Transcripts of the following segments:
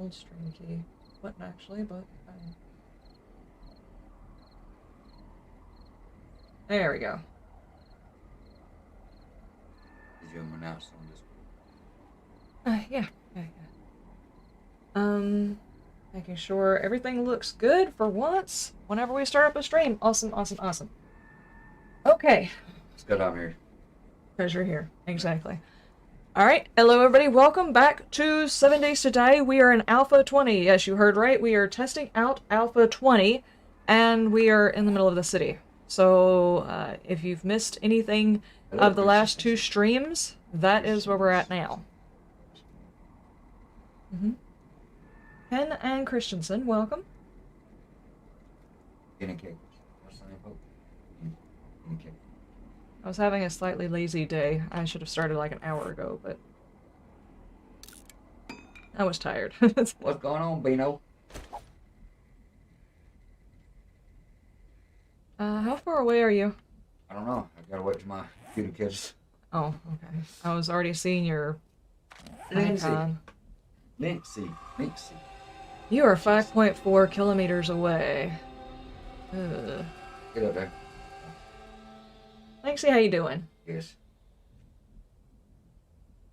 Hold stream key. Button actually, but there we go. Did you announce on this? Yeah. Making sure everything looks good for once whenever we start up a stream. Awesome. Okay. It's good I'm here. Treasure here. Exactly. Alright, hello everybody, welcome back to 7 Days to Die. We are in Alpha 20. Yes, you heard right. We are testing out Alpha 20, and we are in the middle of the city. So, if you've missed anything of the last two streams, that is where we're at now. Ken and Christensen, welcome. I was having a slightly lazy day. I should have started like an hour ago, but I was tired. What's going on, Bino? How far away are you? I don't know. I gotta wait till my computer catches. Oh, okay. I was already seeing your icon. Linksy. You are 5.4 kilometers away. Ugh. Get up there. Lexi, how you doing? Yes.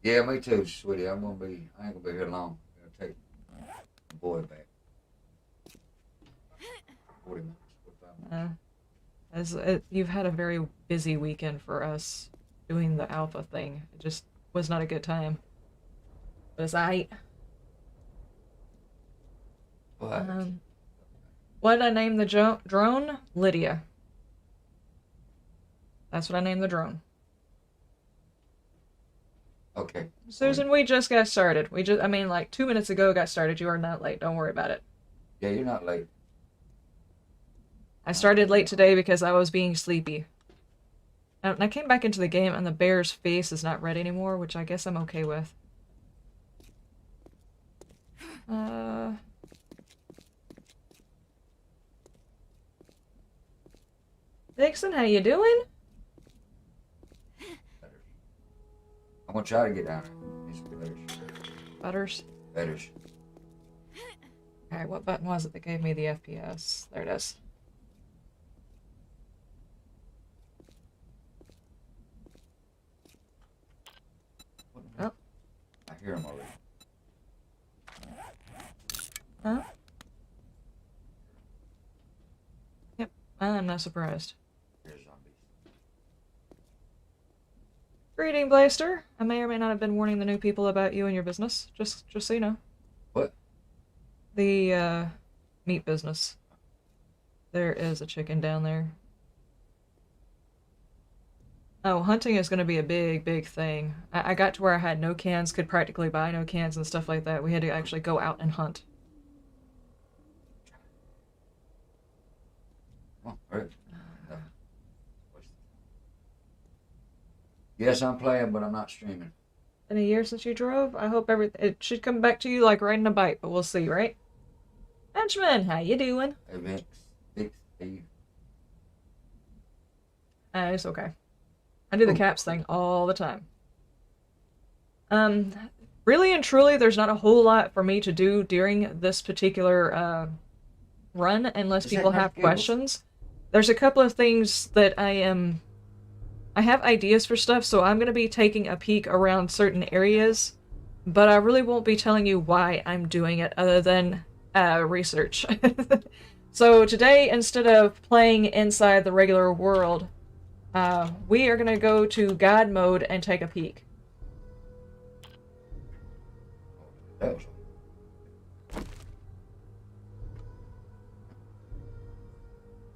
Yeah, me too, sweetie. I ain't gonna be here long. I'm gonna take the boy back. 40 minutes, 45 minutes. You've had a very busy weekend for us doing the alpha thing. It just was not a good time. But it's aight. What did I name the drone? Lydia. That's what I named the drone. Okay. Susan, we just got started. Like 2 minutes ago got started. You are not late. Don't worry about it. Yeah, you're not late. I started late today because I was being sleepy. And I came back into the game and the bear's face is not red anymore, which I guess I'm okay with. Dixon, how you doing? I'm gonna try to get down there. Needs to be Butters? Betters. Alright, what button was it that gave me the FPS? There it is. Oh. I hear him already. Huh? Yep, I'm not surprised. There's zombies. Greeting, Blaster. I may or may not have been warning the new people about you and your business. Just so you know. What? The, meat business. There is a chicken down there. Oh, hunting is going to be a big thing. I got to where I had no cans, could practically buy no cans and stuff like that. We had to actually go out and hunt. Oh, all right. Yes, I'm playing, but I'm not streaming. In a year since you drove? I hope it should come back to you like riding a bike, but we'll see, right? Benjamin, how you doing? Hey, Vince. Steve. It's okay. I do the caps thing all the time. Really and truly, there's not a whole lot for me to do during this particular, run, unless people have questions. There's a couple of things that I have ideas for stuff, so I'm going to be taking a peek around certain areas, but I really won't be telling you why I'm doing it other than research. So today, instead of playing inside the regular world, we are going to go to God mode and take a peek.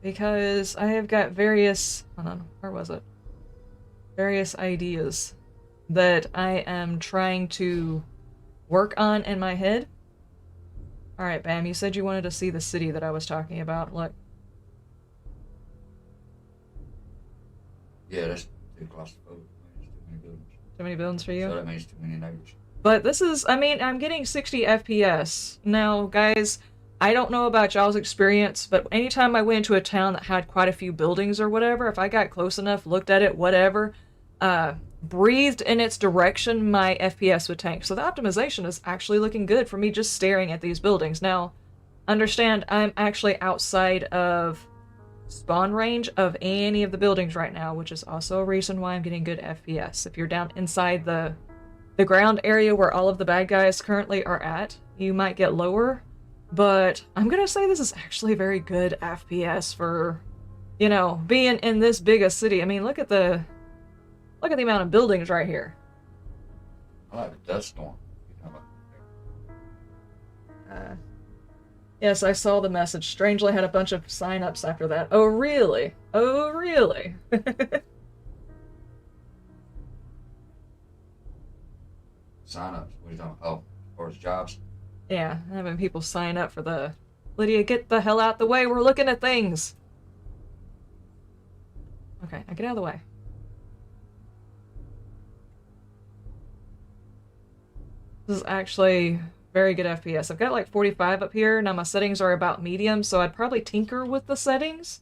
Because I have got various... Hold on, where was it? Various ideas that I am trying to work on in my head. Alright, Bam, you said you wanted to see the city that I was talking about. Look. Yeah, that's too claustrophobic. Too many buildings. Too many buildings for you? So that means too many neighbors. But this is, I'm getting 60 FPS. Now, guys, I don't know about y'all's experience, but anytime I went into a town that had quite a few buildings or whatever, if I got close enough, looked at it, whatever, breathed in its direction, my FPS would tank. So the optimization is actually looking good for me just staring at these buildings. Now, understand, I'm actually outside of spawn range of any of the buildings right now, which is also a reason why I'm getting good FPS. If you're down inside the ground area where all of the bad guys currently are at, you might get lower, but I'm gonna say this is actually very good FPS for, you know, being in this big a city. I mean, look at the amount of buildings right here. I like the dust storm. Yes, I saw the message. Strangely had a bunch of sign-ups after that. Oh, really? Oh, really? Sign-ups? What are you talking about? Oh, as far as jobs? Yeah, having people sign up for the... Lydia, get the hell out the way, we're looking at things! Okay, now get out of the way. This is actually very good FPS. I've got like 45 up here. Now my settings are about medium, so I'd probably tinker with the settings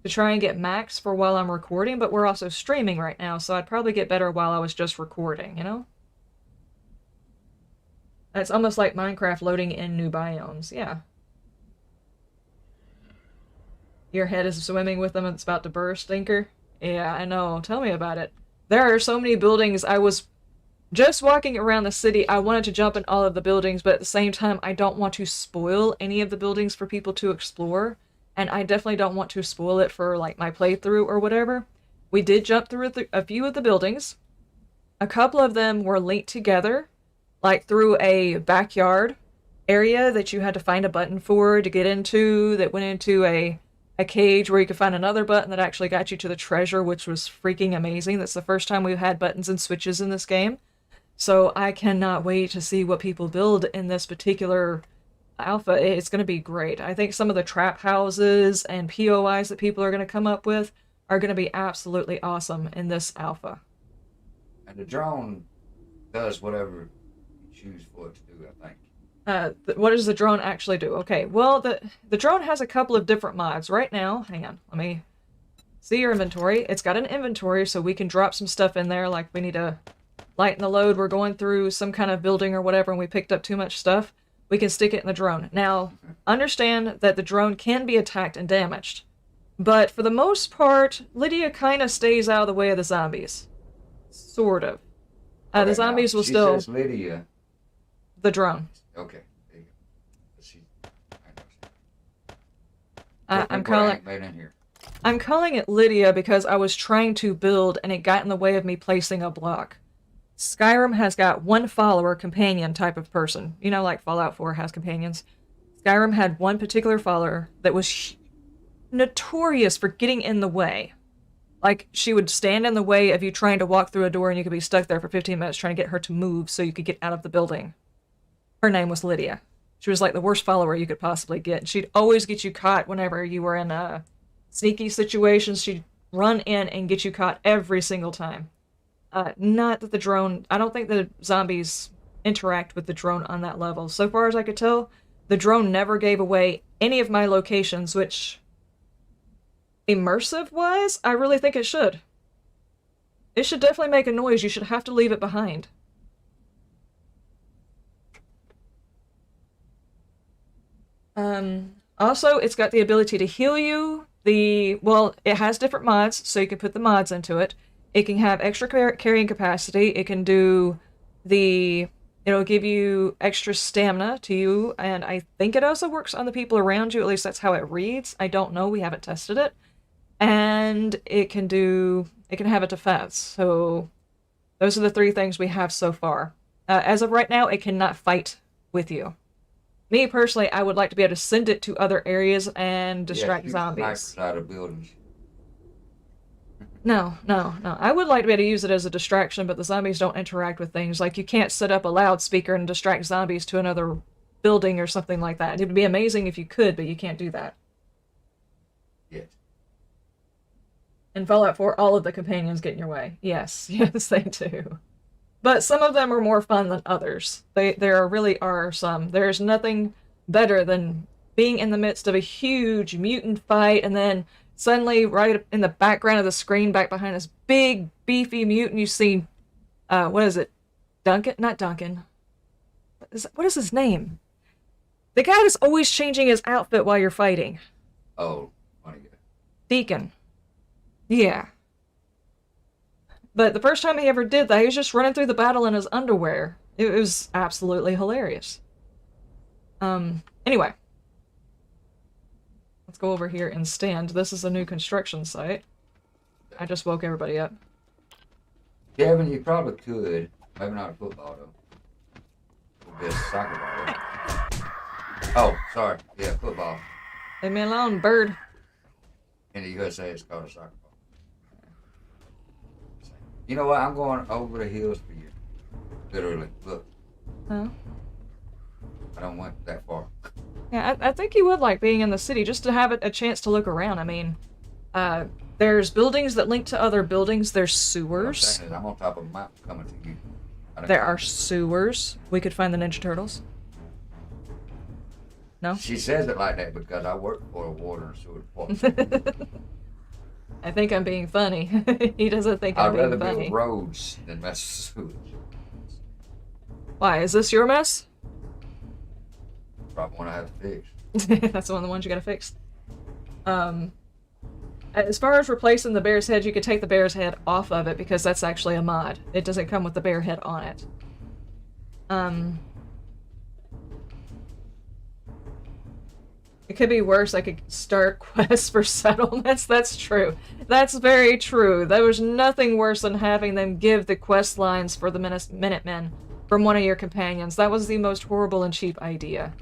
to try and get max for while I'm recording, but we're also streaming right now, so I'd probably get better while I was just recording, you know? It's almost like Minecraft loading in new biomes, yeah. Your head is swimming with them and it's about to burst, Tinker? Yeah, I know. Tell me about it. There are so many buildings. I was just walking around the city. I wanted to jump in all of the buildings, but at the same time, I don't want to spoil any of the buildings for people to explore. And I definitely don't want to spoil it for, like, my playthrough or whatever. We did jump through a few of the buildings. A couple of them were linked together, like through a backyard area that you had to find a button for to get into, that went into a cage where you could find another button that actually got you to the treasure, which was freaking amazing. That's the first time we've had buttons and switches in this game. So I cannot wait to see what people build in this particular alpha. It's going to be great. I think some of the trap houses and POIs that people are going to come up with are going to be absolutely awesome in this alpha. And the drone does whatever you choose for it to do, I think. What does the drone actually do? Okay, well, the drone has a couple of different mods. Right now, hang on, let me see your inventory. It's got an inventory, so we can drop some stuff in there, like we need to lighten the load. We're going through some kind of building or whatever, and we picked up too much stuff. We can stick it in the drone. Now, understand that the drone can be attacked and damaged, but for the most part, Lydia kind of stays out of the way of the zombies. Sort of. The zombies will still... She says Lydia. The drone. Okay, there you go. I'm calling it Lydia because I was trying to build and it got in the way of me placing a block. Skyrim has got one follower, companion type of person. You know, like Fallout 4 has companions. Skyrim had one particular follower that was notorious for getting in the way. Like, she would stand in the way of you trying to walk through a door and you could be stuck there for 15 minutes trying to get her to move so you could get out of the building. Her name was Lydia. She was like the worst follower you could possibly get. She'd always get you caught whenever you were in sneaky situations. She'd run in and get you caught every single time. Not that the drone... I don't think the zombies interact with the drone on that level. So far as I could tell, the drone never gave away any of my locations, which... immersive-wise, I really think it should. It should definitely make a noise. You should have to leave it behind. Also, it's got the ability to heal you. Well, it has different mods, so you can put the mods into it. It can have extra carrying capacity. It can do it'll give you extra stamina to you, and I think it also works on the people around you. At least that's how it reads. I don't know. We haven't tested it. And it can have a defense. So those are the three things we have so far. As of right now, it cannot fight with you. Me, personally, I would like to be able to send it to other areas and distract zombies. Out of buildings. No. I would like to be able to use it as a distraction, but the zombies don't interact with things. Like, you can't set up a loudspeaker and distract zombies to another building or something like that. It would be amazing if you could, but you can't do that. Yes. In Fallout 4, all of the companions get in your way. Yes, they do. But some of them are more fun than others. There really are some. There's nothing better than being in the midst of a huge mutant fight and then suddenly right in the background of the screen back behind this big beefy mutant you see What is it? Duncan? Not Duncan. What is his name? The guy that's always changing his outfit while you're fighting. Oh, funny guy. Deacon. Yeah. But the first time he ever did that, he was just running through the battle in his underwear. It was absolutely hilarious. Anyway. Let's go over here and stand. This is a new construction site. I just woke everybody up. Kevin, you probably could. Maybe not a football, though. It'd be a soccer ball, though. Oh, sorry. Yeah, football. Leave me alone, bird. In the USA, it's called a soccer ball. You know what? I'm going over the hills for you. Literally. Look. Oh. I don't want that far. Yeah, I think you would like being in the city just to have a chance to look around. I mean, there's buildings that link to other buildings. There's sewers. I'm on top of a mountain coming to you. There are sewers. We could find the Ninja Turtles. No? She says it like that because I work for a water and sewer department. I think I'm being funny. He doesn't think I'm being funny. I'd rather build roads than mess with sewage. Why? Is this your mess? Probably one I have to fix. That's one of the ones you gotta fix. As far as replacing the bear's head, you could take the bear's head off of it because that's actually a mod. It doesn't come with the bear head on it. It could be worse. I could start quests for settlements. That's true. That's very true. There was nothing worse than having them give the quest lines for the Minutemen from one of your companions. That was the most horrible and cheap idea.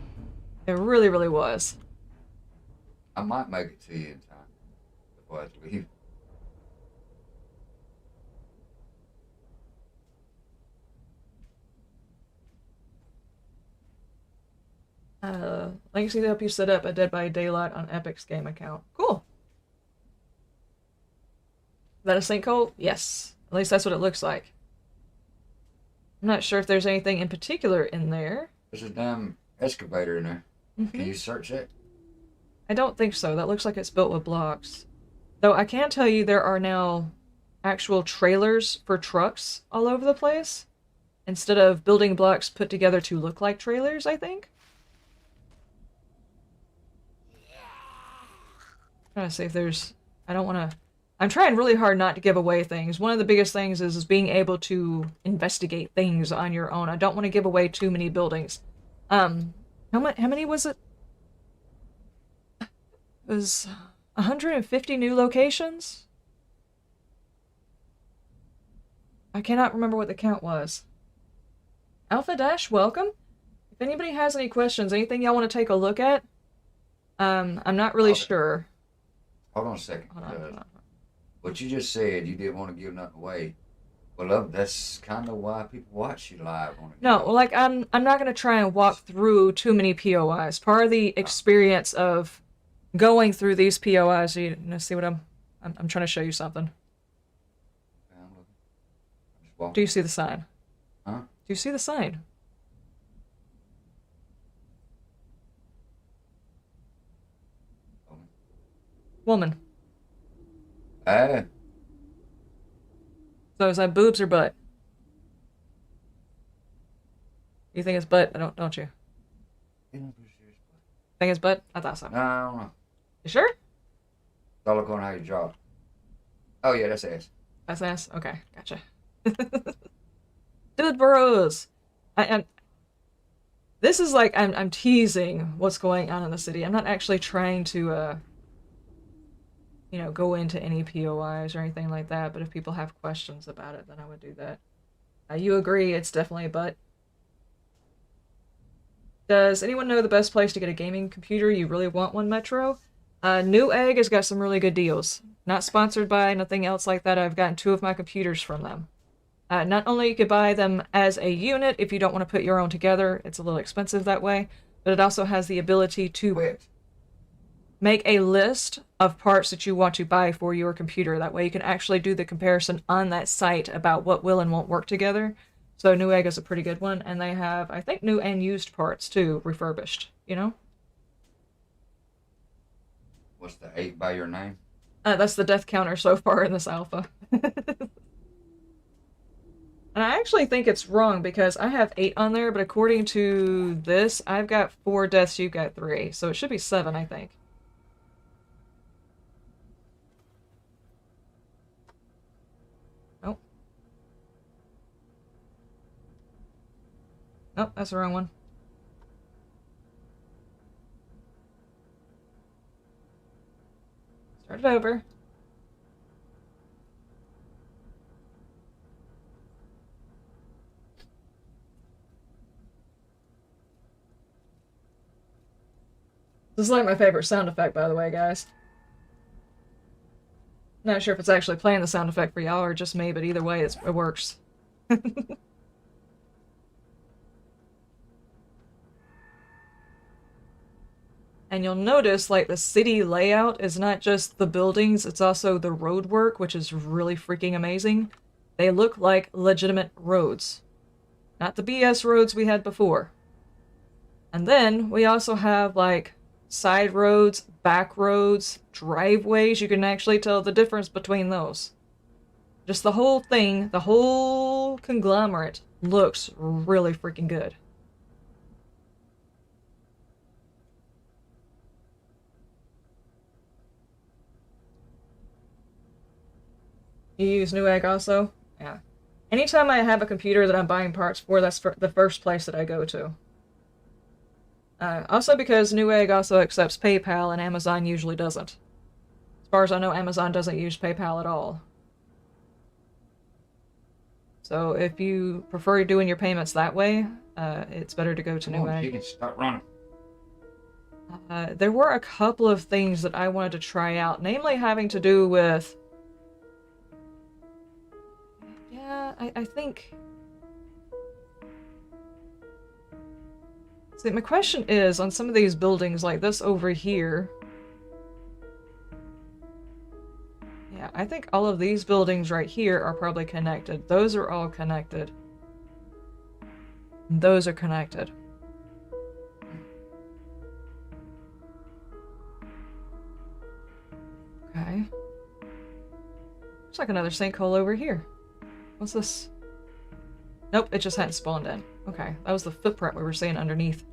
It really, really was. I might make it to you in time before I have to leave. Legacy to help you set up a Dead by Daylight on Epic's game account. Cool. Is that a sinkhole? Yes. At least that's what it looks like. I'm not sure if there's anything in particular in there. There's a damn excavator in there. Mm-hmm. Can you search it? I don't think so. That looks like it's built with blocks. Though I can tell you there are now actual trailers for trucks all over the place. Instead of building blocks put together to look like trailers, I think. Trying to see if there's... I don't want to... I'm trying really hard not to give away things. One of the biggest things is being able to investigate things on your own. I don't want to give away too many buildings. How many was it? It was 150 new locations? I cannot remember what the count was. Alpha Dash, welcome. If anybody has any questions, anything y'all want to take a look at, I'm not really sure. Hold on a second. Hold on. What you just said, you didn't want to give nothing away. Well, that's kind of why people watch you live on it. No, like I'm not gonna try and walk through too many POIs. Part of the experience of going through these POIs, you know, see what I'm trying to show you something. Do you see the sign? Huh? Do you see the sign? Woman. So is that boobs or butt? You think it's butt? Don't you? Think it's butt? I thought so. No, I don't know. You sure? It's all according to how you draw. Oh yeah, that's ass. That's ass? Okay, gotcha. Dude bros! This is like, I'm teasing what's going on in the city. I'm not actually trying to, you know, go into any POIs or anything like that, but if people have questions about it, then I would do that. You agree, it's definitely a butt. Does anyone know the best place to get a gaming computer? You really want one, Metro? Newegg has got some really good deals. Not sponsored by nothing else like that. I've gotten 2 of my computers from them. Not only you could buy them as a unit if you don't want to put your own together, it's a little expensive that way, but it also has the ability to make a list of parts that you want to buy for your computer. That way you can actually do the comparison on that site about what will and won't work together. So Newegg is a pretty good one, and they have, I think, new and used parts too, refurbished, you know? What's the 8 by your name? That's the death counter so far in this alpha. And I actually think it's wrong because I have 8 on there, but according to this, I've got 4 deaths, you've got 3. So it should be 7, I think. Nope. Nope, that's the wrong one. Start it over. This is like my favorite sound effect, by the way, guys. Not sure if it's actually playing the sound effect for y'all or just me, but either way, it works. And you'll notice, like, the city layout is not just the buildings, it's also the road work, which is really freaking amazing. They look like legitimate roads. Not the BS roads we had before. And then we also have, like, side roads, back roads, driveways. You can actually tell the difference between those. Just the whole thing, the whole conglomerate looks really freaking good. You use Newegg also? Yeah. Anytime I have a computer that I'm buying parts for, that's the first place that I go to. Also because Newegg also accepts PayPal and Amazon usually doesn't. As far as I know, Amazon doesn't use PayPal at all. So if you prefer doing your payments that way, it's better to go to Newegg. You can start running. There were a couple of things that I wanted to try out, namely having to do with... Yeah, I think... See, my question is, on some of these buildings like this over here... Yeah, I think all of these buildings right here are probably connected. Those are all connected. Those are connected. Okay. Looks like another sinkhole over here. What's this? Nope, it just hadn't spawned in. Okay, that was the footprint we were seeing underneath.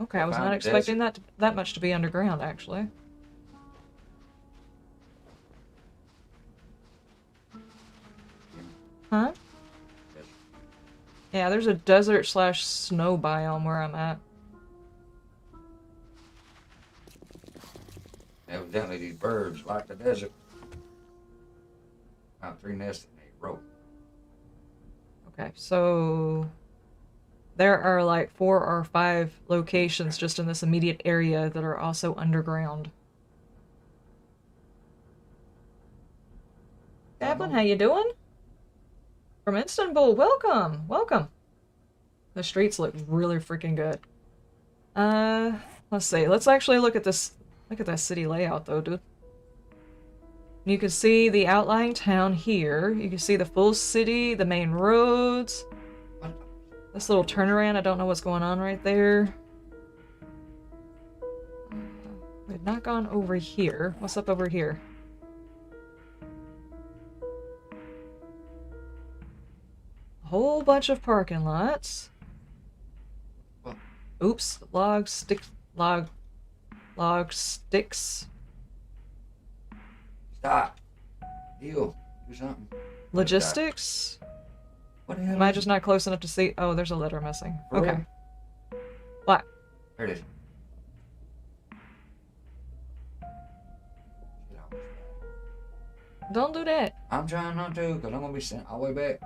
Okay, I was not expecting that much to be underground, actually. Huh? Yeah, there's a desert/snow biome where I'm at. Evidently, these birds like the desert. Found 3 nests in a row. Okay, so there are like 4 or 5 locations just in this immediate area that are also underground. Evelyn, how you doing? From Istanbul, welcome, welcome. The streets look really freaking good. Let's see. Let's actually look at this. Look at that city layout, though, dude. You can see the outlying town here. You can see the full city, the main roads. This little turnaround, I don't know what's going on right there. We've not gone over here. What's up over here? A whole bunch of parking lots. Oops, log sticks. Stop. Deal. Do something. Logistics? What the hell? Am I just not close enough to see? Oh, there's a letter missing. For Okay. real? What? There it is. Don't do that. I'm trying not to, because I'm going to be sent all the way back.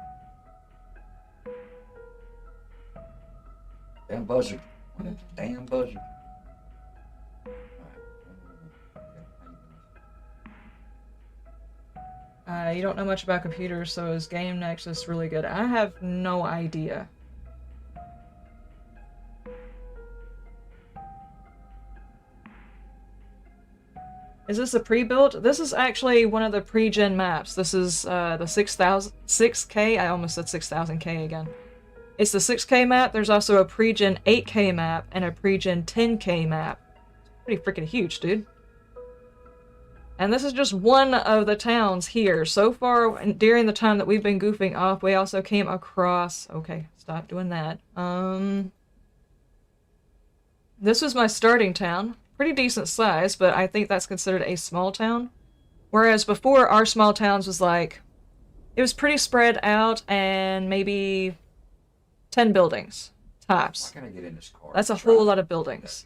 Damn buzzard. Damn buzzard. You don't know much about computers, so is Game Nexus really good? I have no idea. Is this a pre-built? This is actually one of the pre-gen maps. This is the 6K. I almost said 6000K again. It's the 6K map. There's also a pre-gen 8K map and a pre-gen 10K map. Pretty freaking huge, dude. And this is just one of the towns here. So far, during the time that we've been goofing off, we also came across... Okay, stop doing that. This was my starting town. Pretty decent size, but I think that's considered a small town. Whereas before, our small towns was like... It was pretty spread out and maybe 10 buildings, tops. Why can't I get in this car? That's a whole lot of buildings.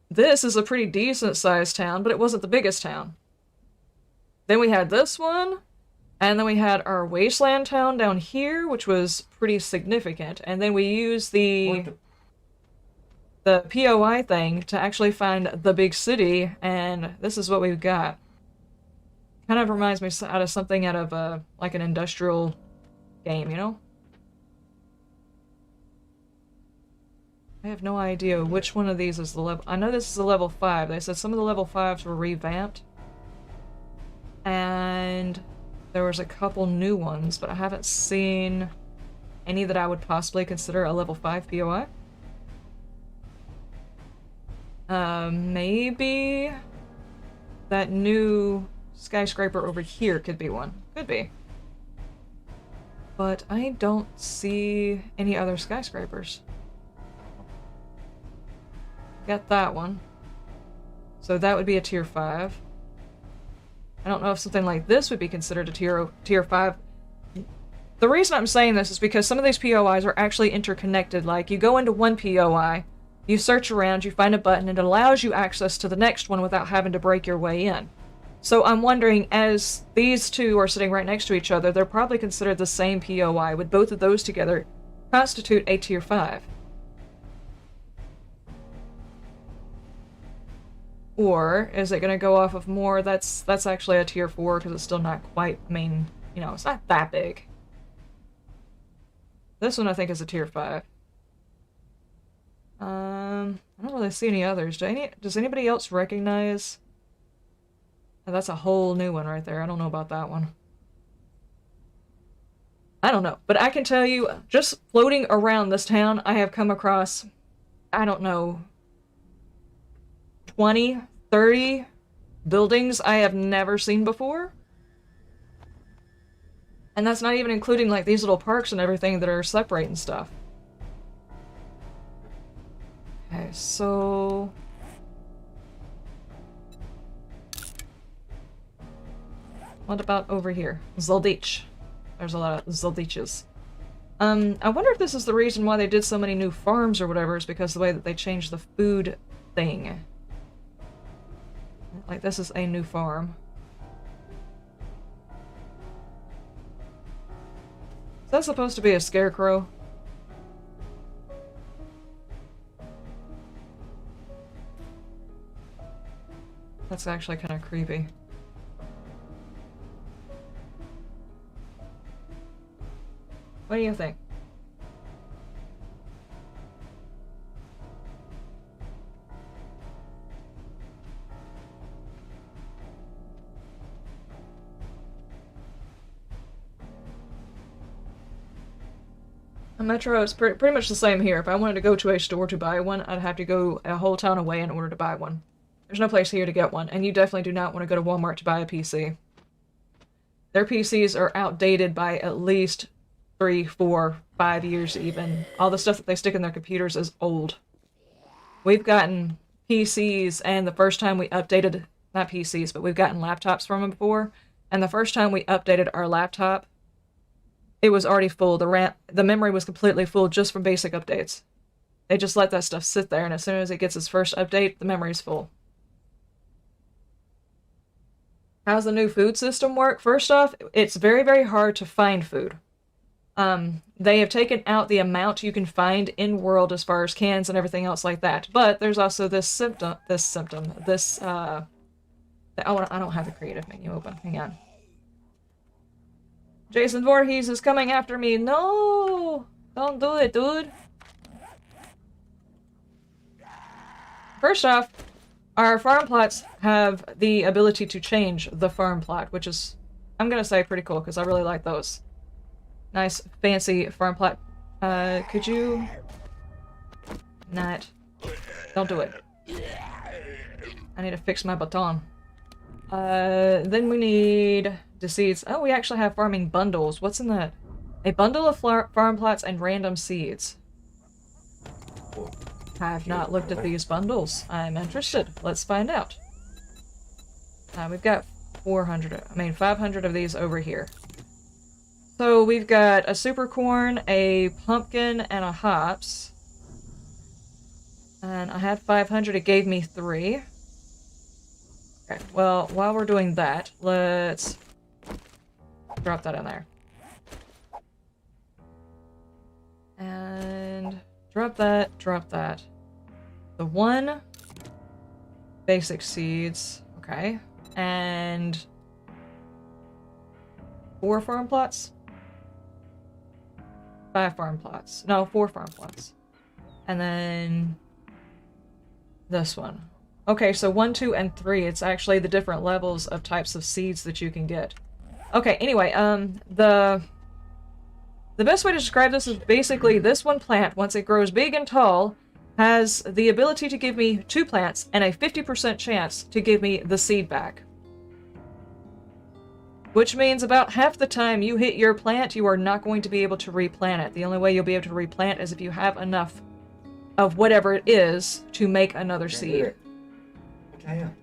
This is a pretty decent sized town, but it wasn't the biggest town. Then we had this one, and then we had our wasteland town down here, which was pretty significant. And then we used the POI thing to actually find the big city, and this is what we've got. Kind of reminds me of something out of like an industrial game, you know? I have no idea which one of these is the level. I know this is a level 5. They said some of the level 5s were revamped. And there was a couple new ones, but I haven't seen any that I would possibly consider a level 5 POI. Maybe that new skyscraper over here could be one. Could be. But I don't see any other skyscrapers. Got that one. So that would be a tier 5. I don't know if something like this would be considered a tier 5. The reason I'm saying this is because some of these POIs are actually interconnected. Like, you go into one POI, you search around, you find a button, and it allows you access to the next one without having to break your way in. So I'm wondering, as these two are sitting right next to each other, they're probably considered the same POI. Would both of those together constitute a tier 5? Or is it going to go off of more? That's actually a tier 4 because it's still not quite, I mean, you know, it's not that big. This one I think is a tier 5. I don't really see any others. Does anybody else recognize? Oh, that's a whole new one right there. I don't know about that one. I don't know. But I can tell you, just floating around this town, I have come across, I don't know, 20, 30 buildings I have never seen before. And that's not even including like these little parks and everything that are separating stuff. Okay, so... What about over here? Zoldich. There's a lot of Zoldiches. I wonder if this is the reason why they did so many new farms or whatever, is because of the way that they changed the food thing. Like, this is a new farm. Is that supposed to be a scarecrow? That's actually kind of creepy. What do you think? A metro is pretty much the same here. If I wanted to go to a store to buy one, I'd have to go a whole town away in order to buy one. There's no place here to get one, and you definitely do not want to go to Walmart to buy a PC. Their PCs are outdated by at least 3, 4, 5 years even. All the stuff that they stick in their computers is old. We've gotten PCs, and the first time we updated, not PCs, but we've gotten laptops from them before, and the first time we updated our laptop, it was already full. The memory was completely full just from basic updates. They just let that stuff sit there, and as soon as it gets its first update, the memory's full. How's the new food system work? First off, it's very, very hard to find food. They have taken out the amount you can find in world as far as cans and everything else like that. But there's also I don't have the creative menu open. Hang on. Jason Voorhees is coming after me. No! Don't do it, dude. First off, our farm plots have the ability to change the farm plot, which is, I'm gonna say, pretty cool, because I really like those. Nice, fancy farm plot. Could you... not... Don't do it. I need to fix my baton. Then we need the seeds. Oh, we actually have farming bundles. What's in that? A bundle of farm plots and random seeds. I have not looked at these bundles. I'm interested. Let's find out. We've got 500 of these over here. So we've got a super corn, a pumpkin, and a hops. And I had 500, it gave me 3. Okay, well, while we're doing that, let's drop that in there. And drop that, drop that. The 1 basic seeds, okay. And 4 farm plots? 5 farm plots. No, 4 farm plots. And then this one. Okay, so 1, 2, and 3. It's actually the different levels of types of seeds that you can get. Okay, anyway, the best way to describe this is basically this one plant, once it grows big and tall, has the ability to give me 2 plants and a 50% chance to give me the seed back. Which means about half the time you hit your plant, you are not going to be able to replant it. The only way you'll be able to replant is if you have enough of whatever it is to make another seed. Damn.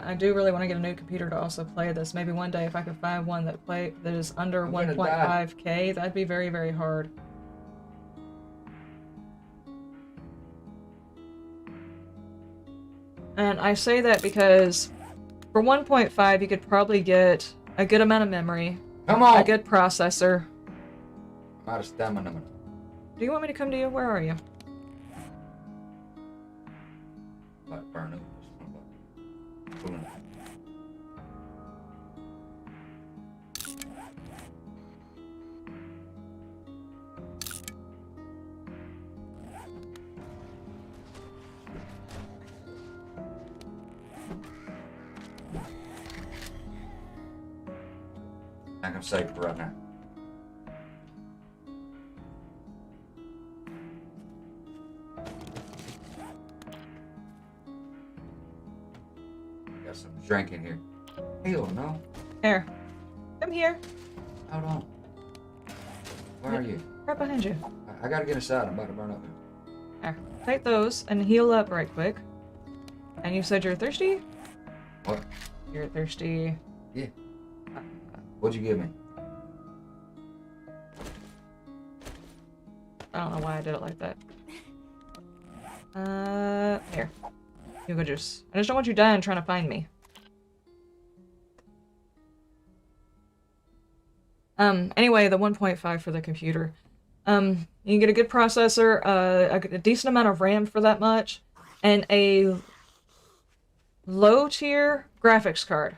I do really want to get a new computer to also play this. Maybe one day if I could find one that is under 1.5K, that'd be very, very hard. And I say that because for 1.5 you could probably get a good amount of memory, Come on! a good processor. I'm out of stamina. Do you want me to come to you? Where are you? Like burn up. I'm safe for right now. Got some drink in here. Hell no. Here. Come here. Hold on. Where are you? Right behind you. I gotta get inside. I'm about to burn up here. Here. Take those and heal up right quick. And you said you're thirsty? What? You're thirsty. Yeah. What'd you give me? I don't know why I did it like that. Here. Yugo juice. I just don't want you dying trying to find me. Anyway, the 1.5 for the computer. You can get a good processor, a decent amount of RAM for that much, and a low-tier graphics card.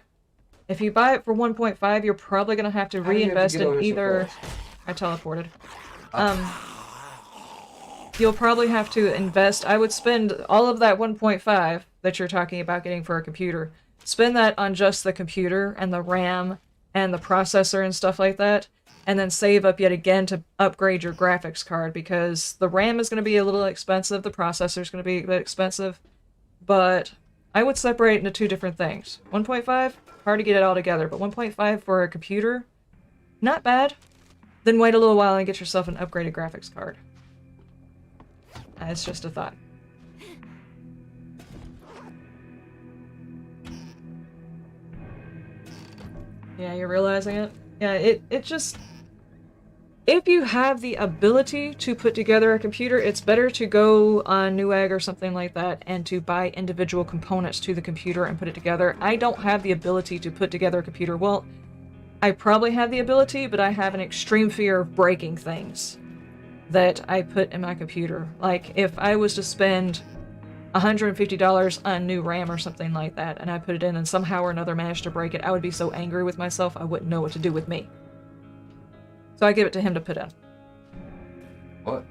If you buy it for 1.5, you're probably going to have to reinvest in either... I teleported. You'll probably have to invest... I would spend all of that 1.5 that you're talking about getting for a computer. Spend that on just the computer and the RAM and the processor and stuff like that. And then save up yet again to upgrade your graphics card, because the RAM is going to be a little expensive, the processor is going to be a bit expensive. But I would separate into 2 different things. 1.5, hard to get it all together, but 1.5 for a computer, not bad. Then wait a little while and get yourself an upgraded graphics card. It's just a thought. Yeah, you're realizing it? Yeah, it just... If you have the ability to put together a computer, it's better to go on Newegg or something like that and to buy individual components to the computer and put it together. I don't have the ability to put together a computer. Well, I probably have the ability, but I have an extreme fear of breaking things that I put in my computer. Like, if I was to spend $150 on new RAM or something like that, and I put it in and somehow or another managed to break it, I would be so angry with myself I wouldn't know what to do with me. So I give it to him to put in. What?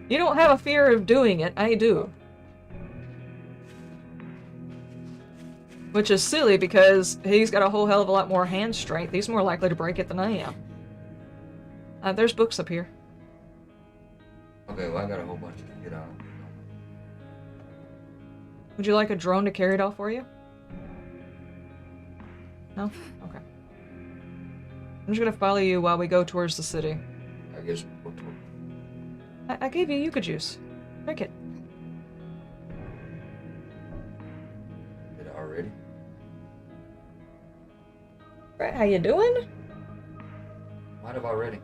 You don't have a fear of doing it, I do. Which is silly because he's got a whole hell of a lot more hand strength. He's more likely to break it than I am. There's books up here. Okay, well I got a whole bunch to get out. Would you like a drone to carry it all for you? No? Okay. I'm just gonna follow you while we go towards the city. I guess. I gave you yucca juice. Drink it. Did it already? Right, how you doing? Might have already.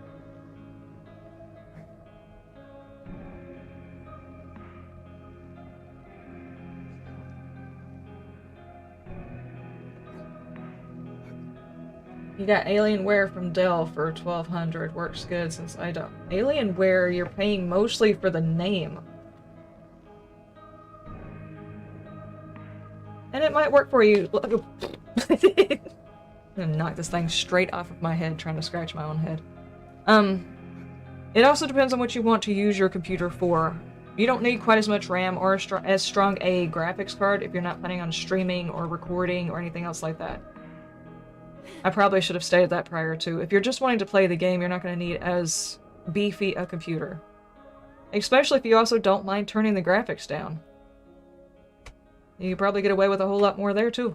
You got Alienware from Dell for 1200. Works good since I don't. Alienware, you're paying mostly for the name. And it might work for you. I'm gonna knock this thing straight off of my head trying to scratch my own head. It also depends on what you want to use your computer for. You don't need quite as much RAM or as strong a graphics card if you're not planning on streaming or recording or anything else like that. I probably should have stated that prior to. If you're just wanting to play the game, you're not going to need as beefy a computer. Especially if you also don't mind turning the graphics down. You probably get away with a whole lot more there too.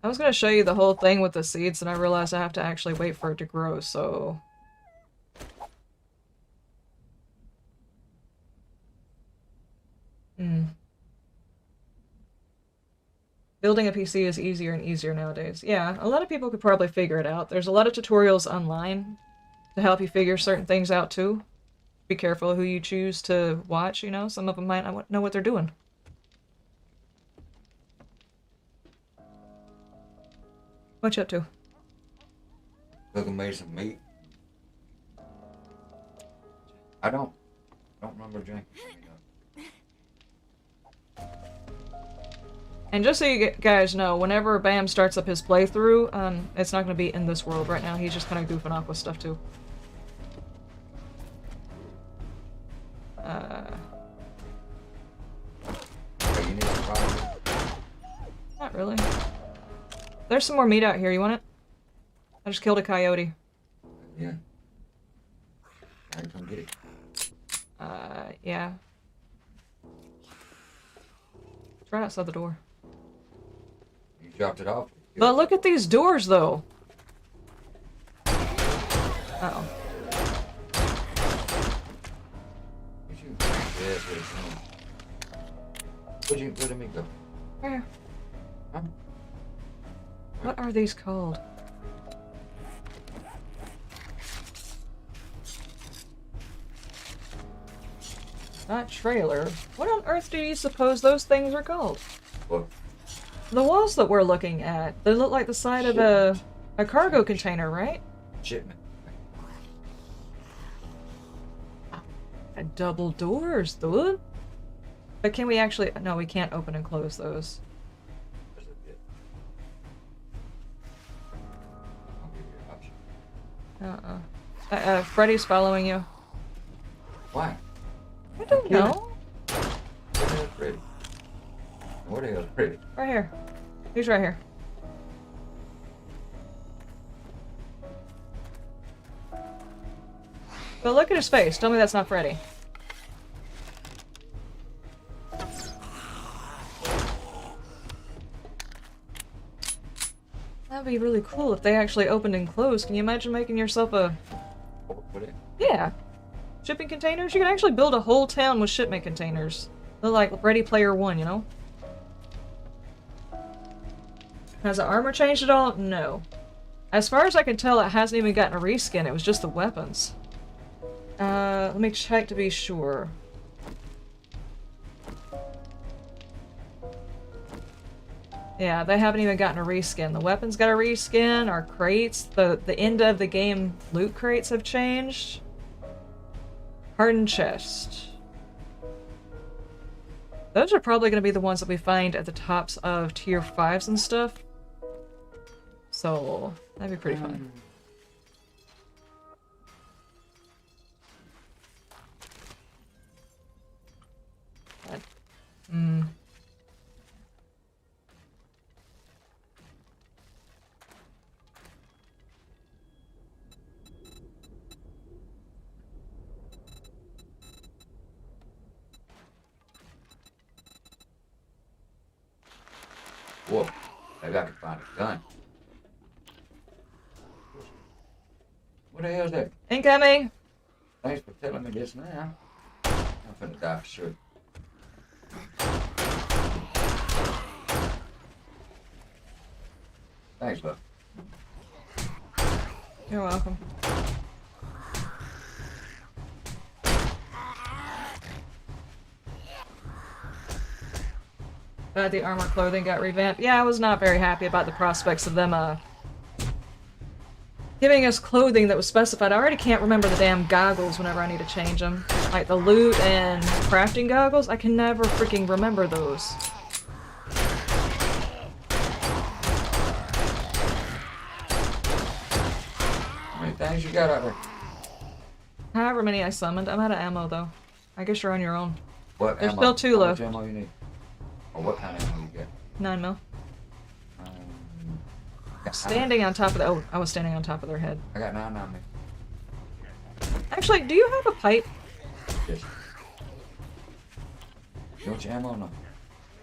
I was going to show you the whole thing with the seeds, and I realized I have to actually wait for it to grow, so... Building a PC is easier and easier nowadays. Yeah, a lot of people could probably figure it out. There's a lot of tutorials online to help you figure certain things out too. Be careful who you choose to watch, you know? Some of them might not know what they're doing. What you up to? Cooking made some meat. I don't remember drinking. And just so you guys know, whenever Bam starts up his playthrough, it's not going to be in this world right now. He's just kind of goofing off with stuff too. You need some fire? Not really. There's some more meat out here. You want it? I just killed a coyote. Yeah. I can come get it. Yeah. It's right outside the door. You dropped it off. But look at these doors, though. Uh-oh. Where'd me go? Where? Huh? What are these called? Not trailer. What on earth do you suppose those things are called? What? The walls that we're looking at. They look like the side of a cargo container, right? Shipment. Double doors, dude. But can we actually... No, we can't open and close those. Freddy's following you. Why? I don't know. Where the hell's Freddy? Where the hell's Freddy? Right here. He's right here. But look at his face. Tell me that's not Freddy. That'd be really cool if they actually opened and closed. Can you imagine making yourself a... Yeah. Shipping containers? You can actually build a whole town with shipment containers. They're like Ready Player One, you know? Has the armor changed at all? No. As far as I can tell, it hasn't even gotten a reskin. It was just the weapons. Let me check to be sure. Yeah, they haven't even gotten a reskin. The weapons got a reskin, our crates, the end of the game loot crates have changed. Hardened chest. Those are probably going to be the ones that we find at the tops of tier 5s and stuff. So, that'd be pretty fun. Whoa, maybe I can find a gun. What the hell is that? Incoming! Thanks for telling me this now. I'm finna die for sure. Thanks, bud. You're welcome. The armor clothing got revamped. Yeah, I was not very happy about the prospects of them, giving us clothing that was specified. I already can't remember the damn goggles whenever I need to change them. Like the loot and crafting goggles, I can never freaking remember those. How many things you got out there? However many I summoned. I'm out of ammo, though. I guess you're on your own. What There's ammo? still 2 How left. much ammo you need? Or what kind of ammo you got? 9 mil. Got Standing on top of the— oh, I was standing on top of their head. I got 9 on me. Actually, do you have a pipe? Yes. You want your ammo or no?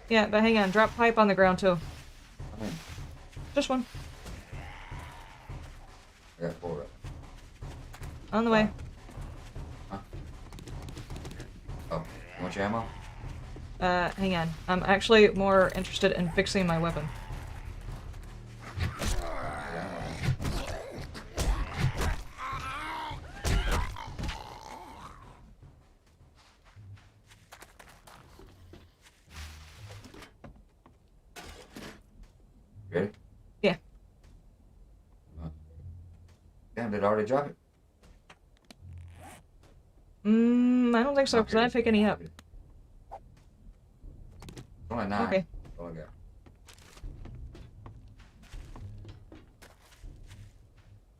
Yeah, but hang on. Drop pipe on the ground, too. I mean, Just one. I got 4 of them. On the way. Huh? Oh, you want your ammo? Hang on. I'm actually more interested in fixing my weapon. Ready? Yeah. Damn, did I already drop it? I don't think so, because I didn't pick any up. It's only 9. Okay. That's all I got.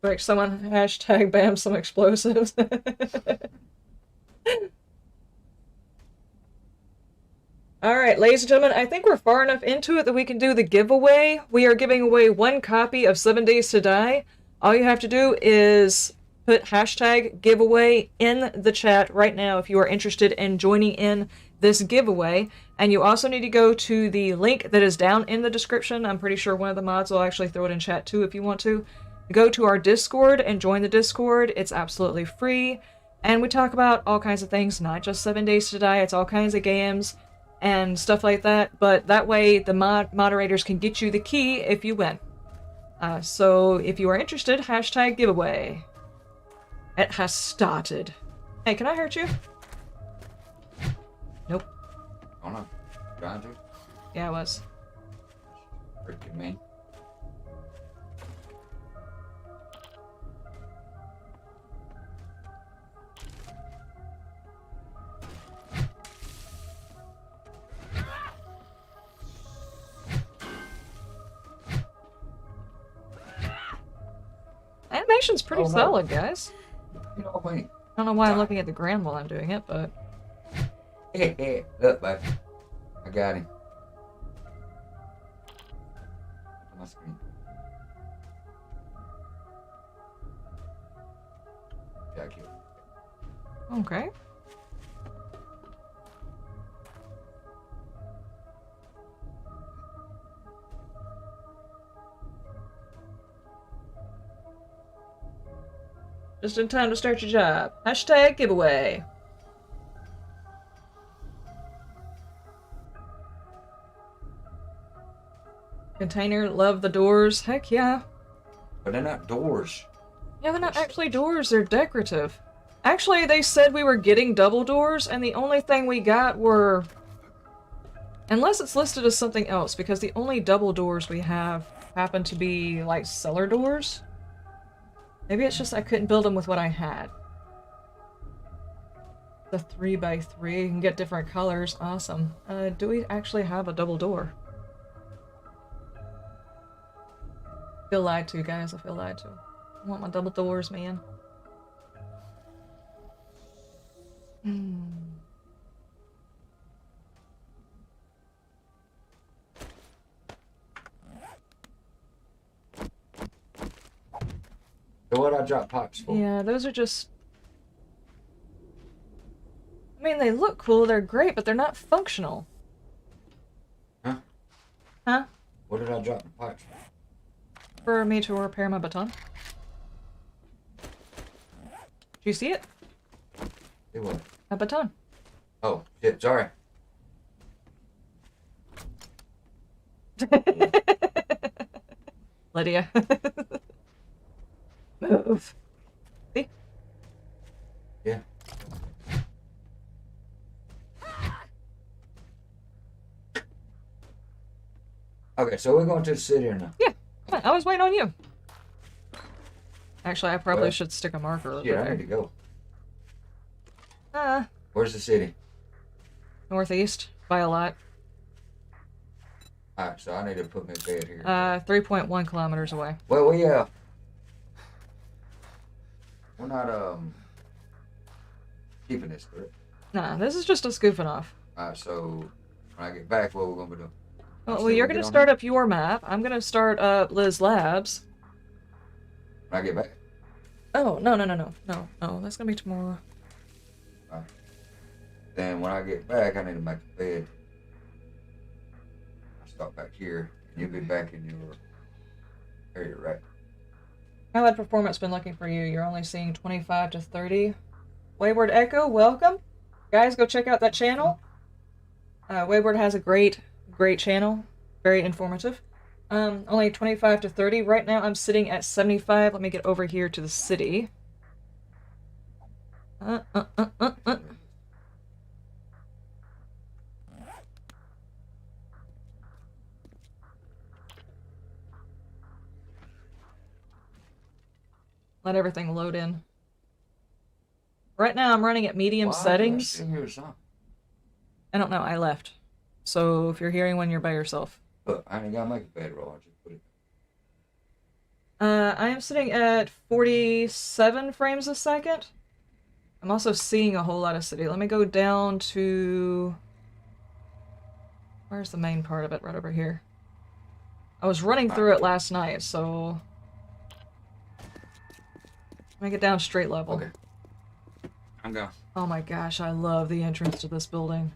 Like someone hashtag bam some explosives. Alright, ladies and gentlemen, I think we're far enough into it that we can do the giveaway. We are giving away 1 copy of 7 Days to Die. All you have to do is put hashtag giveaway in the chat right now if you are interested in joining in this giveaway. And you also need to go to the link that is down in the description. I'm pretty sure one of the mods will actually throw it in chat too if you want to. Go to our Discord and join the Discord. It's absolutely free. And we talk about all kinds of things, not just 7 Days to Die. It's all kinds of games and stuff like that. But that way the moderators can get you the key if you win. So if you are interested, hashtag giveaway. It has started. Hey, can I hurt you? Nope. Oh no. Trying to? Yeah, I was. Freaking me. Animation's pretty Oh, no. solid, guys. You know, wait. I don't know why I'm looking at the ground while I'm doing it, but... Look, baby. I got him. On my screen. Got killed. Okay. Just in time to start your job. Hashtag giveaway. Container, love the doors. Heck yeah. But they're not doors. Yeah, they're not actually doors, they're decorative. Actually, they said we were getting double doors, and the only thing we got were... Unless it's listed as something else, because the only double doors we have happen to be, like, cellar doors. Maybe it's just I couldn't build them with what I had. The 3x3. You can get different colors. Awesome. Do we actually have a double door? I feel lied to, guys. I feel lied to. I want my double doors, man. Hmm. So what I drop pipes for? Yeah, those are just... I mean, they look cool, they're great, but they're not functional. Huh? Huh? What did I drop the pipes for? For me to repair my baton. Do you see it? See what? A baton. Oh, shit, sorry. Lydia. Move. See? Yeah. Okay, so we're going to the city or no? Yeah. I was waiting on you. Actually, I probably Well, should stick a marker over shit, I there. need to go. Uh, Where's the city? northeast by a lot. Alright, so I need to put my bed here. 3.1 kilometers away. Well, we're not, keeping this, correct? Nah, this is just us goofing off. Alright, so when I get back, what we're going to be doing? Well, you're going to start up your map. I'm going to start up Liz Labs. When I get back? Oh, no. That's going to be tomorrow. Alright. Then when I get back, I need to make a bed. I'll stop back here, and you'll be back in your area, right? How had performance been looking for you? You're only seeing 25 to 30. Wayward Echo, welcome. Guys, go check out that channel. Wayward has a great channel. Very informative. Only 25 to 30. Right now I'm sitting at 75. Let me get over here to the city. Let everything load in. Right now I'm running at medium settings. I don't know, I left. So if you're hearing when you're by yourself. Look, I ain't gotta make a bed roll, I just put it. I am sitting at 47 frames a second. I'm also seeing a whole lot of city. Let me go down to... Where's the main part of it? Right over here. I was running through it last night, so... Let me get down straight level. Okay. I'm going. Oh my gosh, I love the entrance to this building.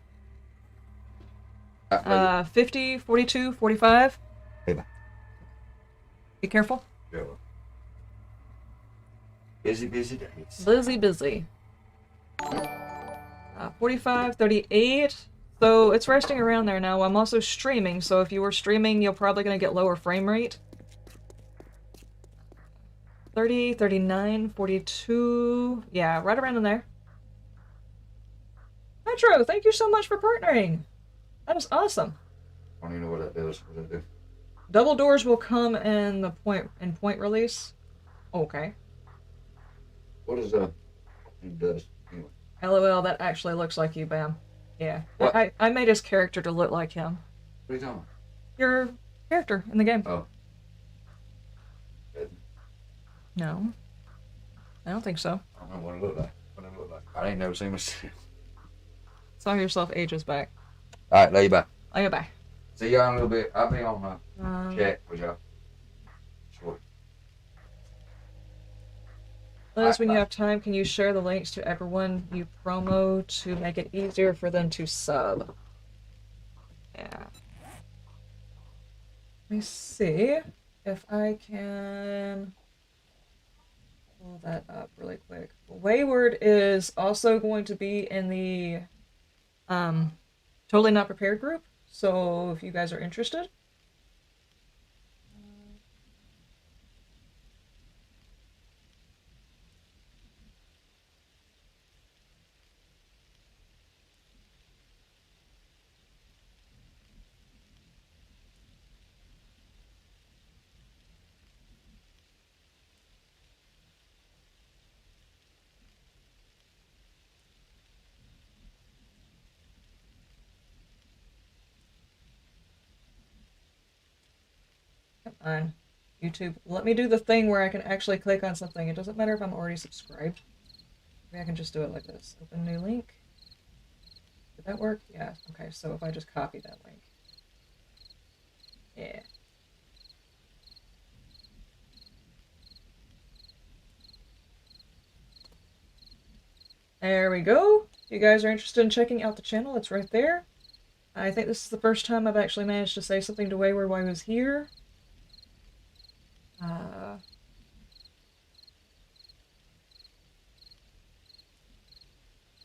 50, 50, 42, 45. Hey, bye. Be careful. Yeah, well. Busy days. Busy. 45, 38. So it's resting around there now. I'm also streaming, so if you were streaming, you're probably going to get lower frame rate. 30, 39, 42. Yeah, right around in there. Metro, thank you so much for partnering. That is awesome. I don't even know what that does. What does that do? Double doors will come in the point release. Okay. What is it does anyway? LOL, that actually looks like you, Bam. Yeah. What? I made his character to look like him. What are you talking about? Your character in the game. Oh. No. I don't think so. I don't know what it looked like. I ain't never seen myself. Saw yourself ages back. Alright, love you, bye. Oh, yeah, bye. See y'all in a little bit. I'll be on my chat with y'all. Sure. Liz, when you have time, can you share the links to everyone you promo to make it easier for them to sub? Yeah. Let me see if I can pull that up really quick. Wayward is also going to be in the Totally Not Prepared group, so if you guys are interested. Come on. YouTube, let me do the thing where I can actually click on something. It doesn't matter if I'm already subscribed. Maybe I can just do it like this. Open new link. Did that work? Yeah. Okay, so if I just copy that link. Yeah. There we go. If you guys are interested in checking out the channel, it's right there. I think this is the first time I've actually managed to say something to Wayward while I was here.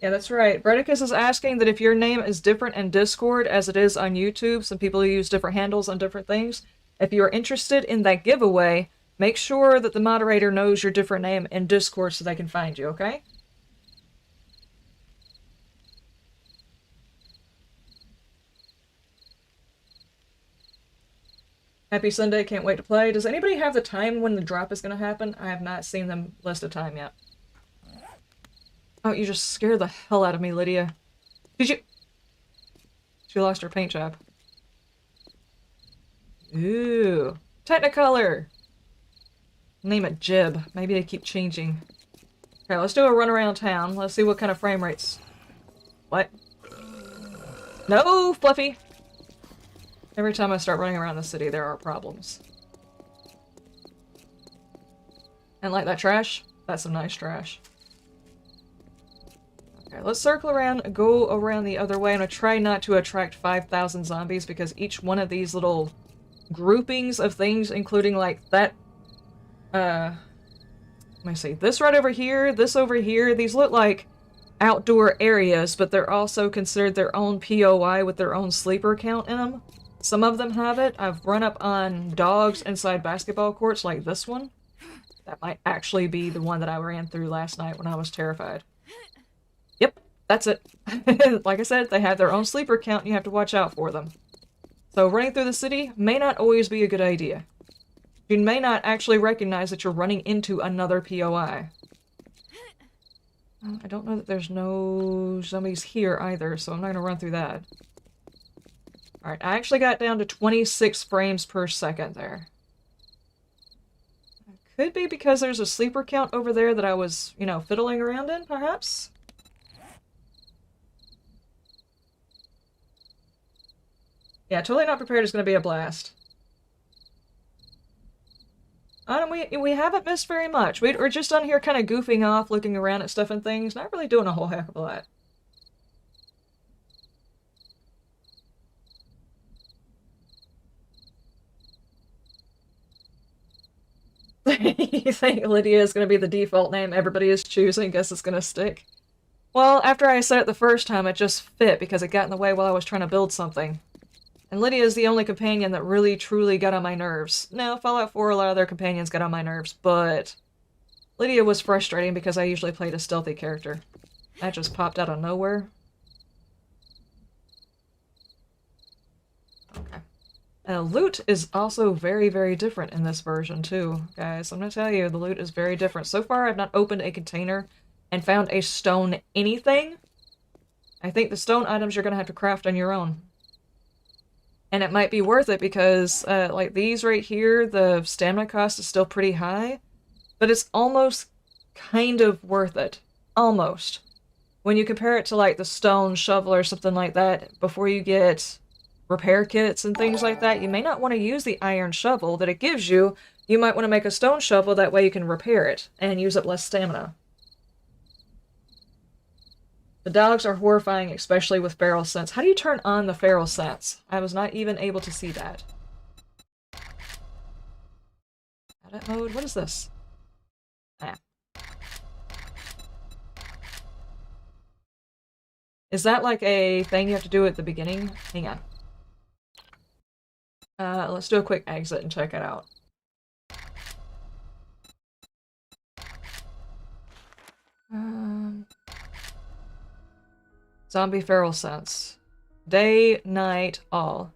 Yeah, that's right. Bredicus is asking that if your name is different in Discord as it is on YouTube, some people use different handles on different things. If you are interested in that giveaway, make sure that the moderator knows your different name in Discord so they can find you, okay? Happy Sunday, can't wait to play. Does anybody have the time when the drop is going to happen? I have not seen them list a time yet. Oh, you just scared the hell out of me, Lydia. Did you? She lost her paint job. Ooh. Technicolor! Name it Jib. Maybe they keep changing. Okay, let's do a run around town. Let's see what kind of frame rates. What? No, Fluffy! Every time I start running around the city, there are problems. And like that trash? That's some nice trash. Okay, let's circle around, go around the other way. I'm gonna try not to attract 5,000 zombies because each one of these little groupings of things, including like that, let me see, this right over here, this over here, these look like outdoor areas, but they're also considered their own POI with their own sleeper count in them. Some of them have it. I've run up on dogs inside basketball courts like this one. That might actually be the one that I ran through last night when I was terrified. Yep, that's it. Like I said, they have their own sleeper count and you have to watch out for them. So running through the city may not always be a good idea. You may not actually recognize that you're running into another POI. I don't know that there's no zombies here either, so I'm not going to run through that. Alright, I actually got down to 26 frames per second there. Could be because there's a sleeper count over there that I was, you know, fiddling around in, perhaps? Yeah, totally not prepared is going to be a blast. We haven't missed very much. We're just on here kind of goofing off, looking around at stuff and things, not really doing a whole heck of a lot. You think Lydia is going to be the default name everybody is choosing? Guess it's going to stick. Well, after I said it the first time, it just fit because it got in the way while I was trying to build something. And Lydia is the only companion that really, truly got on my nerves. No, Fallout 4, a lot of their companions got on my nerves, but Lydia was frustrating because I usually played a stealthy character. That just popped out of nowhere. Okay. Loot is also very, very different in this version, too, guys. I'm gonna tell you, the loot is very different. So far, I've not opened a container and found a stone anything. I think the stone items you're gonna have to craft on your own. And it might be worth it because, like these right here, the stamina cost is still pretty high. But it's almost kind of worth it. Almost. When you compare it to, like, the stone shovel or something like that, before you get repair kits and things like that, you may not want to use the iron shovel that it gives you. You might want to make a stone shovel, that way you can repair it and use up less stamina. The dogs are horrifying, especially with feral sense. How do you turn on the feral sense? I was not even able to see that. Edit mode? What is this? Ah. Is that like a thing you have to do at the beginning? Hang on. Let's do a quick exit and check it out. Zombie feral sense. Day, night, all.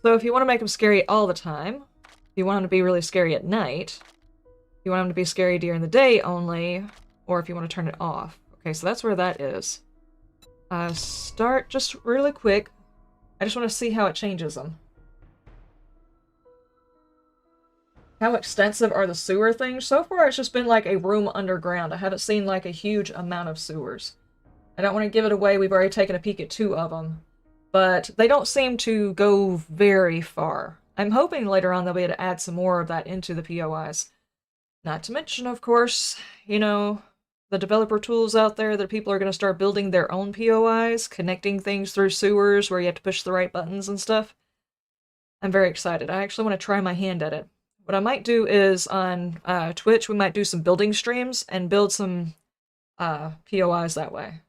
So if you want to make them scary all the time, if you want them to be really scary at night, if you want them to be scary during the day only, or if you want to turn it off. Okay, so that's where that is. Start just really quick. I just want to see how it changes them. how extensive are the sewer things. So far, it's just been like a room underground. I haven't seen like a huge amount of sewers. I don't want to give it away. We've already taken a peek at 2 of them. But they don't seem to go very far. I'm hoping later on they'll be able to add some more of that into the POIs. Not to mention, of course, you know, the developer tools out there that people are going to start building their own POIs, connecting things through sewers where you have to push the right buttons and stuff. I'm very excited. I actually want to try my hand at it. What I might do is on Twitch, we might do some building streams and build some POIs that way.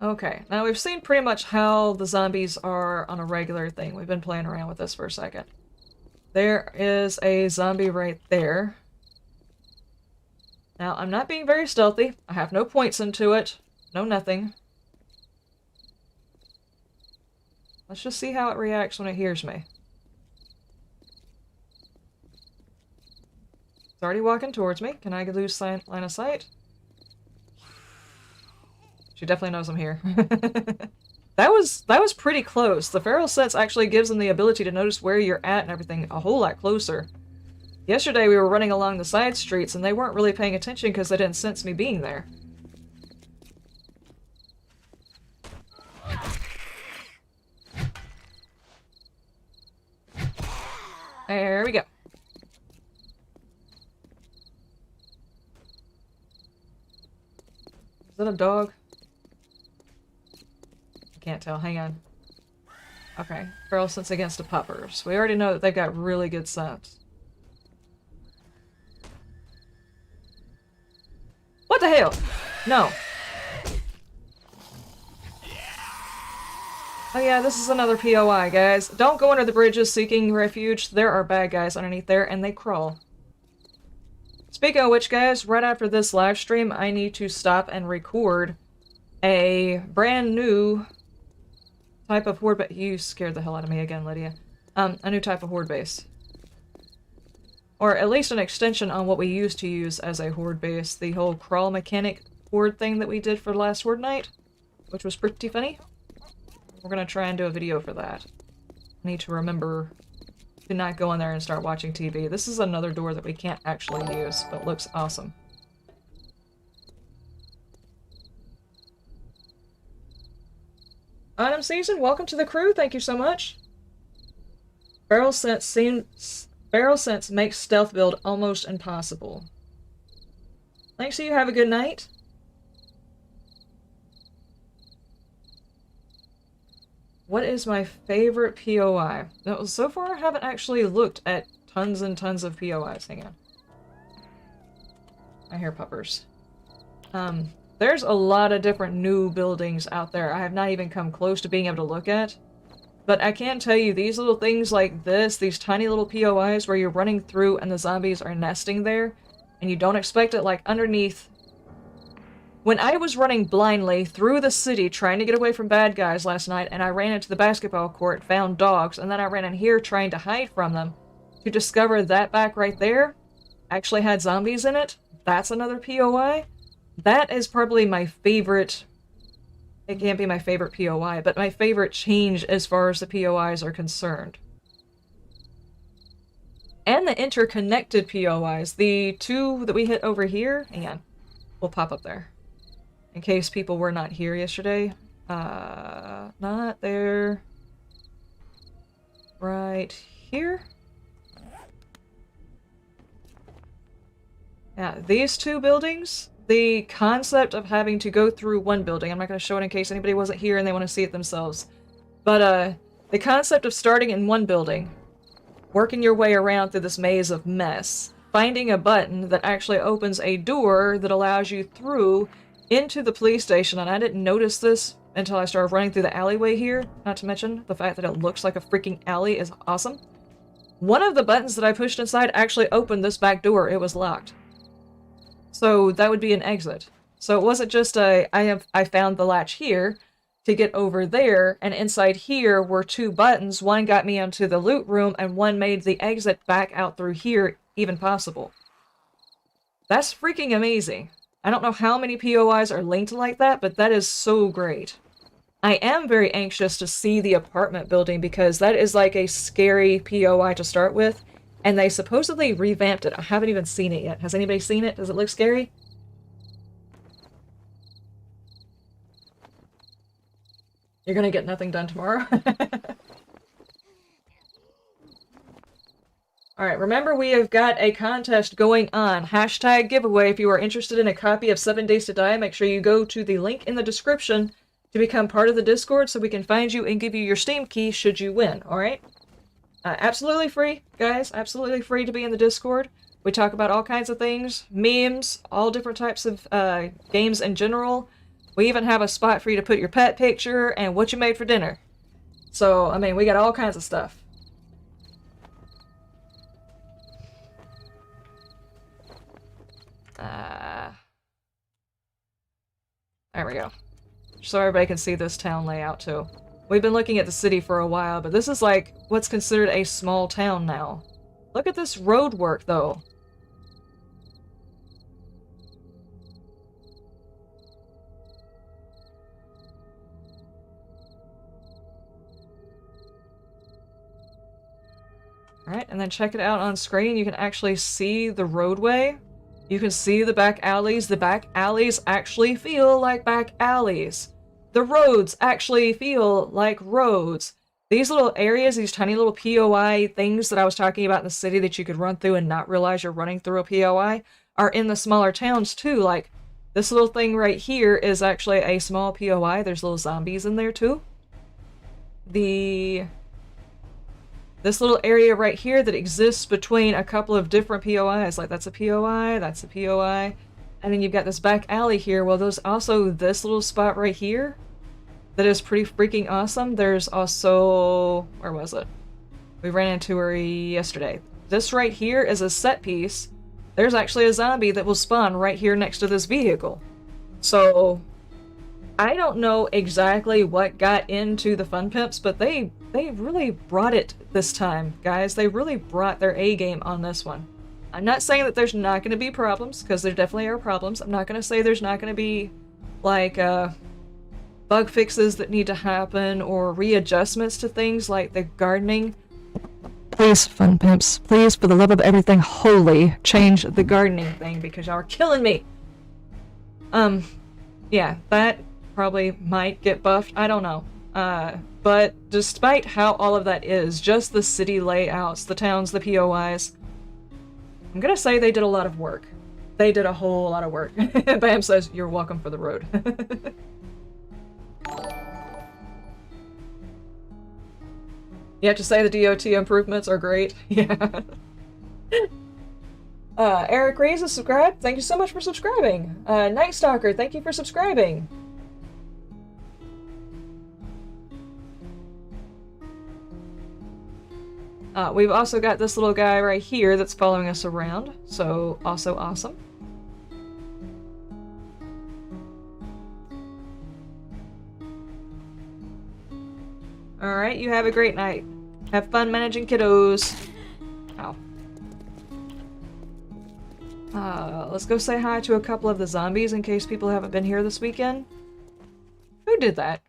Okay, now we've seen pretty much how the zombies are on a regular thing. We've been playing around with this for a second. There is a zombie right there. Now, I'm not being very stealthy. I have no points into it. No nothing. Let's just see how it reacts when it hears me. It's already walking towards me. Can I lose line of sight? She definitely knows I'm here. That was pretty close. The feral sense actually gives them the ability to notice where you're at and everything a whole lot closer. Yesterday we were running along the side streets and they weren't really paying attention because they didn't sense me being there. There we go. Is that a dog? Can't tell. Hang on. Okay. Feral sense against the puppers. We already know that they've got really good sense. What the hell? No. Oh yeah, this is another POI, guys. Don't go under the bridges seeking refuge. There are bad guys underneath there, and they crawl. Speaking of which, guys, right after this live stream, I need to stop and record a brand new type of horde base. You scared the hell out of me again, Lydia. A new type of horde base. Or at least an extension on what we used to use as a horde base. The whole crawl mechanic horde thing that we did for the last horde night, which was pretty funny. We're gonna try and do a video for that. I need to remember to not go in there and start watching TV. This is another door that we can't actually use, but looks awesome. Autumn Season, welcome to the crew. Thank you so much. Barrel sense makes stealth build almost impossible. Thanks to you. Have a good night. What is my favorite POI? No, so far I haven't actually looked at tons and tons of POIs. Hang on. I hear puppers. There's a lot of different new buildings out there I have not even come close to being able to look at. But I can tell you, these little things like this, these tiny little POIs where you're running through and the zombies are nesting there, and you don't expect it, like underneath. When I was running blindly through the city trying to get away from bad guys last night, and I ran into the basketball court, found dogs, and then I ran in here trying to hide from them, to discover that back right there actually had zombies in it, that's another POI. That is probably my favorite. It can't be my favorite POI, but my favorite change as far as the POIs are concerned. And the interconnected POIs. The 2 that we hit over here, hang on, will pop up there. In case people were not here yesterday. Not there. Right here. Yeah, these 2 buildings. The concept of having to go through one building, I'm not going to show it in case anybody wasn't here and they want to see it themselves, but the concept of starting in one building, working your way around through this maze of mess, finding a button that actually opens a door that allows you through into the police station, and I didn't notice this until I started running through the alleyway here, not to mention the fact that it looks like a freaking alley is awesome. One of the buttons that I pushed inside actually opened this back door. It was locked. So that would be an exit. So it wasn't just I found the latch here to get over there, and inside here were 2 buttons. One got me into the loot room, and one made the exit back out through here even possible. That's freaking amazing. I don't know how many POIs are linked like that, but that is so great. I am very anxious to see the apartment building because that is like a scary POI to start with, and they supposedly revamped it. I haven't even seen it yet. Has anybody seen it? Does it look scary? You're gonna get nothing done tomorrow? Alright, remember we have got a contest going on. Hashtag giveaway. If you are interested in a copy of 7 Days to Die, make sure you go to the link in the description to become part of the Discord so we can find you and give you your Steam key should you win, alright? Absolutely free, guys. Absolutely free to be in the Discord. We talk about all kinds of things, memes, all different types of games in general. We even have a spot for you to put your pet picture and what you made for dinner. So, I mean, we got all kinds of stuff. There we go. So everybody can see this town layout too. We've been looking at the city for a while, but this is like what's considered a small town now. Look at this road work though. Alright, and then check it out on screen. You can actually see the roadway. You can see the back alleys. The back alleys actually feel like back alleys. The roads actually feel like roads. These little areas, these tiny little POI things that I was talking about in the city that you could run through and not realize you're running through a POI, are in the smaller towns too. Like, this little thing right here is actually a small POI. There's little zombies in there too. This little area right here that exists between a couple of different POIs, like that's a POI, that's a POI, and then you've got this back alley here. Well, there's also this little spot right here that is pretty freaking awesome. There's also... where was it? We ran into her yesterday. This right here is a set piece. There's actually a zombie that will spawn right here next to this vehicle. So, I don't know exactly what got into the Fun Pimps, but they really brought it this time, guys. They really brought their A game on this one. I'm not saying that there's not going to be problems, because there definitely are problems. I'm not going to say there's not going to be, like, bug fixes that need to happen, or readjustments to things like the gardening. Please, Fun Pimps, please, for the love of everything holy, change the gardening thing, because y'all are killing me! Yeah, that probably might get buffed. I don't know. But despite how all of that is, just the city layouts, the towns, the POIs, I'm gonna say they did a lot of work. They did a whole lot of work. Bam says, you're welcome for the road. You have to say the DOT improvements are great. Yeah. Eric Rees is subscribed. Thank you so much for subscribing. Night Stalker, thank you for subscribing. We've also got this little guy right here that's following us around, so also awesome. Alright, you have a great night. Have fun managing kiddos. Ow. Let's go say hi to a couple of the zombies in case people haven't been here this weekend. Who did that?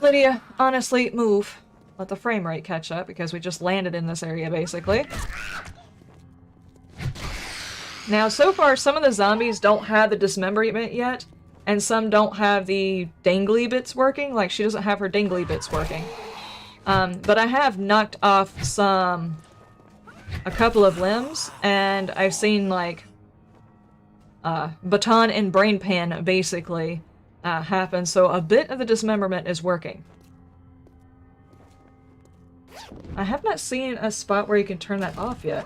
Lydia, honestly, move. Let the frame rate catch up, because we just landed in this area, basically. Now, so far, some of the zombies don't have the dismemberment yet, and some don't have the dangly bits working. Like, she doesn't have her dangly bits working. But I have knocked off a couple of limbs, and I've seen, like, baton and brain pan, basically, happen, so a bit of the dismemberment is working. I have not seen a spot where you can turn that off yet.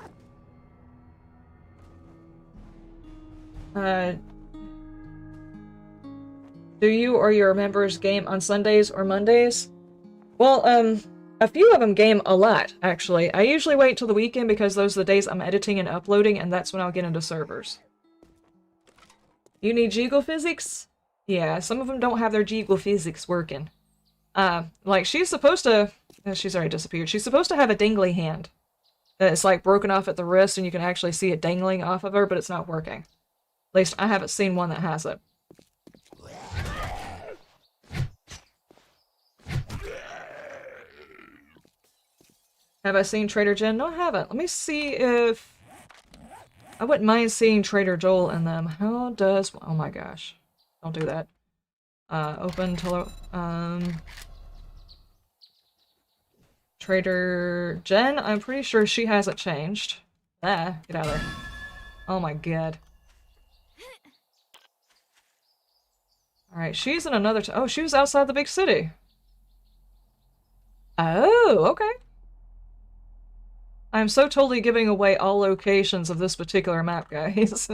Do you or your members game on Sundays or Mondays? Well, a few of them game a lot, actually. I usually wait till the weekend because those are the days I'm editing and uploading, and that's when I'll get into servers. You need jiggle physics? Yeah, some of them don't have their jiggle physics working. Like, she's supposed to... she's already disappeared. She's supposed to have a dangly hand. It's, like, broken off at the wrist, and you can actually see it dangling off of her, but it's not working. At least I haven't seen one that has it. Have I seen Trader Jen? No, I haven't. Let me see if... I wouldn't mind seeing Trader Joel in them. How does... Oh my gosh. Don't do that. Open to... Trader Jen? I'm pretty sure she hasn't changed. Ah, get out of there. Oh my god. Alright, she's in another... Oh, she was outside the big city. Oh, okay. I'm so totally giving away all locations of this particular map, guys.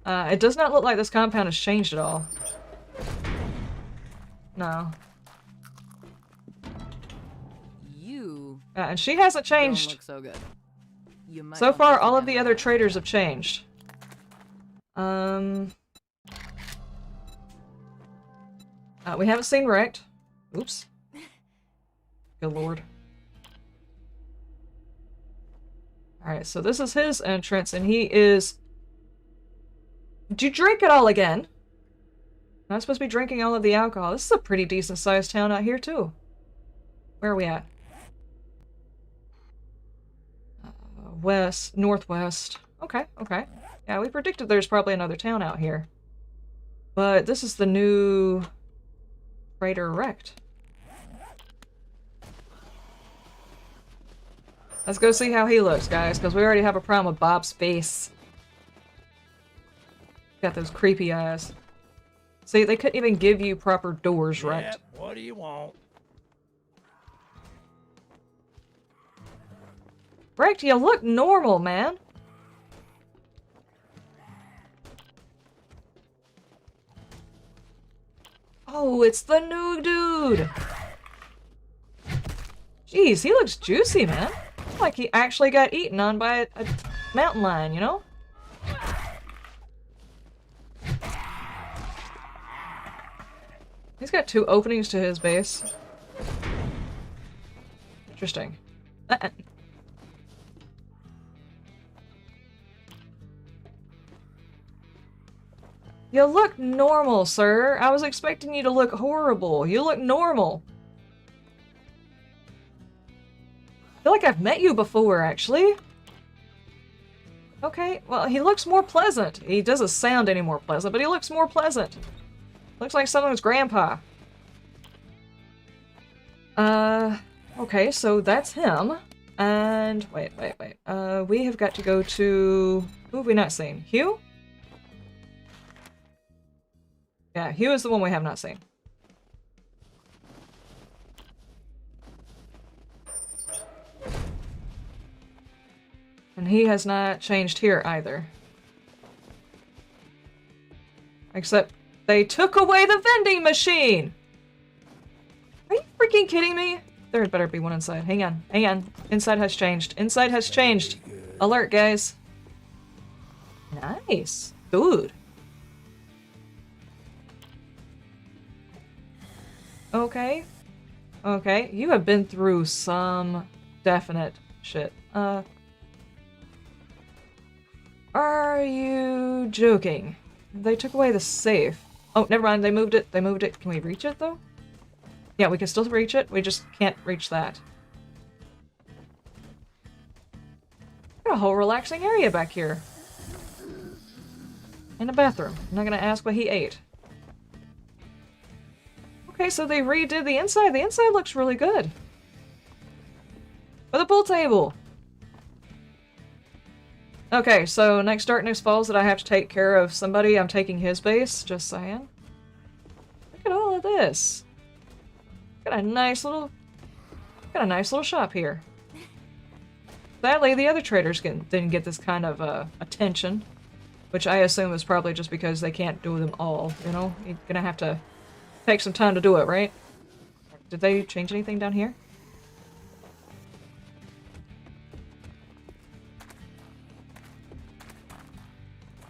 It does not look like this compound has changed at all. No. And she hasn't changed. Don't look so good. So far, all of the other traders have changed. We haven't seen Wrecked. Oops. Good lord. Alright, so this is his entrance, and he is... Did you drink it all again? Not supposed to be drinking all of the alcohol. This is a pretty decent-sized town out here, too. Where are we at? West, northwest. Okay, okay. Yeah, we predicted there's probably another town out here. But this is the new... Trader Wrecked. Let's go see how he looks, guys, because we already have a problem with Bob's face. Got those creepy eyes. See, they couldn't even give you proper doors, right? Yep, what do you want? Wrecked, you look normal, man. Oh, it's the new dude. Jeez, he looks juicy, man. Like he actually got eaten on by a mountain lion, you know? He's got 2 openings to his base. Interesting. You look normal, sir. I was expecting you to look horrible. You look normal. I feel like I've met you before, actually. Okay, well, he looks more pleasant. He doesn't sound any more pleasant, but he looks more pleasant. Looks like someone's grandpa. Okay, so that's him. And, wait. We have got to go to... Who have we not seen? Hugh? Yeah, Hugh is the one we have not seen. And he has not changed here either. Except they took away the vending machine! Are you freaking kidding me? There better be one inside. Hang on, hang on. Inside has changed. Inside has changed. Alert, guys. Nice. Dude. Okay. Okay, you have been through some definite shit. Are you joking? They took away the safe. Oh, never mind, they moved it. They moved it. Can we reach it, though? Yeah, we can still reach it. We just can't reach that. Got a whole relaxing area back here. And a bathroom. I'm not gonna ask what he ate. Okay, so they redid the inside. The inside looks really good. With a pool table. Okay, so next Darkness Falls that I have to take care of somebody, I'm taking his base, just saying. Look at all of this. Got a nice little shop here. Sadly, the other traders didn't get this kind of attention, which I assume is probably just because they can't do them all, you know? You're gonna have to take some time to do it, right? Did they change anything down here?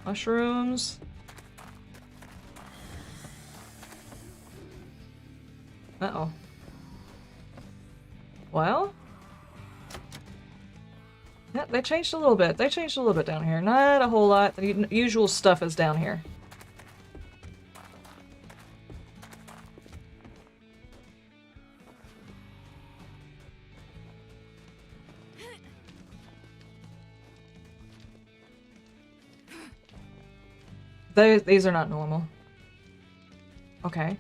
Mushrooms. Uh-oh. Well? Yeah, they changed a little bit. They changed a little bit down here. Not a whole lot. The usual stuff is down here. These are not normal. Okay.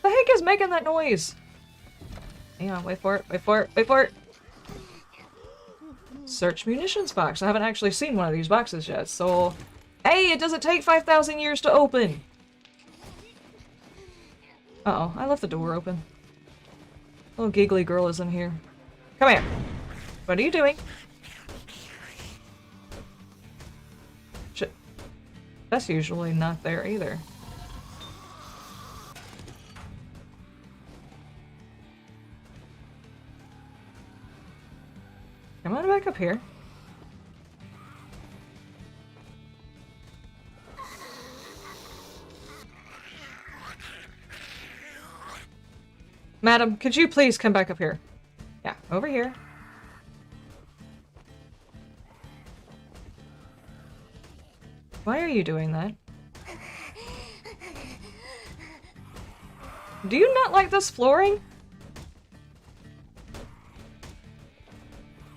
The heck is making that noise? Hang on, wait for it, wait for it, wait for it! Search munitions box. I haven't actually seen one of these boxes yet, so... Hey, it doesn't take 5,000 years to open! Uh-oh, I left the door open. Little giggly girl is in here. Come here! What are you doing? Shit. That's usually not there either. Come on back up here. Madam, could you please come back up here? Yeah, over here. Why are you doing that? Do you not like this flooring?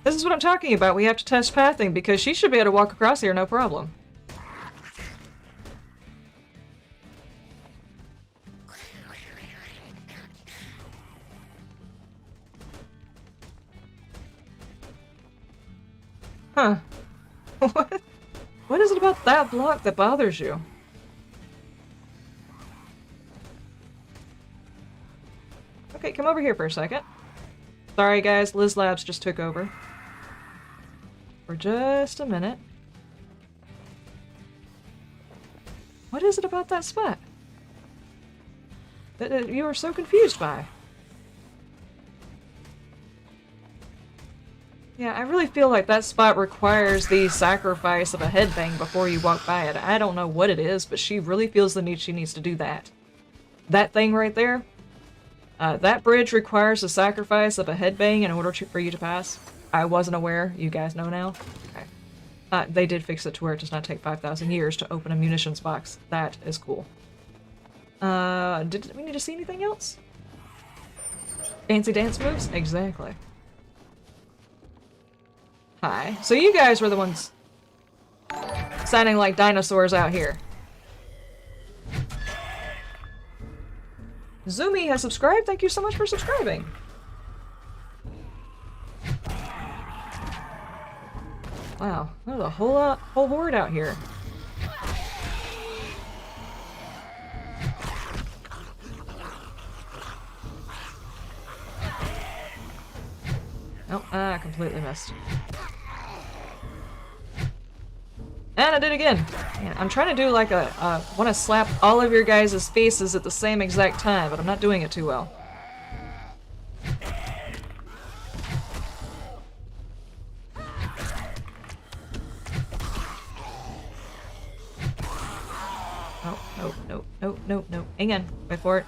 This is what I'm talking about. We have to test pathing because she should be able to walk across here no problem. Huh. What is it about that block that bothers you? Okay, come over here for a second. Sorry guys, Liz Labs just took over. For just a minute. What is it about that spot that you are so confused by? Yeah, I really feel like that spot requires the sacrifice of a headbang before you walk by it. I don't know what it is, but she really feels the need she needs to do that. That thing right there, that bridge requires the sacrifice of a headbang in order for you to pass. I wasn't aware. You guys know now? Okay. They did fix it to where it does not take 5,000 years to open a munitions box. That is cool. Did we need to see anything else? Fancy dance moves? Exactly. Hi. So you guys were the ones sounding like dinosaurs out here. Zumi has subscribed. Thank you so much for subscribing. Wow, there's a whole horde out here. Oh, I completely missed. And I did again. Man, I'm trying to do like a, want to slap all of your guys' faces at the same exact time, but I'm not doing it too well. No. Hang on. Wait for it.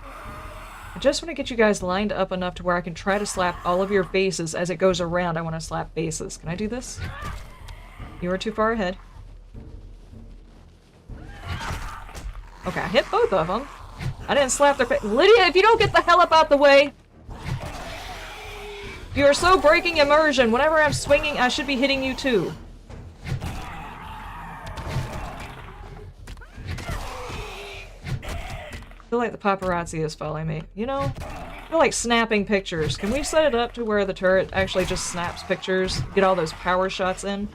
I just want to get you guys lined up enough to where I can try to slap all of your faces as it goes around. I want to slap faces. Can I do this? You are too far ahead. Okay, I hit both of them. I didn't slap their face. Lydia, if you don't get the hell up out the way! You are so breaking immersion. Whenever I'm swinging, I should be hitting you too. I feel like the paparazzi is following me. You know, I feel like snapping pictures. Can we set it up to where the turret actually just snaps pictures? Get all those power shots in?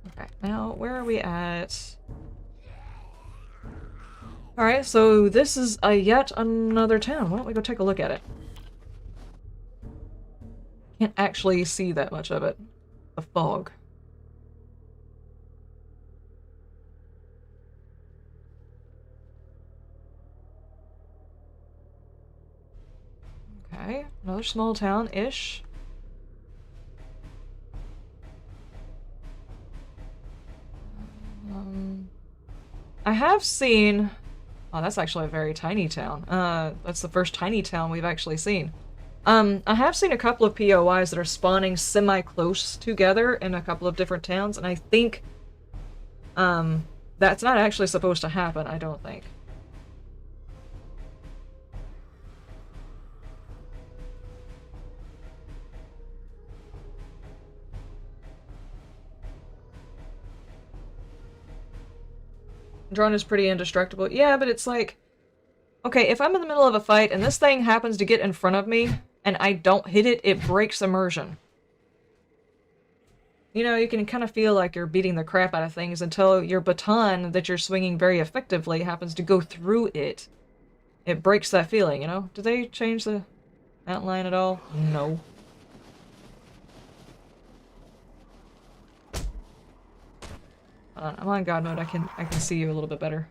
Okay, now where are we at? Alright, so this is yet another town. Why don't we go take a look at it? Can't actually see that much of it. The fog. Okay, another small town-ish. I have seen Oh, that's actually a very tiny town. That's the first tiny town we've actually seen. I have seen a couple of POIs that are spawning semi-close together in a couple of different towns, and I think, that's not actually supposed to happen, I don't think. Drone is pretty indestructible. Yeah, but it's like, okay, if I'm in the middle of a fight and this thing happens to get in front of me and I don't hit it, it breaks immersion. You know, you can kind of feel like you're beating the crap out of things until your baton that you're swinging very effectively happens to go through it. It breaks that feeling, you know? Did they change the outline at all? No. I'm on God mode. I can see you a little bit better.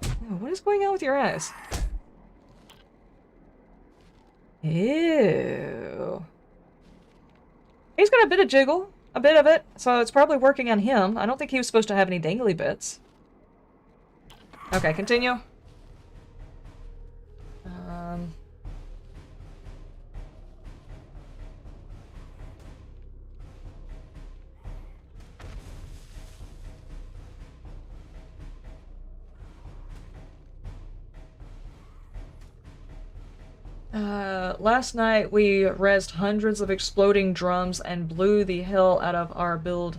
Oh, what is going on with your eyes? Ew. He's got a bit of jiggle, a bit of it, so it's probably working on him. I don't think he was supposed to have any dangly bits. Okay, continue. Last night we rezzed hundreds of exploding drums and blew the hell out of our build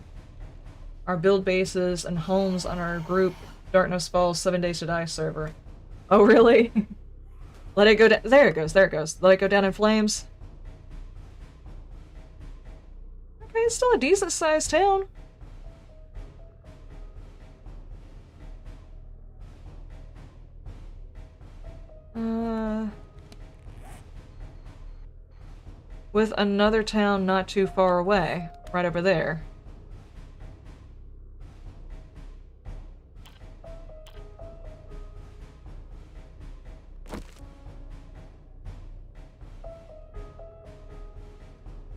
bases and homes on our group Darkness Falls 7 Days to Die server. Oh, really? Let it go down. There it goes, there it goes. Let it go down in flames. Okay, it's still a decent-sized town. With another town not too far away, right over there.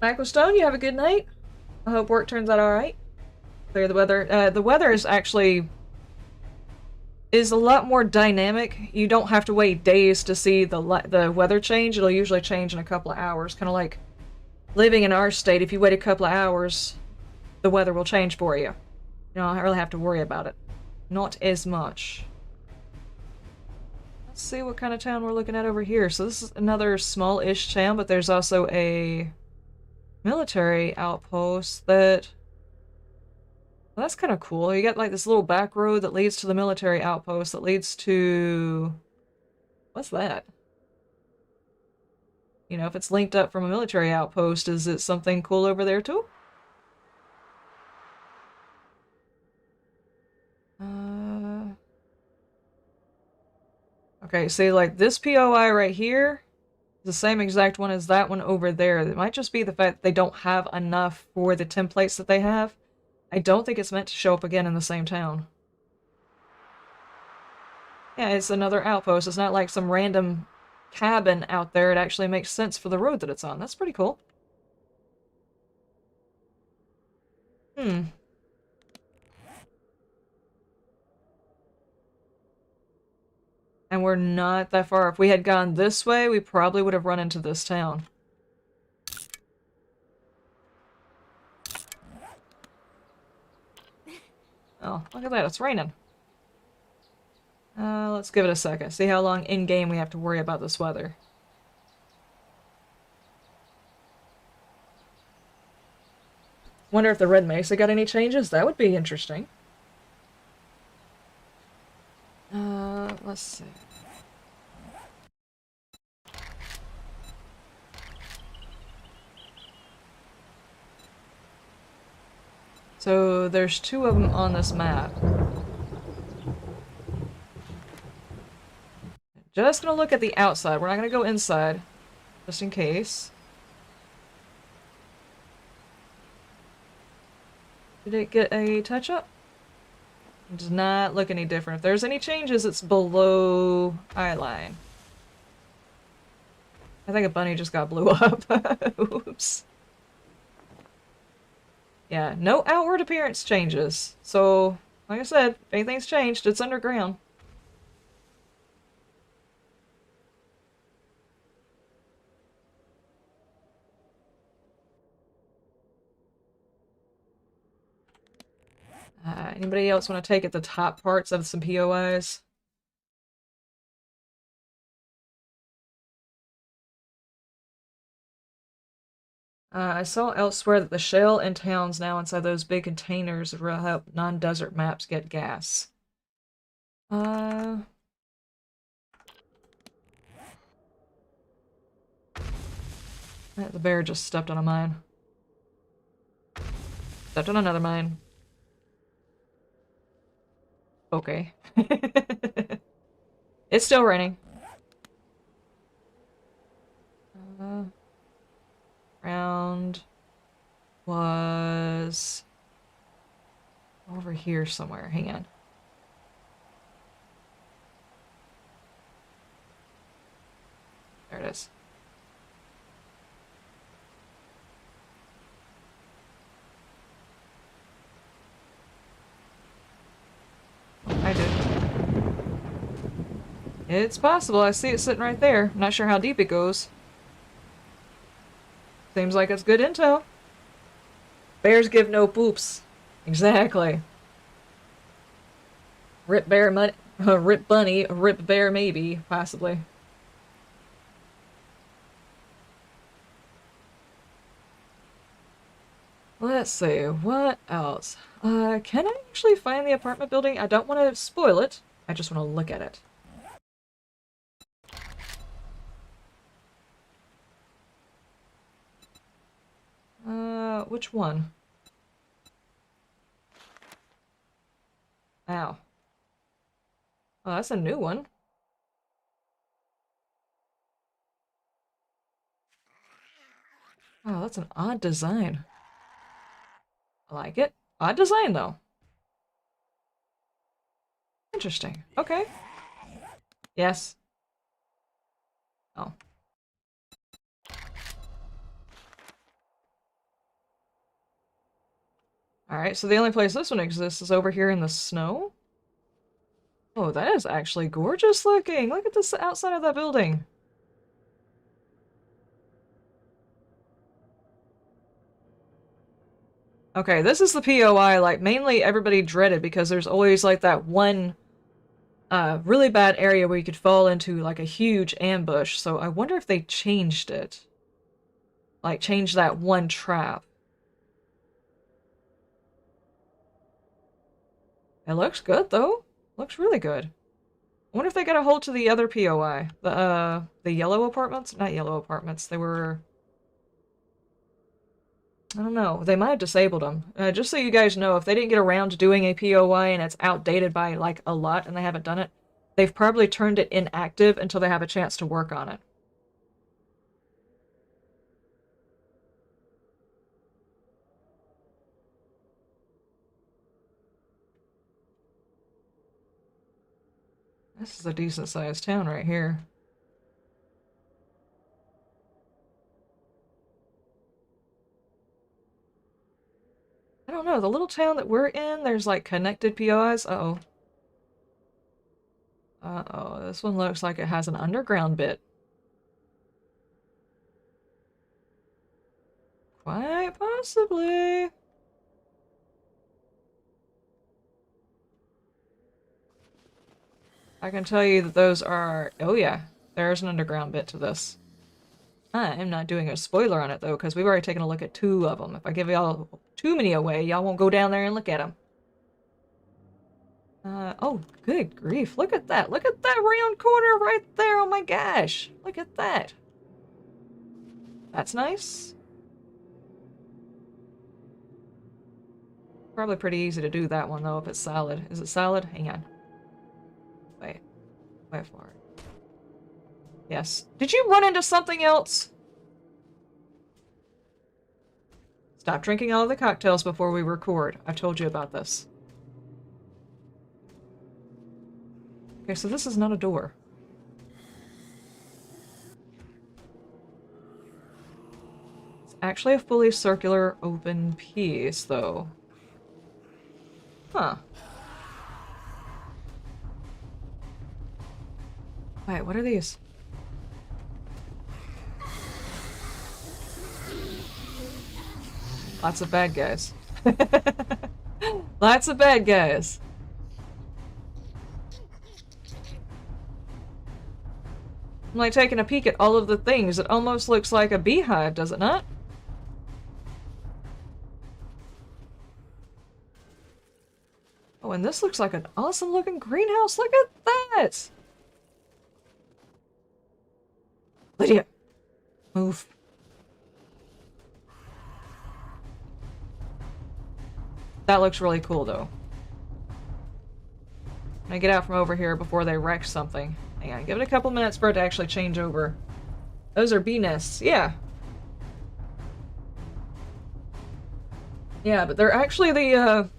Michael Stone, you have a good night. I hope work turns out alright. Clear the weather. The weather is actually a lot more dynamic. You don't have to wait days to see the weather change. It'll usually change in a couple of hours. Kind of like living in our state. If you wait a couple of hours, the weather will change for you. You don't really have to worry about it. Not as much. Let's see what kind of town we're looking at over here. So this is another small-ish town, but there's also a military outpost that... Well, that's kind of cool. You got like this little back road that leads to the military outpost that leads to... What's that? You know, if it's linked up from a military outpost, is it something cool over there too? Okay, see, like this POI right here is the same exact one as that one over there. It might just be the fact that they don't have enough for the templates that they have. I don't think it's meant to show up again in the same town. Yeah, it's another outpost. It's not like some random cabin out there. It actually makes sense for the road that it's on. That's pretty cool. Hmm. And we're not that far. If we had gone this way, we probably would have run into this town. Oh, look at that. It's raining. Let's give it a second. See how long in-game we have to worry about this weather. Wonder if the Red Mesa got any changes? That would be interesting. Let's see. So there's two of them on this map. Just gonna look at the outside. We're not gonna go inside, just in case. Did it get a touch-up? It does not look any different. If there's any changes, it's below eyeline. I think a bunny just got blew up. Oops. Yeah, no outward appearance changes. So, Like I said, if anything's changed, it's underground. Anybody else want to take at the top parts of some POIs? I saw elsewhere that the shell in towns now inside those big containers will help non-desert maps get gas. The bear just stepped on a mine. Stepped on another mine. Okay. It's still raining. Round was over here somewhere. Hang on. There it is. I did. It's possible. I see it sitting right there. I'm not sure how deep it goes. Seems like it's good intel. Bears give no poops. Exactly. Rip bear money. Rip bunny. Rip bear maybe. Possibly. Let's see. What else? Can I actually find the apartment building? I don't want to spoil it. I just want to look at it. Which one? Ow. Oh, that's a new one. Oh, that's an odd design. I like it. Odd design, though. Interesting. Okay. Yes. Oh. Alright, so the only place this one exists is over here in the snow? Oh, that is actually gorgeous looking! Look at this outside of that building! Okay, this is the POI, like, mainly everybody dreaded because there's always, like, that one, really bad area where you could fall into, like, a huge ambush, so I wonder if they changed it. Like, changed that one trap. It looks good, though. Looks really good. I wonder if they got a hold to the other POI. The yellow apartments? Not yellow apartments, they were... I don't know. They might have disabled them. Just so you guys know, if they didn't get around to doing a POI and it's outdated by, like, a lot and they haven't done it, they've probably turned it inactive until they have a chance to work on it. This is a decent-sized town right here. I don't know. The little town that we're in, there's, like, connected POIs. Uh-oh. Uh-oh. This one looks like it has an underground bit. Quite possibly. I can tell you that those are... Oh, yeah. There's an underground bit to this. I am not doing a spoiler on it, though, because we've already taken a look at 2 of them. If I give y'all too many away, y'all won't go down there and look at them. Oh, good grief. Look at that. Look at that round corner right there. Oh my gosh. Look at that. That's nice. Probably pretty easy to do that one, though, if it's solid. Is it solid? Hang on. Wait. Wait for it. Yes. Did you run into something else? Stop drinking all of the cocktails before we record. I've told you about this. Okay, so this is not a door. It's actually a fully circular open piece, though. Huh. Wait, what are these? Lots of bad guys. Lots of bad guys. I'm like taking a peek at all of the things. It almost looks like a beehive, does it not? Oh, and this looks like an awesome looking greenhouse. Look at that! Lydia! Move. That looks really cool, though. I'm gonna get out from over here before they wreck something. Hang on, give it a couple minutes for it to actually change over. Those are bee nests, yeah. Yeah, but they're actually the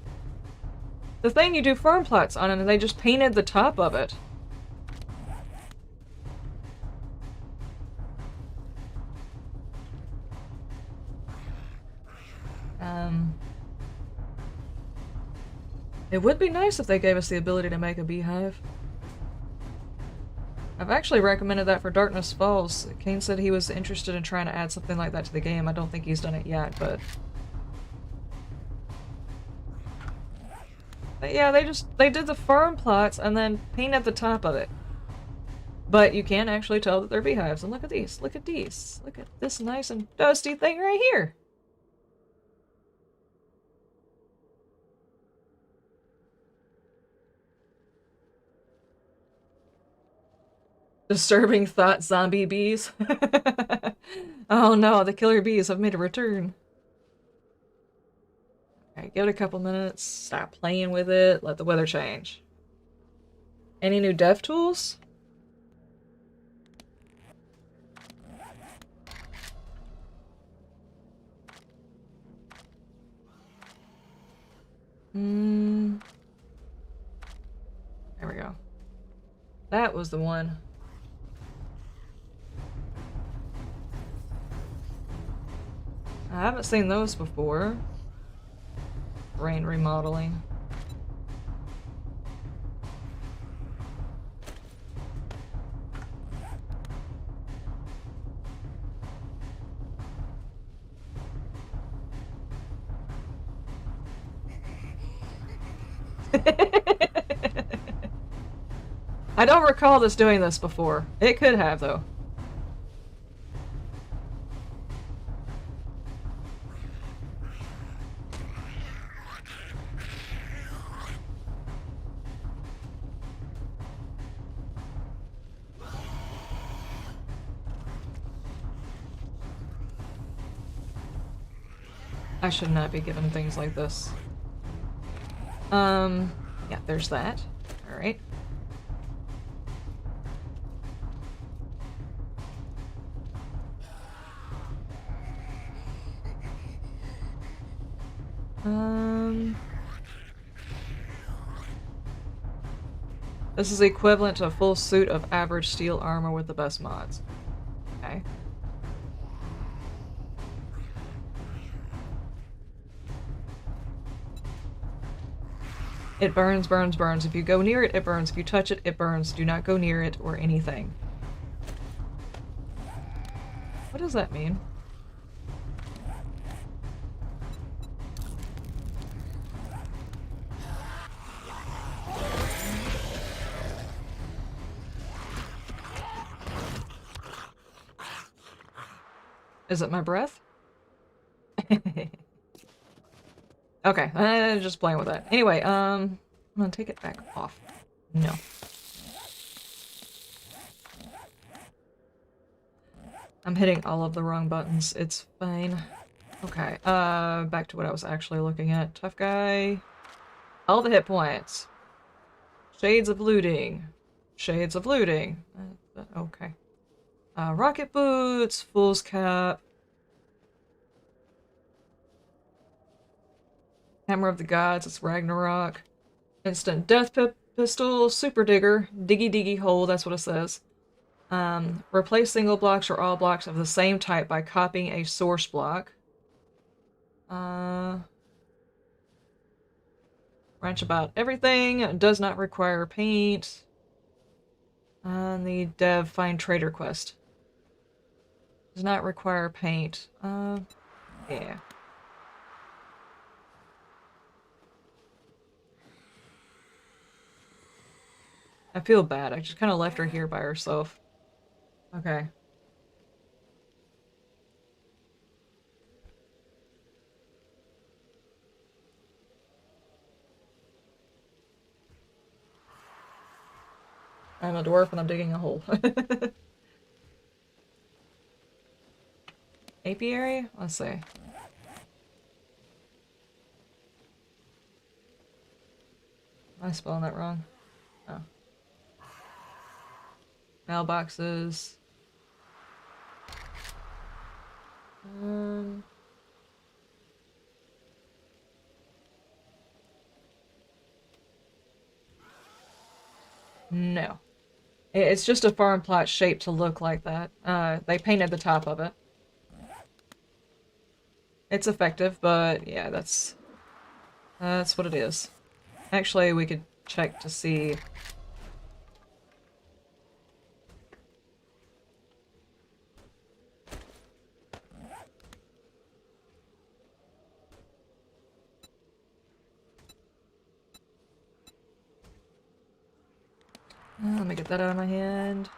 thing you do farm plots on, and they just painted the top of it. It would be nice if they gave us the ability to make a beehive. I've actually recommended that for Darkness Falls. Kane said he was interested in trying to add something like that to the game. I don't think he's done it yet, but yeah, they did the farm plots and then painted the top of it. But you can actually tell that they're beehives. And look at these. Look at these. Look at this nice and dusty thing right here. Disturbing thought, zombie bees. Oh no, the killer bees have made a return. Alright, give it a couple minutes. Stop playing with it. Let the weather change. Any new dev tools? There we go. That was the one. I haven't seen those before. Rain remodeling. I don't recall this doing this before. It could have, though. I should not be given things like this. Yeah, there's that. Alright. This is equivalent to a full suit of average steel armor with the best mods. Okay. It burns, burns, burns. If you go near it, it burns. If you touch it, it burns. Do not go near it or anything. What does that mean? Is it my breath? Okay, I'm just playing with that. Anyway, I'm gonna take it back off. No. I'm hitting all of the wrong buttons. It's fine. Okay, back to what I was actually looking at. Tough guy. All the hit points. Shades of looting. Shades of looting. Okay. Rocket boots, fool's cap. Hammer of the Gods, it's Ragnarok. Instant Death Pistol, Super Digger, Diggy Diggy Hole, that's what it says. Replace single blocks or all blocks of the same type by copying a source block. Branch about everything, does not require paint. The dev find trader quest. Does not require paint. Yeah. I feel bad. I just kind of left her here by herself. Okay. I'm a dwarf and I'm digging a hole. Apiary? Let's see. Am I spelling that wrong? Oh. Mailboxes. No. It's just a farm plot shaped to look like that. They painted the top of it. It's effective, but yeah, that's what it is. Actually, we could check to see. Let me get that out of my hand.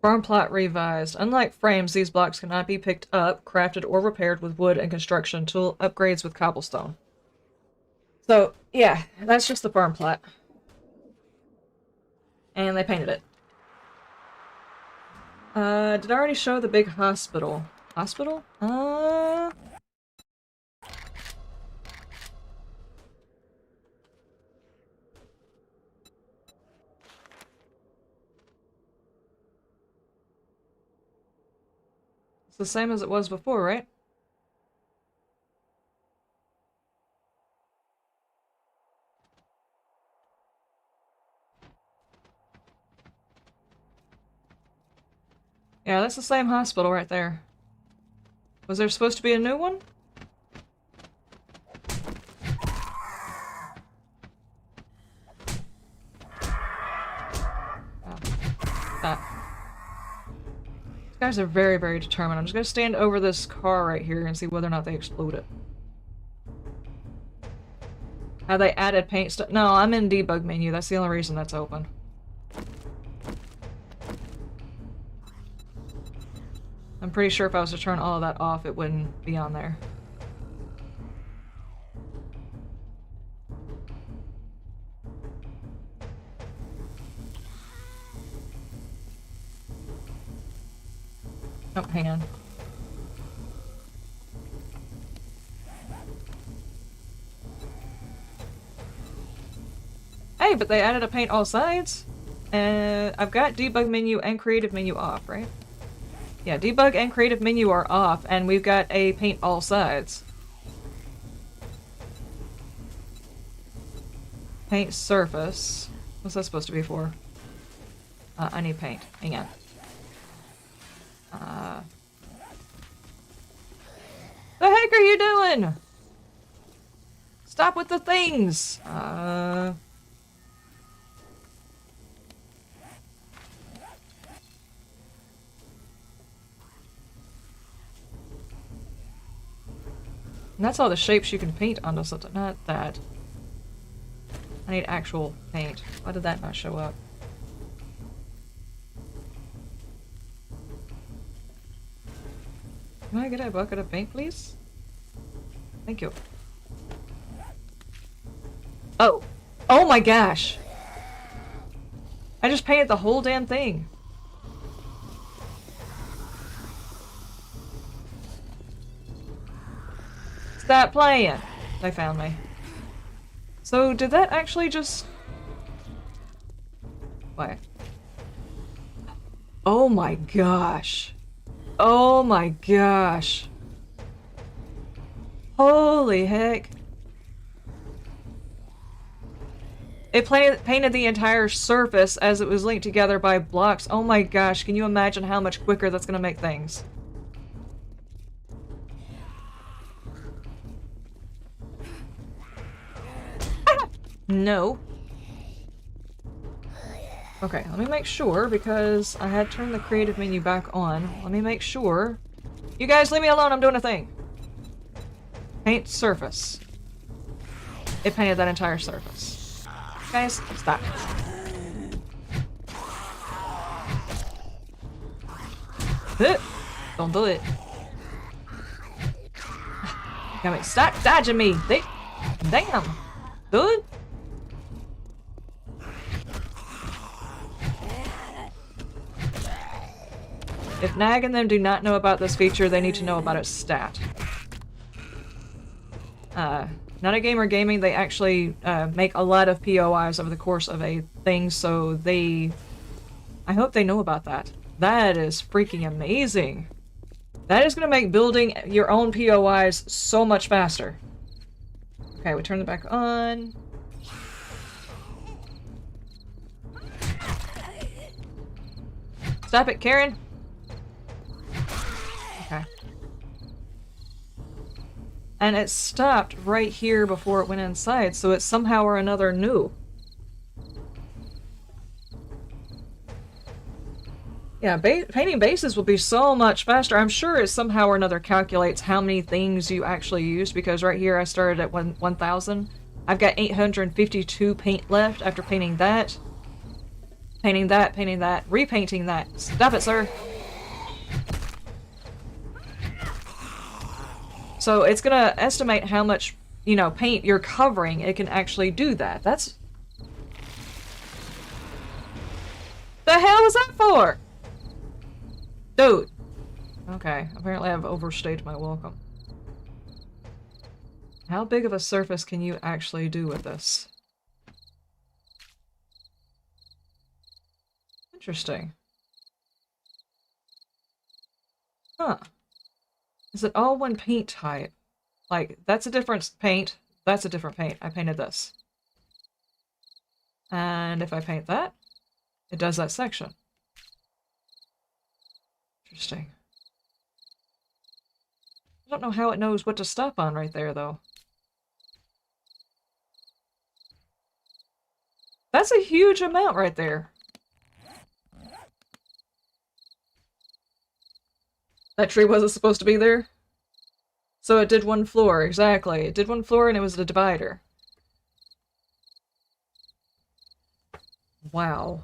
Farm plot revised. Unlike frames, these blocks cannot be picked up, crafted, or repaired with wood and construction tool upgrades with cobblestone. So, yeah, that's just the farm plot. And they painted it. Did I already show the big hospital? Hospital? It's the same as it was before, right? Yeah, that's the same hospital right there. Was there supposed to be a new one? Oh. That. These guys are very, very determined. I'm just gonna stand over this car right here and see whether or not they explode it. Have they added paint stuff? No, I'm in debug menu. That's the only reason that's open. I'm pretty sure if I was to turn all of that off, it wouldn't be on there. Oh, hang on. Hey, but they added a paint all sides. And I've got debug menu and creative menu off, right? Yeah, debug and creative menu are off, and we've got a paint all sides. Paint surface. What's that supposed to be for? I need paint. Hang on. The heck are you doing? Stop with the things! And that's all the shapes you can paint onto something. Not that. I need actual paint. Why did that not show up? Can I get a bucket of paint, please? Thank you. Oh! Oh my gosh! I just painted the whole damn thing. Stop playing! They found me. So, did that actually just... What? Oh my gosh. Oh my gosh. Holy heck. It painted the entire surface as it was linked together by blocks. Oh my gosh, can you imagine how much quicker that's gonna make things? No. Okay, let me make sure, because I had turned the creative menu back on. Let me make sure. You guys leave me alone, I'm doing a thing. Paint surface. It painted that entire surface. Guys, stop. Don't do it. Damn it, stop dodging me! Damn! Dude! If Nag and them do not know about this feature, they need to know about its stat. Not a Gamer Gaming, they actually make a lot of POIs over the course of a thing, so they... I hope they know about that. That is freaking amazing. That is going to make building your own POIs so much faster. Okay, we turn it back on. Stop it, Karen! Okay. And it stopped right here before it went inside, so it somehow or another knew. Yeah, painting bases will be so much faster. I'm sure it somehow or another calculates how many things you actually used, because right here I started at 1,000. I've got 852 paint left after painting that. Painting that, repainting that. Stop it, sir! So it's gonna estimate how much, you know, paint you're covering. It can actually do that. That's... The hell was that for? Dude! Okay, apparently I've overstayed my welcome. How big of a surface can you actually do with this? Interesting. Huh. Is it all one paint type? Like, that's a different paint, that's a different paint. I painted this. And if I paint that, it does that section. Interesting. I don't know how it knows what to stop on right there, though. That's a huge amount right there. That tree wasn't supposed to be there? So it did one floor, exactly. It did one floor and it was the divider. Wow.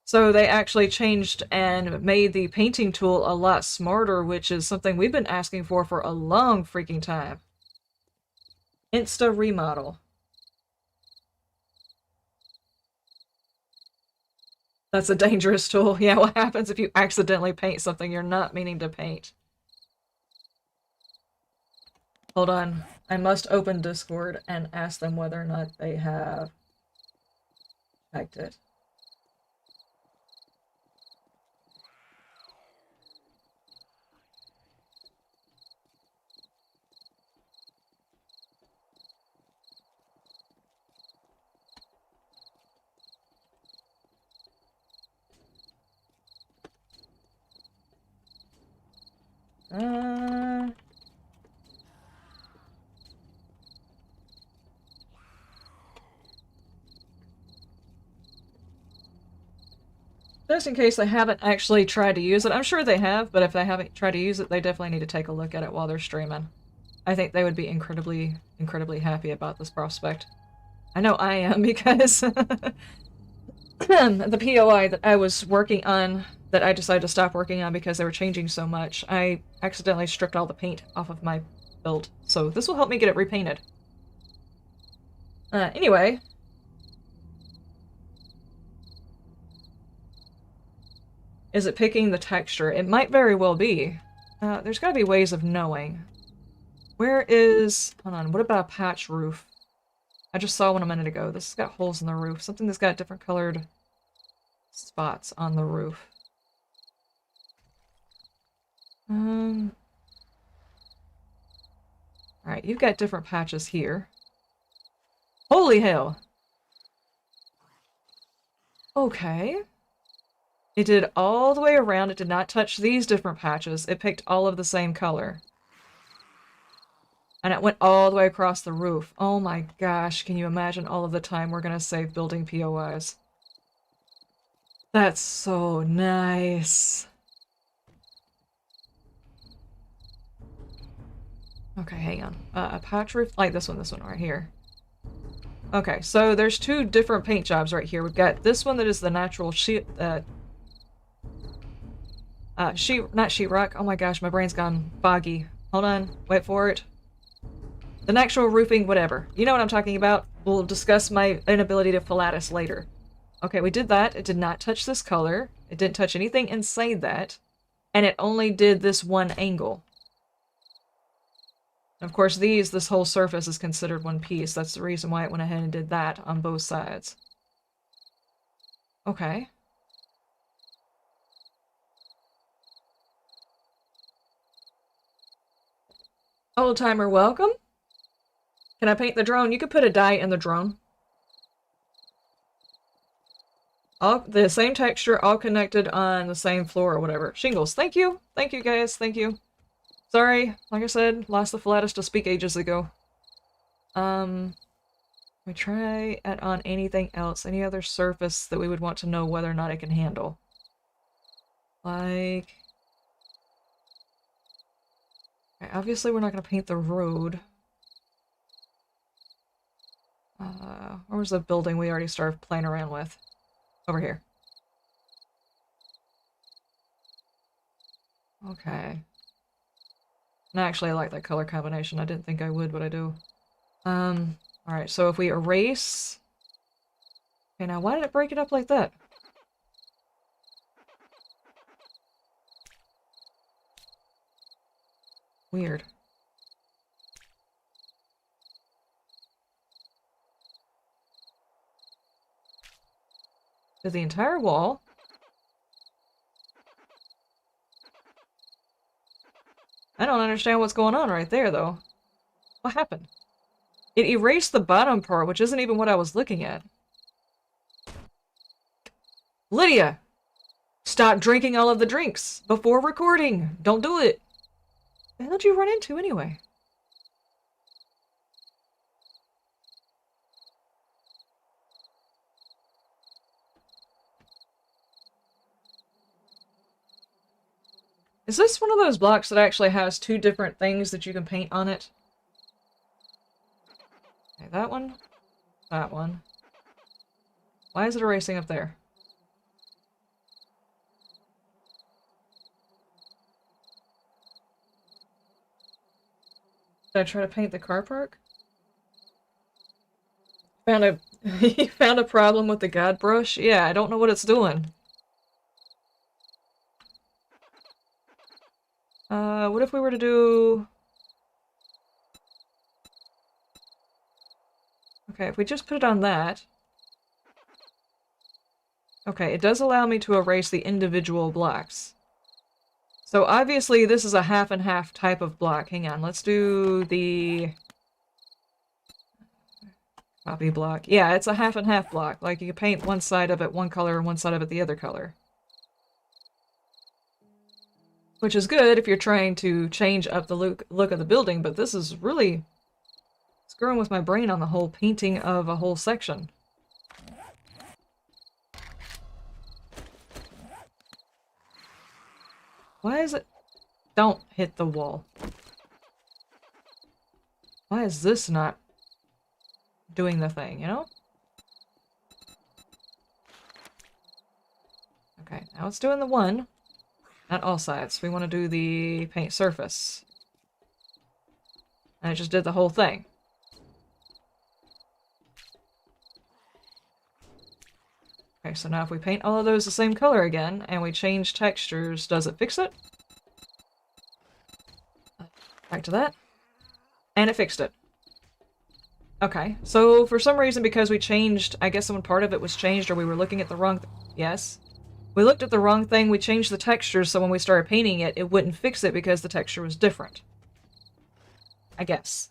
So they actually changed and made the painting tool a lot smarter, which is something we've been asking for a long freaking time. Insta remodel. That's a dangerous tool. Yeah, what happens if you accidentally paint something you're not meaning to paint? Hold on. I must open Discord and ask them whether or not they have checked it. Just in case they haven't actually tried to use it. I'm sure they have, but if they haven't tried to use it, they definitely need to take a look at it while they're streaming. I think they would be incredibly, incredibly happy about this prospect. I know I am, because the POI that I was working on, that I decided to stop working on because they were changing so much, I accidentally stripped all the paint off of my build. So this will help me get it repainted. Anyway. Is it picking the texture? It might very well be. There's gotta be ways of knowing. Where is... Hold on, what about a patch roof? I just saw one a minute ago. This has got holes in the roof. Something that's got different colored spots on the roof. Alright, you've got different patches here. Holy hell! Okay. It did all the way around. It did not touch these different patches. It picked all of the same color. And it went all the way across the roof. Oh my gosh, can you imagine all of the time we're gonna save building POIs? That's so nice. Okay, hang on. A patch roof, like this one right here. Okay, so there's two different paint jobs right here. We've got this one that is the natural not sheetrock. Oh my gosh, my brain's gone foggy. Hold on, wait for it. The natural roofing, whatever. You know what I'm talking about. We'll discuss my inability to fillatus later. Okay, we did that. It did not touch this color. It didn't touch anything inside that. And it only did this one angle. Of course, this whole surface is considered one piece. That's the reason why it went ahead and did that on both sides. Okay. Old timer, welcome. Can I paint the drone? You could put a dye in the drone. All the same texture, all connected on the same floor or whatever. Shingles. Thank you. Thank you, guys. Thank you. Sorry, like I said, lost the fillatus to speak ages ago. We try it on anything else, any other surface that we would want to know whether or not it can handle. Like... Okay, obviously we're not going to paint the road. Where was the building we already started playing around with? Over here. Okay. And actually, I like that color combination. I didn't think I would, but I do. Alright, so if we erase... Okay, now why did it break it up like that? Weird. Did the entire wall? I don't understand what's going on right there, though. What happened? It erased the bottom part, which isn't even what I was looking at. Lydia! Stop drinking all of the drinks before recording! Don't do it! The hell did you run into, anyway? Is this one of those blocks that actually has two different things that you can paint on it? Okay, that one. That one. Why is it erasing up there? Did I try to paint the car park? Found a... He found a problem with the god brush? Yeah, I don't know what it's doing. What if we were to do... Okay, if we just put it on that... Okay, it does allow me to erase the individual blocks. So obviously this is a half and half type of block. Hang on, let's do the... Copy block. Yeah, it's a half and half block. Like, you can paint one side of it one color and one side of it the other color. Which is good if you're trying to change up the look of the building, but this is really screwing with my brain on the whole painting of a whole section. Why is it... Don't hit the wall. Why is this not doing the thing, you know? Okay, now it's doing the one. Not all sides. We want to do the paint surface. And it just did the whole thing. Okay, so now if we paint all of those the same color again, and we change textures, does it fix it? Back to that. And it fixed it. Okay, so for some reason, because we changed, I guess when part of it was changed, or we were looking at the wrong... Yes. We looked at the wrong thing, we changed the texture, so when we started painting it, it wouldn't fix it because the texture was different. I guess.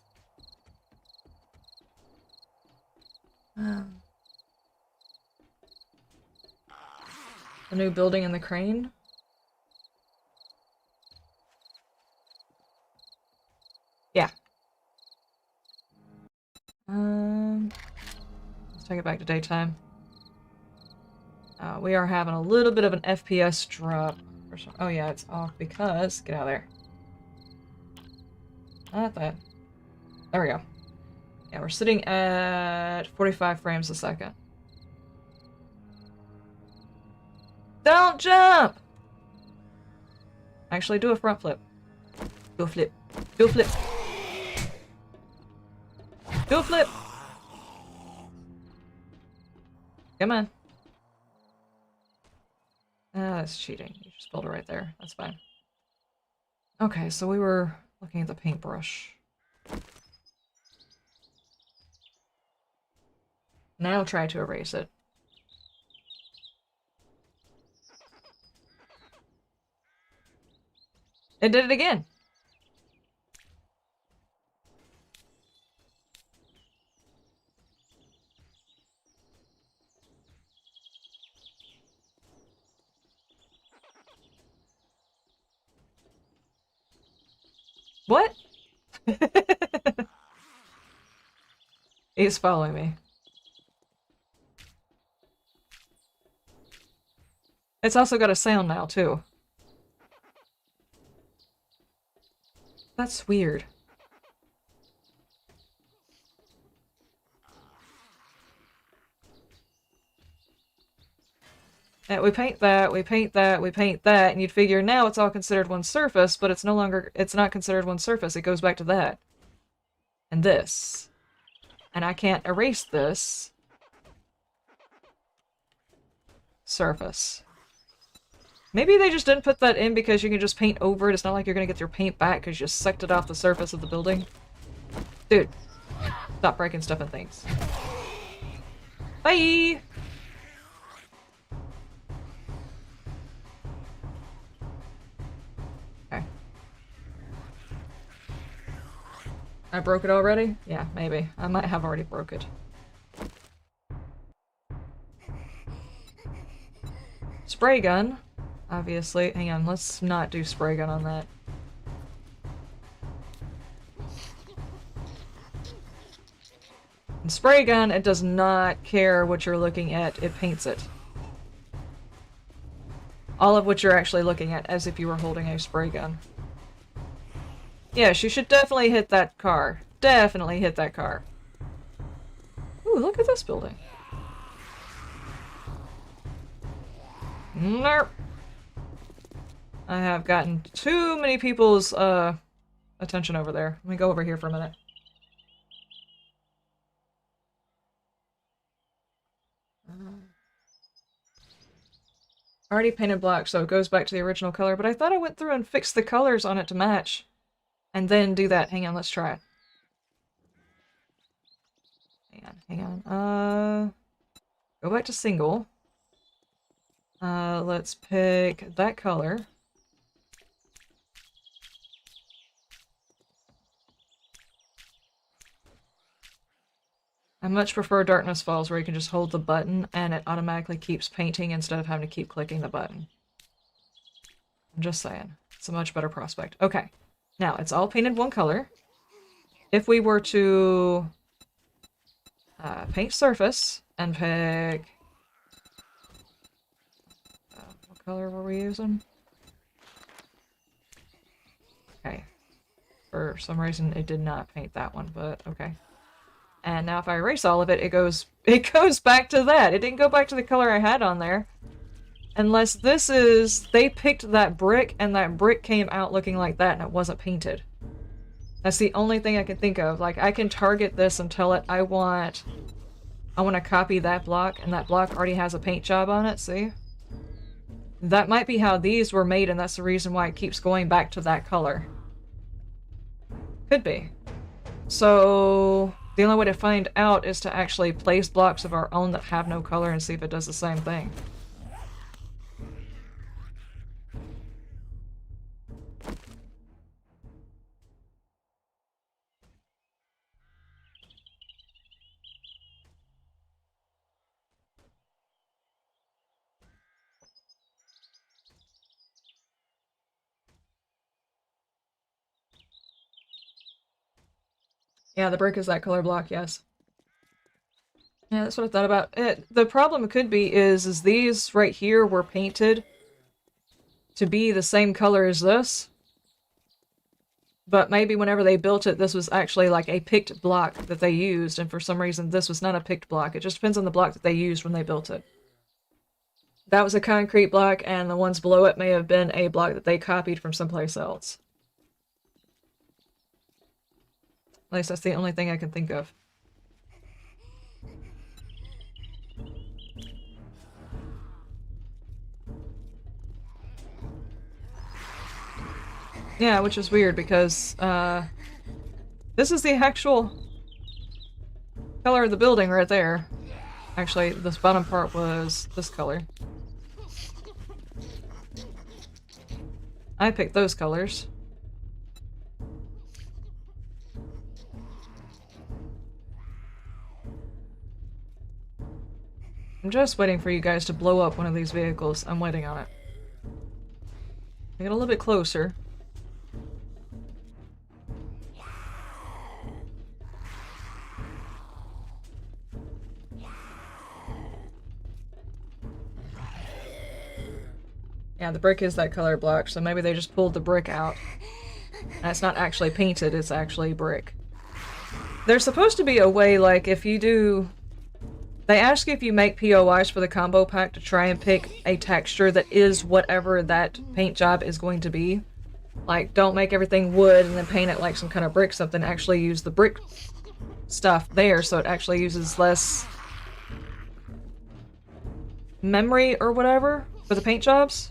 The new building and the crane? Yeah. Let's take it back to daytime. We are having a little bit of an FPS drop. Oh yeah, it's off because... Get out of there. Not that. There we go. Yeah, we're sitting at 45 frames a second. Don't jump! Actually, do a front flip. Do a flip. Do a flip. Do a flip! Come on. Ah, that's cheating. You just build it right there. That's fine. Okay, so we were looking at the paintbrush. Now try to erase it. It did it again! What? He's following me. It's also got a sound now, too. That's weird. We paint that, we paint that, we paint that, and you'd figure now it's all considered one surface, but it's no longer, it's not considered one surface. It goes back to that. And this. And I can't erase this surface. Maybe they just didn't put that in because you can just paint over it. It's not like you're gonna get your paint back because you just sucked it off the surface of the building. Dude, stop breaking stuff and things. Bye! Okay. I broke it already? Yeah, maybe. I might have already broke it. Spray gun. Obviously. Hang on, let's not do spray gun on that. In spray gun, it does not care what you're looking at, it paints it. All of what you're actually looking at, as if you were holding a spray gun. Yes, you should definitely hit that car. Definitely hit that car. Ooh, look at this building. Nope. I have gotten too many people's attention over there. Let me go over here for a minute. Already painted black, so it goes back to the original color, but I thought I went through and fixed the colors on it to match. And then do that. Hang on, let's try it. Hang on. Go back to single. Let's pick that color. I much prefer Darkness Falls, where you can just hold the button and it automatically keeps painting instead of having to keep clicking the button. I'm just saying. It's a much better prospect. Okay. Now, it's all painted one color. If we were to paint surface and pick... what color were we using? Okay. For some reason, it did not paint that one, but okay. And now if I erase all of it, it goes back to that. It didn't go back to the color I had on there. Unless this is... They picked that brick, and that brick came out looking like that, and it wasn't painted. That's the only thing I can think of. Like, I can target this and tell it I want to copy that block, and that block already has a paint job on it, see? That might be how these were made, and that's the reason why it keeps going back to that color. Could be. So... the only way to find out is to actually place blocks of our own that have no color and see if it does the same thing. Yeah, the brick is that color block, yes. Yeah, that's what I thought about. The problem could be is these right here were painted to be the same color as this. But maybe whenever they built it, this was actually like a picked block that they used, and for some reason this was not a picked block. It just depends on the block that they used when they built it. That was a concrete block, and the ones below it may have been a block that they copied from someplace else. At least that's the only thing I can think of. Yeah, which is weird because, this is the actual color of the building right there. Actually, this bottom part was this color. I picked those colors. I'm just waiting for you guys to blow up one of these vehicles. I'm waiting on it. I get a little bit closer. Yeah, the brick is that color block, so maybe they just pulled the brick out. And it's not actually painted, it's actually brick. There's supposed to be a way, like, if you do... They ask if you make POIs for the combo pack to try and pick a texture that is whatever that paint job is going to be. Like, don't make everything wood and then paint it like some kind of brick something. Actually use the brick stuff there so it actually uses less memory or whatever for the paint jobs.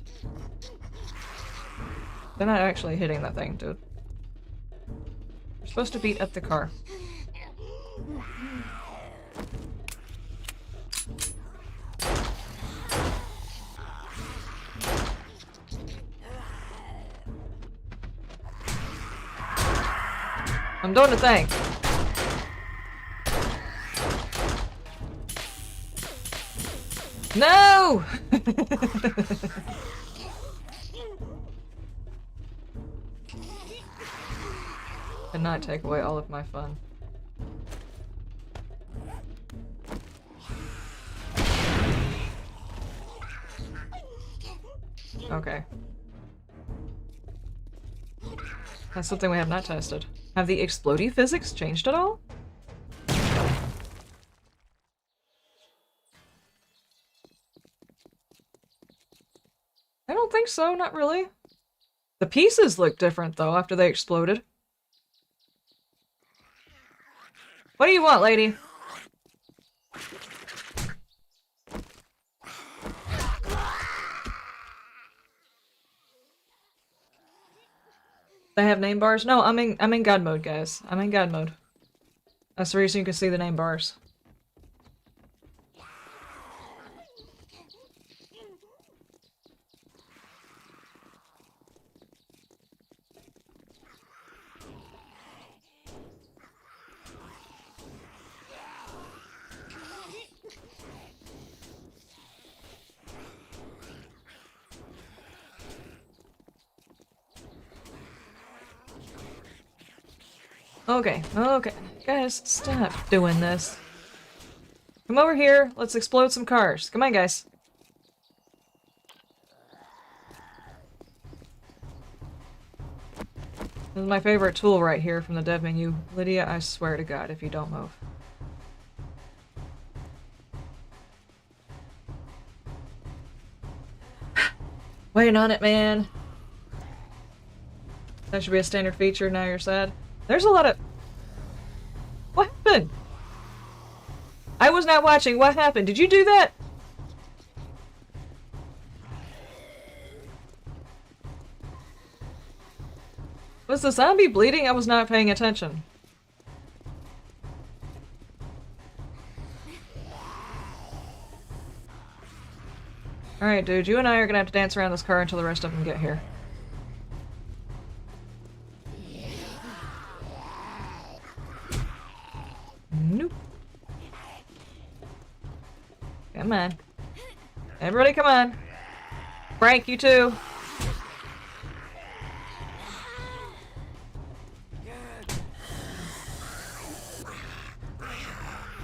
They're not actually hitting that thing, dude. You're supposed to beat up the car. I'm doing the thing. No! And not take away all of my fun. Okay. That's something we have not tested. Have the explodey physics changed at all? I don't think so, not really. The pieces look different, though, after they exploded. What do you want, lady? They have name bars? No, I'm in God mode, guys. I'm in God mode. That's the reason you can see the name bars. Okay, okay. Guys, stop doing this. Come over here, let's explode some cars. Come on, guys. This is my favorite tool right here from the dev menu. Lydia, I swear to God, if you don't move. Waiting on it, man. That should be a standard feature, now you're sad. There's a lot of... What happened? I was not watching. What happened? Did you do that? Was the zombie bleeding? I was not paying attention. Alright, dude. You and I are gonna have to dance around this car until the rest of them get here. Nope. Come on. Everybody come on. Frank, you too.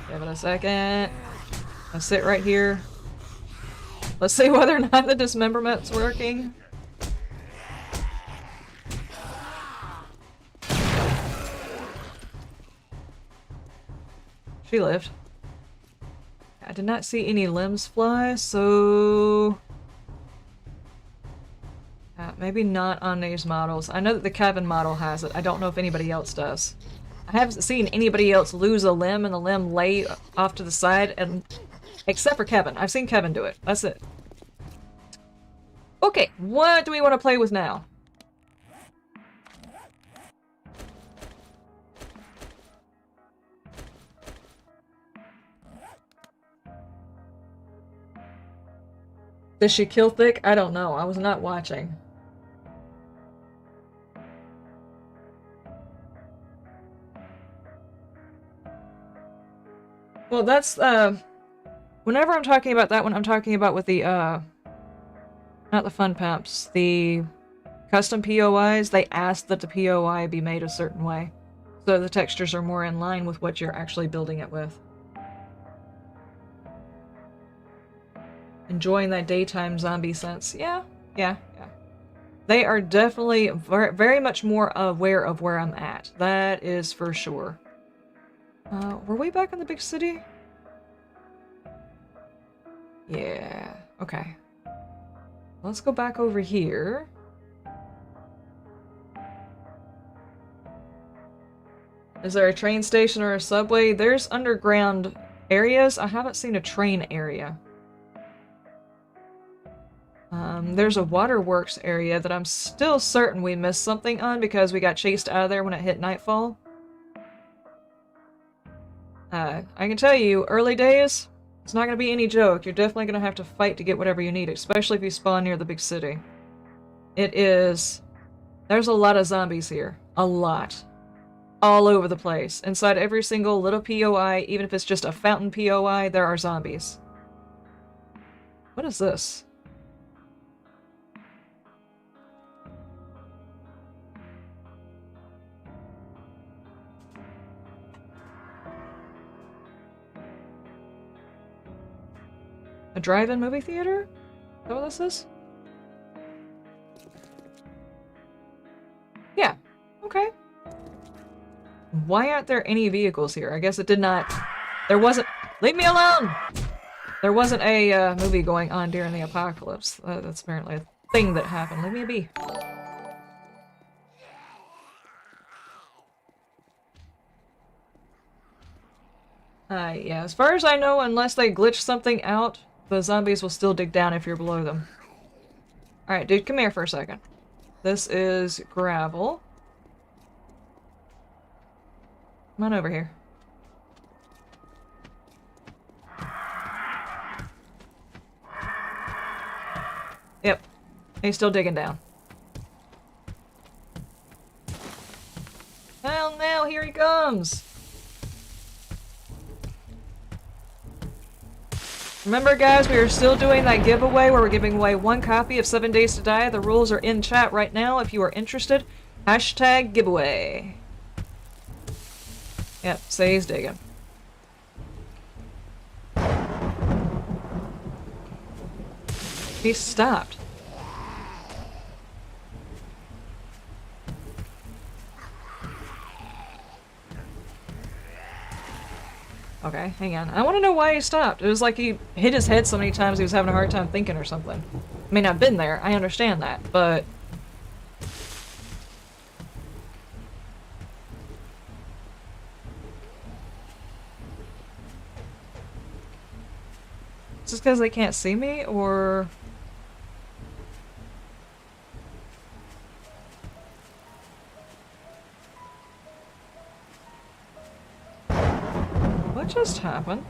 Give it a second. I sit right here. Let's see whether or not the dismemberment's working. She lived. I did not see any limbs fly, so... maybe not on these models. I know that the Kevin model has it. I don't know if anybody else does. I haven't seen anybody else lose a limb and the limb lay off to the side, and except for Kevin. I've seen Kevin do it. That's it. Okay, what do we want to play with now? Did she kill Thick? I don't know. I was not watching. Well, that's, whenever I'm talking about that one, I'm talking about with the, not the fun pumps, the custom POIs. They ask that the POI be made a certain way, so the textures are more in line with what you're actually building it with. Enjoying that daytime zombie sense. Yeah. They are definitely very much more aware of where I'm at. That is for sure. Were we back in the big city? Yeah. Okay. Let's go back over here. Is there a train station or a subway? There's underground areas. I haven't seen a train area. There's a waterworks area that I'm still certain we missed something on because we got chased out of there when it hit nightfall. I can tell you, early days, it's not going to be any joke. You're definitely going to have to fight to get whatever you need, especially if you spawn near the big city. It is... There's a lot of zombies here. A lot. All over the place. Inside every single little POI, even if it's just a fountain POI, there are zombies. What is this? A drive-in movie theater? Is that what this is? Yeah. Okay. Why aren't there any vehicles here? I guess it did not... There wasn't... Leave me alone! There wasn't a movie going on during the apocalypse. That's apparently a thing that happened. Leave me be. Yeah, as far as I know, unless they glitch something out, the zombies will still dig down if you're below them. Alright, dude, come here for a second. This is gravel. Come on over here. Yep. He's still digging down. Well, now here he comes! Remember, guys, we are still doing that giveaway where we're giving away 1 copy of 7 Days to Die. The rules are in chat right now if you are interested. Hashtag giveaway. Yep, say he's digging. He stopped. Okay, hang on. I want to know why he stopped. It was like he hit his head so many times he was having a hard time thinking or something. I mean, I've been there. I understand that, but... Is this because they can't see me, or... What just happened?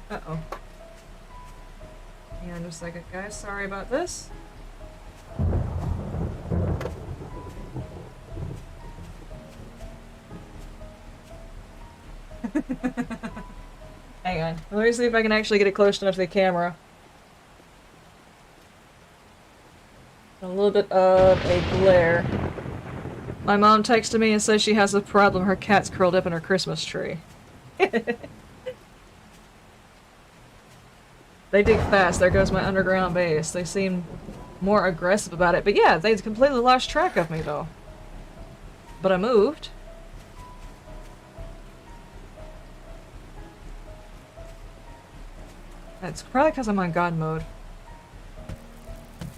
Uh-oh. Hang on just a second, guys. Sorry about this. Hang on. Let me see if I can actually get it close enough to the camera. A little bit of a glare. My mom texted me and says she has a problem. Her cat's curled up in her Christmas tree. They dig fast. There goes my underground base. They seem more aggressive about it. But yeah, they completely lost track of me, though. But I moved. That's probably because I'm on God mode.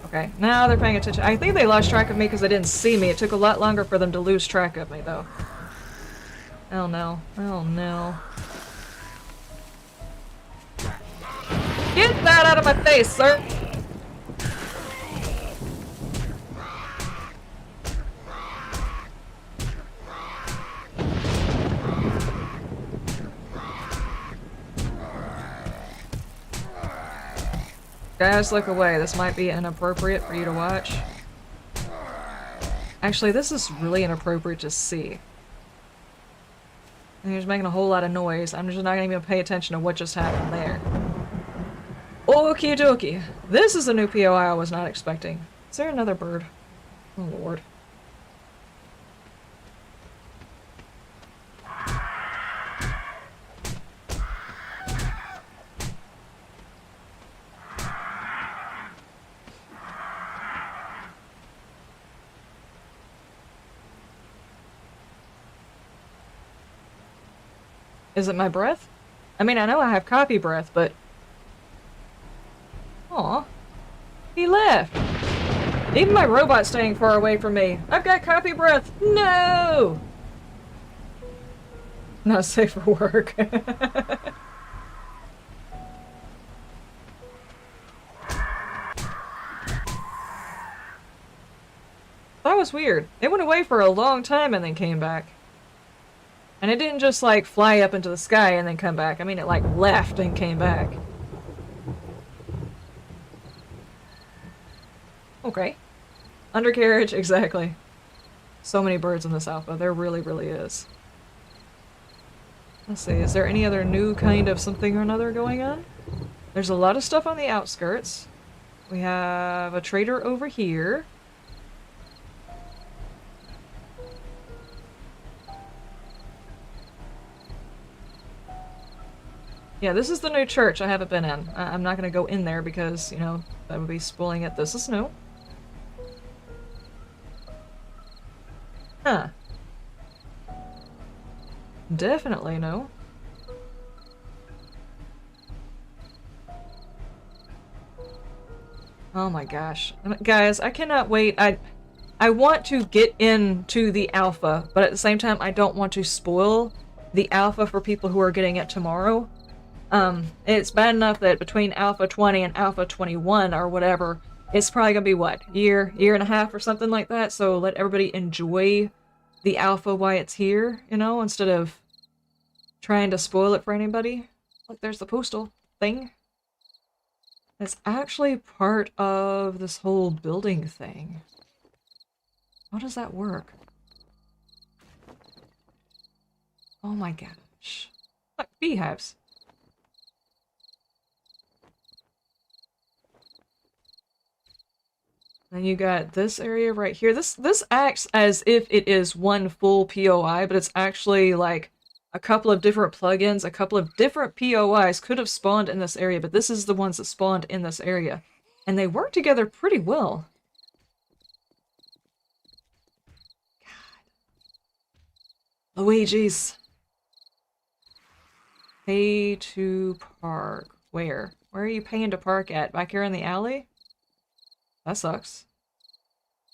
Okay, now they're paying attention. I think they lost track of me because they didn't see me. It took a lot longer for them to lose track of me, though. Oh no. Oh no. Get that out of my face, sir! Guys, look away. This might be inappropriate for you to watch. Actually, this is really inappropriate to see. And he's making a whole lot of noise. I'm just not even gonna pay attention to what just happened there. Okie dokie. This is a new POI I was not expecting. Is there another bird? Oh lord. Is it my breath? I mean, I know I have copy breath, but... Aw. He left! Even my robot's staying far away from me. I've got copy breath! No! Not safe for work. That was weird. It went away for a long time and then came back. And it didn't just, like, fly up into the sky and then come back. I mean, it, like, left and came back. Okay. Undercarriage, exactly. So many birds in this alpha. There really, really is. Let's see, is there any other new kind of something or another going on? There's a lot of stuff on the outskirts. We have a trader over here. Yeah, this is the new church I haven't been in. I'm not going to go in there because, you know, that would be spoiling it. This is new. Huh. Definitely no. Oh my gosh. Guys, I cannot wait. I want to get into the alpha, but at the same time, I don't want to spoil the alpha for people who are getting it tomorrow. It's bad enough that between Alpha 20 and Alpha 21 or whatever, it's probably gonna be what? Year and a half or something like that, so let everybody enjoy the alpha while it's here, you know, instead of trying to spoil it for anybody. Look, there's the postal thing. It's actually part of this whole building thing. How does that work? Oh my gosh. Look, beehives. Then you got this area right here. This acts as if it is one full POI, but it's actually like a couple of different plugins, a couple of different POIs could have spawned in this area, but this is the ones that spawned in this area. And they work together pretty well. God. Luigi's. Pay to park. Where? Where are you paying to park at? Back here in the alley? That sucks.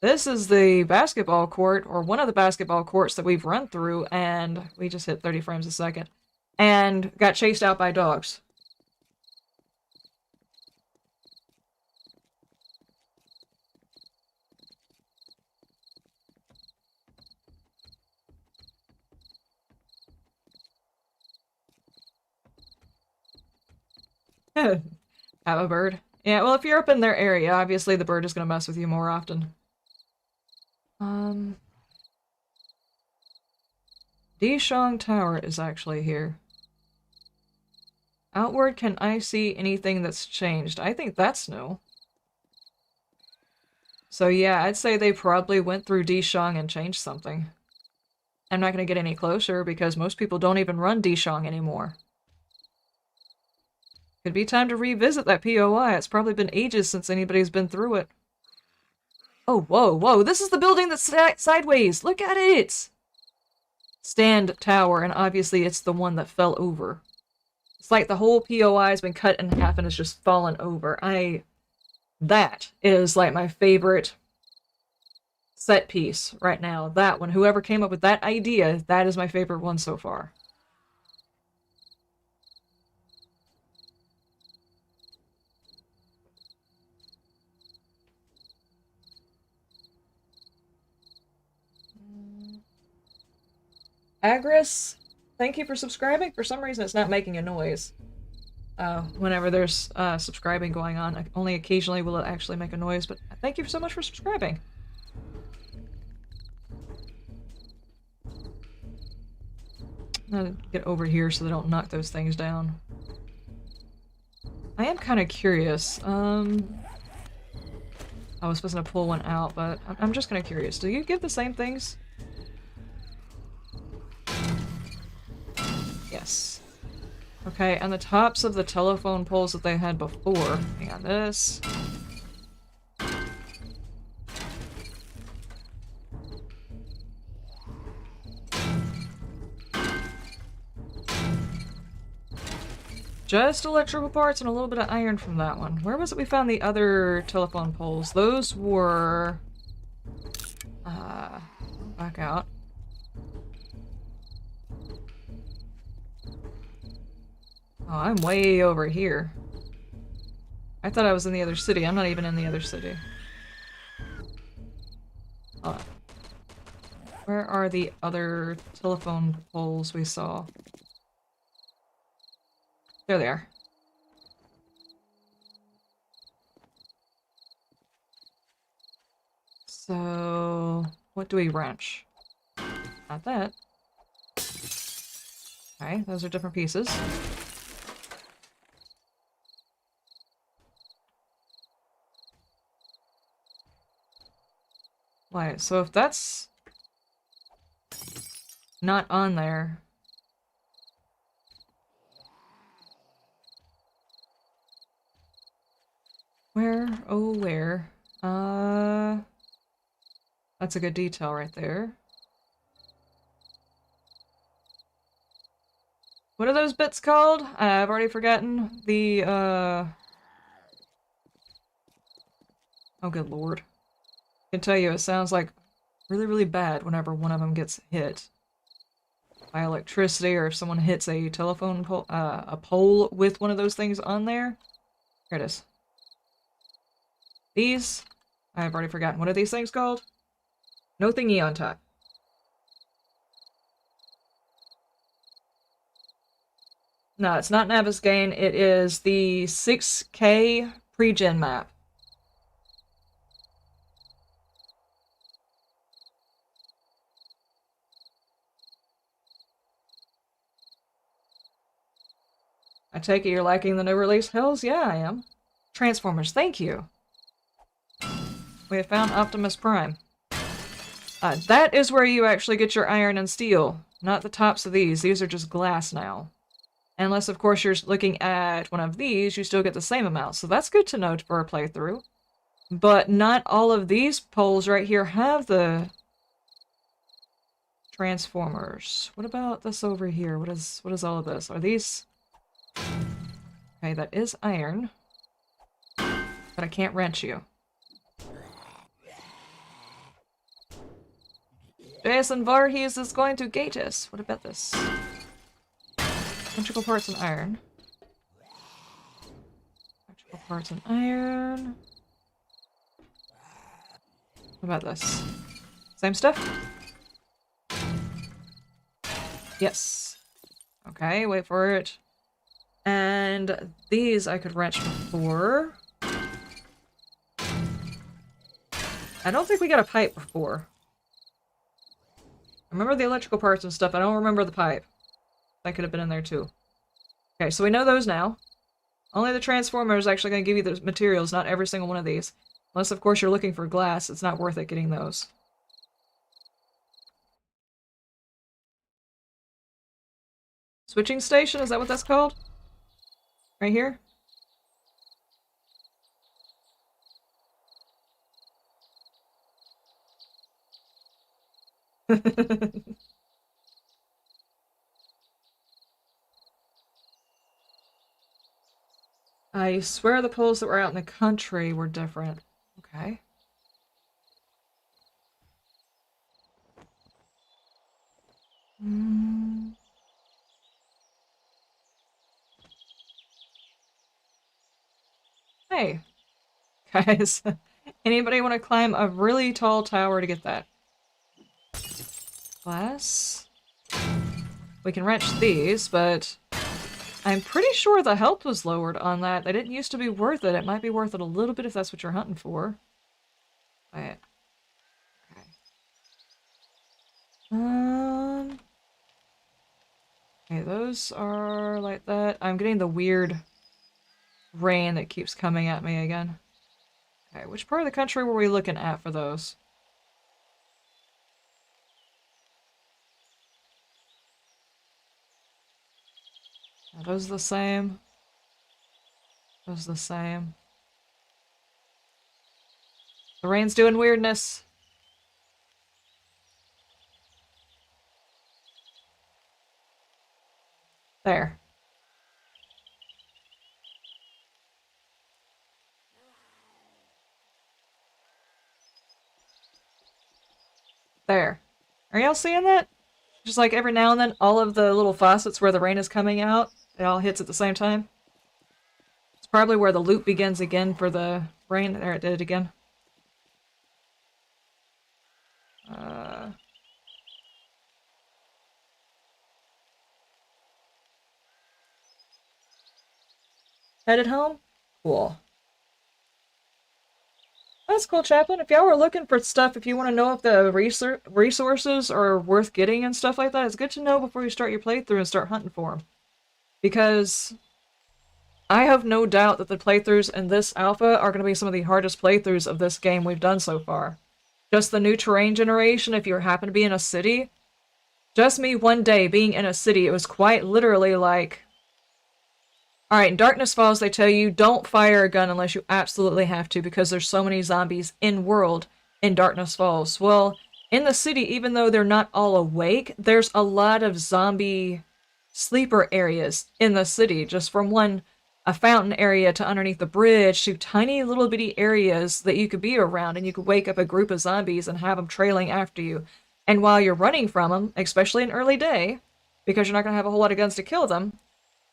This is the basketball court, or one of the basketball courts that we've run through, and we just hit 30 frames a second, and got chased out by dogs. Have a bird. Yeah, well, if you're up in their area, obviously the bird is going to mess with you more often. Dishong Tower is actually here. Outward, can I see anything that's changed? I think that's new. So yeah, I'd say they probably went through Dishang and changed something. I'm not going to get any closer because most people don't even run Dishang anymore. Could be time to revisit that POI. It's probably been ages since anybody's been through it. Oh, whoa, whoa. This is the building that's sideways. Look at it. Stand tower, and obviously it's the one that fell over. It's like the whole POI has been cut in half and it's just fallen over. That is like my favorite set piece right now. That one. Whoever came up with that idea, that is my favorite one so far. Agris, thank you for subscribing. For some reason, it's not making a noise. Whenever there's subscribing going on, only occasionally will it actually make a noise, but thank you so much for subscribing. I'm gonna get over here so they don't knock those things down. I am kind of curious. I was supposed to pull one out, but I'm just kind of curious. Do you give the same things? Yes. Okay, and the tops of the telephone poles that they had before. Hang on, this. Just electrical parts and a little bit of iron from that one. Where was it we found the other telephone poles? Those were... back out. Oh, I'm way over here. I thought I was in the other city. I'm not even in the other city. Where are the other telephone poles we saw? There they are. So, what do we wrench? Not that. Okay, those are different pieces. Right, so if that's not on there... Where? Oh, where? That's a good detail right there. What are those bits called? I've already forgotten. The, oh, good lord. I can tell you, it sounds like really, really bad whenever one of them gets hit by electricity, or if someone hits a telephone pole, a pole with one of those things on there. Here it is. These, I've already forgotten. What are these things called? No thingy on top. No, it's not Navisgain. It is the 6K pre-gen map. I take it you're liking the new release? Hells yeah, I am. Transformers, thank you. We have found Optimus Prime. That is where you actually get your iron and steel, not the tops of these. These are just glass now. Unless, of course, you're looking at one of these, you still get the same amount. So that's good to know for a playthrough. But not all of these poles right here have the transformers. What about this over here? What is all of this? Are these... Okay, that is iron. But I can't wrench you. Jason Voorhees is going to gate us. What about this? Electrical parts and iron. Electrical parts and iron. What about this? Same stuff? Yes. Okay, wait for it. And these I could wrench before. I don't think we got a pipe before. I remember the electrical parts and stuff. I don't remember the pipe. That could have been in there too. Okay, so we know those now. Only the transformer is actually going to give you the materials, not every single one of these. Unless, of course, you're looking for glass, it's not worth it getting those. Switching station, is that what that's called? Right here? I swear the poles that were out in the country were different. Okay. Hey, guys. Anybody want to climb a really tall tower to get that? Glass? We can wrench these, but I'm pretty sure the health was lowered on that. They didn't used to be worth it. It might be worth it a little bit if that's what you're hunting for. Alright. Okay. Okay, those are like that. I'm getting the weird rain that keeps coming at me again. Okay, which part of the country were we looking at for those? Are those the same? Those the same. The rain's doing weirdness. There. There. Are y'all seeing that? Just like every now and then, all of the little faucets where the rain is coming out, it all hits at the same time. It's probably where the loop begins again for the rain. There, it did it again. Headed home? Cool. That's cool, Chaplain. If y'all were looking for stuff, if you want to know if the resources are worth getting and stuff like that, it's good to know before you start your playthrough and start hunting for them. Because I have no doubt that the playthroughs in this alpha are going to be some of the hardest playthroughs of this game we've done so far. Just the new terrain generation, if you happen to be in a city. Just me one day being in a city, it was quite literally like... Alright, in Darkness Falls they tell you don't fire a gun unless you absolutely have to because there's so many zombies in-world in Darkness Falls. Well, in the city, even though they're not all awake, there's a lot of zombie sleeper areas in the city, just from a fountain area to underneath the bridge to tiny little bitty areas that you could be around, and you could wake up a group of zombies and have them trailing after you. And while you're running from them, especially in early day, because you're not going to have a whole lot of guns to kill them,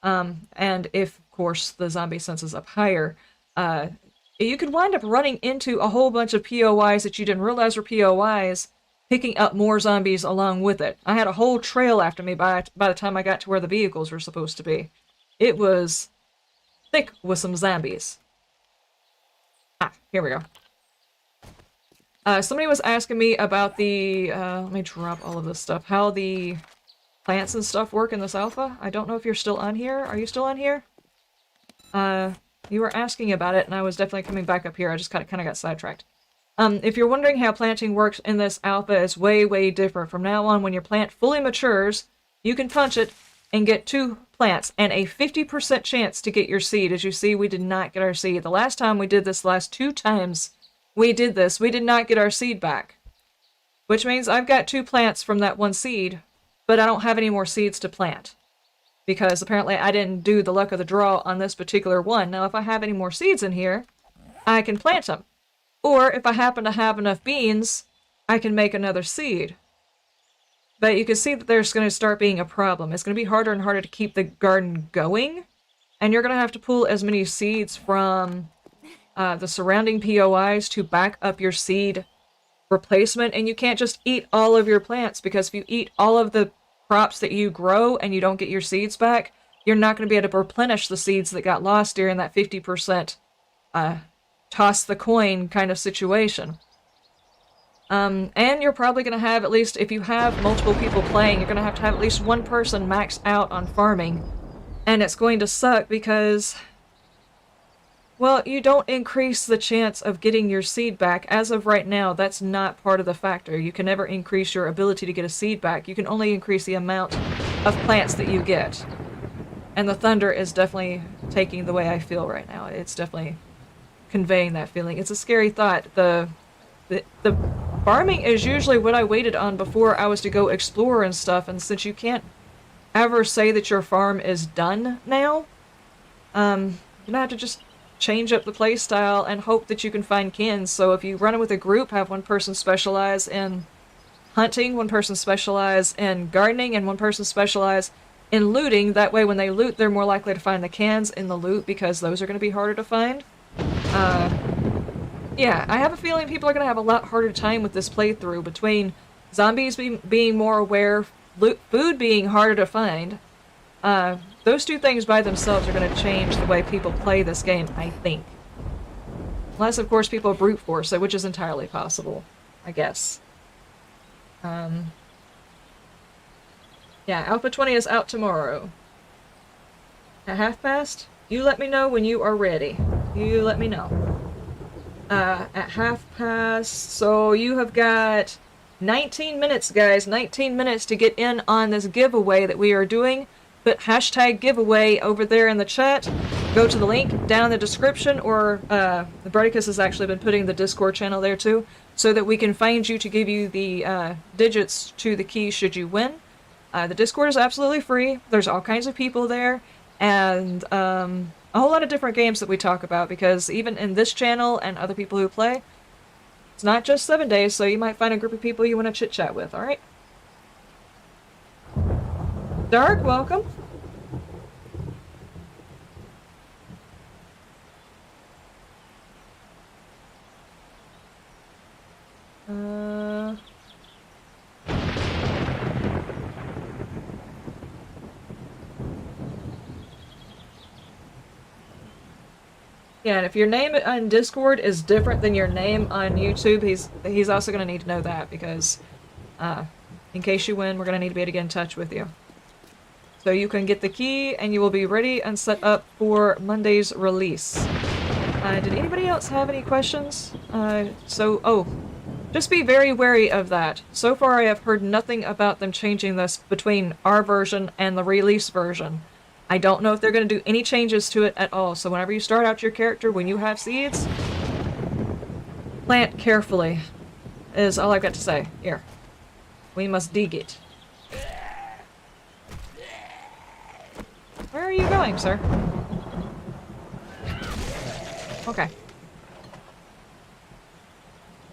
and if, of course, the zombie senses up higher, you could wind up running into a whole bunch of POIs that you didn't realize were POIs, picking up more zombies along with it. I had a whole trail after me by the time I got to where the vehicles were supposed to be. It was thick with some zombies. Ah, here we go. Somebody was asking me about the, let me drop all of this stuff, how the plants and stuff work in this alpha. I don't know if you're still on here. Are you still on here? You were asking about it, and I was definitely coming back up here. I just kind of got sidetracked. If you're wondering how planting works in this alpha, it's way, way different. From now on, when your plant fully matures, you can punch it and get 2 plants, and a 50% chance to get your seed. As you see, we did not get our seed. The last time we did this, last 2 times we did this, we did not get our seed back. Which means I've got 2 plants from that 1 seed, but I don't have any more seeds to plant. Because apparently I didn't do the luck of the draw on this particular one. Now if I have any more seeds in here, I can plant them. Or if I happen to have enough beans, I can make another seed. But you can see that there's going to start being a problem. It's going to be harder and harder to keep the garden going. And you're going to have to pull as many seeds from the surrounding POIs to back up your seed replacement. And you can't just eat all of your plants, because if you eat all of the crops that you grow and you don't get your seeds back, you're not going to be able to replenish the seeds that got lost during that 50% toss the coin kind of situation. And you're probably going to have, at least if you have multiple people playing, you're going to have at least one person max out on farming. And it's going to suck because Well, you don't increase the chance of getting your seed back. As of right now, that's not part of the factor. You can never increase your ability to get a seed back. You can only increase the amount of plants that you get. And the thunder is definitely taking the way I feel right now. It's definitely conveying that feeling. It's a scary thought. The farming is usually what I waited on before I was to go explore and stuff, and since you can't ever say that your farm is done now, you're gonna have to just change up the play style and hope that you can find kins. So if you run it with a group, have one person specialize in hunting, one person specialize in gardening, and one person specialize in looting. That way when they loot, they're more likely to find the cans in the loot because those are going to be harder to find. Yeah, I have a feeling people are going to have a lot harder time with this playthrough between zombies being more aware, food being harder to find. Those two things by themselves are going to change the way people play this game, I think. Unless, of course, people brute force it, which is entirely possible, I guess. Yeah, Alpha 20 is out tomorrow. At 1:30? You let me know when you are ready. You let me know. At 1:30, so you have got 19 minutes, guys. 19 minutes to get in on this giveaway that we are doing. Put hashtag giveaway over there in the chat. Go to the link down in the description, or the Bradicus has actually been putting the Discord channel there too, so that we can find you to give you the digits to the key should you win. The Discord is absolutely free. There's all kinds of people there, and a whole lot of different games that we talk about, because even in this channel and other people who play, it's not just 7 days, so you might find a group of people you want to chit-chat with, alright? Dark, welcome. Yeah, and if your name on Discord is different than your name on YouTube, he's also going to need to know that, because in case you win, we're going to need to be able to get in touch with you. So you can get the key, and you will be ready and set up for Monday's release. Did anybody else have any questions? Just be very wary of that. So far I have heard nothing about them changing this between our version and the release version. I don't know if they're going to do any changes to it at all, so whenever you start out your character, when you have seeds, plant carefully, is all I've got to say. Here. We must dig it. Where are you going, sir? Okay.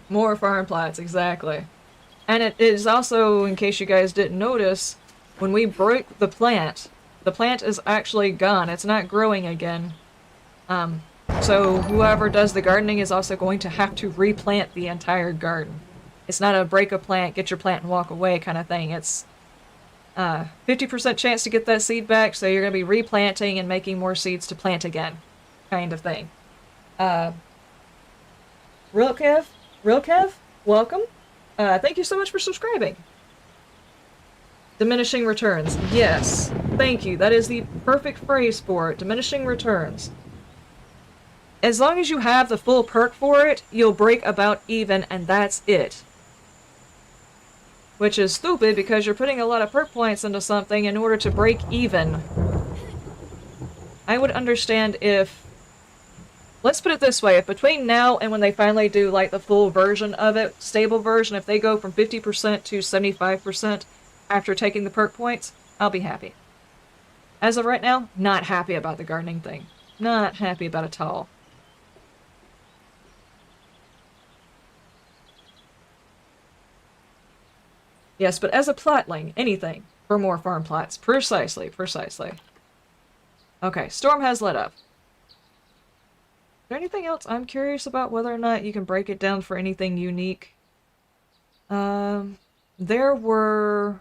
More farm plots, exactly. And it is also, in case you guys didn't notice, when we broke the plant is actually gone. It's not growing again. So whoever does the gardening is also going to have to replant the entire garden. It's not a break a plant, get your plant and walk away kind of thing. It's 50% chance to get that seed back, so you're going to be replanting and making more seeds to plant again, kind of thing. Real Kev, welcome. Thank you so much for subscribing. Diminishing returns. Yes. Thank you. That is the perfect phrase for it. Diminishing returns. As long as you have the full perk for it, you'll break about even, and that's it. Which is stupid, because you're putting a lot of perk points into something in order to break even. I would understand if... Let's put it this way, if between now and when they finally do, like, the full version of it, stable version, if they go from 50% to 75% after taking the perk points, I'll be happy. As of right now, not happy about the gardening thing. Not happy about it at all. Yes, but as a plotling, anything for more farm plots. Precisely. Okay, storm has let up. Is there anything else I'm curious about, whether or not you can break it down for anything unique? There were...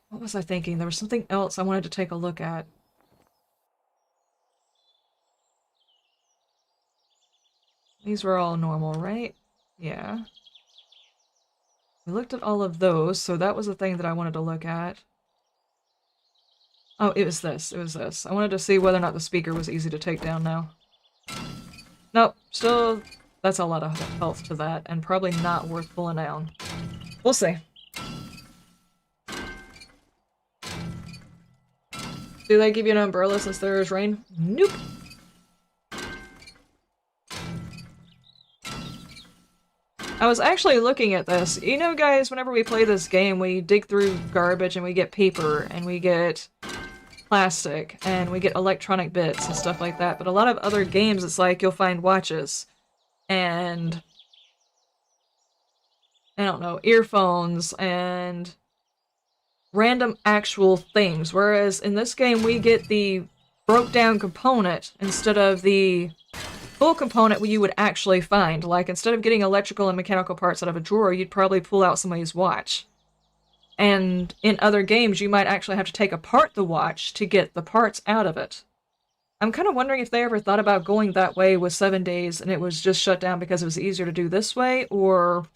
what was I thinking? There was something else I wanted to take a look at. These were all normal, right? Yeah. We looked at all of those, so that was the thing that I wanted to look at. Oh, it was this. It was this. I wanted to see whether or not the speaker was easy to take down now. Nope. Still, that's a lot of health to that, and probably not worth pulling down. We'll see. Do they give you an umbrella since there is rain? Nope. I was actually looking at this. You know, guys, whenever we play this game, we dig through garbage and we get paper and we get plastic and we get electronic bits and stuff like that. But a lot of other games, it's like you'll find watches and, I don't know, earphones and random actual things. Whereas in this game, we get the broke down component instead of the full component you would actually find. Like, instead of getting electrical and mechanical parts out of a drawer, you'd probably pull out somebody's watch. And in other games, you might actually have to take apart the watch to get the parts out of it. I'm kind of wondering if they ever thought about going that way with 7 days and it was just shut down because it was easier to do this way, or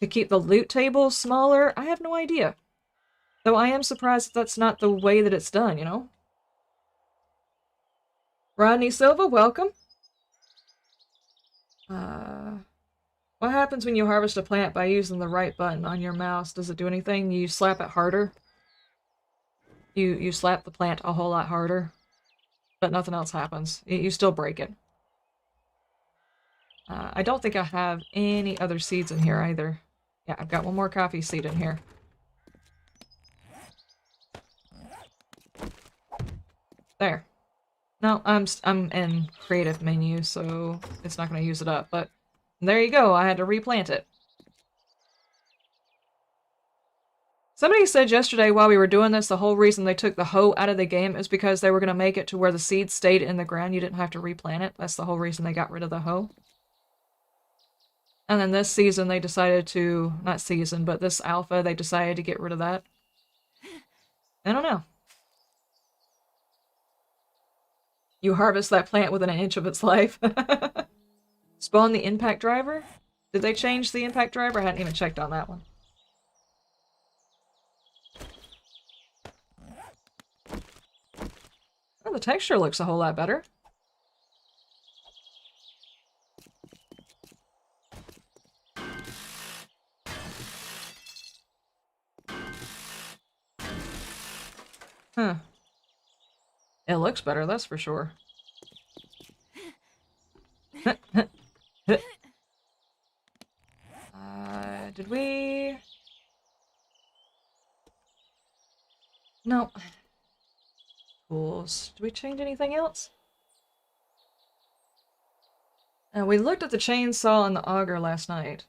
to keep the loot table smaller. I have no idea. Though I am surprised that's not the way that it's done, you know? Rodney Silva, welcome. What happens when you harvest a plant by using the right button on your mouse? Does it do anything? You slap it harder? You slap the plant a whole lot harder, but nothing else happens. You still break it. I don't think I have any other seeds in here either. Yeah, I've got one more coffee seed in here. There. No, I'm in creative menu, so it's not going to use it up, but there you go, I had to replant it. Somebody said yesterday while we were doing this, the whole reason they took the hoe out of the game is because they were going to make it to where the seed stayed in the ground. You didn't have to replant it. That's the whole reason they got rid of the hoe. And then this season they decided to, not season, but this alpha, they decided to get rid of that. I don't know. You harvest that plant within an inch of its life. Spawn the impact driver? Did they change the impact driver? I hadn't even checked on that one. Oh, the texture looks a whole lot better. Huh. It looks better, that's for sure. Did we... No. Tools. Did we change anything else? We looked at the chainsaw and the auger last night.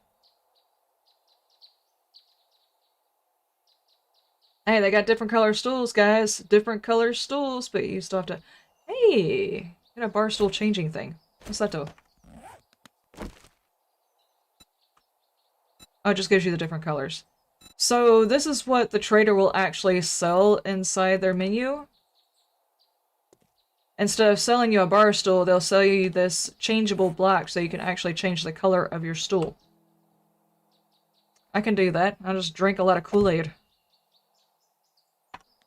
Hey, they got different color stools, guys. Different color stools, but you still have to... Hey! Got a bar stool changing thing. What's that do? Oh, it just gives you the different colors. So this is what the trader will actually sell inside their menu. Instead of selling you a bar stool, they'll sell you this changeable block so you can actually change the color of your stool. I can do that. I'll just drink a lot of Kool-Aid.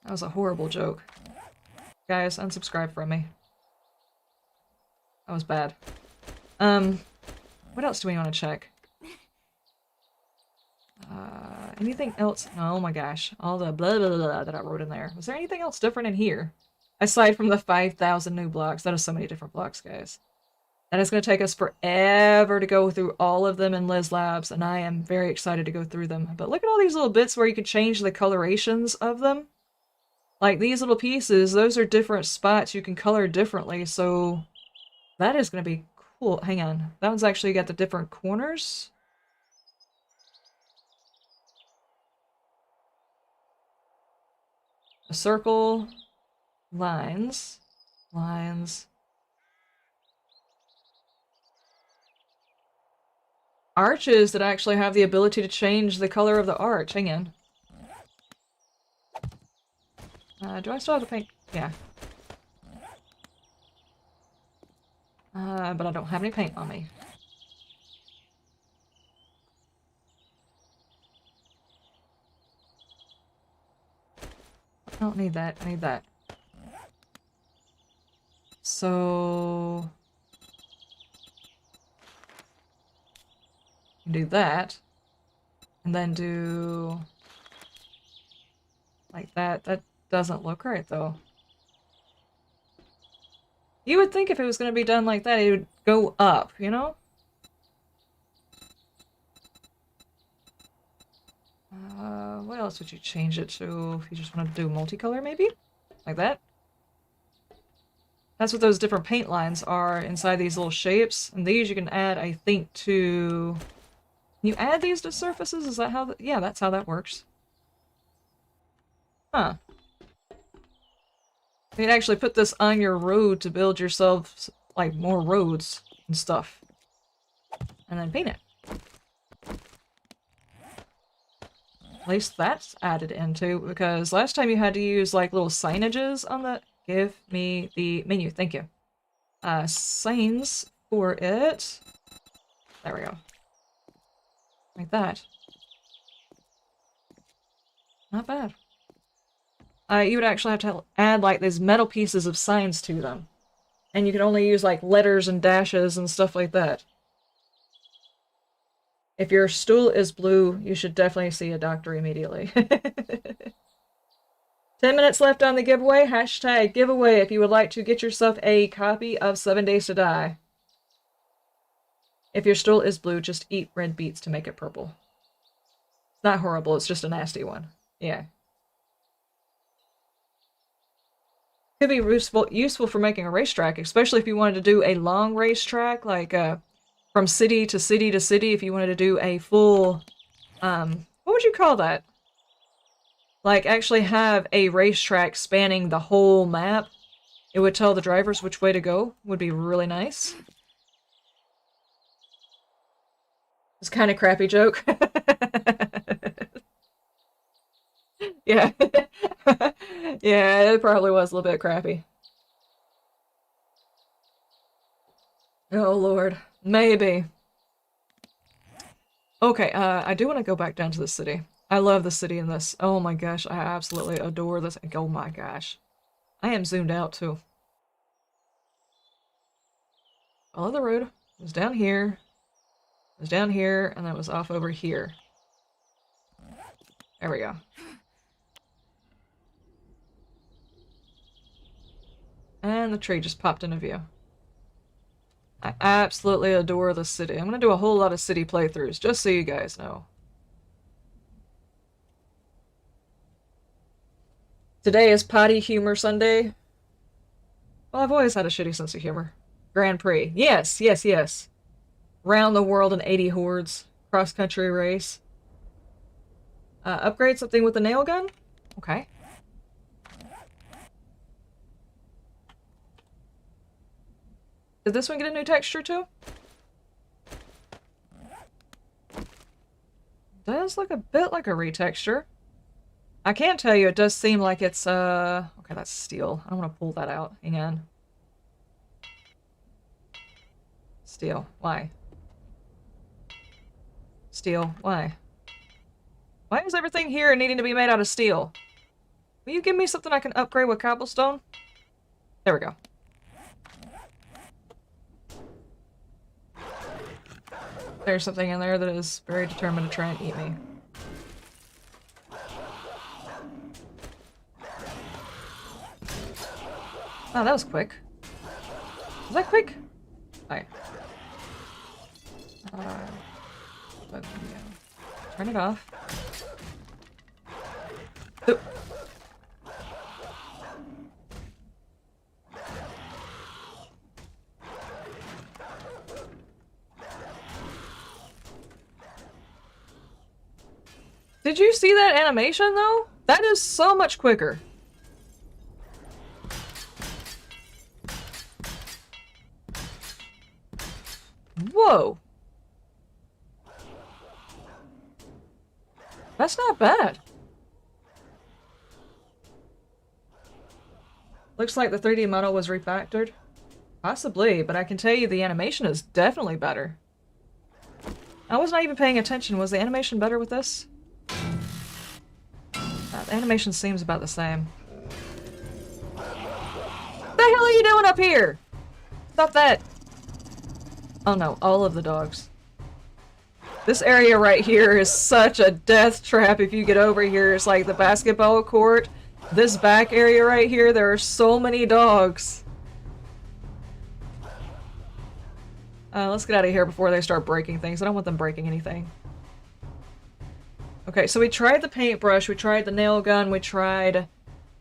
That was a horrible joke. Guys, unsubscribe from me. That was bad. What else do we want to check? Anything else? Oh my gosh. All the blah blah blah that I wrote in there. Was there anything else different in here? Aside from the 5,000 new blocks. That is so many different blocks, guys. And it's going to take us forever to go through all of them in Liz Labs, and I am very excited to go through them. But look at all these little bits where you can change the colorations of them. Like these little pieces, those are different spots you can color differently, so that is going to be cool. Hang on. That one's actually got the different corners. A circle, lines, lines. Arches that actually have the ability to change the color of the arch. Hang on. Do I still have the paint? Yeah. But I don't have any paint on me. I don't need that. I need that. So... do that. And then do... like that. That doesn't look right, though. You would think if it was going to be done like that, it would go up, you know? What else would you change it to if you just wanted to do multicolor, maybe? Like that? That's what those different paint lines are inside these little shapes. And these you can add, I think, to... Can you add these to surfaces? Is that how... Yeah, that's how that works. Huh. You can actually put this on your road to build yourself, like, more roads and stuff. And then paint it. At least that's added into, because last time you had to use, like, little signages on the... Give me the menu, thank you. Signs for it. There we go. Like that. Not bad. You would actually have to add, like, these metal pieces of signs to them. And you can only use, like, letters and dashes and stuff like that. If your stool is blue, you should definitely see a doctor immediately. 10 minutes left on the giveaway. Hashtag giveaway if you would like to get yourself a copy of 7 Days to Die. If your stool is blue, just eat red beets to make it purple. It's not horrible, it's just a nasty one. Yeah. Could be useful for making a racetrack, especially if you wanted to do a long racetrack, like from city to city to city, if you wanted to do a full, what would you call that? Like, actually have a racetrack spanning the whole map. It would tell the drivers which way to go. Would be really nice. It's kind of crappy joke. Yeah. Yeah, it probably was a little bit crappy. Oh, Lord. Maybe. Okay, I do want to go back down to the city. I love the city in this. Oh my gosh, I absolutely adore this. Oh my gosh. I am zoomed out, too. Follow the road. It was down here. It was down here, and then it was off over here. There we go. And the tree just popped into view. I absolutely adore the city. I'm going to do a whole lot of city playthroughs, just so you guys know. Today is Potty Humor Sunday. Well, I've always had a shitty sense of humor. Grand Prix. Yes, yes, yes. Round the world in 80 hordes. Cross-country race. Upgrade something with the nail gun? Okay. Did this one get a new texture too? Does look a bit like a retexture. I can't tell you, it does seem like it's, okay, that's steel. I don't want to pull that out. Hang on. Steel. Why? Steel. Why? Why is everything here needing to be made out of steel? Will you give me something I can upgrade with cobblestone? There we go. There's something in there that is very determined to try and eat me. Oh, that was quick. Was that quick? Alright. But, yeah. Turn it off. Oh. Did you see that animation, though? That is so much quicker. Whoa. That's not bad. Looks like the 3D model was refactored. Possibly, but I can tell you the animation is definitely better. I was not even paying attention. Was the animation better with this? The animation seems about the same. hell are you doing up here? Stop that. Oh no, all of the dogs. This area right here is such a death trap if you get over here. It's like the basketball court. This back area right here, there are so many dogs. Let's get out of here before they start breaking things. I don't want them breaking anything. Okay, so we tried the paintbrush, we tried the nail gun, we tried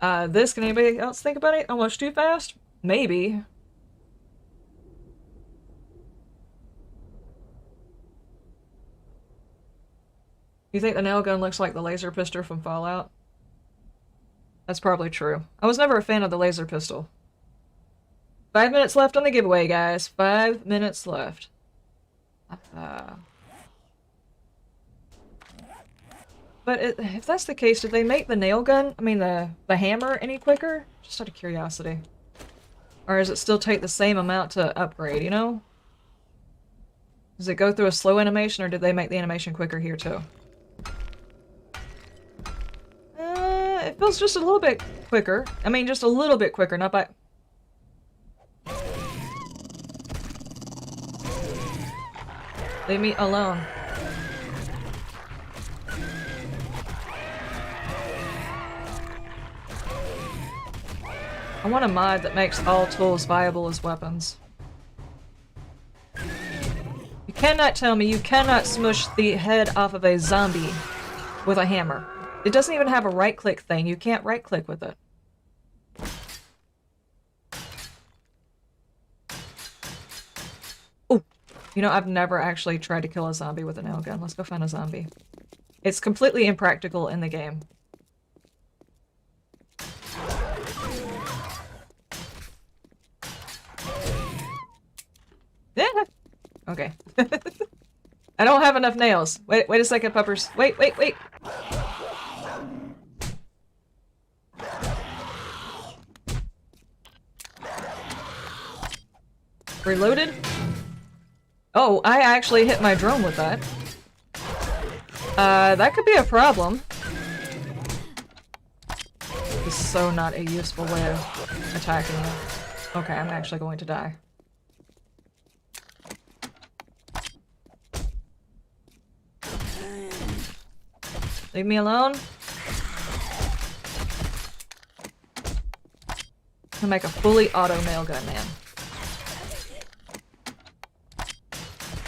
this. Can anybody else think about it? Almost too fast? Maybe. You think the nail gun looks like the laser pistol from Fallout? That's probably true. I was never a fan of the laser pistol. 5 minutes left on the giveaway, guys. 5 minutes left. But if that's the case, did they make the nail gun, I mean the hammer, any quicker? Just out of curiosity. Or does it still take the same amount to upgrade, you know? Does it go through a slow animation, or did they make the animation quicker here too? It feels just a little bit quicker. I mean, just a little bit quicker, not by... Leave me alone. I want a mod that makes all tools viable as weapons. You cannot tell me you cannot smush the head off of a zombie with a hammer. It doesn't even have a right-click thing. You can't right-click with it. Oh, you know, I've never actually tried to kill a zombie with a nail gun. Let's go find a zombie. It's completely impractical in the game. Yeah. Okay. I don't have enough nails. Wait a second, puppers. Wait. Reloaded? Oh, I actually hit my drone with that. That could be a problem. This is so not a useful way of attacking it. Okay, I'm actually going to die. Leave me alone. I'm gonna make a fully auto nail gun, man.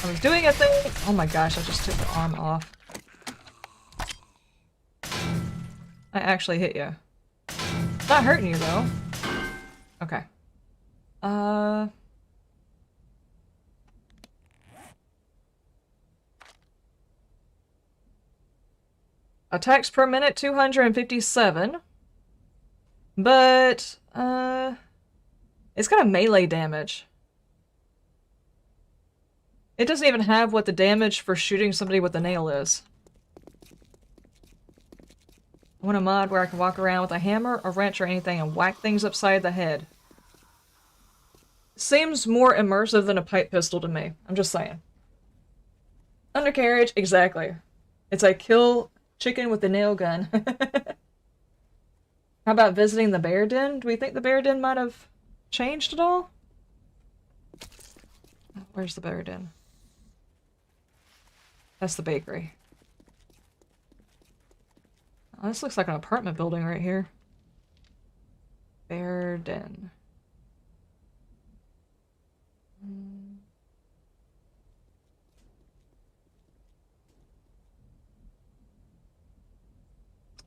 I was doing a thing. Oh my gosh, I just took the arm off. I actually hit you. Not hurting you though. Okay. Attacks per minute 257. But it's got a melee damage. It doesn't even have what the damage for shooting somebody with a nail is. I want a mod where I can walk around with a hammer, a wrench, or anything and whack things upside the head. Seems more immersive than a pipe pistol to me. I'm just saying. Undercarriage, exactly. It's like kill chicken with the nail gun. How about visiting the bear den? Do we think the bear den might have changed at all? Where's the bear den? That's the bakery. Oh, this looks like an apartment building right here. Bear den.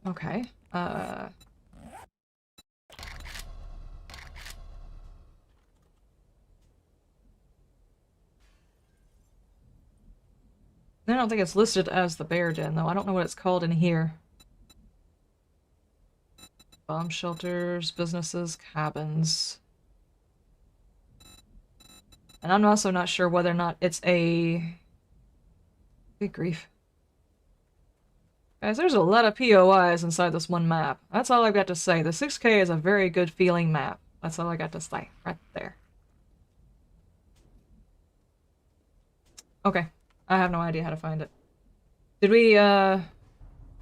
Okay. I don't think it's listed as the bear den, though. I don't know what it's called in here. Bomb shelters, businesses, cabins. And I'm also not sure whether or not it's a... Good grief. Guys, there's a lot of POIs inside this one map. That's all I've got to say. The 6K is a very good feeling map. That's all I got to say. Right there. Okay. I have no idea how to find it. Did we, the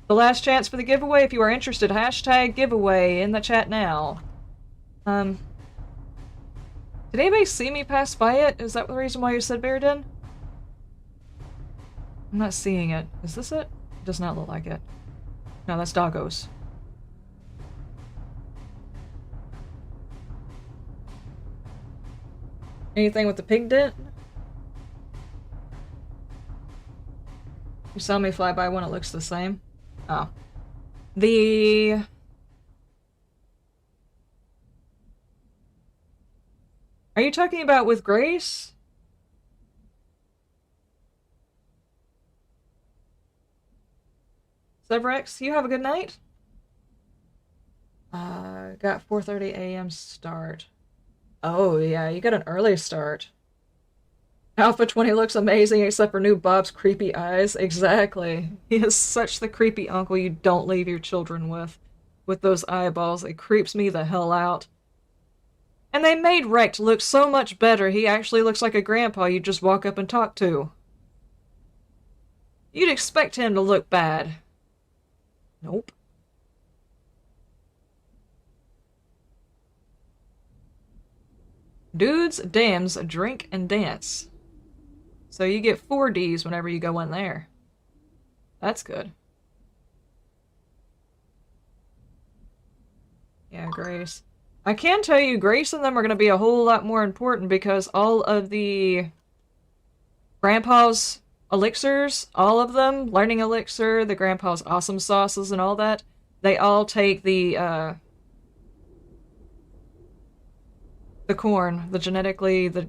last chance for the giveaway? If you are interested, hashtag giveaway in the chat now. Did anybody see me pass by it? Is that the reason why you said bear den? I'm not seeing it. Is this it? It does not look like it. No, that's doggos. Anything with the pig dent? You saw me fly by one, it looks the same. Oh. Are you talking about with Grace? Subrex, you have a good night? Got 4:30 a.m. start. Oh yeah, you got an early start. Alpha 20 looks amazing except for new Bob's creepy eyes. Exactly. He is such the creepy uncle you don't leave your children with. With those eyeballs, it creeps me the hell out. And they made Rect look so much better. He actually looks like a grandpa you just walk up and talk to. You'd expect him to look bad. Nope. Dudes, dams, drink, and dance. So you get 4 Ds whenever you go in there. That's good. Yeah, Grace. I can tell you, Grace and them are going to be a whole lot more important because all of the Grandpa's elixirs, all of them, Learning Elixir, the Grandpa's Awesome Sauces and all that, they all take the corn, the genetically, the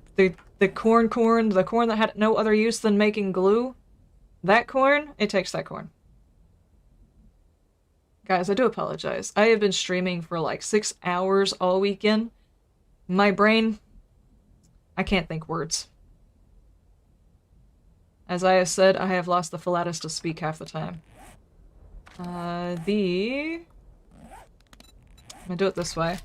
corn, the corn that had no other use than making glue. That corn, it takes that corn. Guys, I do apologize. I have been streaming for like 6 hours all weekend. My brain, I can't think words. As I have said, I have lost the phalatus to speak half the time. I'm gonna do it this way.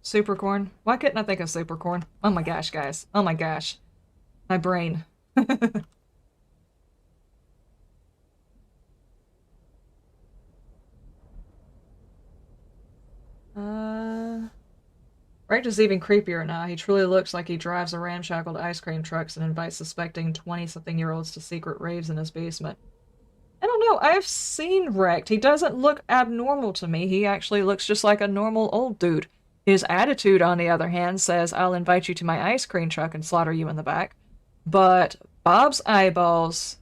Supercorn? Why couldn't I think of supercorn? Oh my gosh, guys. Oh my gosh. My brain. Rect is even creepier now. He truly looks like he drives a ramshackled ice cream trucks and invites suspecting 20-something-year-olds to secret raves in his basement. I don't know. I've seen Rect. He doesn't look abnormal to me. He actually looks just like a normal old dude. His attitude, on the other hand, says, I'll invite you to my ice cream truck and slaughter you in the back. But Bob's eyeballs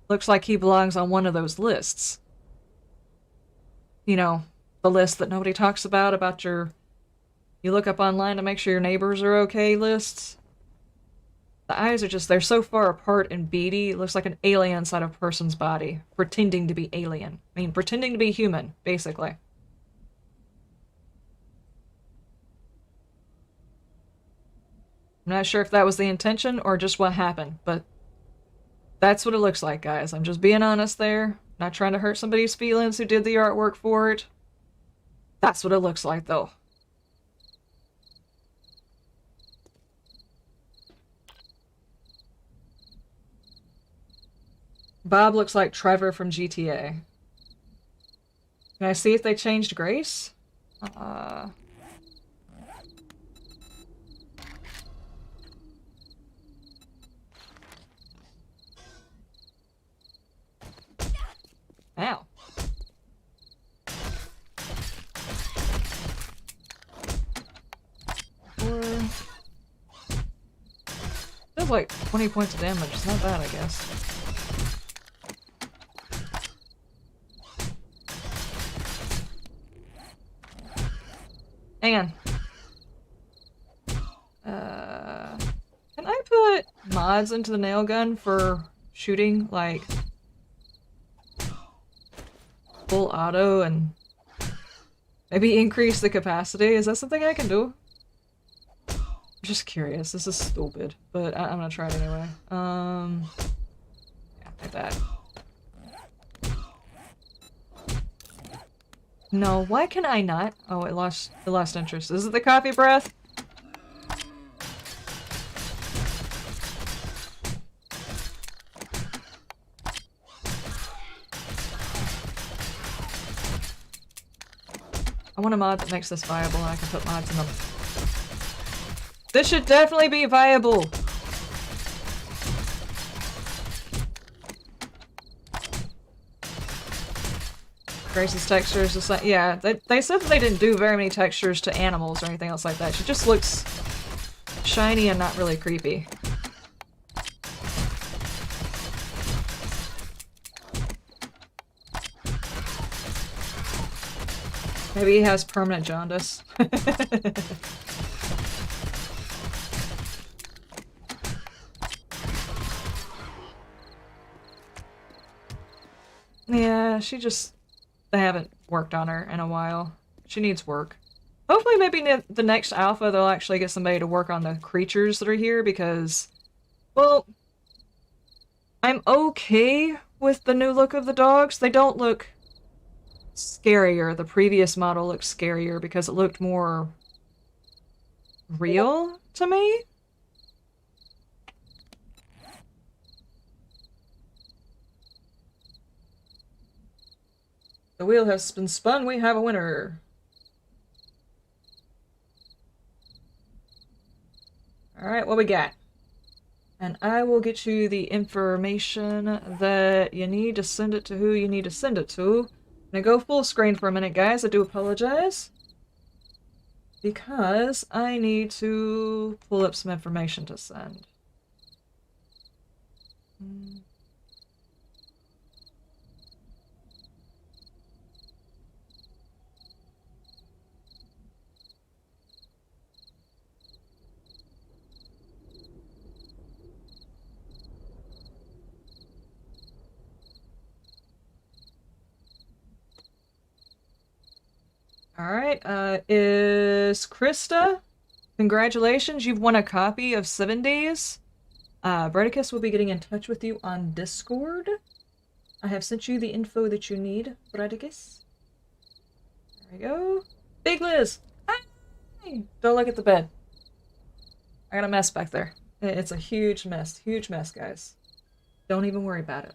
looks like he belongs on one of those lists. You know, the list that nobody talks about your... You look up online to make sure your neighbors are okay lists. The eyes are just, they're so far apart and beady, it looks like an alien inside a person's body. Pretending to be alien. I mean, pretending to be human, basically. I'm not sure if that was the intention or just what happened, but that's what it looks like, guys. I'm just being honest there. Not trying to hurt somebody's feelings who did the artwork for it. That's what it looks like, though. Bob looks like Trevor from GTA. Can I see if they changed Grace? Ow. Does like 20 points of damage. It's not bad, I guess. Hang on. Can I put mods into the nail gun for shooting, like, full auto and maybe increase the capacity? Is that something I can do? I'm just curious. This is stupid, but I'm gonna try it anyway. Yeah, like that. No, why can I not? Oh, it lost interest. Is it the coffee breath? I want a mod that makes this viable and I can put mods in them. This should definitely be viable! Grace's textures is like, yeah, they said that they didn't do very many textures to animals or anything else like that. She just looks shiny and not really creepy. Maybe he has permanent jaundice. Yeah, they haven't worked on her in a while. She needs work. Hopefully maybe the next alpha they'll actually get somebody to work on the creatures that are here because, well, I'm okay with the new look of the dogs. They don't look scarier. The previous model looked scarier because it looked more real to me. The wheel has been spun, we have a winner. Alright, what we got? And I will get you the information that you need to send it to who you need to send it to. I'm gonna go full screen for a minute, guys. I do apologize. Because I need to pull up some information to send. Alright, is Krista? Congratulations, you've won a copy of 7 Days. Bredicus will be getting in touch with you on Discord. I have sent you the info that you need, Bredicus. There we go. Big Liz! Hi! Don't look at the bed. I got a mess back there. It's a huge mess, guys. Don't even worry about it.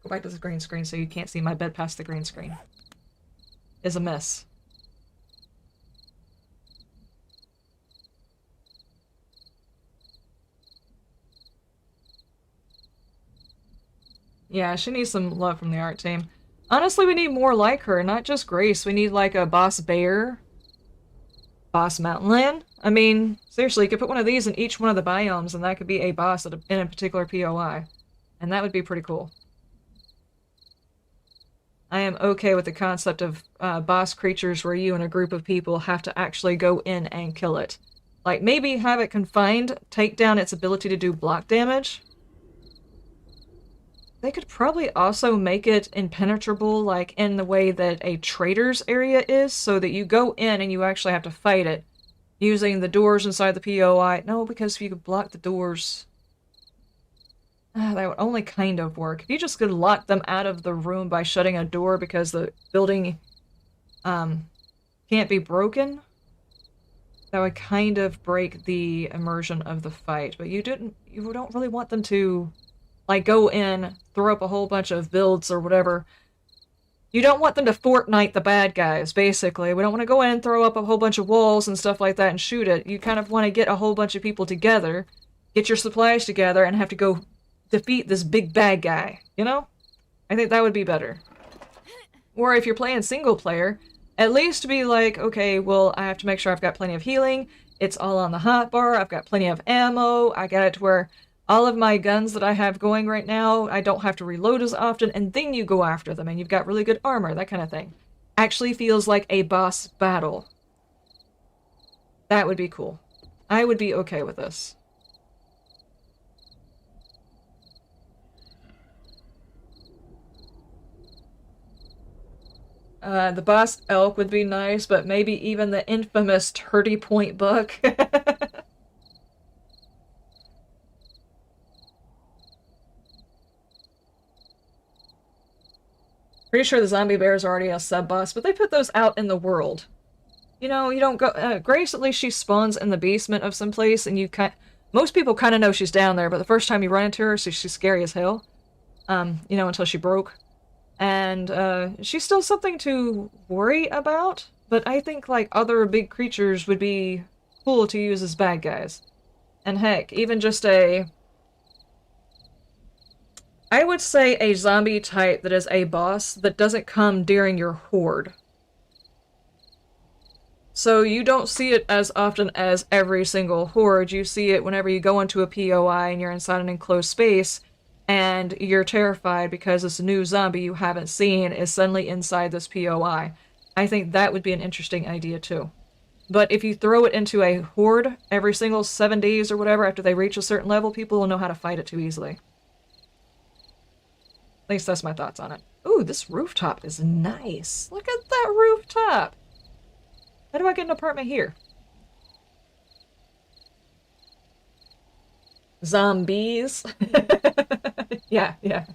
Go back to the green screen so you can't see my bed past the green screen. It's a mess. Yeah, she needs some love from the art team. Honestly, we need more like her, not just Grace. We need like a Boss Bear, Boss Mountain Lion. I mean, seriously, you could put one of these in each one of the biomes and that could be a boss in a particular POI. And that would be pretty cool. I am okay with the concept of boss creatures where you and a group of people have to actually go in and kill it. Like, maybe have it confined, take down its ability to do block damage. They could probably also make it impenetrable, like in the way that a trader's area is, so that you go in and you actually have to fight it using the doors inside the POI. No, because if you could block the doors, that would only kind of work. If you just could lock them out of the room by shutting a door because the building can't be broken, that would kind of break the immersion of the fight. But you don't really want them to like go in, throw up a whole bunch of builds or whatever. You don't want them to Fortnite the bad guys, basically. We don't want to go in, throw up a whole bunch of walls and stuff like that and shoot it. You kind of want to get a whole bunch of people together, get your supplies together, and have to go defeat this big bad guy, you know? I think that would be better. Or if you're playing single player, at least be like, okay, well, I have to make sure I've got plenty of healing, it's all on the hotbar, I've got plenty of ammo, I got it to where all of my guns that I have going right now, I don't have to reload as often, and then you go after them, and you've got really good armor, that kind of thing. Actually feels like a boss battle. That would be cool. I would be okay with this. The boss elk would be nice, but maybe even the infamous 30-point buck. Pretty sure the zombie bear is already a sub-boss, but they put those out in the world. You know, you don't go... Grace, at least she spawns in the basement of some place, and most people kind of know she's down there, but the first time you run into her, so she's scary as hell. You know, until she broke. And she's still something to worry about, but I think like other big creatures would be cool to use as bad guys. And heck, even just I would say a zombie type that is a boss that doesn't come during your horde. So you don't see it as often as every single horde. You see it whenever you go into a POI and you're inside an enclosed space and you're terrified because this new zombie you haven't seen is suddenly inside this POI. I think that would be an interesting idea too. But if you throw it into a horde every single 7 days or whatever after they reach a certain level, people will know how to fight it too easily. At least that's my thoughts on it. Ooh, this rooftop is nice. Look at that rooftop. How do I get an apartment here? Zombies. Yeah, yeah.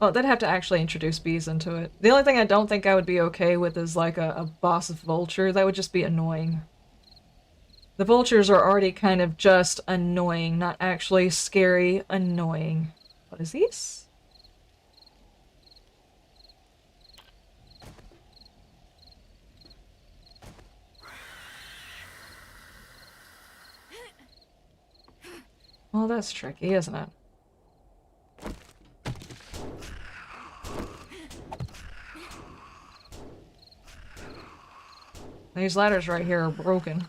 Well, they'd have to actually introduce bees into it. The only thing I don't think I would be okay with is like a boss vulture. That would just be annoying. The vultures are already kind of just annoying, not actually scary, annoying. What is these? Well, that's tricky, isn't it? These ladders right here are broken.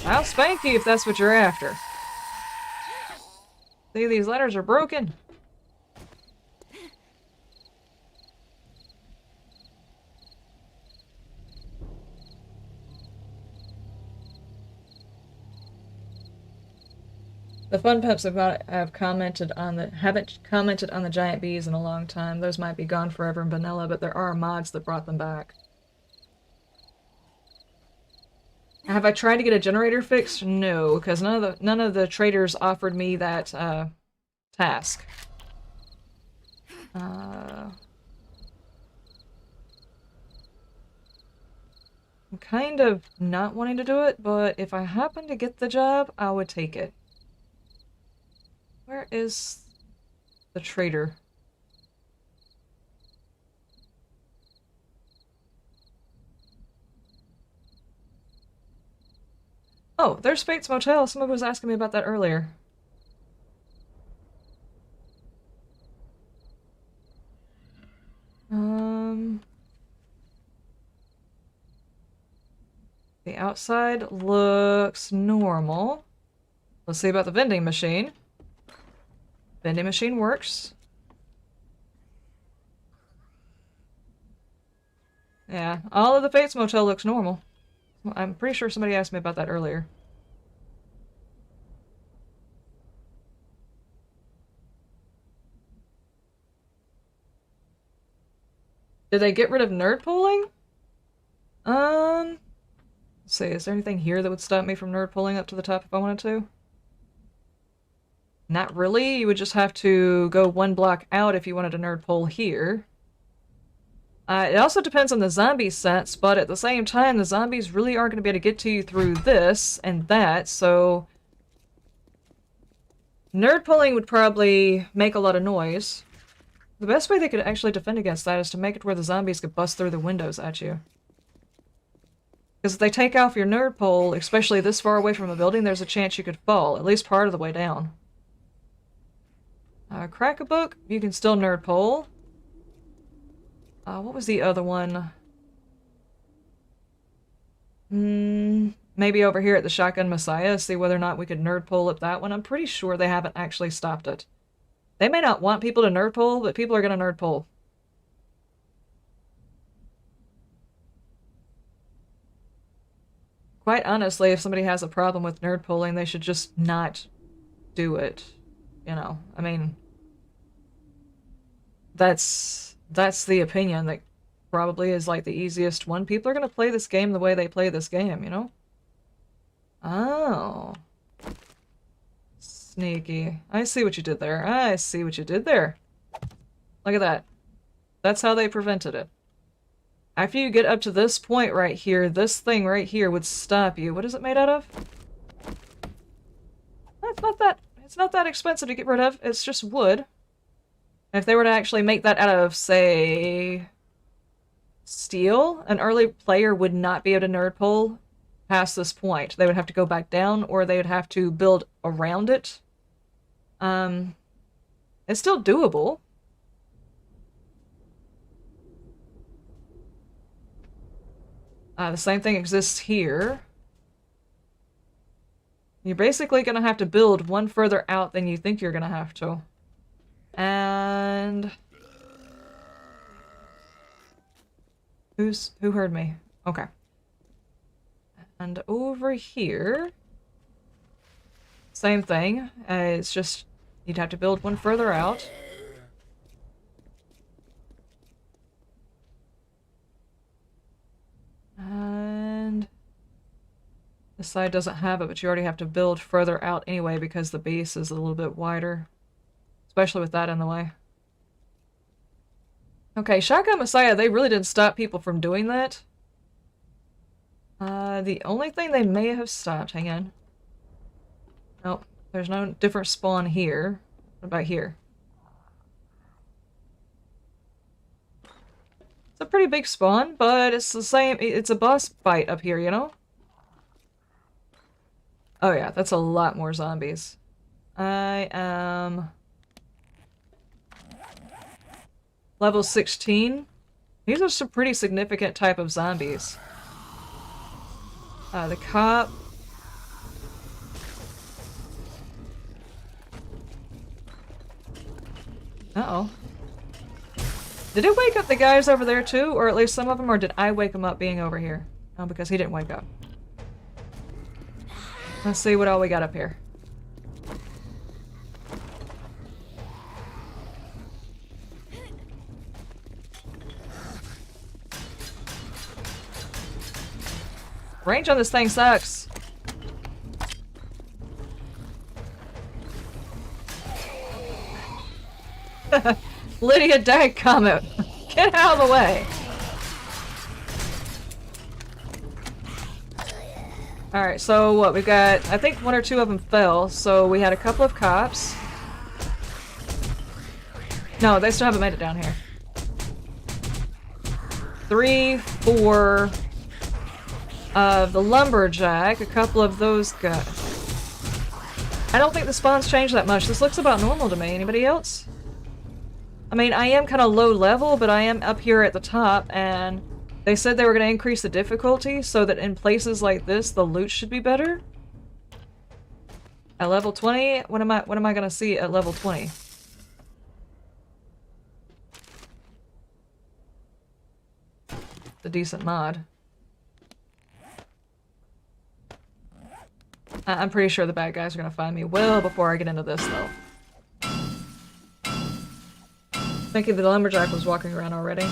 I'll spank you if that's what you're after. See, these ladders are broken. The fun pups have commented on the haven't commented on the giant bees in a long time. Those might be gone forever in vanilla, but there are mods that brought them back. Have I tried to get a generator fixed? No, because none of the traders offered me that task. I'm kind of not wanting to do it, but if I happen to get the job, I would take it. Where is the trader? Oh, there's Fate's Motel. Somebody was asking me about that earlier. The outside looks normal. Let's see about the vending machine. Vending machine works. Yeah, all of the Fates Motel looks normal. I'm pretty sure somebody asked me about that earlier. Did they get rid of nerd pooling? Let's see, is there anything here that would stop me from nerd pulling up to the top if I wanted to? Not really. You would just have to go one block out if you wanted a nerd pull here. It also depends on the zombie sets, but at the same time, the zombies really aren't going to be able to get to you through this and that, so... Nerd pulling would probably make a lot of noise. The best way they could actually defend against that is to make it where the zombies could bust through the windows at you. Because if they take off your nerd pole, especially this far away from a building, there's a chance you could fall, at least part of the way down. Crack a book, you can still nerd pole. What was the other one? Maybe over here at the Shotgun Messiah, see whether or not we could nerd pole up that one. I'm pretty sure they haven't actually stopped it. They may not want people to nerd pole, but people are going to nerd pole. Quite honestly, if somebody has a problem with nerd pulling, they should just not do it. You know, I mean... That's the opinion that probably is like the easiest one. People are going to play this game the way they play this game, you know? Oh. Sneaky. I see what you did there. I see what you did there. Look at that. That's how they prevented it. After you get up to this point right here, this thing right here would stop you. What is it made out of? It's not that expensive to get rid of. It's just wood. If they were to actually make that out of, say, steel, an early player would not be able to nerd pull past this point. They would have to go back down, or they would have to build around it. It's still doable. The same thing exists here. You're basically going to have to build one further out than you think you're going to have to. And... Who heard me? Okay. And over here... Same thing. It's just... You'd have to build one further out. And... This side doesn't have it, but you already have to build further out anyway because the base is a little bit wider. Especially with that in the way. Okay, Shotgun Messiah, they really didn't stop people from doing that. The only thing they may have stopped, hang on. Nope, there's no different spawn here. What about here? It's a pretty big spawn, but it's the same, it's a boss fight up here, you know? Oh yeah, that's a lot more zombies. I am... Level 16. These are some pretty significant type of zombies. The cop. Uh-oh. Did it wake up the guys over there too? Or at least some of them? Or did I wake them up being over here? Oh, because he didn't wake up. Let's see what all we got up here. Range on this thing sucks. Lydia Dadgummit. Get out of the way. Alright, so what? We've got, I think one or two of them fell, so we had a couple of cops. No, they still haven't made it down here. 3, 4... the lumberjack, a couple of those guys. I don't think the spawns changed that much. This looks about normal to me. Anybody else? I mean, I am kind of low level, but I am up here at the top, and they said they were going to increase the difficulty so that in places like this, the loot should be better. At level 20, what am I going to see at level 20? It's a decent mod. I'm pretty sure the bad guys are gonna find me well before I get into this, though. Thinking the lumberjack was walking around already.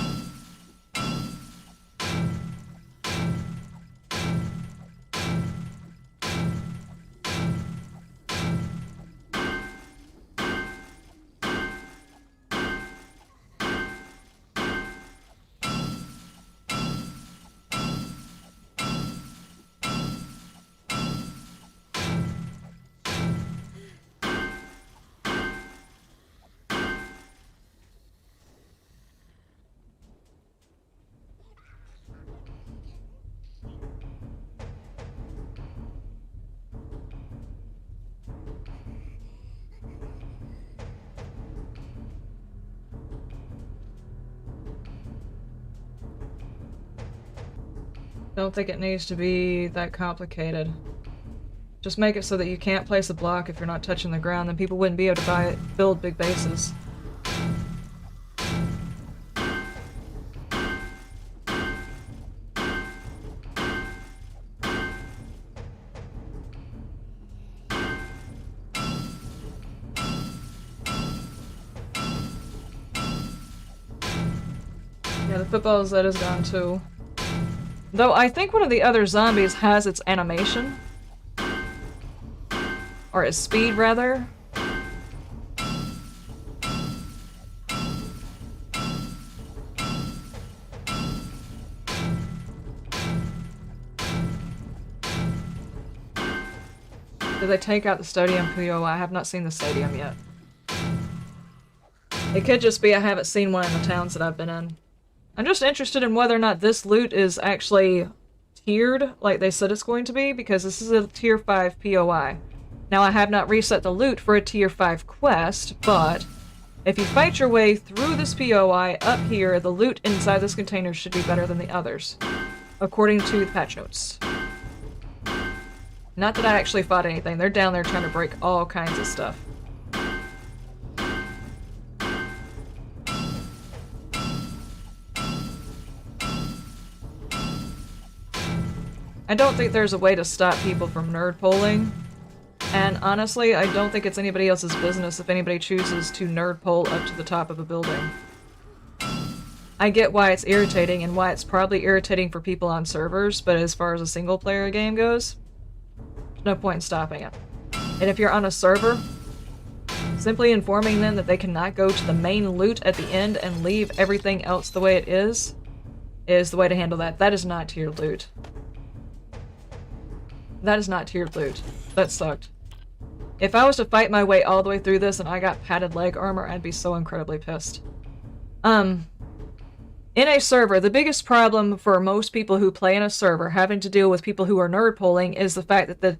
Don't think it needs to be that complicated. Just make it so that you can't place a block if you're not touching the ground, then people wouldn't be able to build big bases. Yeah, the football Zed is gone too. Though I think one of the other zombies has its animation. Or its speed, rather. Did they take out the stadium PO? I have not seen the stadium yet. It could just be I haven't seen one in the towns that I've been in. I'm just interested in whether or not this loot is actually tiered like they said it's going to be, because this is a tier 5 POI. Now, I have not reset the loot for a tier 5 quest, but if you fight your way through this POI up here, the loot inside this container should be better than the others, according to the patch notes. Not that I actually fought anything. They're down there trying to break all kinds of stuff. I don't think there's a way to stop people from nerd polling. And honestly, I don't think it's anybody else's business if anybody chooses to nerd pole up to the top of a building. I get why it's irritating and why it's probably irritating for people on servers, but as far as a single player game goes, there's no point in stopping it. And if you're on a server, simply informing them that they cannot go to the main loot at the end and leave everything else the way it is the way to handle that. That is not tiered loot. That is not tiered loot. That sucked. If I was to fight my way all the way through this and I got padded leg armor, I'd be so incredibly pissed. In a server, the biggest problem for most people who play in a server having to deal with people who are nerd polling is the fact that the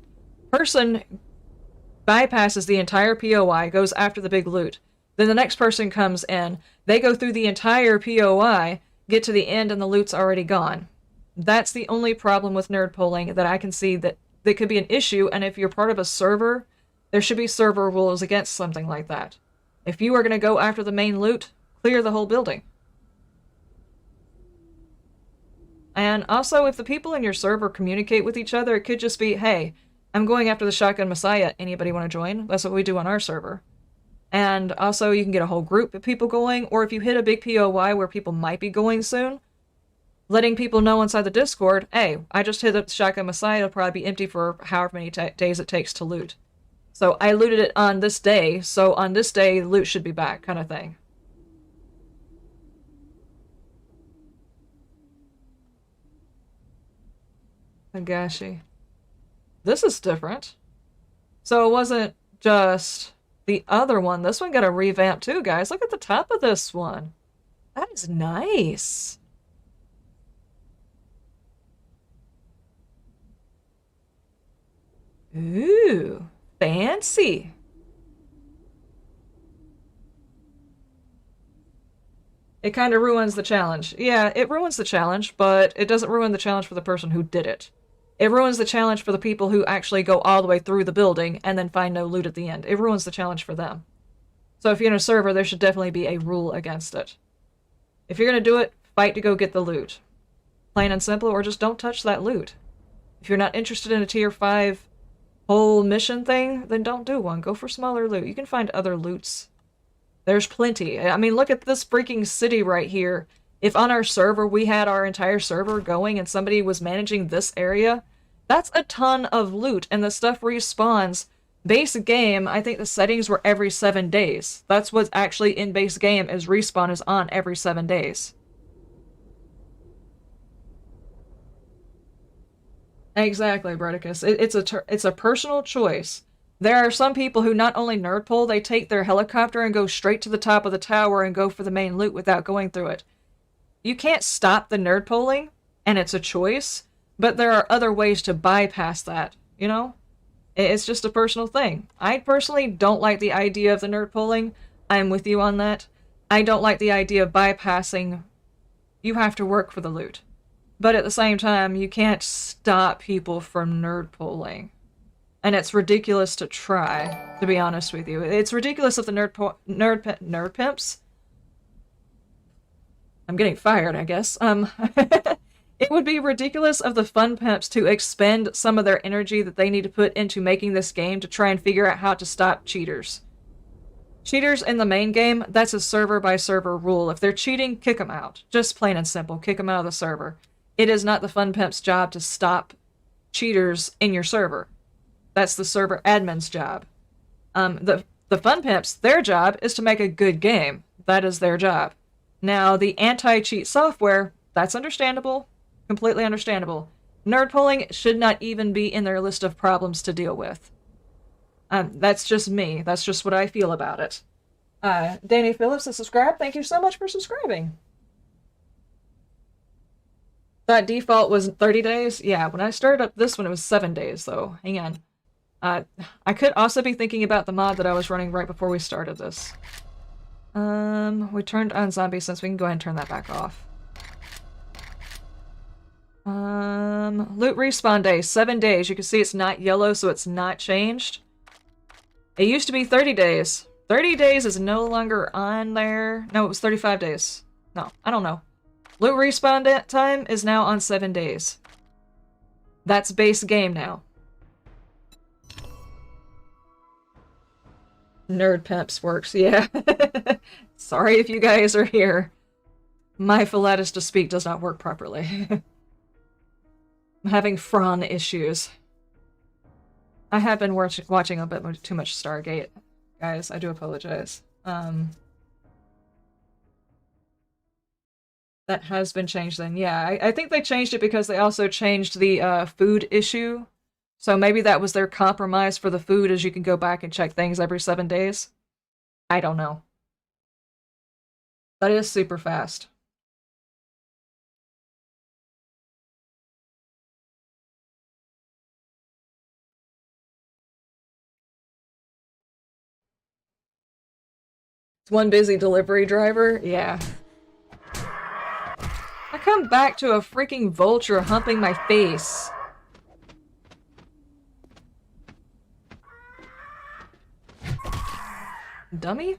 person bypasses the entire POI, goes after the big loot. Then the next person comes in, they go through the entire POI, get to the end, and the loot's already gone. That's the only problem with nerd polling that I can see that could be an issue, and if you're part of a server, there should be server rules against something like that. If you are going to go after the main loot, clear the whole building. And also, if the people in your server communicate with each other, it could just be, hey, I'm going after the Shotgun Messiah. Anybody want to join? That's what we do on our server. And also, you can get a whole group of people going, or if you hit a big POI where people might be going soon, letting people know inside the Discord, hey, I just hit the Shotgun Messiah, it'll probably be empty for however many days it takes to loot. So I looted it on this day, so on this day, loot should be back, kind of thing. Nagashi. This is different. So it wasn't just the other one. This one got a revamp too, guys. Look at the top of this one. That is nice. Ooh, fancy. It kind of ruins the challenge. Yeah, it ruins the challenge, but it doesn't ruin the challenge for the person who did it. It ruins the challenge for the people who actually go all the way through the building and then find no loot at the end. It ruins the challenge for them. So if you're in a server, there should definitely be a rule against it. If you're going to do it, fight to go get the loot. Plain and simple, or just don't touch that loot. If you're not interested in a tier 5 whole mission thing, then don't do one. Go for smaller loot. You can find other loots. There's plenty. I mean, look at this freaking city right here. If on our server we had our entire server going and somebody was managing this area, that's a ton of loot, and the stuff respawns. Base game, I think the settings were every 7 days. That's what's actually in base game, is respawn is on every 7 days. Exactly, Bredicus. It's a personal choice. There are some people who not only nerd pull, they take their helicopter and go straight to the top of the tower and go for the main loot without going through it. You can't stop the nerd pulling, and it's a choice, but there are other ways to bypass that, you know? It's just a personal thing. I personally don't like the idea of the nerd pulling. I'm with you on that. I don't like the idea of bypassing. You have to work for the loot. But at the same time, you can't stop people from nerd pulling. And it's ridiculous to try, to be honest with you. It's ridiculous if the nerd pimps. I'm getting fired, I guess. It would be ridiculous of the fun pimps to expend some of their energy that they need to put into making this game to try and figure out how to stop cheaters. Cheaters in the main game, that's a server-by-server rule. If they're cheating, kick them out. Just plain and simple, kick them out of the server. It is not the fun pimp's job to stop cheaters in your server. That's the server admin's job. The fun pimps, their job is to make a good game. That is their job. Now, the anti-cheat software, that's understandable. Completely understandable. Nerd pulling should not even be in their list of problems to deal with. That's just me. That's just what I feel about it. Danny Phillips has subscribed. Thank you so much for subscribing. That default was 30 days? Yeah, when I started up this one, it was 7 days, though. Hang on. I could also be thinking about the mod that I was running right before we started this. We turned on zombies since we can go ahead and turn that back off. Loot respawn day, 7 days. You can see it's not yellow, so it's not changed. It used to be 30 days. 30 days is no longer on there. No, it was 35 days. No, I don't know. Loot respawn time is now on 7 days. That's base game now. Nerd Pimps works, yeah. Sorry if you guys are here. My philautis to speak does not work properly. I'm having Fran issues. I have been watching a bit too much Stargate. Guys, I do apologize. That has been changed then. Yeah, I think they changed it because they also changed the food issue. So maybe that was their compromise for the food, is you can go back and check things every 7 days. I don't know. That is super fast. It's one busy delivery driver? Yeah. I come back to a freaking vulture humping my face. Dummy?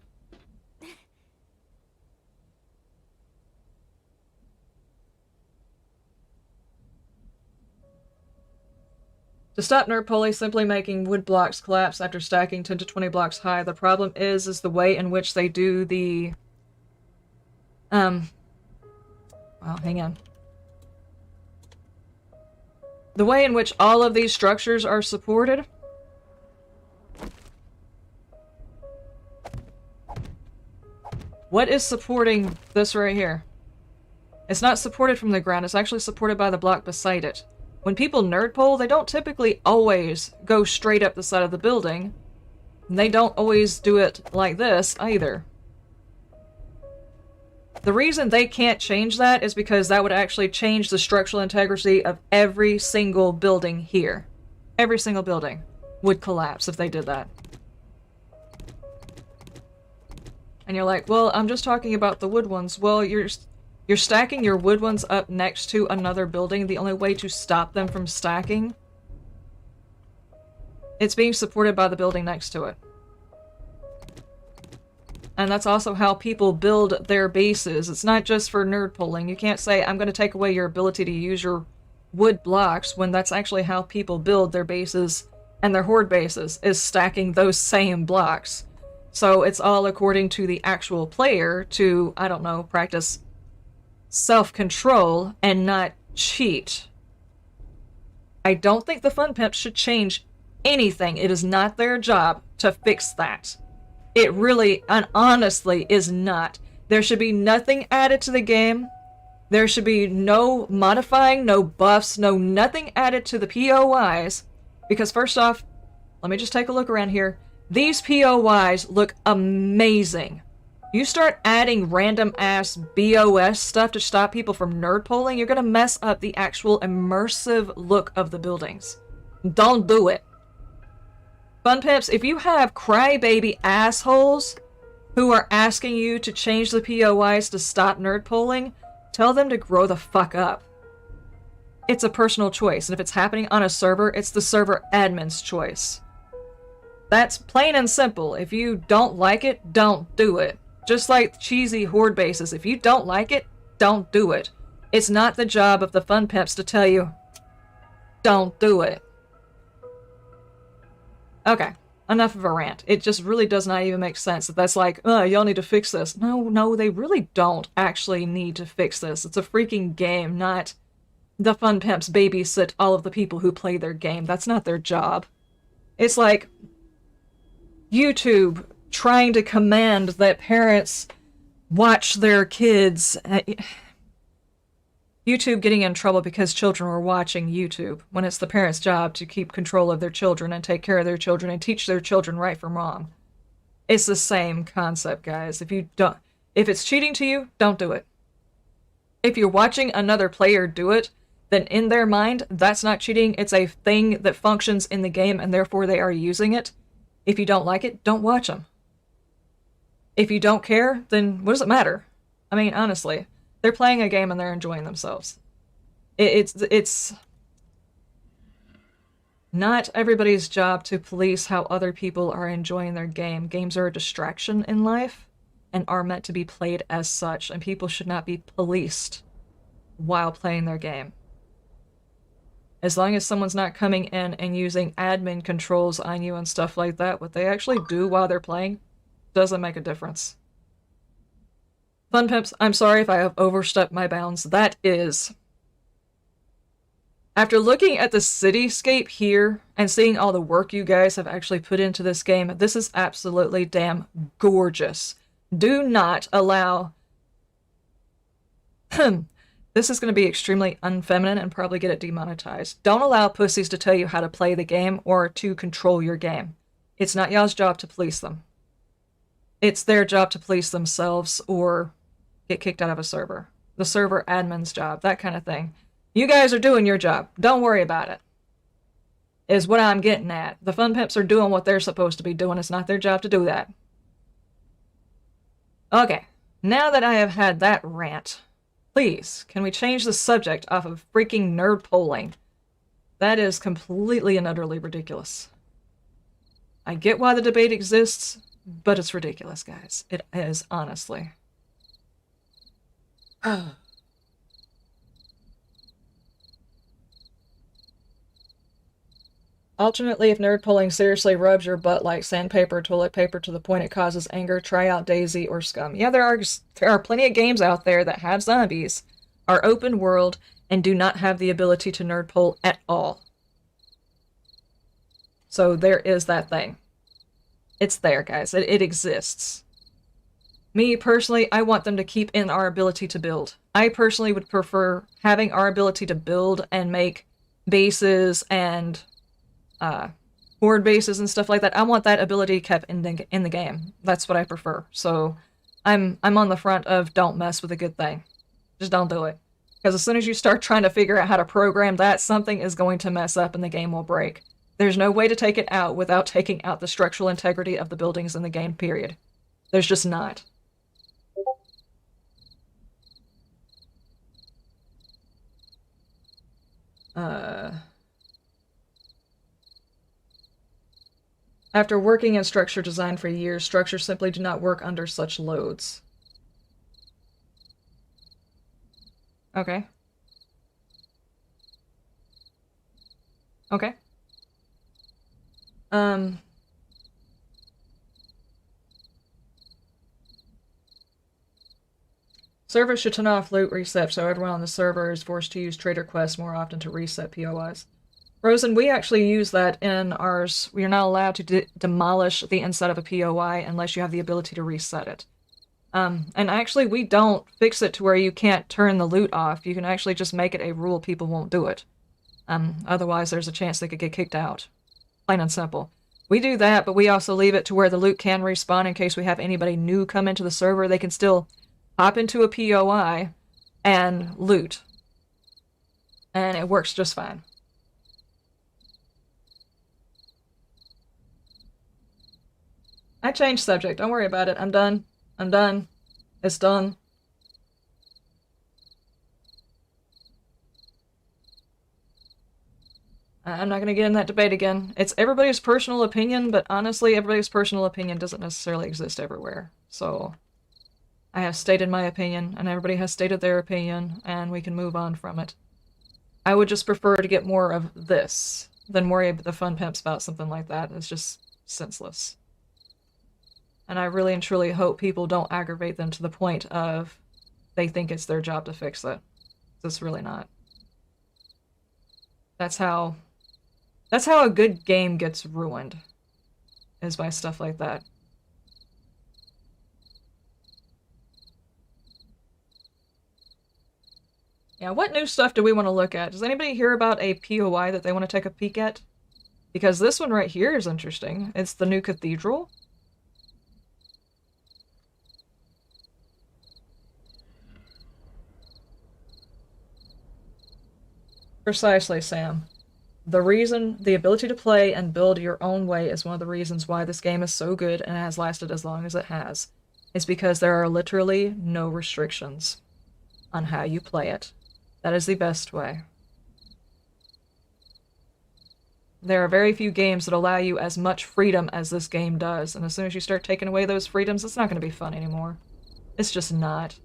To stop nerd poly, simply making wood blocks collapse after stacking 10 to 20 blocks high. The problem is the way in which they do the... Well, hang on. The way in which all of these structures are supported. What is supporting this right here? It's not supported from the ground, it's actually supported by the block beside it. When people nerd pole, they don't typically always go straight up the side of the building. They don't always do it like this, either. The reason they can't change that is because that would actually change the structural integrity of every single building here. Every single building would collapse if they did that. And you're like, well, I'm just talking about the wood ones. Well, you're stacking your wood ones up next to another building. The only way to stop them from stacking, it's being supported by the building next to it. And that's also how people build their bases. It's not just for nerd pulling. You can't say, I'm going to take away your ability to use your wood blocks, when that's actually how people build their bases and their horde bases, is stacking those same blocks. So it's all according to the actual player to, I don't know, practice self-control and not cheat. I don't think the fun pimps should change anything. It is not their job to fix that. It really and honestly is not. There should be nothing added to the game. There should be no modifying, no buffs, no nothing added to the POIs. Because first off, let me just take a look around here. These POIs look amazing. You start adding random ass BOS stuff to stop people from nerd pulling, you're gonna mess up the actual immersive look of the buildings. Don't do it. Fun Pimps, if you have crybaby assholes who are asking you to change the POIs to stop nerd pulling, tell them to grow the fuck up. It's a personal choice, and if it's happening on a server, it's the server admin's choice. That's plain and simple. If you don't like it, don't do it. Just like cheesy horde bases. If you don't like it, don't do it. It's not the job of the Fun Pimps to tell you, don't do it. Okay, enough of a rant. It just really does not even make sense that that's like, y'all need to fix this. No, they really don't actually need to fix this. It's a freaking game, not the Fun Pimps babysit all of the people who play their game. That's not their job. It's like YouTube trying to command that parents watch their kids. YouTube getting in trouble because children were watching YouTube, when it's the parents' job to keep control of their children and take care of their children and teach their children right from wrong. It's the same concept, guys. If it's cheating to you, don't do it. If you're watching another player do it, then in their mind, that's not cheating. It's a thing that functions in the game, and therefore they are using it. If you don't like it, don't watch them. If you don't care, then what does it matter? I mean, honestly, they're playing a game and they're enjoying themselves. It's not everybody's job to police how other people are enjoying their game. Games are a distraction in life and are meant to be played as such, and people should not be policed while playing their game. As long as someone's not coming in and using admin controls on you and stuff like that, what they actually do while they're playing doesn't make a difference. Fun Pimps, I'm sorry if I have overstepped my bounds. That is... After looking at the cityscape here and seeing all the work you guys have actually put into this game, this is absolutely damn gorgeous. Do not allow... This is going to be extremely unfeminine and probably get it demonetized. Don't allow pussies to tell you how to play the game or to control your game. It's not y'all's job to police them. It's their job to police themselves or get kicked out of a server. The server admin's job, that kind of thing. You guys are doing your job. Don't worry about it. Is what I'm getting at. The Fun Pimps are doing what they're supposed to be doing. It's not their job to do that. Okay, now that I have had that rant, please, can we change the subject off of freaking nerd polling? That is completely and utterly ridiculous. I get why the debate exists, but it's ridiculous, guys. It is, honestly. Alternately, if nerd polling seriously rubs your butt like sandpaper or toilet paper to the point it causes anger, try out Daisy or Scum. Yeah, there are plenty of games out there that have zombies, are open world, and do not have the ability to nerd poll at all. So there is that thing. It's there, guys. It exists. Me, personally, I want them to keep in our ability to build. I personally would prefer having our ability to build and make bases and horde bases and stuff like that. I want that ability kept in the game. That's what I prefer. So I'm on the front of don't mess with a good thing. Just don't do it. Because as soon as you start trying to figure out how to program that, something is going to mess up and the game will break. There's no way to take it out without taking out the structural integrity of the buildings in the game, period. There's just not. After working in structure design for years, structures simply do not work under such loads. Okay. Okay. Servers should turn off loot reset so everyone on the server is forced to use trader quests more often to reset POIs. Rosen, we actually use that in ours. We are not allowed to demolish the inside of a POI unless you have the ability to reset it. And actually, we don't fix it to where you can't turn the loot off. You can actually just make it a rule people won't do it. Otherwise, there's a chance they could get kicked out. Plain and simple. We do that, but we also leave it to where the loot can respawn in case we have anybody new come into the server. They can still hop into a POI and loot. And it works just fine. I changed subject. Don't worry about it. I'm done. I'm done. It's done. I'm not going to get in that debate again. It's everybody's personal opinion, but honestly, everybody's personal opinion doesn't necessarily exist everywhere. So, I have stated my opinion, and everybody has stated their opinion, and we can move on from it. I would just prefer to get more of this than worry about the Fun Pimps about something like that. It's just senseless. And I really and truly hope people don't aggravate them to the point of they think it's their job to fix it. It's really not. That's how a good game gets ruined, is by stuff like that. Yeah, what new stuff do we want to look at? Does anybody hear about a POI that they want to take a peek at? Because this one right here is interesting. It's the new cathedral. Precisely, Sam. The ability to play and build your own way is one of the reasons why this game is so good and has lasted as long as it has. It's because there are literally no restrictions on how you play it. That is the best way. There are very few games that allow you as much freedom as this game does, and as soon as you start taking away those freedoms, it's not going to be fun anymore. It's just not.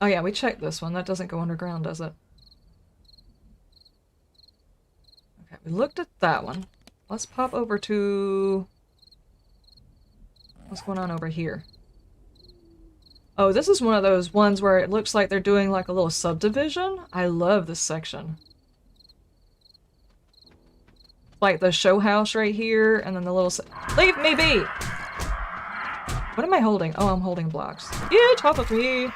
Oh yeah, we checked this one. That doesn't go underground, does it? Okay, we looked at that one. Let's pop over to... What's going on over here? Oh, this is one of those ones where it looks like they're doing like a little subdivision. I love this section. Like the show house right here, and then the little... Leave me be! What am I holding? Oh, I'm holding blocks. Yeah, top of me!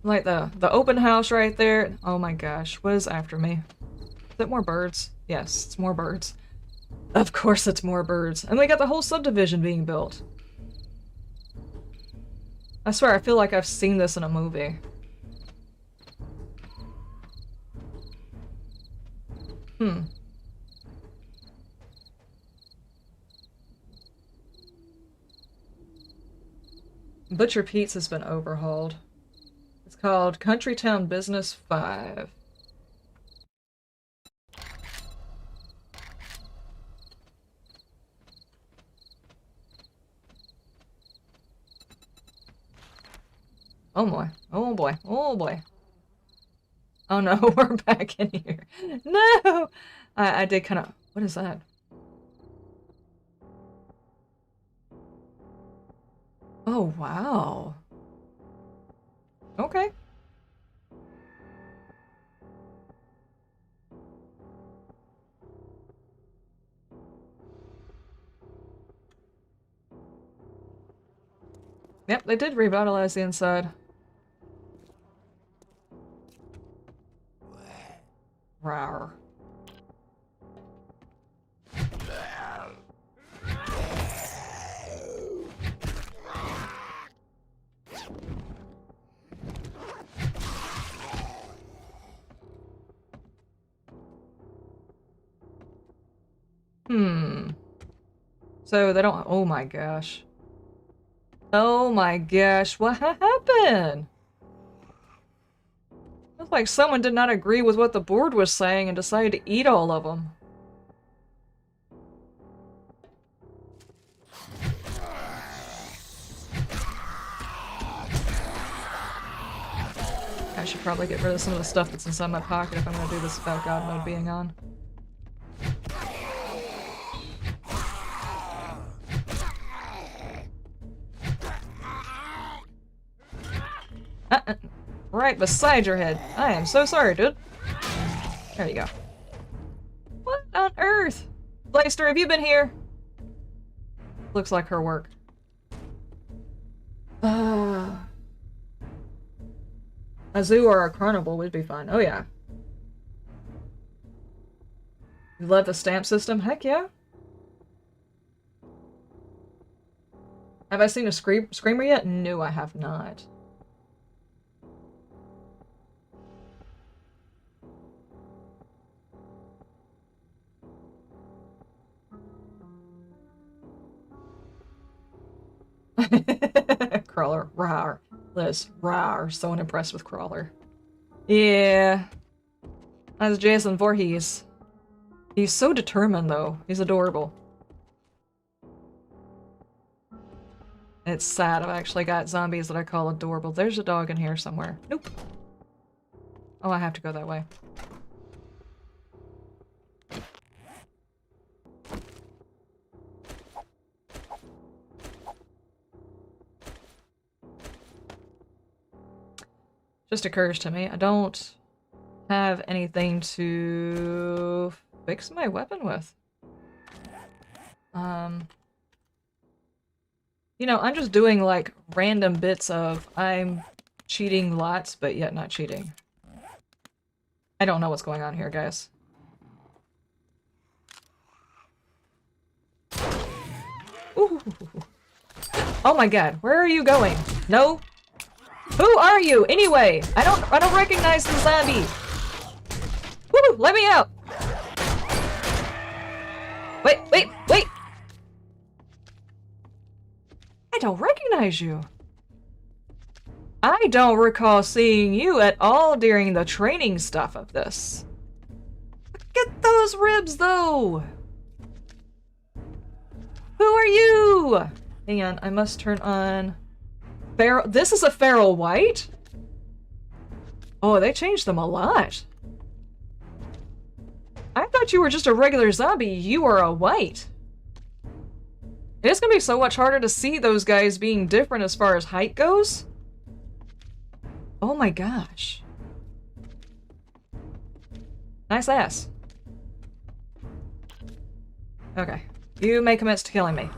Like the open house right there. Oh my gosh, what is after me? Is it more birds? Yes, it's more birds. Of course it's more birds. And we got the whole subdivision being built. I swear, I feel like I've seen this in a movie. Butcher Pete's has been overhauled. It's called Country Town Business 5. Oh boy. Oh boy. Oh boy. Oh no, we're back in here. No! I did kind of... What is that? Oh, wow. Okay. Yep, they did revitalize the inside. Rawr. So they don't... Oh my gosh. Oh my gosh, what happened? Looks like someone did not agree with what the board was saying and decided to eat all of them. I should probably get rid of some of the stuff that's inside my pocket if I'm gonna do this without God mode being on. Right beside your head. I am so sorry, dude. There you go. What on earth? Blaster, have you been here? Looks like her work. A zoo or a carnival would be fun. Oh yeah. You love the stamp system? Heck yeah. Have I seen a screamer yet? No, I have not. Crawler, rawr. Liz, rawr. So unimpressed with Crawler. Yeah. That's Jason Voorhees. He's so determined, though. He's adorable. It's sad. I've actually got zombies that I call adorable. There's a dog in here somewhere. Nope. Oh, I have to go that way. just occurs to me. I don't have anything to fix my weapon with. You know, I'm just doing like random bits of I'm cheating lots, but yet not cheating. I don't know what's going on here, guys. Ooh. Oh my god, where are you going? No? Who are you, anyway? I don't recognize the zombie. Woo! Let me out! Wait! I don't recognize you. I don't recall seeing you at all during the training stuff of this. Look at those ribs, though! Who are you? Hang on, I must turn on... Feral... This is a feral white? Oh, they changed them a lot. I thought you were just a regular zombie. You are a white. It's gonna be so much harder to see those guys being different as far as height goes. Oh my gosh. Nice ass. Okay. You may commence to killing me.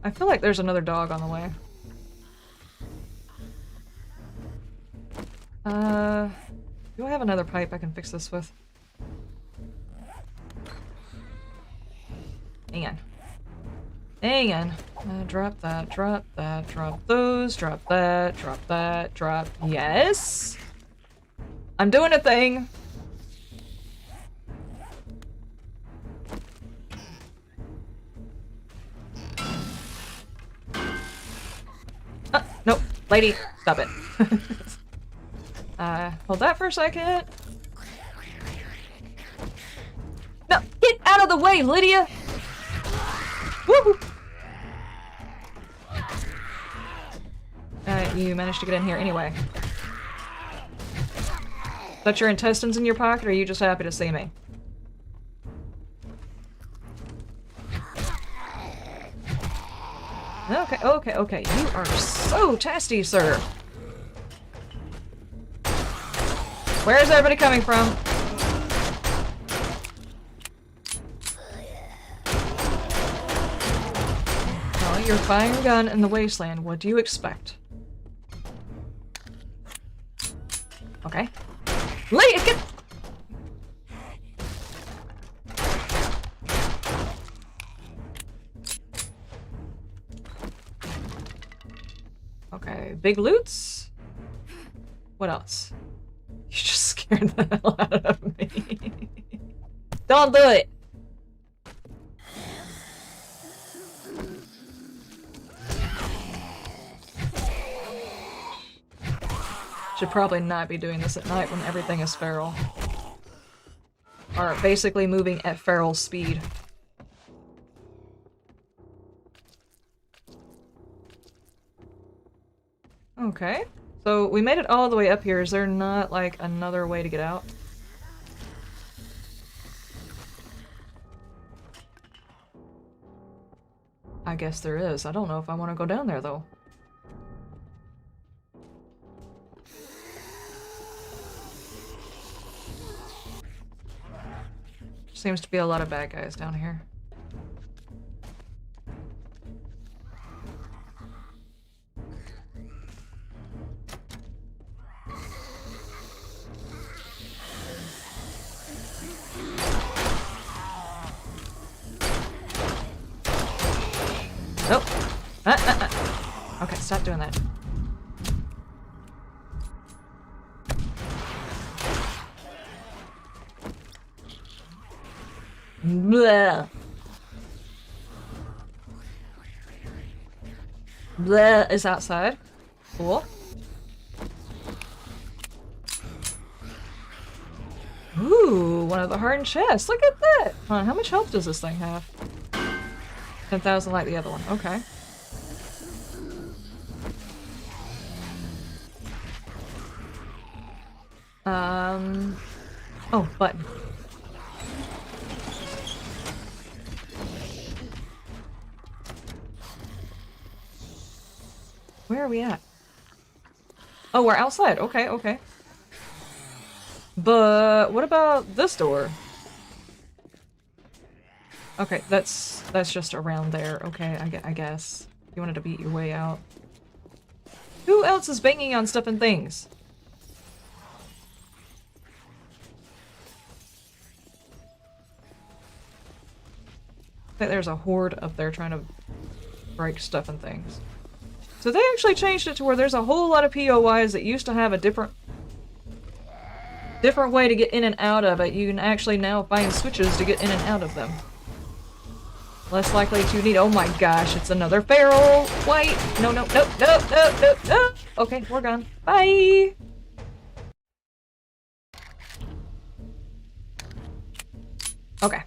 I feel like there's another dog on the way. Do I have another pipe I can fix this with? Hang on. Hang on. Drop that, drop those, drop that, drop. Yes! I'm doing a thing! Nope. Lady, stop it. Hold that for a second. No, get out of the way, Lydia! Woohoo! You managed to get in here anyway. Got your intestines in your pocket, or are you just happy to see me? Okay. You are so tasty, sir. Where's everybody coming from? Oh, you're firing a gun in the wasteland. What do you expect? Okay. Lydia, get... Okay, big loots? What else? You just scared the hell out of me. Don't do it! Should probably not be doing this at night when everything is feral. Or basically moving at feral speed. Okay. So we made it all the way up here. Is there not, like, another way to get out? I guess there is. I don't know if I want to go down there, though. Seems to be a lot of bad guys down here. Nope. Okay, stop doing that. Blah. Blah is outside. Cool. Ooh, one of the hardened chests. Look at that! Hold on, how much health does this thing have? 10,000 like the other one. Okay. Oh, button. Where are we at? Oh, we're outside. Okay, okay. But what about this door? Okay, that's just around there. Okay, I guess. You wanted to beat your way out. Who else is banging on stuff and things? I think there's a horde up there trying to break stuff and things. So they actually changed it to where there's a whole lot of POIs that used to have a different way to get in and out of it. You can actually now find switches to get in and out of them. Less likely to need— oh my gosh, it's another feral white. No, no, no, no, no, no, no. Okay, we're gone. Bye. Okay.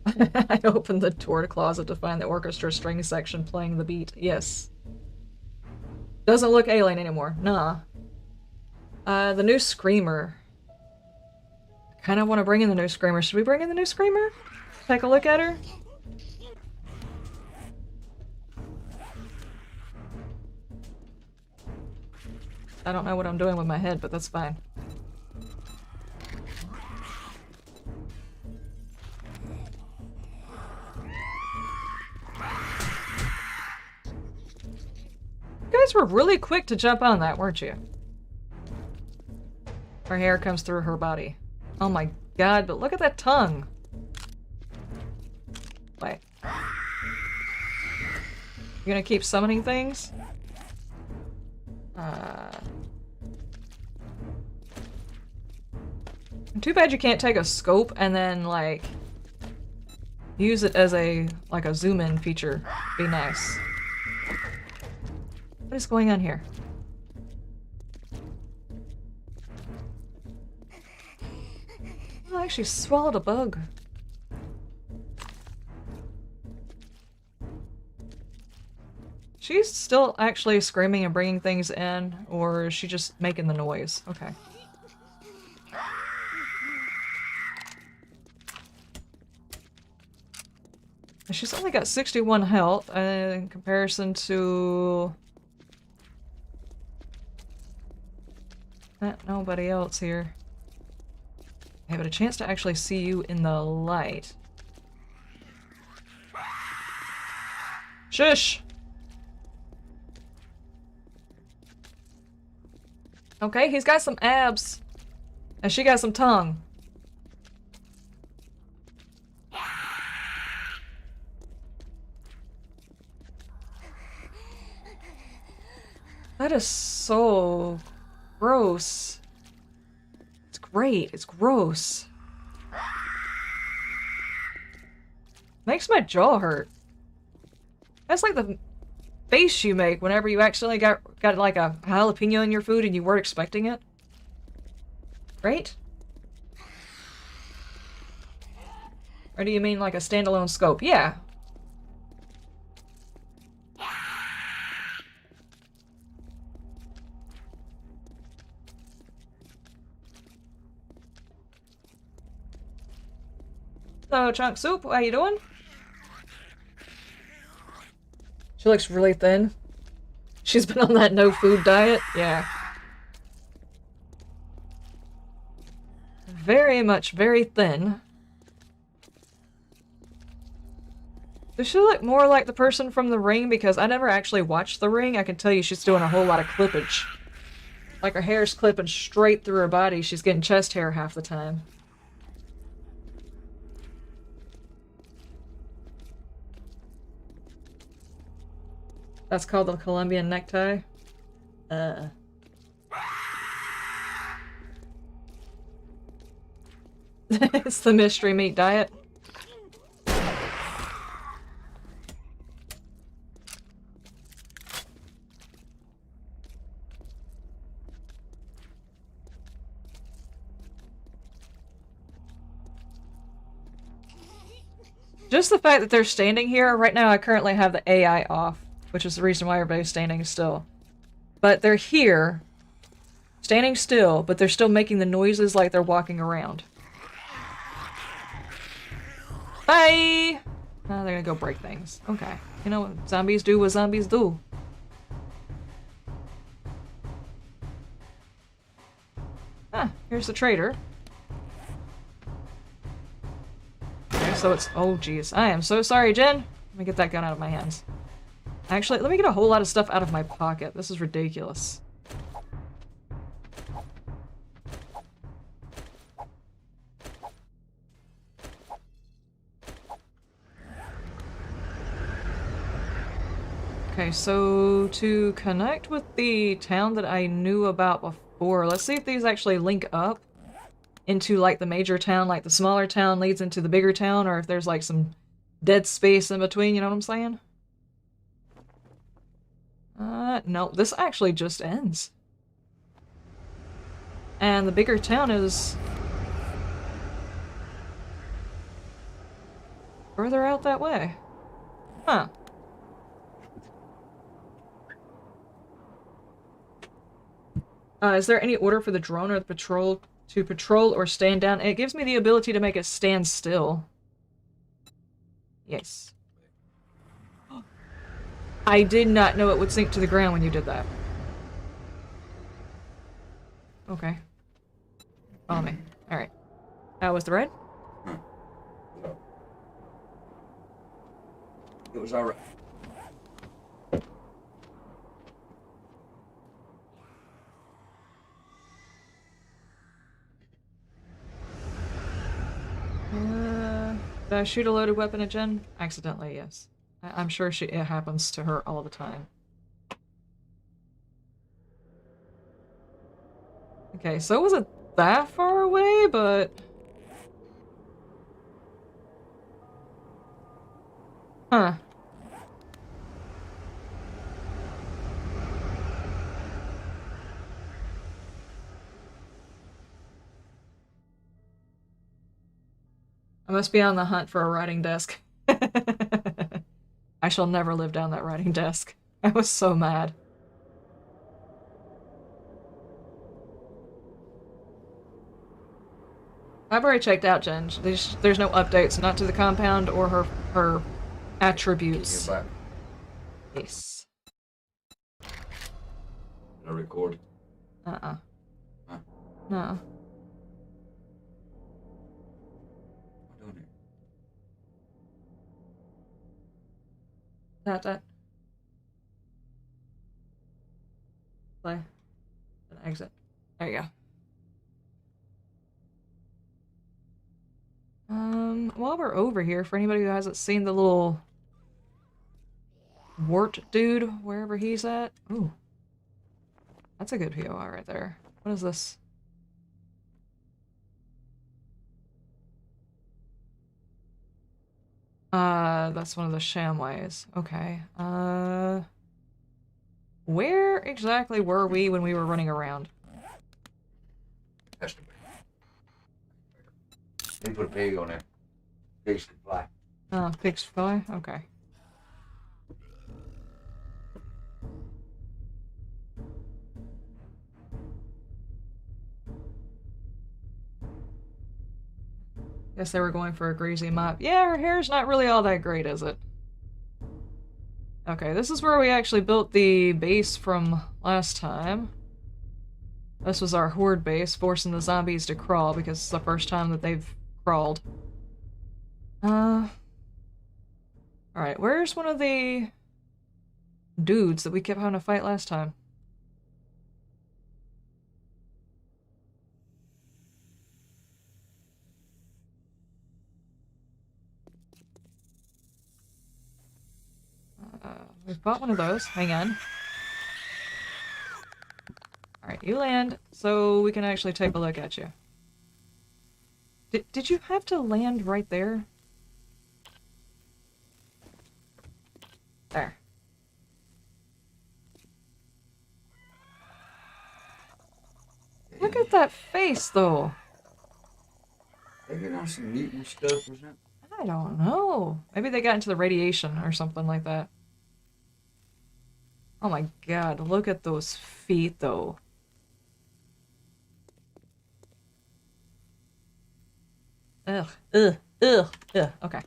I opened the door closet to find the orchestra string section playing the beat. Yes. Doesn't look alien anymore. Nah. The new Screamer. I kind of want to bring in the new Screamer. Should we bring in the new Screamer? Take a look at her? I don't know what I'm doing with my head, but that's fine. You guys were really quick to jump on that, weren't you? Her hair comes through her body. Oh my god, but look at that tongue! Wait. You gonna keep summoning things? Too bad you can't take a scope and then, like, use it as a zoom-in feature. Be nice. What is going on here? Oh, I actually swallowed a bug. She's still actually screaming and bringing things in, or is she just making the noise? Okay. She's only got 61 health in comparison to nobody else here. Okay, but a chance to actually see you in the light. Shush! Okay, he's got some abs. And she got some tongue. That is so gross. It's great. It's gross. Makes my jaw hurt. That's like the face you make whenever you accidentally got like a jalapeno in your food and you weren't expecting it. Right? Or do you mean like a standalone scope? Yeah. So, Chunk Soup, how you doing? She looks really thin. She's been on that no food diet? Yeah. Very much, very thin. Does she look more like the person from The Ring? Because I never actually watched The Ring. I can tell you she's doing a whole lot of clippage. Like her hair's clipping straight through her body. She's getting chest hair half the time. That's called the Colombian necktie? It's the mystery meat diet. Just the fact that they're standing here, right now I currently have the AI off, which is the reason why everybody's standing still. But they're here, standing still, but they're still making the noises like they're walking around. Bye! Oh, they're gonna go break things. Okay. You know what? Zombies do what zombies do. Ah, here's the trader. Okay, so it's... Oh, jeez. I am so sorry, Jen. Let me get that gun out of my hands. Actually, let me get a whole lot of stuff out of my pocket. This is ridiculous. Okay, so to connect with the town that I knew about before, let's see if these actually link up into, like, the major town, like the smaller town leads into the bigger town, or if there's, like, some dead space in between, you know what I'm saying? No, this actually just ends. And the bigger town is further out that way. Huh. Is there any order for the drone or the patrol to patrol or stand down? It gives me the ability to make it stand still. Yes. I did not know it would sink to the ground when you did that. Okay. Follow me. Alright. How was the ride? It was alright. Did I shoot a loaded weapon at Jen? Accidentally, yes. I'm sure it happens to her all the time. Okay, so it wasn't that far away, but... Huh. I must be on the hunt for a writing desk. I shall never live down that writing desk. I was so mad. I've already checked out Jen. There's no updates, not to the compound or her attributes. Yes. No record. Uh-uh. Huh? No. What doing That. Play. An exit. There you go. While we're over here, for anybody who hasn't seen the little wart dude, wherever he's at. Ooh. That's a good POI right there. What is this? That's one of the shamways. Okay. Where exactly were we when we were running around? That's the They put a pig on there. Pigs can fly. Oh, pigs fly? Okay. Guess they were going for a greasy mop. Yeah, her hair's not really all that great, is it? Okay, this is where we actually built the base from last time. This was our Horde base, forcing the zombies to crawl because it's the first time that they've crawled. Alright, where's one of the dudes that we kept having to fight last time? We've bought one of those. Hang on. Alright, you land so we can actually take a look at you. Did you have to land right there? There. Look at that face, though. They get on some mutant stuff or something? I I don't know. Maybe they got into the radiation or something like that. Oh my god, look at those feet, though. Ugh, ugh, ugh, ugh. Okay.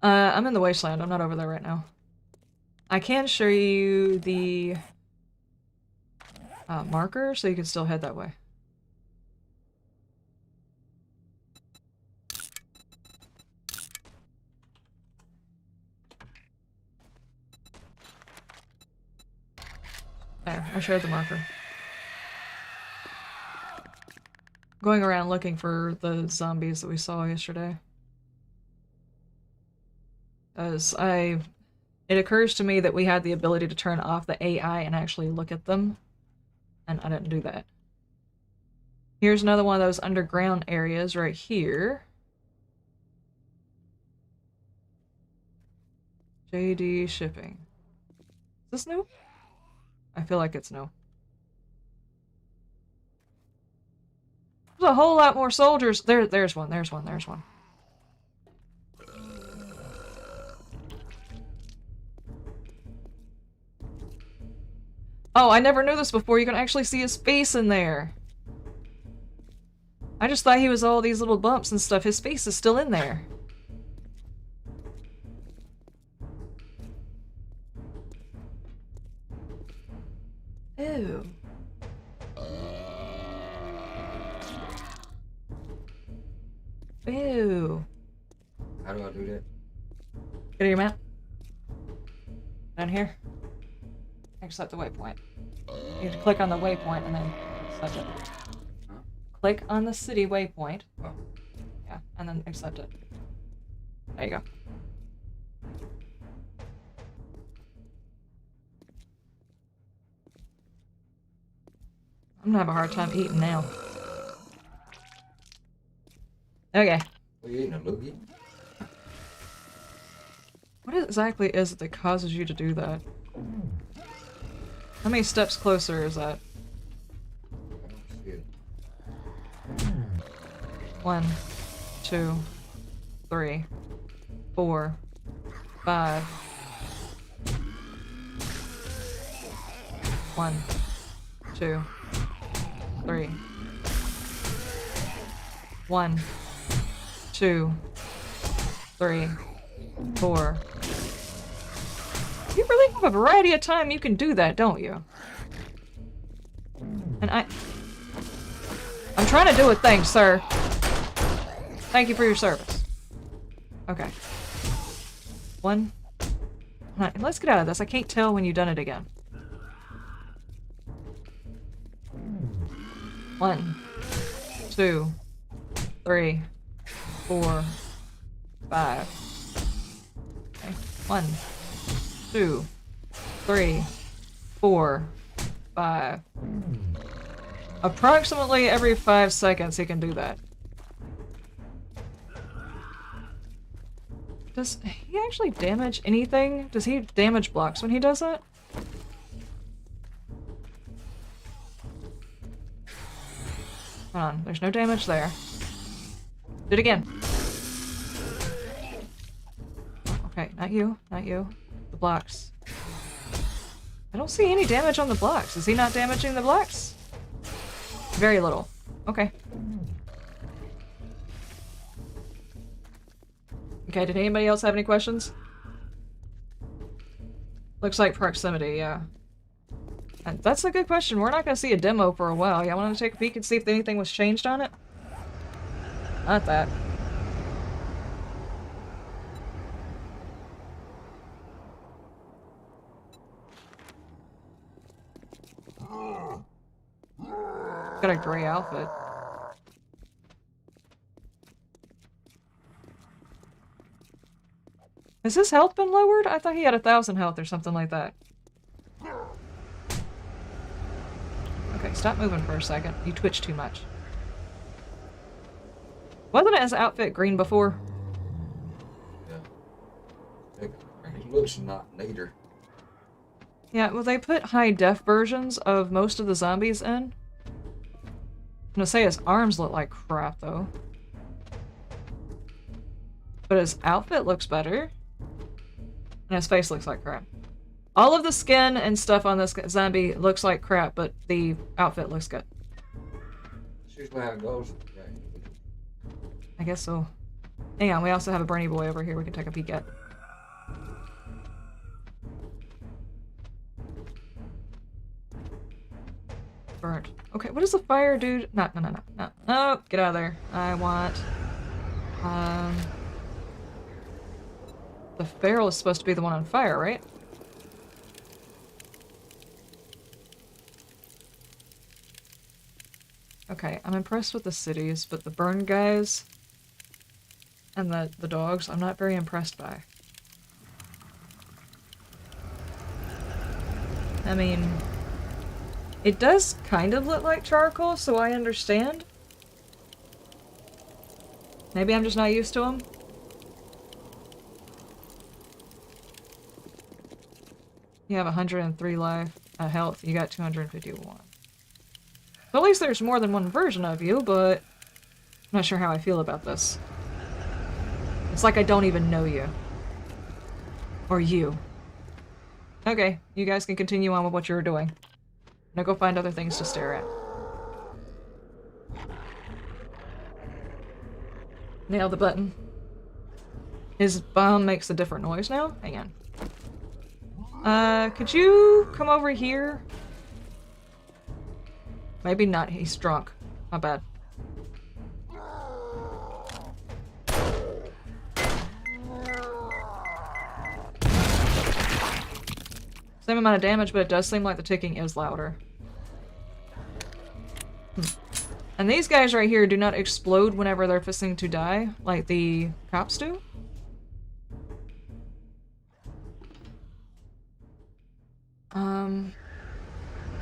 I'm in the wasteland. I'm not over there right now. I can show you the marker, so you can still head that way. There, I showed the marker. Going around looking for the zombies that we saw yesterday. It occurs to me that we had the ability to turn off the AI and actually look at them, and I didn't do that. Here's another one of those underground areas right here. JD shipping. Is this new? I feel like it's new. There's a whole lot more soldiers. There's one. Oh, I never knew this before. You can actually see his face in there. I just thought he was all these little bumps and stuff. His face is still in there. Ew. Ew. How do I do that? Go to your map. Down here. Accept the waypoint. You have to click on the waypoint and then accept it. Huh? Click on the city waypoint. Oh. Yeah, and then accept it. There you go. I'm gonna have a hard time eating now. Okay. What are you eating, a loogie? What exactly is it that causes you to do that? How many steps closer is that? I don't see it. 1, 2, 3, 4, 5. 1, 2, 3. 1, 2, 3, 4. You really have a variety of time you can do that, don't you? And I'm trying to do a thing, sir. Thank you for your service. Okay. 1. Alright, let's get out of this. I can't tell when you've done it again. 1, 2, 3, 4, 5. Okay. 1, 2, 3, 4, 5. Approximately every 5 seconds he can do that. Does he actually damage anything? Does he damage blocks when he does that? Hold on, there's no damage there. Do it again. Okay, not you, not you. The blocks. I don't see any damage on the blocks. Is he not damaging the blocks? Very little. Okay. Okay, did anybody else have any questions? Looks like proximity, yeah. And that's a good question. We're not gonna see a demo for a while. Y'all wanna take a peek and see if anything was changed on it? Not that. Got a gray outfit. Has his health been lowered? I thought he had 1,000 health or something like that. Okay, stop moving for a second. You twitch too much. Wasn't his outfit green before? Yeah. It looks not neater. Yeah, well they put high def versions of most of the zombies in. gonna say his arms look like crap, though. But his outfit looks better. And his face looks like crap. All of the skin and stuff on this zombie looks like crap, but the outfit looks good. That's usually how it goes. I guess so. Hang on, we also have a Bernie boy over here we can take a peek at. Burnt. Okay, what does the fire do? No, get out of there. I want... The feral is supposed to be the one on fire, right? Okay, I'm impressed with the cities, but the burn guys and the dogs, I'm not very impressed by. I mean, it does kind of look like charcoal, so I understand. Maybe I'm just not used to them. You have 103 life, health, you got 251. Well, at least there's more than one version of you, but I'm not sure how I feel about this. It's like I don't even know you. Or you. Okay, you guys can continue on with what you're doing. Now go find other things to stare at. Nail the button. His bomb makes a different noise now? Hang on. Could you come over here? Maybe not, he's drunk. My bad. Same amount of damage, but it does seem like the ticking is louder. And these guys right here do not explode whenever they're fixing to die, like the cops do.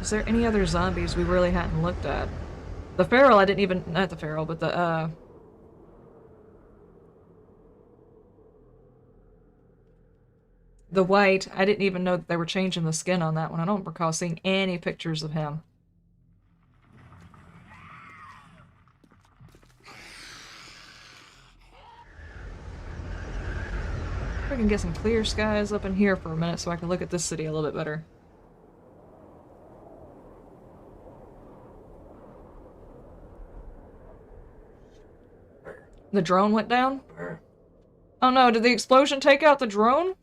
Is there any other zombies we really hadn't looked at? The feral, I didn't even, not the feral, but the white, I didn't even know that they were changing the skin on that one. I don't recall seeing any pictures of him. We can get some clear skies up in here for a minute so I can look at this city a little bit better. The drone went down? Oh no, did the explosion take out the drone?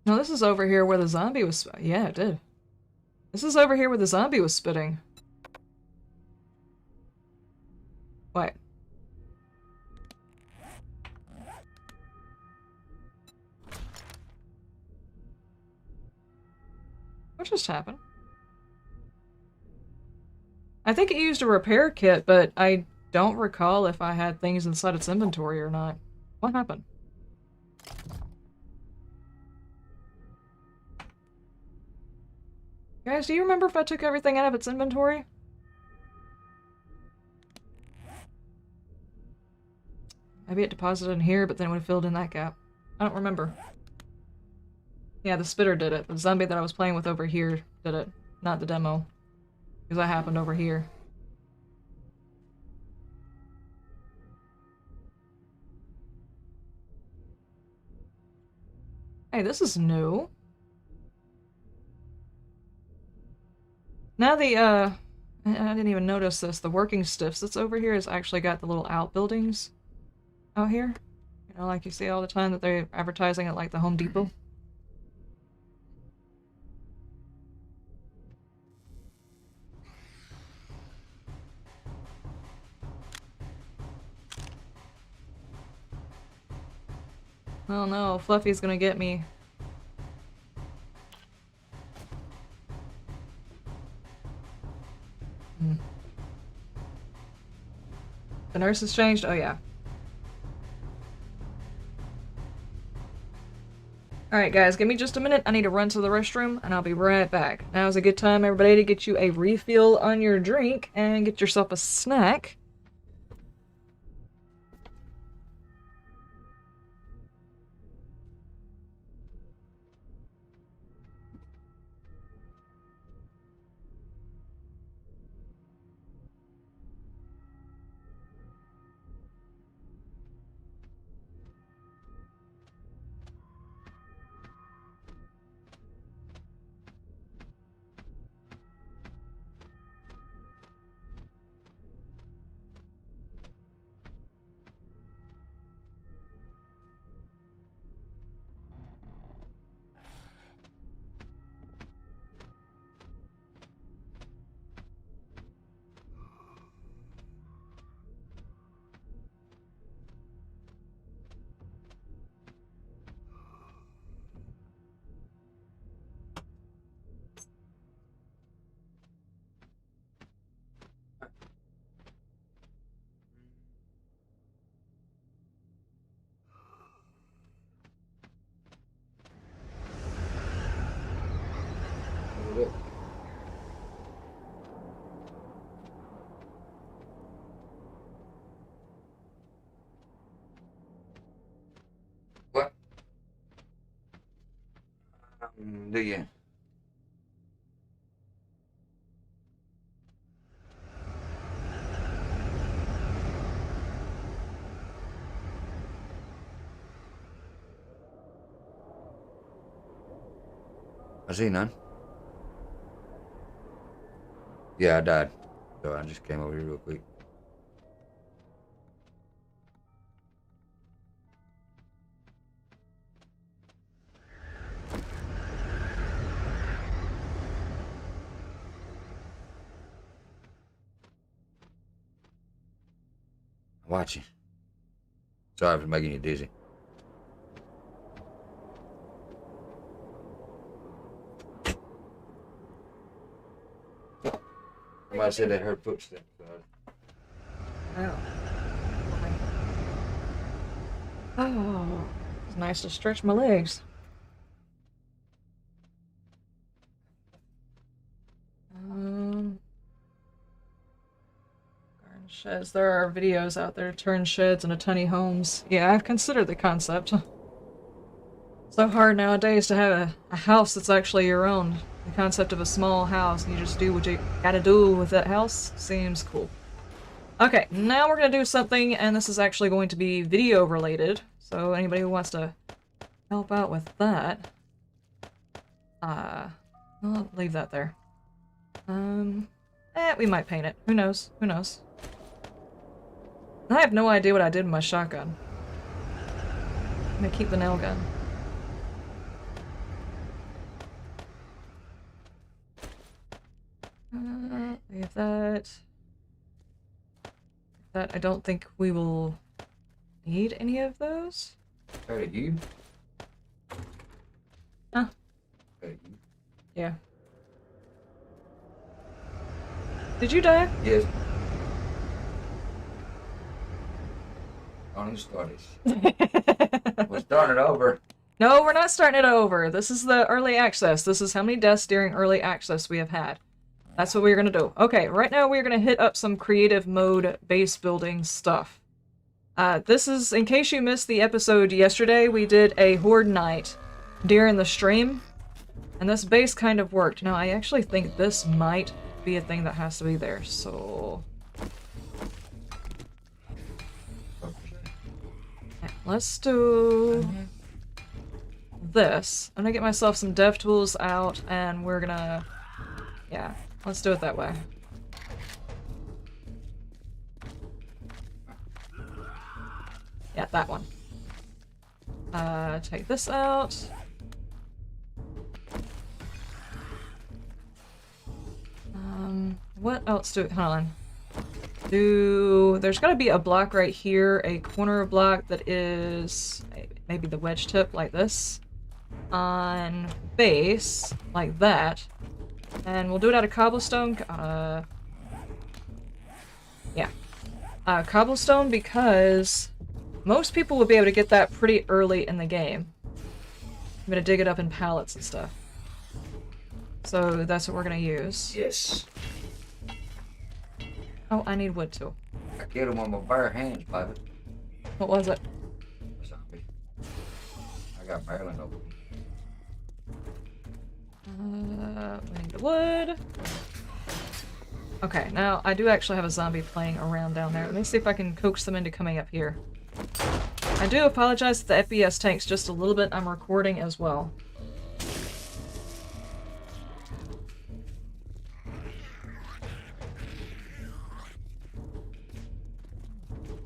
No, this is over here where the zombie was... Yeah, it did. This is over here where the zombie was spitting. What? What just happened? I think it used a repair kit, but I don't recall if I had things inside its inventory or not. What happened? Guys, do you remember if I took everything out of its inventory? Maybe it deposited in here, but then it would have filled in that gap. I don't remember. Yeah, the spitter did it. The zombie that I was playing with over here did it, not the demo. Because that happened over here. Hey, this is new. Now I didn't even notice this. The working stiffs that's over here has actually got the little outbuildings out here. You know, like you see all the time that they're advertising at like the Home Depot. Oh no, Fluffy's gonna get me. The nurse has changed? Oh yeah. Alright guys, give me just a minute. I need to run to the restroom and I'll be right back. Now's a good time, everybody, to get you a refill on your drink and get yourself a snack. Do you? I see none. Yeah, I died. So I just came over here real quick. Watching. Sorry for making you dizzy. Somebody said they heard footsteps. Oh. Oh, it's nice to stretch my legs. Garden sheds. There are videos out there. Turn sheds into tiny homes. Yeah, I've considered the concept. So hard nowadays to have a house that's actually your own. The concept of a small house and you just do what you gotta do with that house seems cool. Okay, now we're gonna do something, and this is actually going to be video related. So anybody who wants to help out with that, I'll leave that there. We might paint it. Who knows? Who knows? I have no idea what I did with my shotgun. I'm gonna keep the nail gun. Leave that. That I don't think we will need any of those. Hey, you? Huh? Hey, you? Yeah. Did you die? Yes. Don't even start it. We're starting it over. No, we're not starting it over. This is the early access. This is how many deaths during early access we have had. That's what we're gonna do. Okay, right now we're gonna hit up some creative mode base building stuff. This is, in case you missed the episode yesterday, we did a Horde night during the stream, and this base kind of worked. Now, I actually think this might be a thing that has to be there, so... Okay, let's do... this. I'm gonna get myself some dev tools out, and we're gonna... yeah, let's do it that way. Yeah, that one. Take this out. What else do... hold on. There's gotta be a block right here, a corner block that is maybe the wedge tip like this. On base, like that. And we'll do it out of cobblestone. Yeah. Cobblestone because most people will be able to get that pretty early in the game. I'm gonna dig it up in pallets and stuff. So that's what we're gonna use. Yes. Oh, I need wood too. I killed him with my bare hands, baby. What was it? A zombie. I got Maryland over. We need the wood. Okay, now I do actually have a zombie playing around down there. Let me see if I can coax them into coming up here. I do apologize if the FPS tanks just a little bit. I'm recording as well.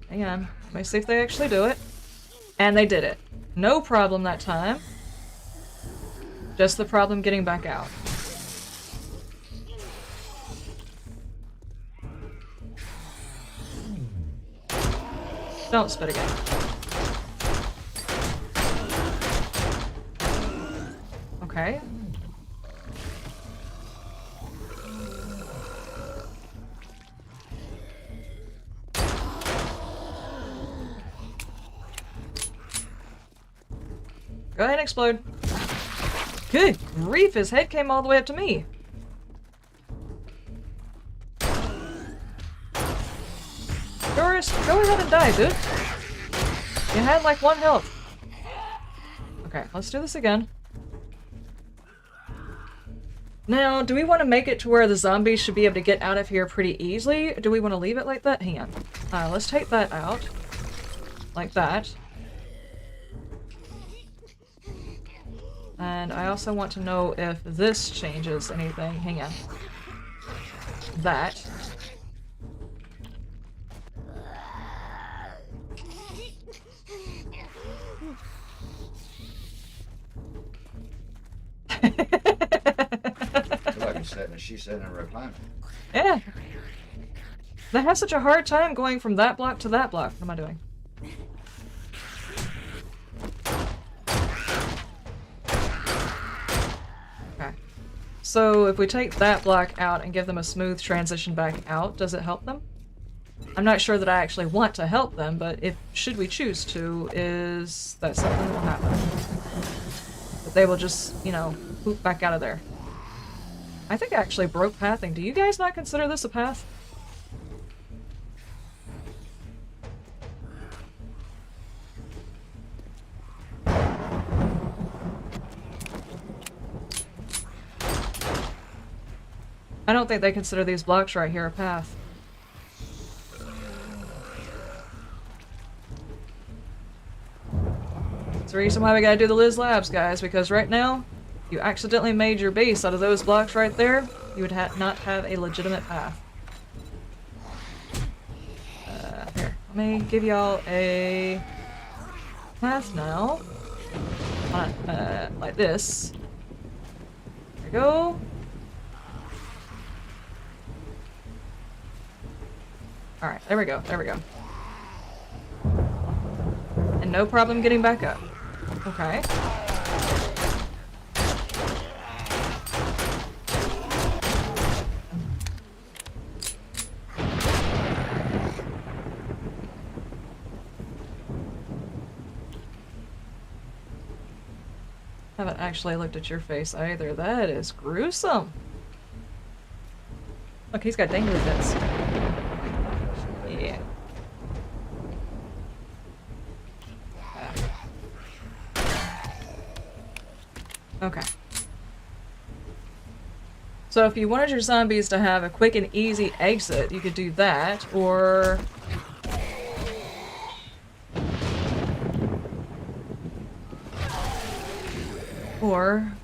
Hang on. Let me see if they actually do it. And they did it. No problem that time. Just the problem getting back out. Don't spit again. Okay. Go ahead and explode. Good grief, his head came all the way up to me. Doris, go ahead and die, dude. You had like 1 health. Okay, let's do this again. Now, do we want to make it to where the zombies should be able to get out of here pretty easily? Or do we want to leave it like that? Hang on. Let's take that out. Like that. And I also want to know if this changes anything. Hang on. That. She's sitting in a recliner. Yeah. They have such a hard time going from that block to that block. What am I doing? Okay. So if we take that block out and give them a smooth transition back out, does it help them? I'm not sure that I actually want to help them, but if should we choose to, is that something that will happen? That they will just, you know, poop back out of there. I think I actually broke pathing. Do you guys not consider this a path? I don't think they consider these blocks right here a path. That's the reason why we gotta do the Liz Labs, guys, because right now, you accidentally made your base out of those blocks right there, you would not have a legitimate path. Here, let me give y'all a path now. Like this. There we go. Alright, there we go, there we go. And no problem getting back up. Okay. Haven't actually looked at your face either. That is gruesome. Look, he's got dangly bits. Yeah. Okay. So if you wanted your zombies to have a quick and easy exit, you could do that, or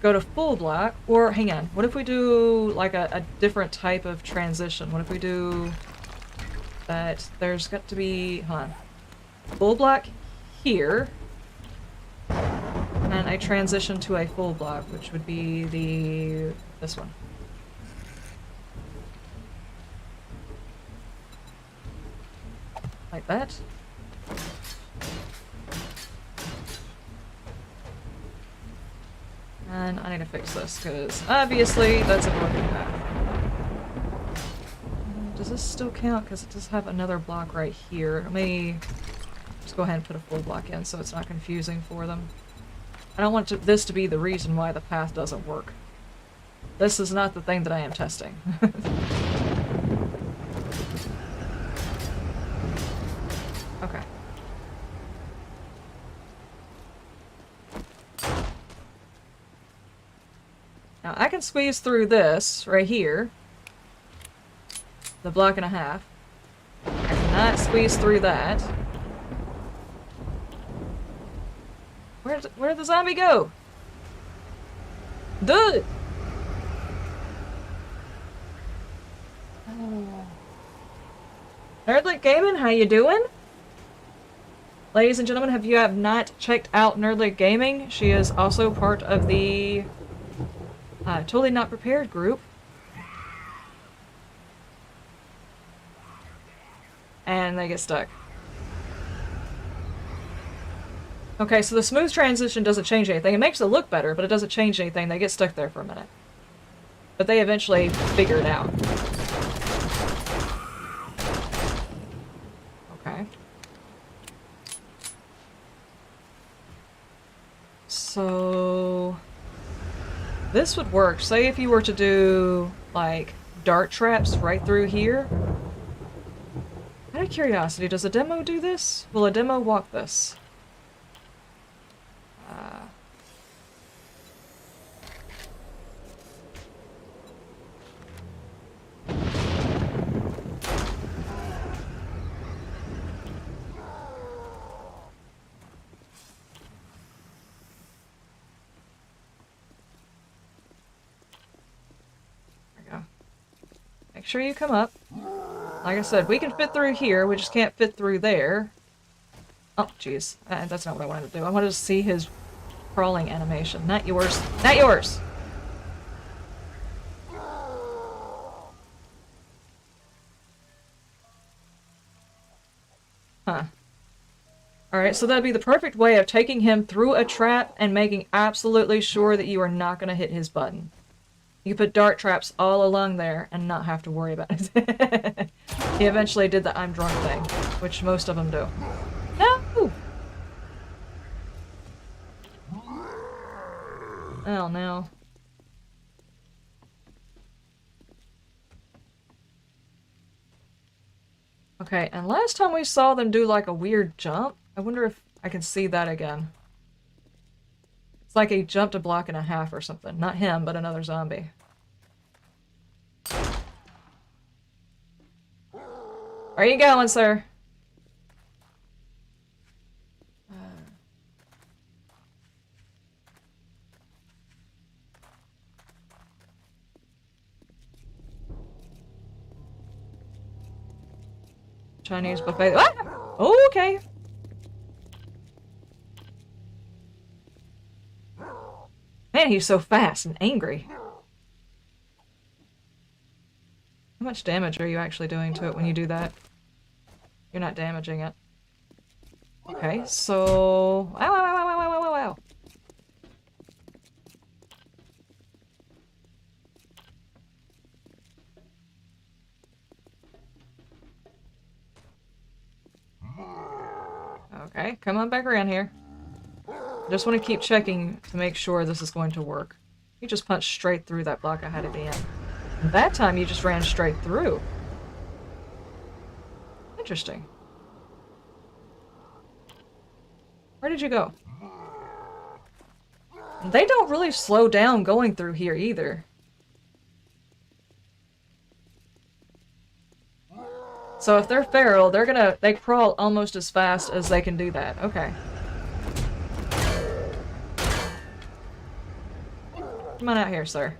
go to full block, or hang on, what if we do like a different type of transition? What if we do that there's got to be, hold on, full block here, and I transition to a full block, which would be this one. Like that. And I need to fix this, because obviously that's a broken path. Does this still count? Because it does have another block right here. Let me just go ahead and put a full block in so it's not confusing for them. I don't want this to be the reason why the path doesn't work. This is not the thing that I am testing. Okay. Now I can squeeze through this right here. The block and a half. I cannot squeeze through that. Where'd the zombie go? Dude! Oh. Nerdlit Gaming, how you doing? Ladies and gentlemen, if you have not checked out Nerdlit Gaming, she is also part of the Totally Not Prepared group. And they get stuck. Okay, so the smooth transition doesn't change anything. It makes it look better, but it doesn't change anything. They get stuck there for a minute. But they eventually figure it out. Okay. So this would work. Say if you were to do, like, dart traps right through here. Out of curiosity, does a demo do this? Will a demo walk this? make sure you come up. Like I said, we can fit through here, we just can't fit through there. Oh, jeez. That's not what I wanted to do. I wanted to see his crawling animation. Not yours. Not yours! Huh. Alright, so that'd be the perfect way of taking him through a trap and making absolutely sure that you are not going to hit his button. You put dart traps all along there and not have to worry about it. He eventually did the I'm drunk thing, which most of them do. No! Oh no. Okay, and last time we saw them do like a weird jump. I wonder if I can see that again. It's like he jumped a block and a half or something. Not him, but another zombie. Where are you going, sir? Chinese buffet. Ah! Oh, okay. Man, he's so fast and angry. How much damage are you actually doing to it when you do that? You're not damaging it. Okay, so... Wow, wow, wow, wow, wow, wow, wow. Okay, come on back around here. Just want to keep checking to make sure this is going to work. You just punched straight through that block I had at the end. And that time you just ran straight through. Interesting. Where did you go? They don't really slow down going through here either. So if they're feral, they crawl almost as fast as they can do that. Okay. Come on out here, sir.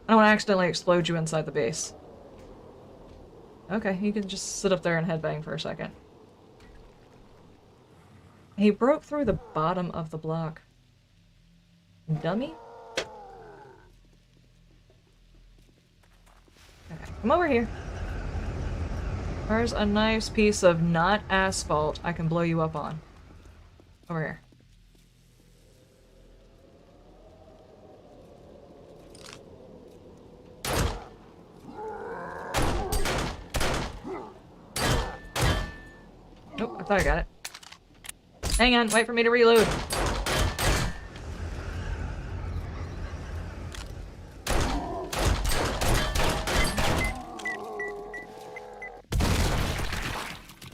I don't want to accidentally explode you inside the base. Okay, you can just sit up there and headbang for a second. He broke through the bottom of the block. Dummy? Okay, come over here. There's a nice piece of not asphalt I can blow you up on. Over here. Nope, I thought I got it. Hang on, wait for me to reload.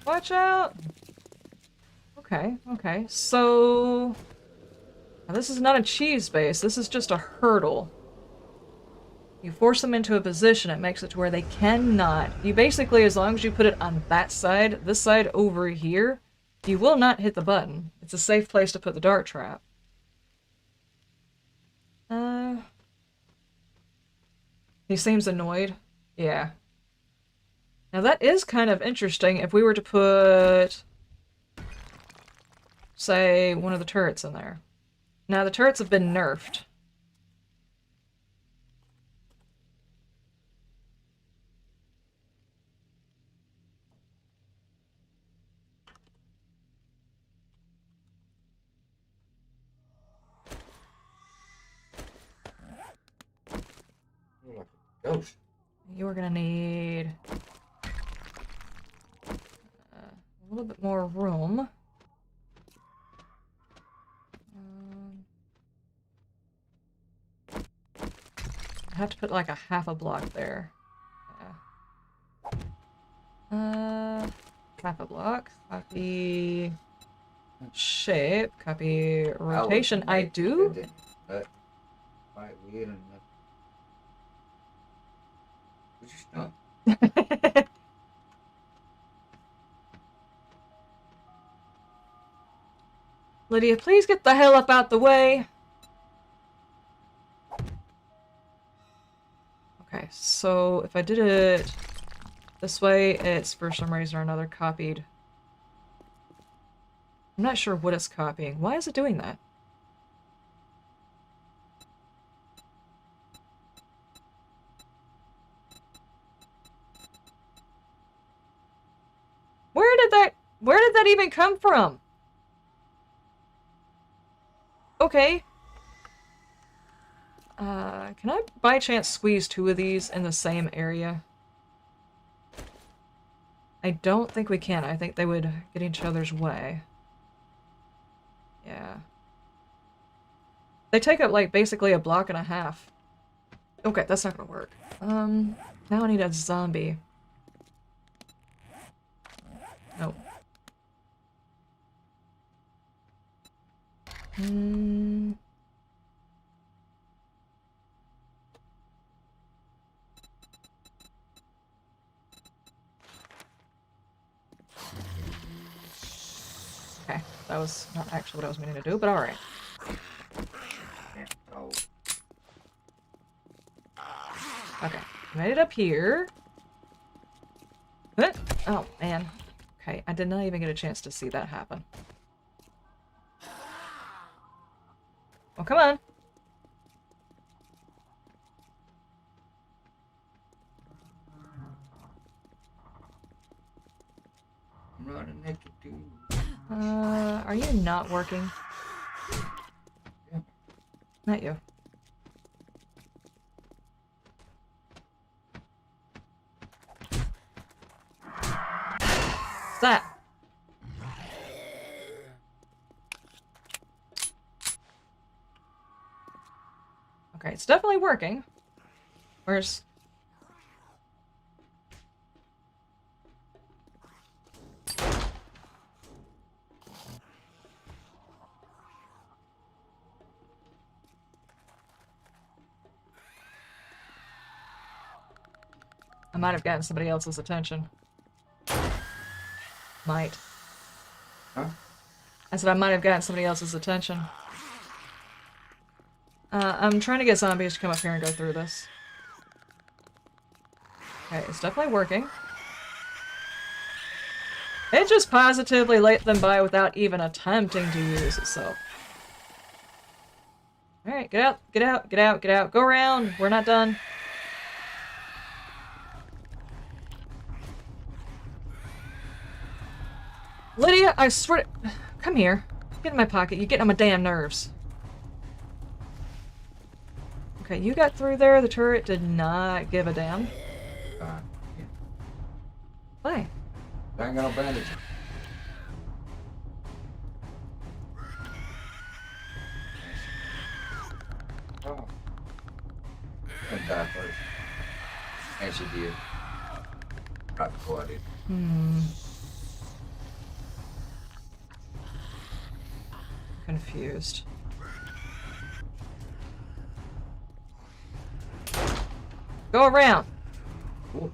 Watch out! Okay, okay, so... Now this is not a cheese base, this is just a hurdle. You force them into a position, it makes it to where they cannot. You basically, as long as you put it on that side, this side over here, you will not hit the button. It's a safe place to put the dart trap. He seems annoyed. Yeah. Now that is kind of interesting if we were to put, say, one of the turrets in there. Now the turrets have been nerfed. Ghost. You're gonna need a little bit more room. I have to put like a half a block there. Yeah. Half a block. Copy shape. Copy rotation. I do. But quite weird and Lydia, please get the hell up out the way. Okay, so if I did it This way, it's for some reason or another copied. I'm not sure what it's copying. Why is it doing that? Where did that even come from? Okay. Can I by chance squeeze 2 of these in the same area? I don't think we can. I think they would get each other's way. Yeah. They take up, like, basically a block and a half. Okay, that's not gonna work. Now I need a zombie. Nope. Okay, that was not actually what I was meaning to do, but alright. Okay, made it up here. Oh, man. Okay, I did not even get a chance to see that happen. Oh, come on. I'm running naked too. Are you not working? Yeah. Not you. What's that? Okay, it's definitely working. Where's... I might have gotten somebody else's attention. Might. Huh? I said I might have gotten somebody else's attention. I'm trying to get zombies to come up here and go through this. Okay, it's definitely working. It just positively let them by without even attempting to use itself. Alright, get out, get out, get out, get out. Go around. We're not done. Lydia, I swear to... Come here. Get in my pocket. You're getting on my damn nerves. Okay, you got through there. The turret did not give a damn. Yeah. Why? I ain't got no bandage. Oh. Gonna die first. And she did. Right before I did. Confused. Go around. Cool.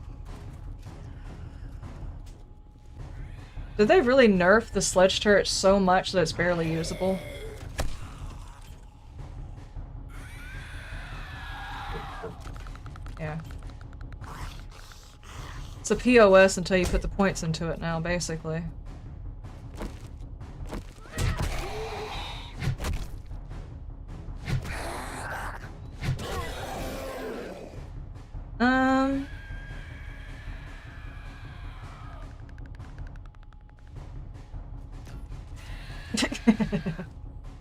Did they really nerf the sledge turret so much that it's barely usable? Yeah. It's a POS until you put the points into it now, basically.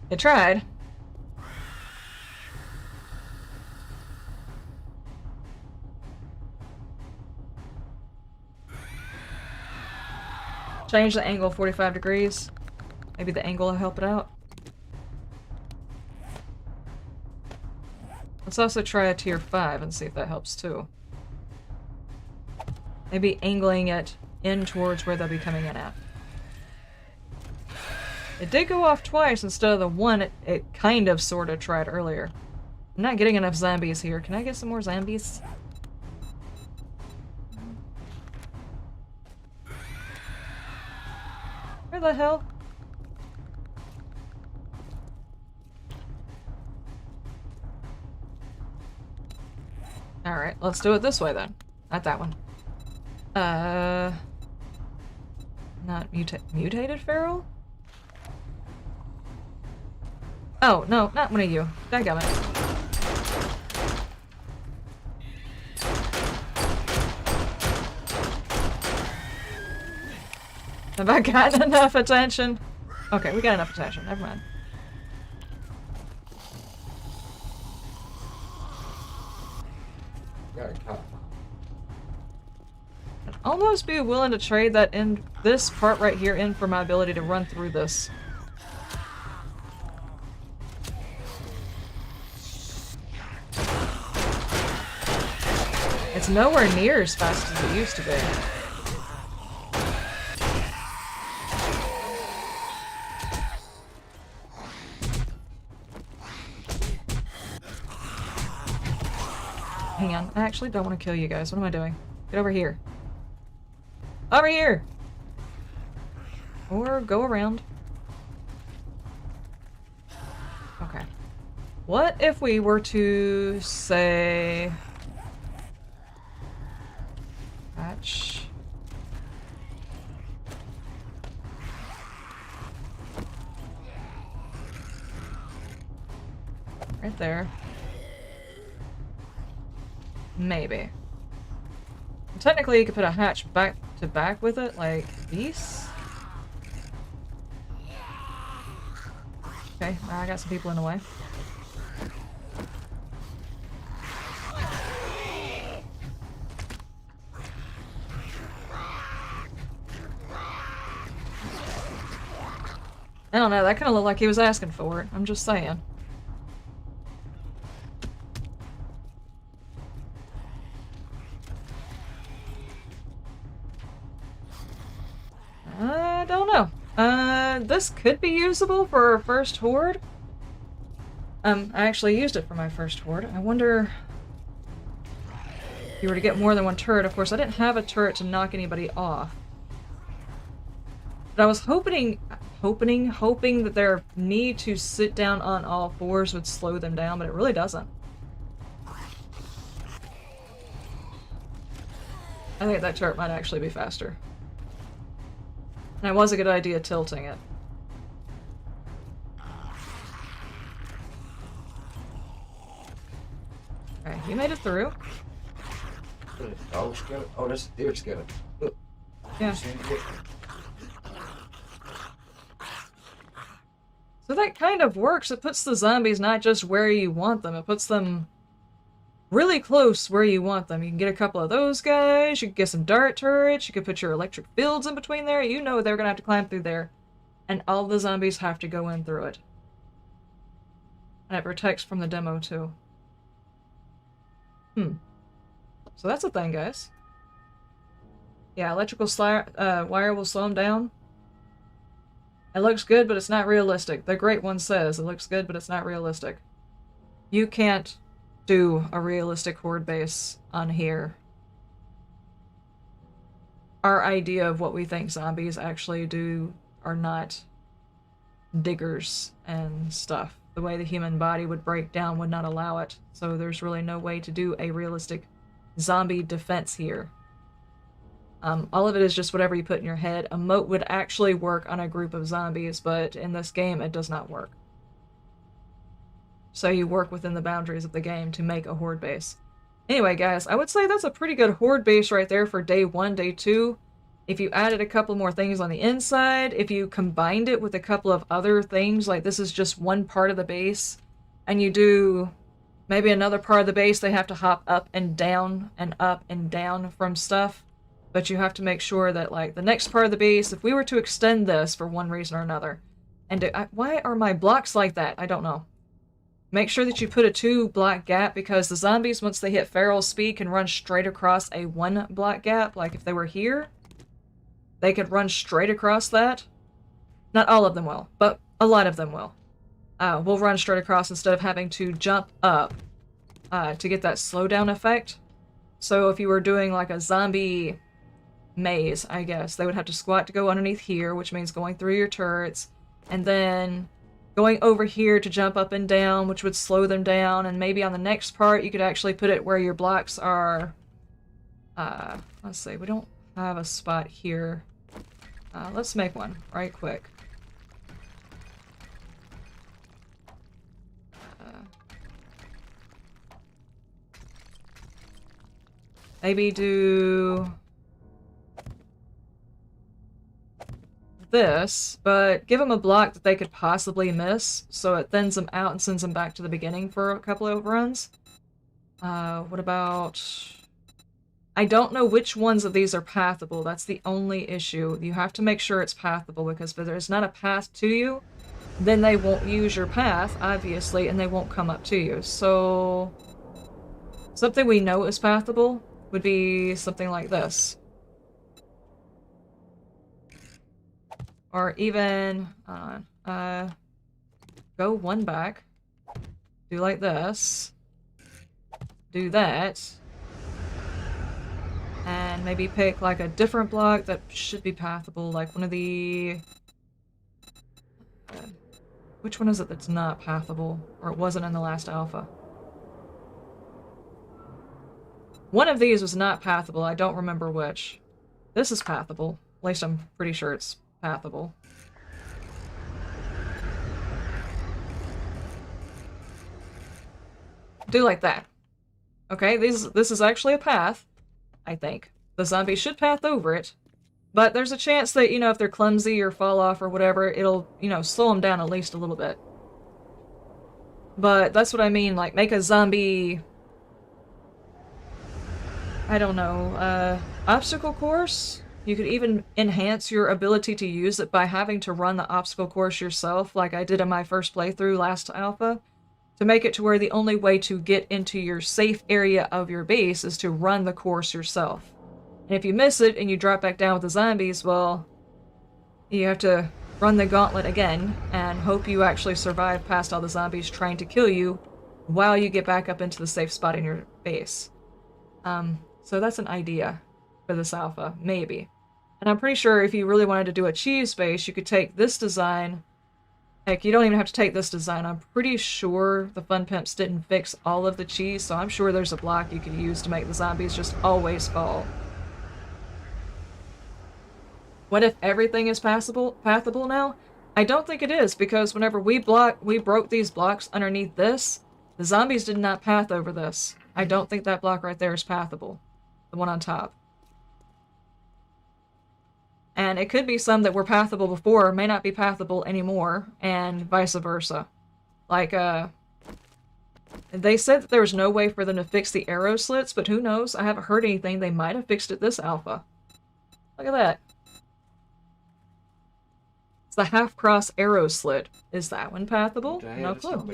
It tried. Change the angle 45 degrees. Maybe the angle will help it out. Let's also try a tier 5 and see if that helps too. Maybe angling it in towards where they'll be coming in at. It did go off twice instead of the one it kind of sort of tried earlier. I'm not getting enough zombies here. Can I get some more zombies? Where the hell? Alright, let's do it this way then. Not that one. Not mutated feral? Oh, no, not one of you. Dadgummit. Have I gotten enough attention? Okay, we got enough attention. Never mind. Got a cop. I'd almost be willing to trade that in this part right here in for my ability to run through this. It's nowhere near as fast as it used to be. Hang on, I actually don't want to kill you guys. What am I doing? Get over here. Over here! Or go around. Okay. What if we were to say... Patch... Right there. Maybe. Technically, you could put a hatch back to back with it, like these. Okay, I got some people in the way. I don't know, that kind of looked like he was asking for it. I'm just saying. I don't know. This could be usable for our first horde. I actually used it for my first horde. I wonder if you were to get more than one turret. Of course, I didn't have a turret to knock anybody off. But I was hoping that their need to sit down on all fours would slow them down, but it really doesn't. I think that turret might actually be faster. And it was a good idea tilting it. Alright, you made it through. Oh, skeleton. Oh, that's a deer skeleton. Look. Yeah. So that kind of works. It puts the zombies not just where you want them, it puts them really close where you want them. You can get a couple of those guys, you can get some dart turrets, you can put your electric fields in between there. You know they're gonna have to climb through there. And all the zombies have to go in through it. And it protects from the demo too. So that's a thing, guys. Yeah, electrical wire will slow them down. It looks good, but it's not realistic. The Great One says it looks good, but it's not realistic. You can't do a realistic horde base on here. Our idea of what we think zombies actually do are not diggers and stuff. The way the human body would break down would not allow it. So there's really no way to do a realistic zombie defense here. All of it is just whatever you put in your head. A moat would actually work on a group of zombies, but in this game it does not work. So you work within the boundaries of the game to make a horde base. Anyway, guys, I would say that's a pretty good horde base right there for day 1, day 2. If you added a couple more things on the inside, if you combined it with a couple of other things, like this is just one part of the base, and you do maybe another part of the base, they have to hop up and down from stuff. But you have to make sure that, like, the next part of the base, if we were to extend this for one reason or another, and why are my blocks like that? I don't know. Make sure that you put a 2-block gap, because the zombies, once they hit feral speed, can run straight across a 1-block gap. Like, if they were here, they could run straight across that. Not all of them will, but a lot of them will. We'll run straight across instead of having to jump up to get that slowdown effect. So if you were doing, like, a zombie maze, I guess, they would have to squat to go underneath here, which means going through your turrets, and then going over here to jump up and down, which would slow them down, and maybe on the next part you could actually put it where your blocks are, let's see, we don't I have a spot here. Let's make one right quick. Maybe do this, but give them a block that they could possibly miss, so it thins them out and sends them back to the beginning for a couple of overruns. What about... I don't know which ones of these are pathable. That's the only issue. You have to make sure it's pathable, because if there's not a path to you, then they won't use your path, obviously, and they won't come up to you. So... something we know is pathable would be something like this. Or even, go one back, do like this, do that, and maybe pick like a different block that should be pathable, like one of the... which one is it that's not pathable? Or it wasn't in the last alpha? One of these was not pathable, I don't remember which. This is pathable. At least I'm pretty sure it's pathable. Do like that. Okay, this is actually a path, I think. The zombies should path over it, but there's a chance that, you know, if they're clumsy or fall off or whatever, it'll, you know, slow them down at least a little bit. But that's what I mean, like, make a zombie... I don't know, obstacle course? You could even enhance your ability to use it by having to run the obstacle course yourself, like I did in my first playthrough last alpha, to make it to where the only way to get into your safe area of your base is to run the course yourself. And if you miss it and you drop back down with the zombies, well, you have to run the gauntlet again and hope you actually survive past all the zombies trying to kill you while you get back up into the safe spot in your base. So that's an idea for this alpha, maybe. And I'm pretty sure if you really wanted to do a cheese base, you could take this design. Heck, you don't even have to take this design. I'm pretty sure the Fun Pimps didn't fix all of the cheese, so I'm sure there's a block you could use to make the zombies just always fall. What if everything is pathable now? I don't think it is, because whenever we broke these blocks underneath this, the zombies did not path over this. I don't think that block right there is pathable. The one on top. And it could be some that were pathable before, may not be pathable anymore, and vice versa. Like, they said that there was no way for them to fix the arrow slits, but who knows? I haven't heard anything. They might have fixed it this alpha. Look at that. It's the half-cross arrow slit. Is that one pathable? No clue.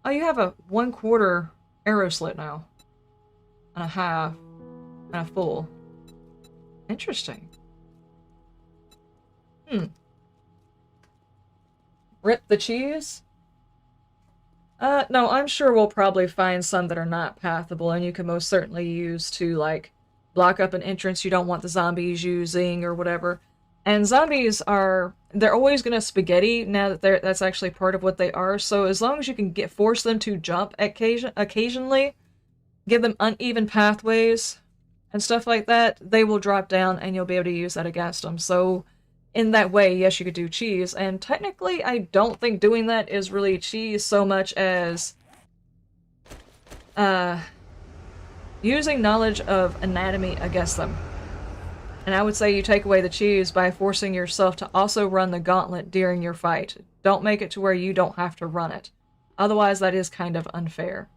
Oh, you have a 1/4 arrow slit now. And a half. And a full. Interesting. Rip the cheese? No, I'm sure we'll probably find some that are not pathable, and you can most certainly use to, like, block up an entrance you don't want the zombies using or whatever. And zombies are... they're always gonna spaghetti now that that's actually part of what they are, so as long as you can force them to jump occasionally, give them uneven pathways and stuff like that, they will drop down and you'll be able to use that against them. So in that way, yes, you could do cheese. And technically, I don't think doing that is really cheese so much as using knowledge of anatomy against them. And I would say you take away the cheese by forcing yourself to also run the gauntlet during your fight. Don't make it to where you don't have to run it. Otherwise, that is kind of unfair.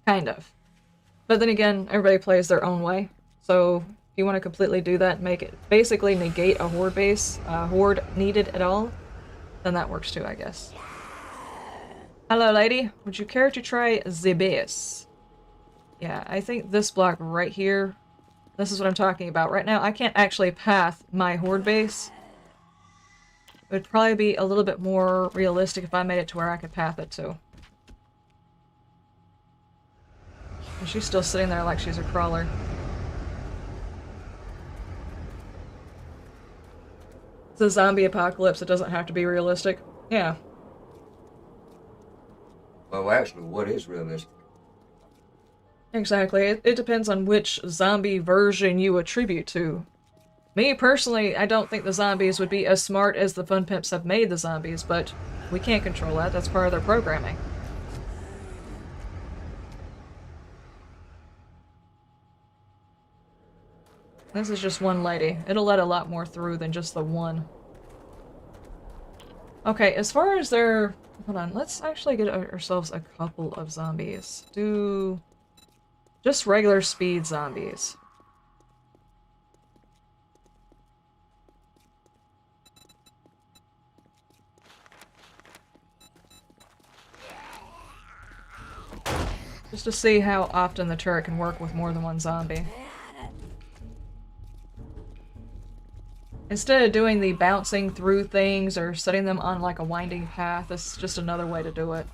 Kind of. But then again, everybody plays their own way. So if you want to completely do that, make it basically negate a horde base, horde needed at all, then that works too, I guess. Hello, lady. Would you care to try the base? Yeah, I think this block right here, this is what I'm talking about. Right now, I can't actually path my horde base. It would probably be a little bit more realistic if I made it to where I could path it to. And she's still sitting there like she's a crawler. It's a zombie apocalypse. It doesn't have to be realistic. Yeah. Well, actually, what is realistic? Exactly. It depends on which zombie version you attribute to. Me, personally, I don't think the zombies would be as smart as the Fun Pimps have made the zombies, but we can't control that. That's part of their programming. This is just one lady. It'll let a lot more through than just the one. Okay, as far as their... Hold on, let's actually get ourselves a couple of zombies. Do... just regular speed zombies. Just to see how often the turret can work with more than one zombie. Instead of doing the bouncing through things or setting them on like a winding path, this is just another way to do it.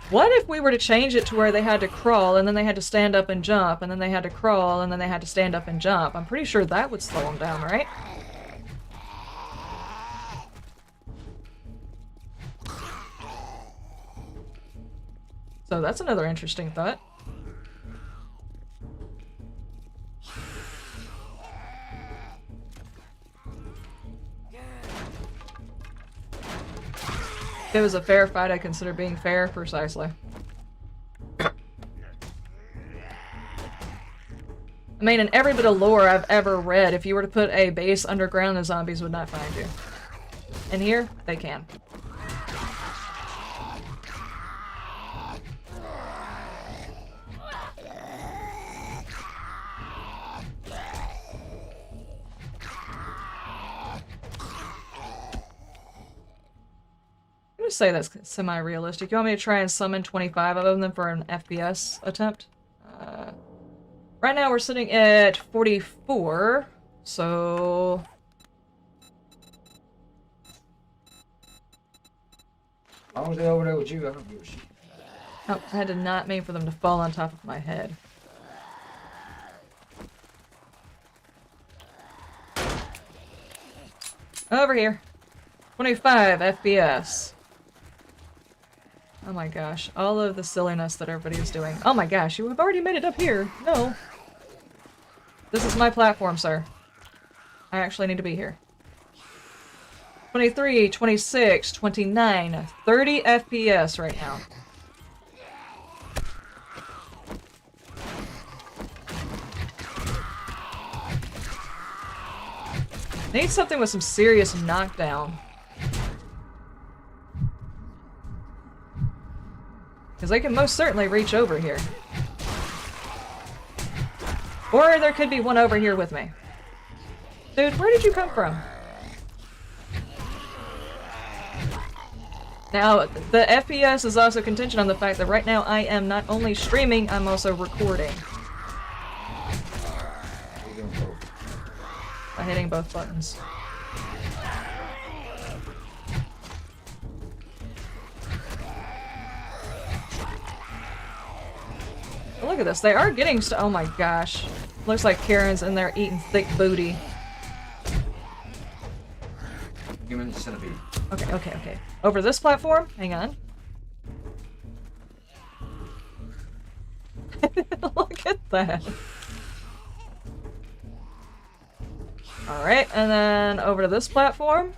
What if we were to change it to where they had to crawl and then they had to stand up and jump and then they had to crawl and then they had to stand up and jump? I'm pretty sure that would slow them down, right? So that's another interesting thought. If it was a fair fight, I consider being fair, precisely. I mean, in every bit of lore I've ever read, if you were to put a base underground, the zombies would not find you. And here, they can. I'm gonna say that's semi-realistic. You want me to try and summon 25 of them for an FPS attempt? Right now we're sitting at 44, so... As long as they're over there with you, I don't give a shit. Oh, I did not mean for them to fall on top of my head. Over here. 25 FPS. Oh my gosh, all of the silliness that everybody is doing. Oh my gosh, you have already made it up here. No. This is my platform, sir. I actually need to be here. 23, 26, 29, 30 FPS right now. Need something with some serious knockdown. Because they can most certainly reach over here. Or there could be one over here with me. Dude, where did you come from? Now, the FPS is also contingent on the fact that right now I am not only streaming, I'm also recording. By hitting both buttons. Look at this, they are getting oh my gosh. Looks like Karen's in there eating thick booty. Give me the centipede. Okay. Over this platform? Hang on. Look at that. Alright, and then over to this platform.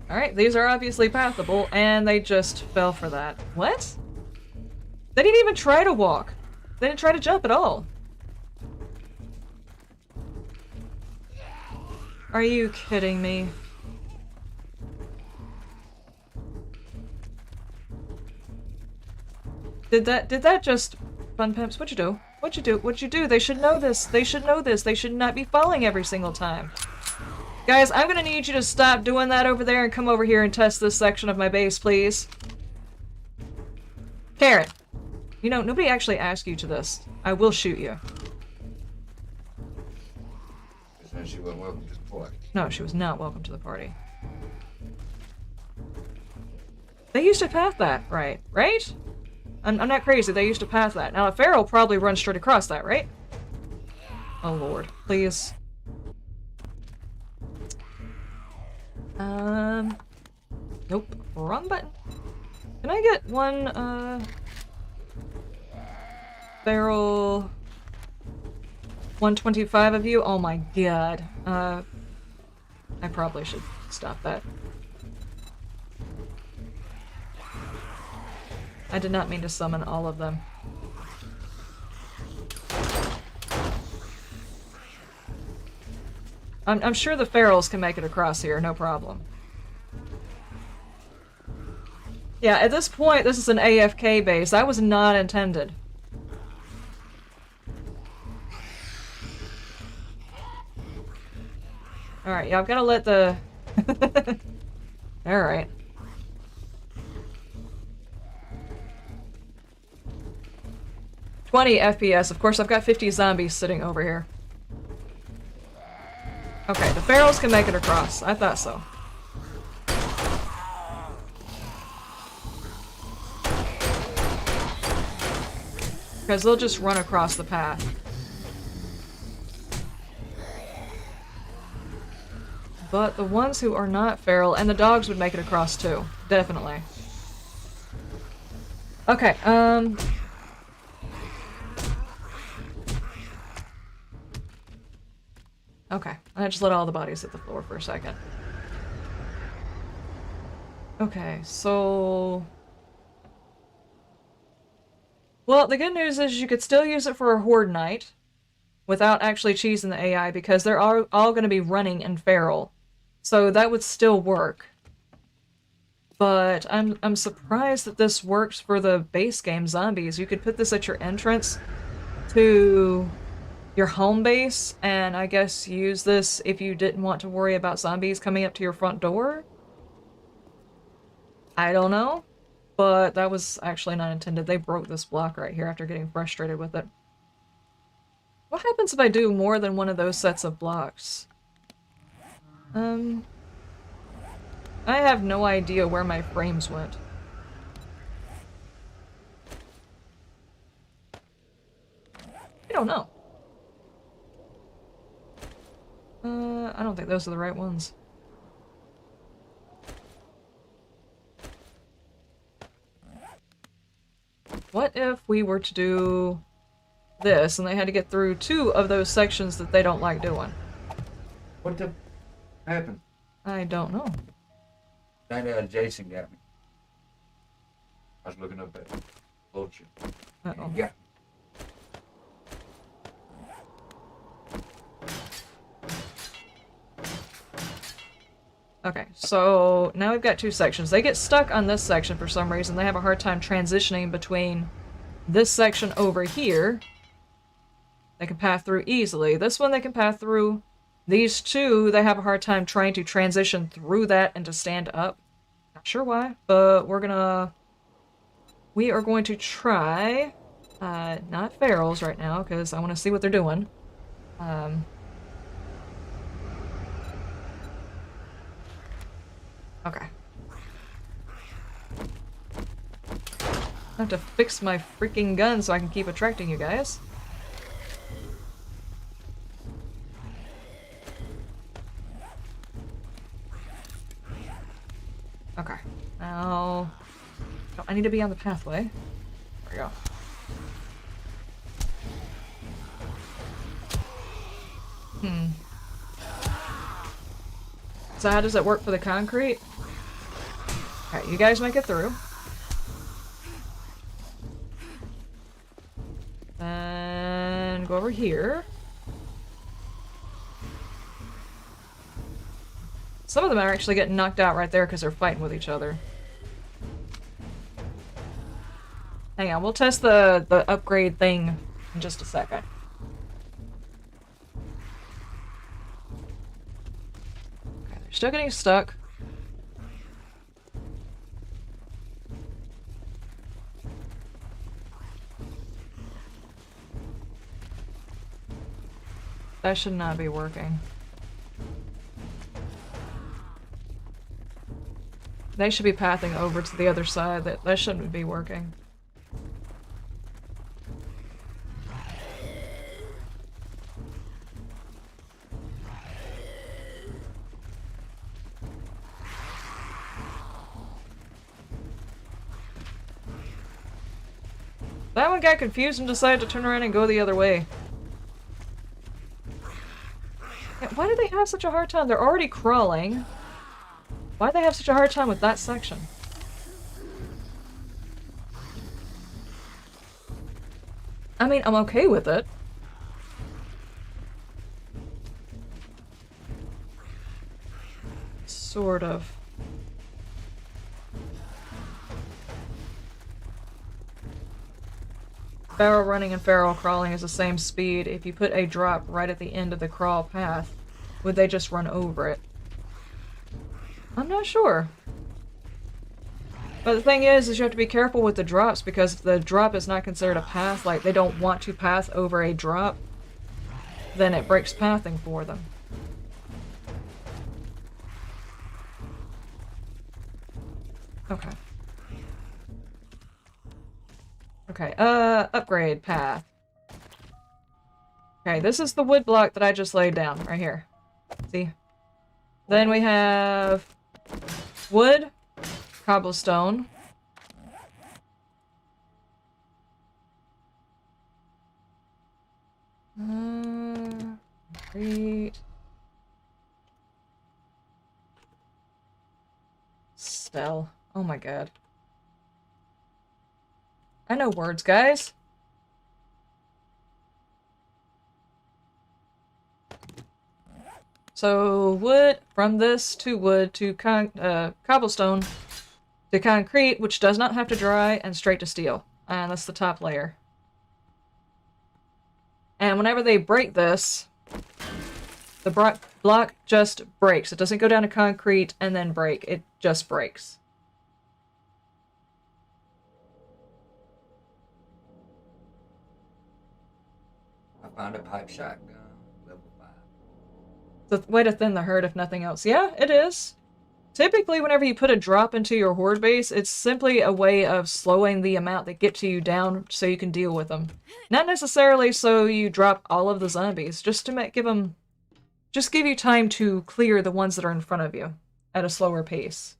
Alright, these are obviously pathable, and they just fell for that. What? They didn't even try to walk. They didn't try to jump at all. Are you kidding me? Did that just... Fun Pimps, what'd you do? What'd you do? They should know this. They should know this. They should not be falling every single time. Guys, I'm gonna need you to stop doing that over there and come over here and test this section of my base, please. Karen. You know, nobody actually asked you to this. I will shoot you. Then she wasn't welcome to the party. No, she was not welcome to the party. They used to path that, right? Right? I'm not crazy, they used to path that. Now, a feral probably runs straight across that, right? Oh lord. Please. Nope. Wrong button. Can I get one, feral 125 of you? Oh my god. I probably should stop that. I did not mean to summon all of them. I'm sure the ferals can make it across here, no problem. Yeah, at this point, this is an AFK base. That was not intended. Alright, yeah, I've got to let the... Alright. "20 FPS. Of course, I've got 50 zombies sitting over here. Okay, the ferals can make it across. I thought so. Because they'll just run across the path. But the ones who are not feral, and the dogs would make it across too. Definitely. Okay, okay, I just let all the bodies hit the floor for a second. Okay, so... Well, the good news is you could still use it for a Horde night without actually cheesing the AI because they're all going to be running in feral. So that would still work. But I'm surprised that this works for the base game zombies. You could put this at your entrance to your home base, and I guess use this if you didn't want to worry about zombies coming up to your front door? I don't know, but that was actually not intended. They broke this block right here after getting frustrated with it. What happens if I do more than one of those sets of blocks? I have no idea where my frames went. I don't know. I don't think those are the right ones. What if we were to do this and they had to get through 2 of those sections that they don't like doing? What the happened? I don't know. Jason got me. I was looking up at bullshit. Uh-oh. Yeah. Okay, so now we've got 2 sections. They get stuck on this section for some reason. They have a hard time transitioning between this section over here. They can pass through easily. This one they can pass through. These 2, they have a hard time trying to transition through that and to stand up. Not sure why, but we are going to try, not ferals right now, because I want to see what they're doing. Okay. I have to fix my freaking gun so I can keep attracting you guys. Okay. Now... Oh, I need to be on the pathway. There we go. So how does it work for the concrete? Okay, you guys make it through. Then go over here. Some of them are actually getting knocked out right there because they're fighting with each other. Hang on, we'll test the upgrade thing in just a second. Okay, they're still getting stuck. That should not be working. They should be pathing over to the other side. That shouldn't be working. That one got confused and decided to turn around and go the other way. Yeah, why do they have such a hard time? They're already crawling. Why do they have such a hard time with that section? I mean, I'm okay with it. Sort of. Barrel running and barrel crawling is the same speed. If you put a drop right at the end of the crawl path, would they just run over it? I'm not sure. But the thing is you have to be careful with the drops, because if the drop is not considered a path, like they don't want to path over a drop, then it breaks pathing for them. Okay. Okay, upgrade path. Okay, this is the wood block that I just laid down, right here. See? Then we have wood, cobblestone. Concrete. Stell. Oh my god. I know words, guys. So wood, from this to wood to cobblestone to concrete, which does not have to dry, and straight to steel. And that's the top layer. And whenever they break this, the block just breaks. It doesn't go down to concrete and then break. It just breaks. I found a pipe shotgun, level 5. It's a way to thin the herd, if nothing else. Yeah, it is. Typically, whenever you put a drop into your horde base, it's simply a way of slowing the amount that get to you down so you can deal with them. Not necessarily so you drop all of the zombies, just to give you time to clear the ones that are in front of you at a slower pace.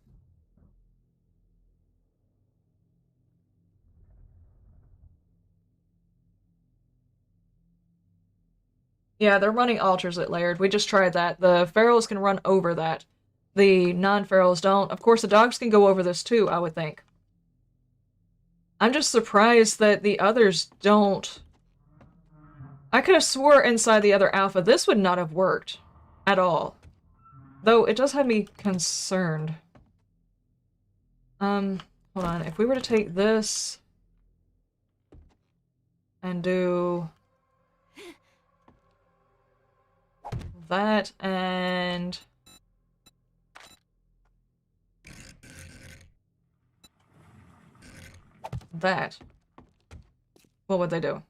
Yeah, they're running altars at layered. We just tried that. The ferals can run over that. The non-ferals don't. Of course, the dogs can go over this too, I would think. I'm just surprised that the others don't. I could have swore inside the other alpha this would not have worked at all. Though it does have me concerned. Hold on. If we were to take this and do that and that, what would they do?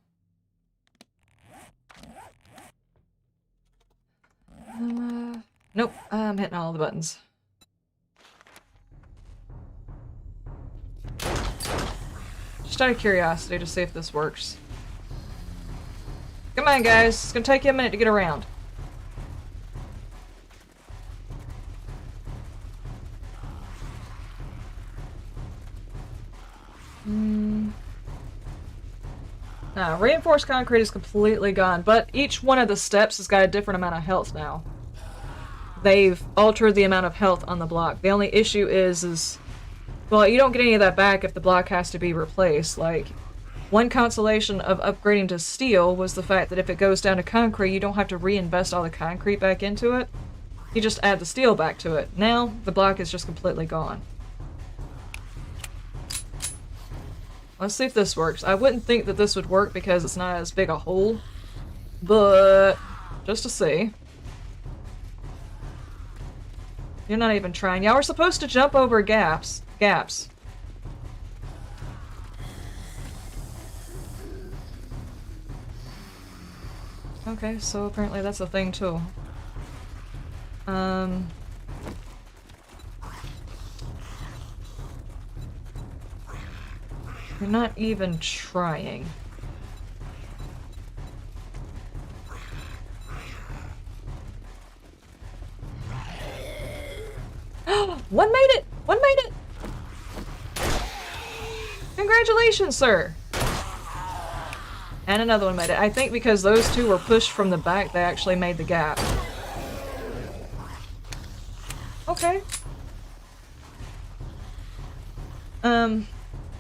Nope, I'm hitting all the buttons. Just out of curiosity to see if this works. Come on, guys. It's gonna take you a minute to get around. Reinforced concrete is completely gone, but each one of the steps has got a different amount of health now. They've altered the amount of health on the block. The only issue is well, you don't get any of that back if the block has to be replaced. Like, one consolation of upgrading to steel was the fact that if it goes down to concrete, you don't have to reinvest all the concrete back into it. You just add the steel back to it. Now, the block is just completely gone. Let's see if this works. I wouldn't think that this would work because it's not as big a hole, but just to see. You're not even trying. Y'all were supposed to jump over gaps. Okay, so apparently that's a thing too. You're not even trying. One made it! One made it! Congratulations, sir! And another one made it. I think because those two were pushed from the back, they actually made the gap. Okay.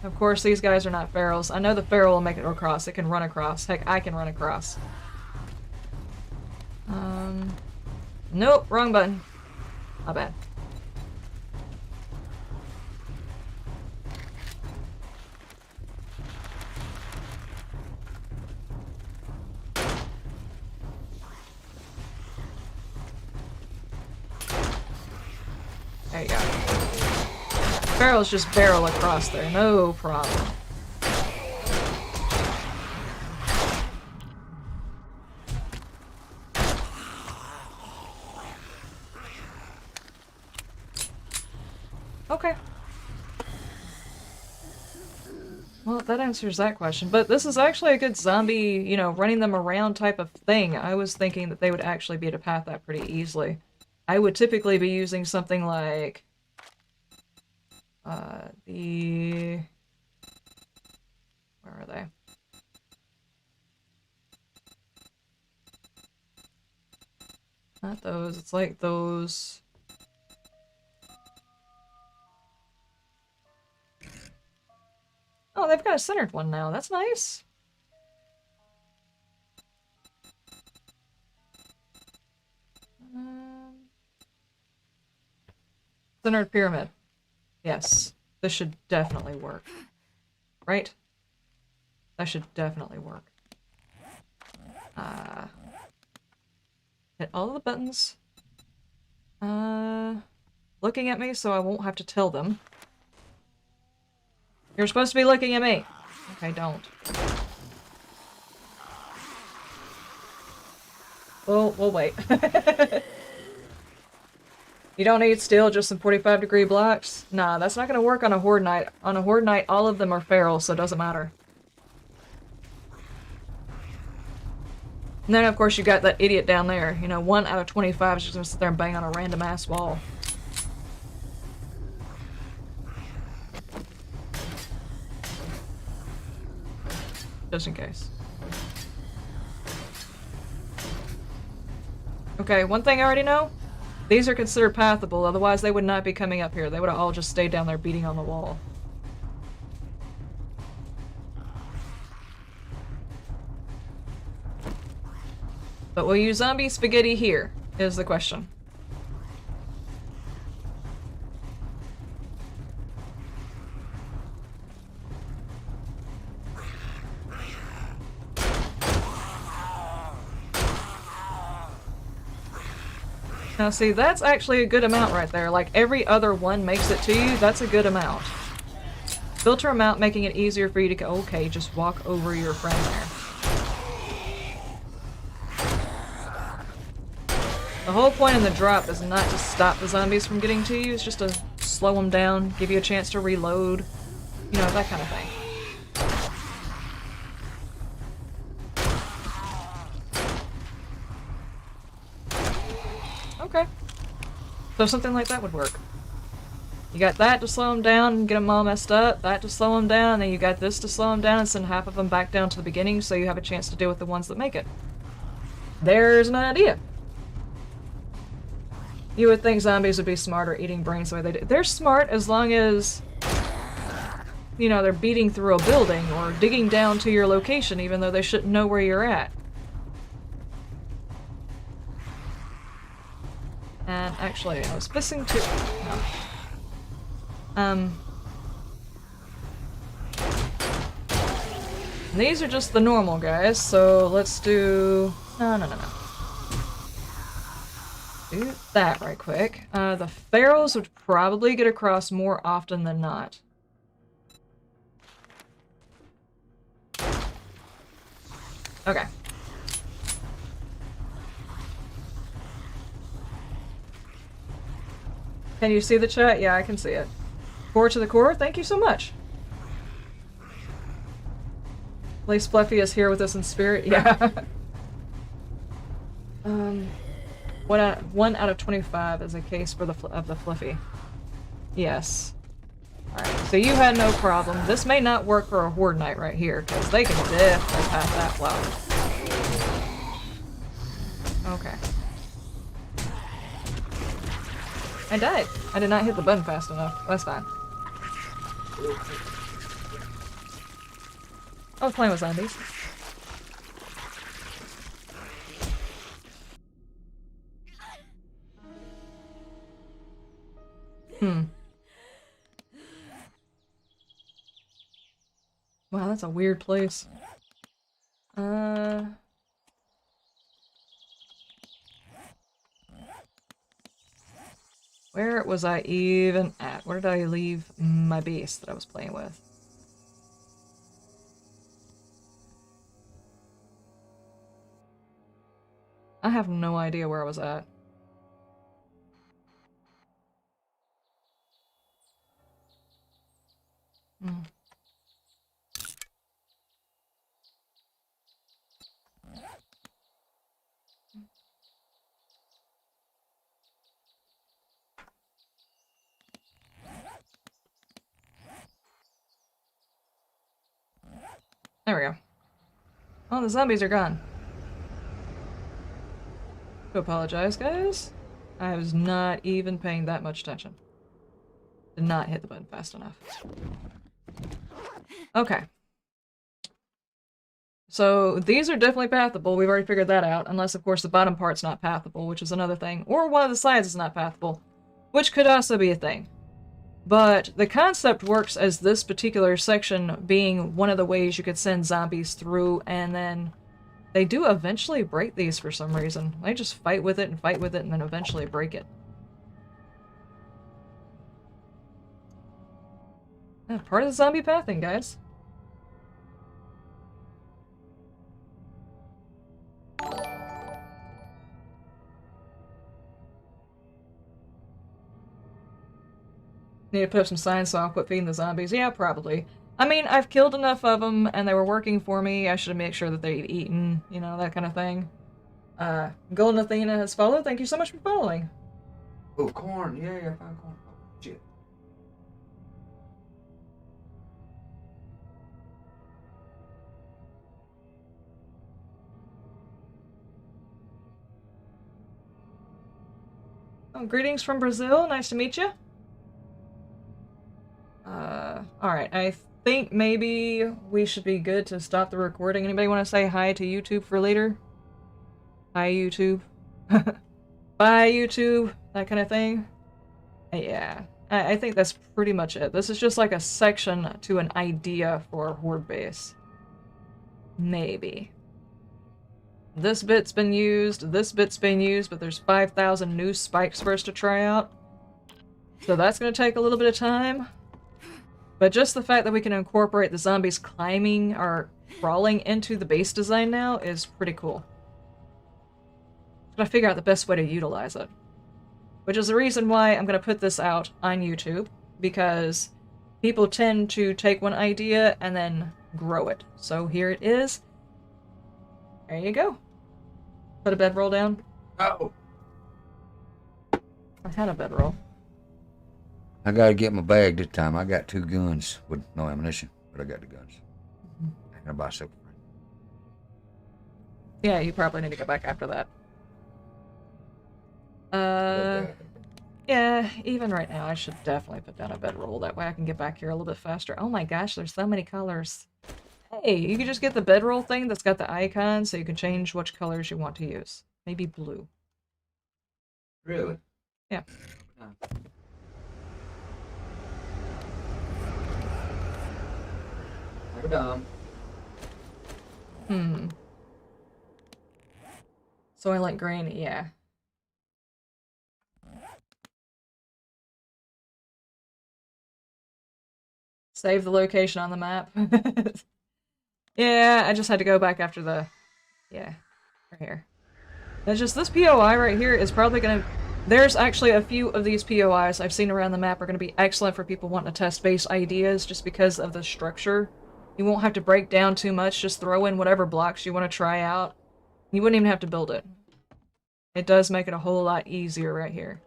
Of course, these guys are not ferals. I know the feral will make it across. It can run across. Heck, I can run across. Nope, wrong button. My bad. There you go. Ferals just barrel across there, no problem. Okay. Well, that answers that question. But this is actually a good zombie, you know, running them around type of thing. I was thinking that they would actually be able to path that pretty easily. I would typically be using something like where are they? Not those, it's like those. Oh, they've got a centered one now. That's nice. Centered pyramid. Yes, this should definitely work. Right? That should definitely work. Hit all the buttons. Looking at me so I won't have to tell them. You're supposed to be looking at me. Okay, don't. We'll wait. You don't need steel, just some 45-degree blocks? Nah, that's not gonna work on a Horde Knight. On a Horde Knight, all of them are feral, so it doesn't matter. And then, of course, you got that idiot down there. You know, 1 out of 25 is just gonna sit there and bang on a random-ass wall. Just in case. Okay, one thing I already know. These are considered pathable, otherwise they would not be coming up here. They would have all just stayed down there beating on the wall. But will you zombie spaghetti here, is the question. Now see, that's actually a good amount right there. Like, every other one makes it to you, that's a good amount. Filter them out, making it easier for you to go, okay, just walk over your friend there. The whole point in the drop is not to stop the zombies from getting to you, it's just to slow them down, give you a chance to reload, you know, that kind of thing. Okay. So something like that would work. You got that to slow them down and get them all messed up, that to slow them down, and then you got this to slow them down and send half of them back down to the beginning so you have a chance to deal with the ones that make it. There's an idea. You would think zombies would be smarter eating brains the way they do. They're smart as long as, you know, they're beating through a building or digging down to your location even though they shouldn't know where you're at. And actually, I was missing two. No. These are just the normal guys, so let's do... No. Do that right quick. The ferals would probably get across more often than not. Okay. Can you see the chat? Yeah, I can see it. Core to the core, thank you so much. Lace Fluffy is here with us in spirit, yeah. 1 out of 25 is a case for the of the Fluffy. Yes. Alright. So you had no problem. This may not work for a Horde Knight right here, because they can definitely pass that flower. Okay. I died. I did not hit the button fast enough. That's fine. I was playing with zombies. Wow, that's a weird place. Where was I even at? Where did I leave my base that I was playing with? I have no idea where I was at. There we go. Oh, the zombies are gone. I apologize, guys. I was not even paying that much attention. Did not hit the button fast enough. Okay. So these are definitely pathable. We've already figured that out. Unless, of course, the bottom part's not pathable, which is another thing. Or one of the sides is not pathable, which could also be a thing. But the concept works as this particular section being one of the ways you could send zombies through, and then they do eventually break these for some reason. They just fight with it, and then eventually break it. Yeah, part of the zombie pathing, guys. Need to put up some signs so I'll quit feeding the zombies. Yeah, probably. I mean, I've killed enough of them, and they were working for me. I should make sure that they'd eaten, you know, that kind of thing. Golden Athena has followed. Thank you so much for following. Oh, corn. Yeah, I found corn. Oh, shit. Oh, greetings from Brazil. Nice to meet you. Alright. I think maybe we should be good to stop the recording. Anybody want to say hi to YouTube for later? Hi, YouTube. Bye, YouTube. That kind of thing. Yeah. I think that's pretty much it. This is just like a section to an idea for a Horde base. Maybe. This bit's been used, this bit's been used, but there's 5,000 new spikes for us to try out. So that's going to take a little bit of time. But just the fact that we can incorporate the zombies climbing or crawling into the base design now is pretty cool. Gotta figure out the best way to utilize it. Which is the reason why I'm going to put this out on YouTube, because people tend to take one idea and then grow it. So here it is. There you go. Put a bedroll down. Oh. I had a bedroll. I gotta get my bag this time. I got 2 guns with no ammunition, but I got the guns. I'm gonna buy something. Yeah, you probably need to go back after that. Yeah, even right now, I should definitely put down a bedroll. That way I can get back here a little bit faster. Oh my gosh, there's so many colors. Hey, you can just get the bedroll thing that's got the icon so you can change which colors you want to use. Maybe blue. Really? Yeah. Never dumb. So I like green, yeah. Save the location on the map. Yeah, I just had to go back after the... Yeah, right here. It's just this POI right here is probably gonna... There's actually a few of these POIs I've seen around the map are gonna be excellent for people wanting to test base ideas just because of the structure. You won't have to break down too much, just throw in whatever blocks you want to try out. You wouldn't even have to build it. It does make it a whole lot easier right here.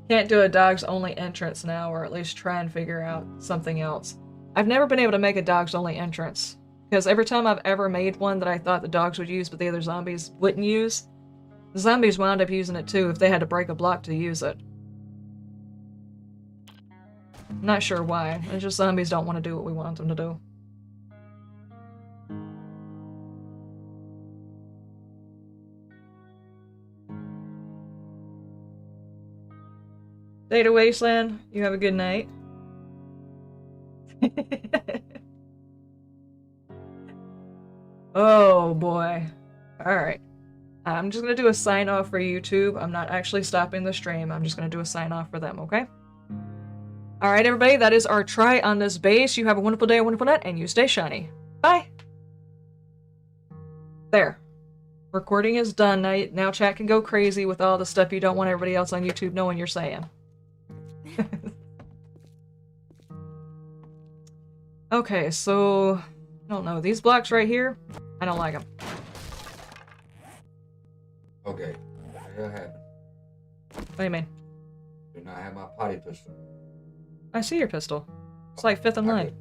Can't do a dogs only entrance now, or at least try and figure out something else. I've never been able to make a dogs only entrance, because every time I've ever made one that I thought the dogs would use but the other zombies wouldn't use, the zombies wound up using it too if they had to break a block to use it. I'm not sure why. It's just zombies don't want to do what we want them to do. Data Wasteland, you have a good night. Oh boy. Alright. I'm just gonna do a sign off for YouTube. I'm not actually stopping the stream. I'm just gonna do a sign off for them, okay? Alright, everybody, that is our try on this base. You have a wonderful day, a wonderful night, and you stay shiny. Bye! There. Recording is done. Now chat can go crazy with all the stuff you don't want everybody else on YouTube knowing you're saying. Okay, so... I don't know. These blocks right here, I don't like them. Okay. What the hell happened? What do you mean? Did not have my potty pistol. I see your pistol. It's like 5th in line.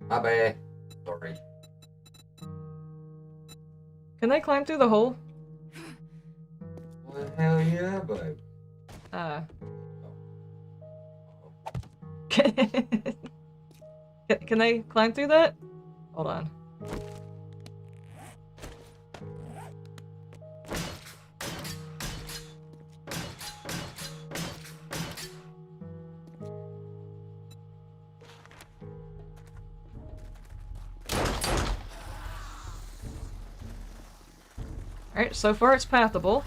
My bad. Sorry. Can they climb through the hole? Well, hell yeah, babe. Can they climb through that? Hold on. Alright, so far it's pathable.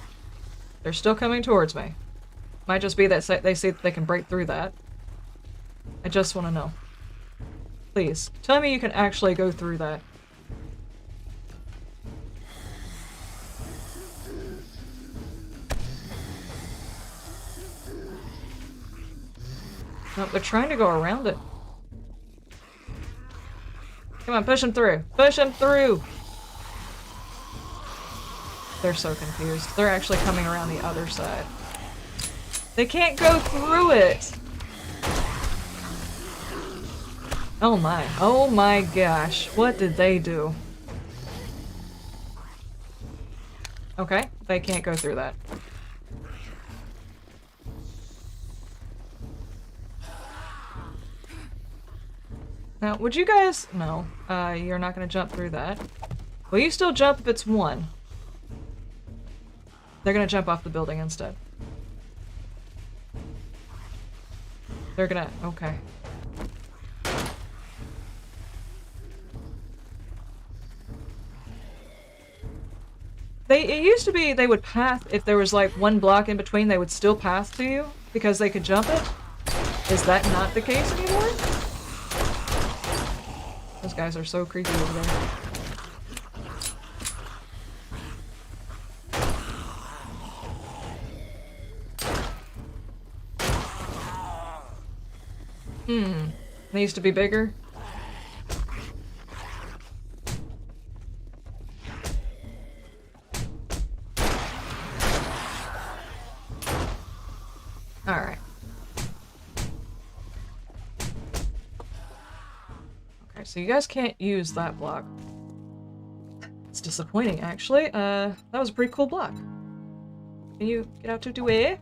They're still coming towards me. Might just be that they see that they can break through that. I just want to know. Please, tell me you can actually go through that. Nope, they're trying to go around it. Come on, push them through. Push them through! They're so confused. They're actually coming around the other side. They can't go through it! Oh my. Oh my gosh. What did they do? Okay, they can't go through that. Now, would you guys... No. You're not gonna jump through that. Will you still jump if it's 1? They're gonna jump off the building instead. They're gonna... Okay. It used to be they would path, if there was like 1 block in between, they would still path to you because they could jump it. Is that not the case anymore? Those guys are so creepy over there. Needs to be bigger. Alright. Okay, so you guys can't use that block. It's disappointing, actually. That was a pretty cool block. Can you get out to do it?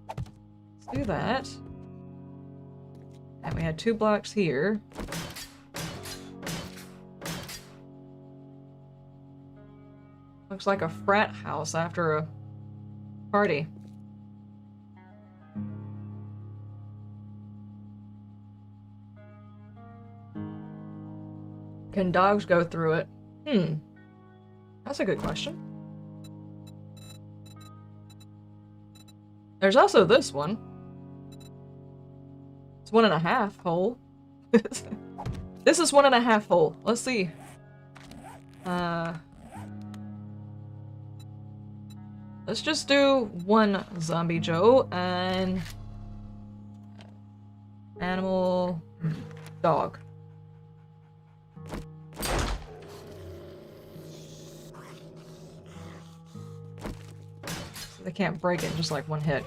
Let's do that. And we had 2 blocks here. Looks like a frat house after a party. Can dogs go through it? That's a good question. There's also this one. It's 1.5 hole. This is 1.5 hole. Let's see. Let's just do 1 zombie Joe and animal dog. They can't break it in just like one hit.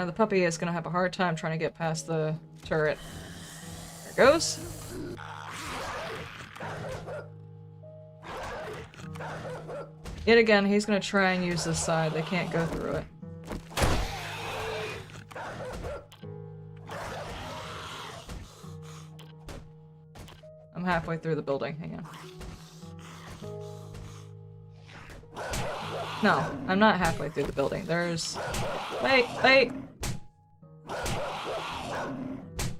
The puppy is gonna have a hard time trying to get past the turret. There it goes. Yet again, he's gonna try and use this side. They can't go through it. I'm halfway through the building. Hang on. No, I'm not halfway through the building. There's... Wait, wait!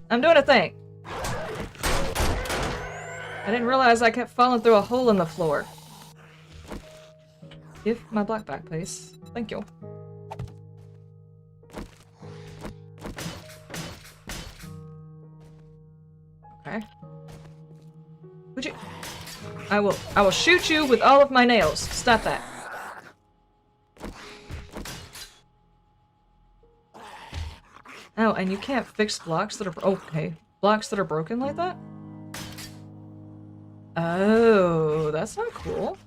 I'm doing a thing! I didn't realize I kept falling through a hole in the floor. Give my block back, please. Thank you. Okay. Would you... I will shoot you with all of my nails. Stop that. Oh, and you can't fix blocks that are... Okay. Blocks that are broken like that? Oh, that's not cool.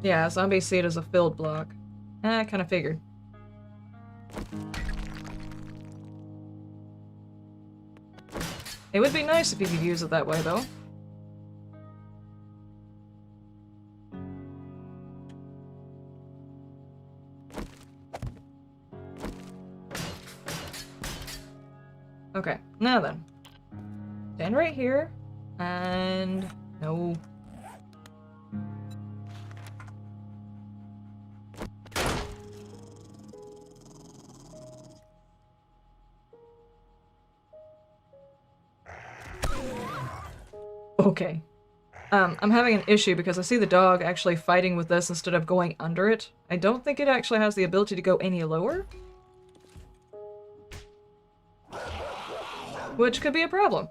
Yeah, zombies see it as a filled block. I kind of figured. It would be nice if you could use it that way, though. Okay, now then. Stand right here, and... No. Okay. I'm having an issue because I see the dog actually fighting with this instead of going under it. I don't think it actually has the ability to go any lower. Which could be a problem.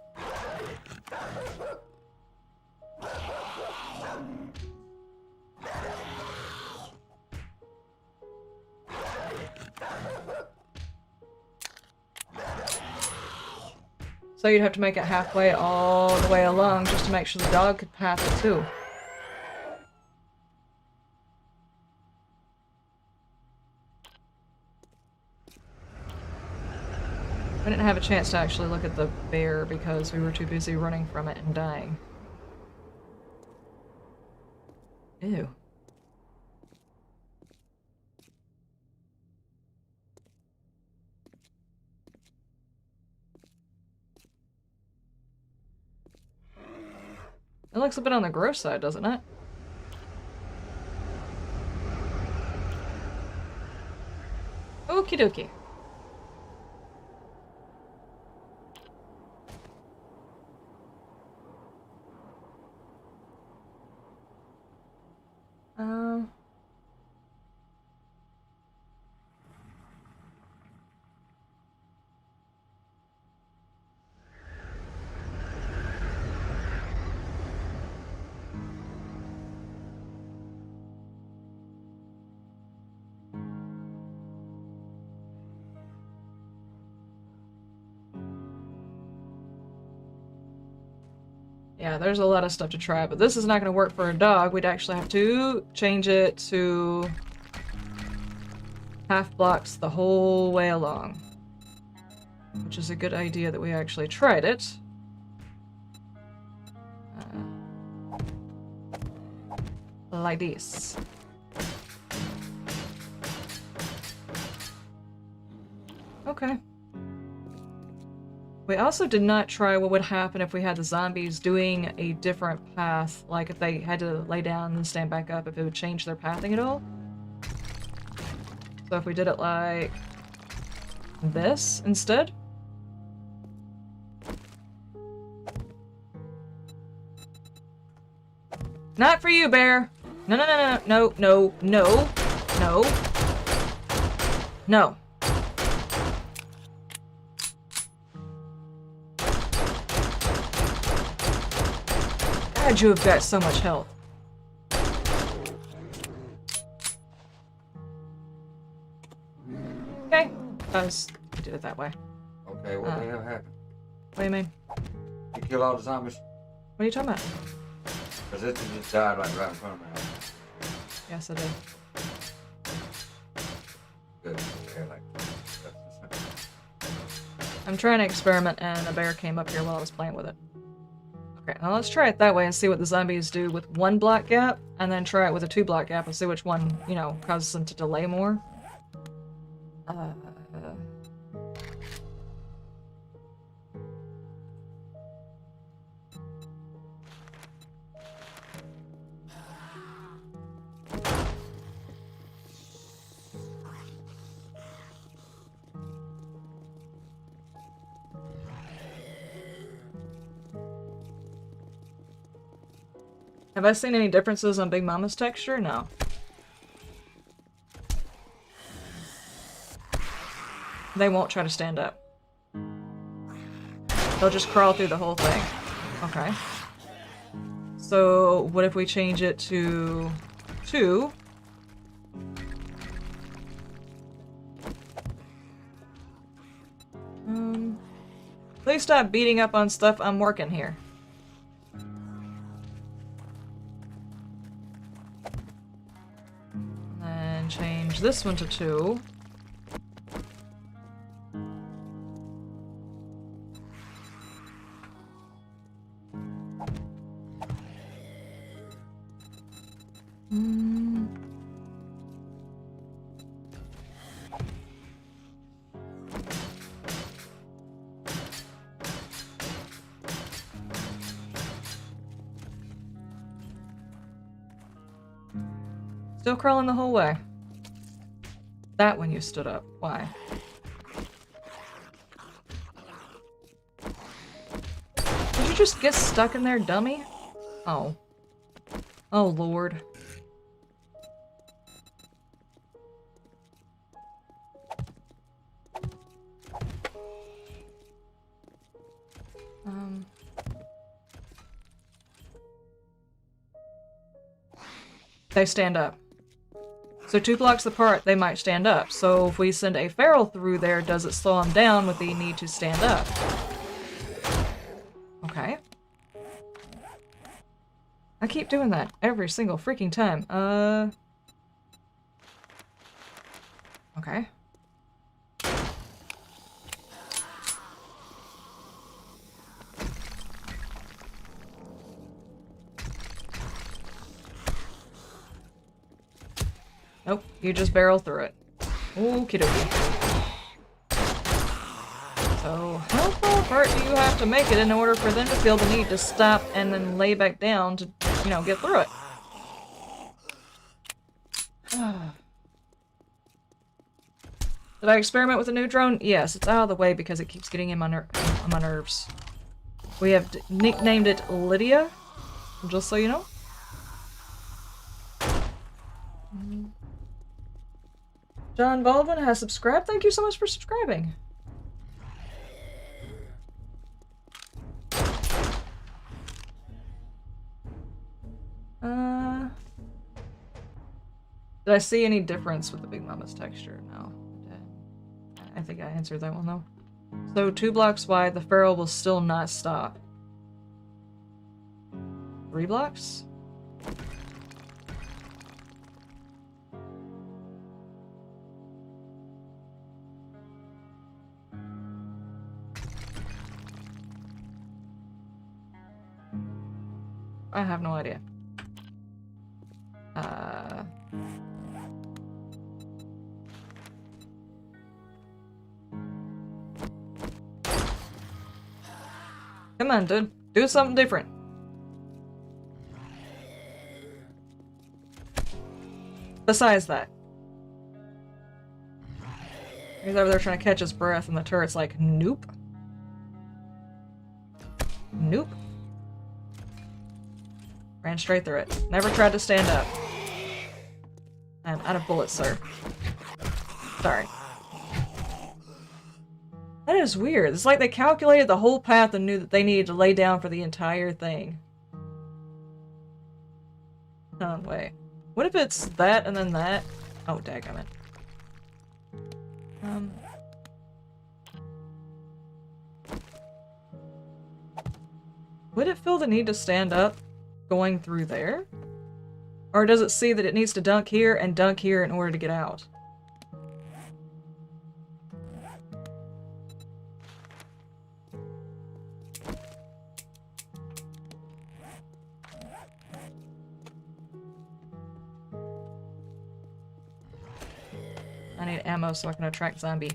So you'd have to make it halfway all the way along just to make sure the dog could pass it too. I didn't have a chance to actually look at the bear because we were too busy running from it and dying. Ew. It looks a bit on the gross side, doesn't it? Okie dokie. Yeah, there's a lot of stuff to try, but this is not going to work for a dog. We'd actually have to change it to half blocks the whole way along. Which is a good idea that we actually tried it. Like this. Okay. We also did not try what would happen if we had the zombies doing a different path, like if they had to lay down and stand back up, if it would change their pathing at all. So if we did it like this instead. Not for you, bear! No, no, no, no, no, no, no, no. No. God, you have got so much health. Okay. I did it that way. Okay, what the hell happened? What do you mean? You kill all the zombies? What are you talking about? Because this one just died like right in front of me. Yes, I did. Good. Okay, like, I'm trying to experiment and a bear came up here while I was playing with it. Okay, now let's try it that way and see what the zombies do with one block gap, and then try it with a 2 block gap and see which one, you know, causes them to delay more. Have I seen any differences on Big Mama's texture? No. They won't try to stand up. They'll just crawl through the whole thing. Okay. So, what if we change it to 2? Please stop beating up on stuff. I'm working here. And change this one to 2. Still crawling the whole way. That when you stood up. Why? Did you just get stuck in there, dummy? Oh. Oh, Lord. They stand up. So 2 blocks apart, they might stand up. So if we send a feral through there, does it slow them down with the need to stand up? Okay. I keep doing that every single freaking time. Okay. Nope, you just barrel through it. Okie dokie. So, how far apart do you have to make it in order for them to feel the need to stop and then lay back down to, you know, get through it? Did I experiment with a new drone? Yes, it's out of the way because it keeps getting in my nerves. We have nicknamed it Lydia, just so you know. John Baldwin has subscribed. Thank you so much for subscribing. Did I see any difference with the Big Mama's texture? No. I think I answered that one though. So 2 blocks wide, the feral will still not stop. 3 blocks? I have no idea. Come on, dude. Do something different. Besides that. He's over there trying to catch his breath and the turret's like, nope. Nope. Ran straight through it. Never tried to stand up. I'm out of bullets, sir. Sorry. That is weird. It's like they calculated the whole path and knew that they needed to lay down for the entire thing. Oh, wait. What if it's that and then that? Oh, dadgummit. Would it feel the need to stand up going through there? Or does it see that it needs to dunk here and dunk here in order to get out? I need ammo so I can attract zombie.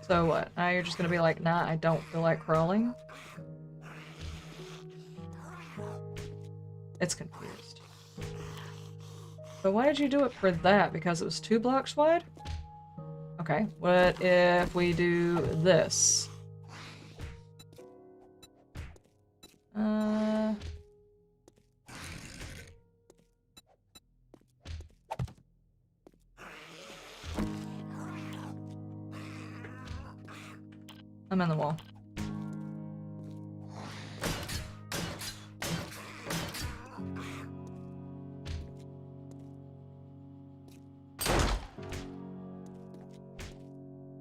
So what? Now you're just gonna be like, nah, I don't feel like crawling? It's confused. But why did you do it for that? Because it was 2 blocks wide? Okay, what if we do this? I'm in the wall.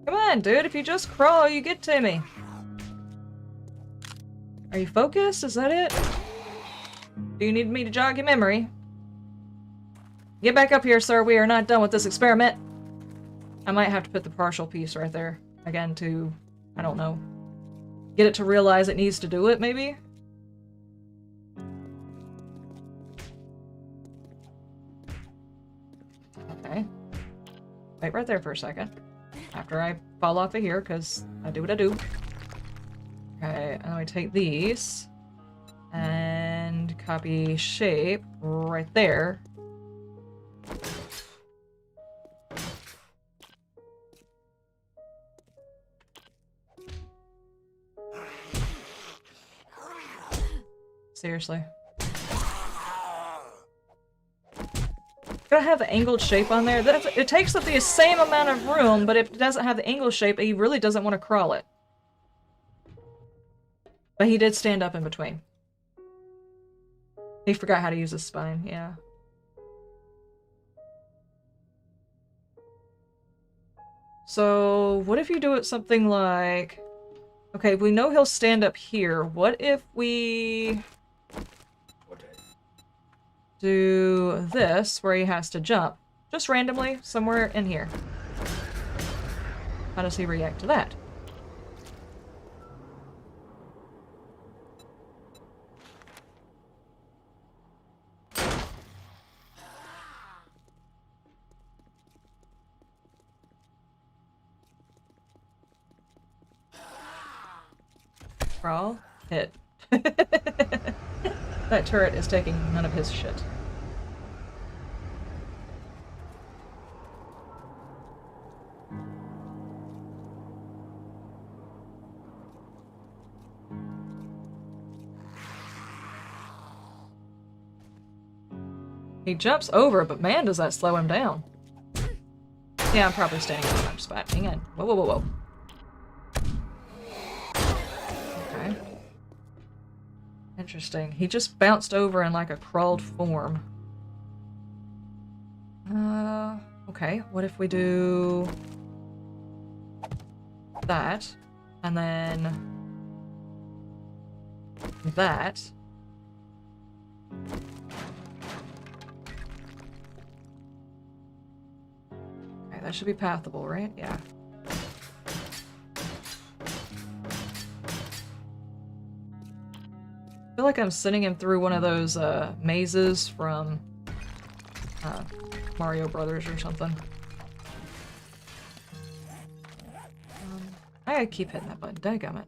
Come on, dude, if you just crawl, you get to me. Are you focused? Is that it? Do you need me to jog your memory? Get back up here, sir. We are not done with this experiment. I might have to put the partial piece right there. Again, to, I don't know, get it to realize it needs to do it, maybe? Okay. Wait right there for a second. After I fall off of here, because I do what I do. Okay, and then we take these and copy shape right there. Seriously. Gotta have the angled shape on there. It takes up the same amount of room, but if it doesn't have the angled shape, he really doesn't want to crawl it. But he did stand up in between. He forgot how to use his spine, yeah. So, what if you do it something like... Okay, we know he'll stand up here. What if we... do this, where he has to jump. Just randomly, somewhere in here. How does he react to that? Crawl. Hit. That turret is taking none of his shit. He jumps over, but man, does that slow him down. Yeah, I'm probably standing in the wrong spot. Hang on. Whoa, whoa, whoa, whoa. Okay. Interesting. He just bounced over in like a crawled form. Okay. What if we do that, and then that. Okay, that should be pathable, right? Yeah. I feel like I'm sending him through one of those mazes from Mario Brothers or something. I gotta keep hitting that button. Dadgummit.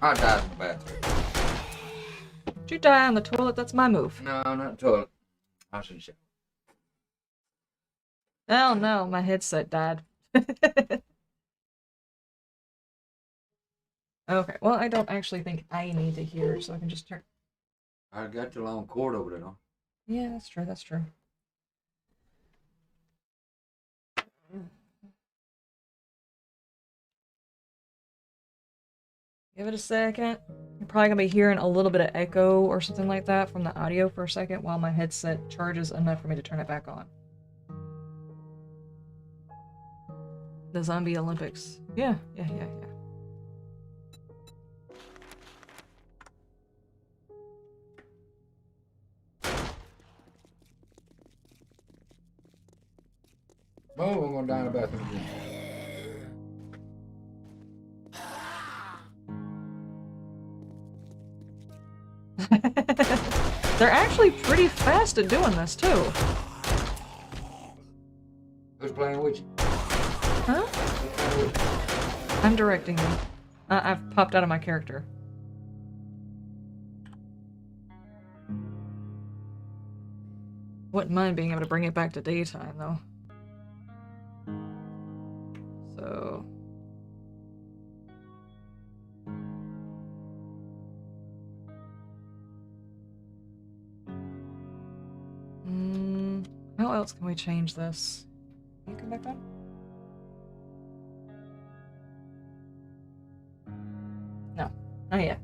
I died in the bathroom. Did you die on the toilet? That's my move. No, not toilet. I should shower. Oh no, my headset died. Okay, well, I don't actually think I need to hear, so I can just turn. I got the long cord over there, though. Yeah, that's true, that's true. Give it a second. You're probably gonna be hearing a little bit of echo or something like that from the audio for a second while my headset charges enough for me to turn it back on. The Zombie Olympics. Yeah. Oh, I'm gonna die in the bathroom again. They're actually pretty fast at doing this, too. Who's playing with you? Huh? Who's playing with you? I'm directing you. I've popped out of my character. Wouldn't mind being able to bring it back to daytime, though. So... how else can we change this? Can you come back on? No. Not yet.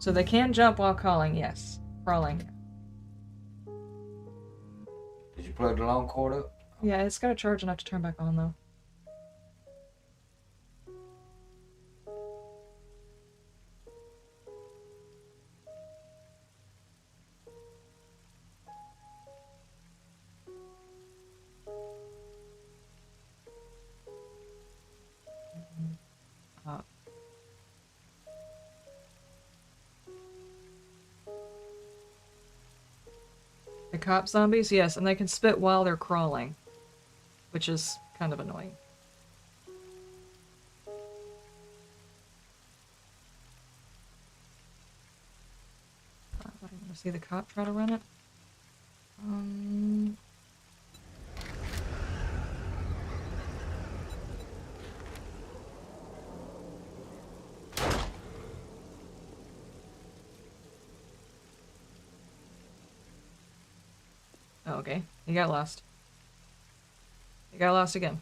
So they can jump while calling, yes. Crawling. Did you plug the long cord up? Yeah, it's got to charge enough to turn back on, though. The cop zombies? Yes, and they can spit while they're crawling. Which is kind of annoying. I don't want to see the cop try to run it. Oh, okay. He got lost. He got lost again.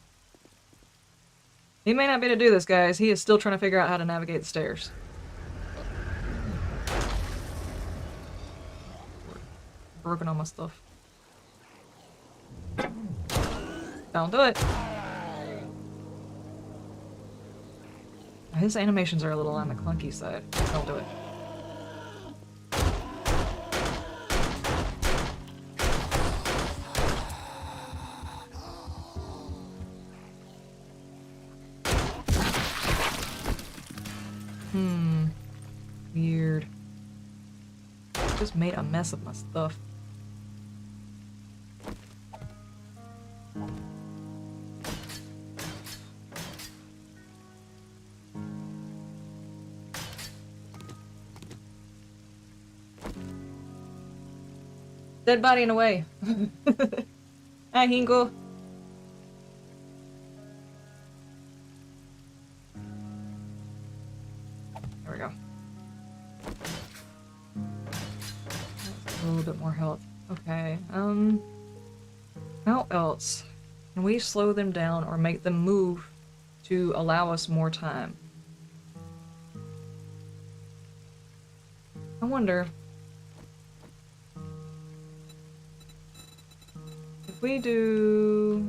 He may not be able to do this, guys. He is still trying to figure out how to navigate the stairs. Broken all my stuff. Don't do it. His animations are a little on the clunky side. Don't do it. Weird. Just made a mess of my stuff. Dead body in the way. Hi, Hingle. There we go. A little bit more health. Okay, how else can we slow them down or make them move to allow us more time? I wonder if we do...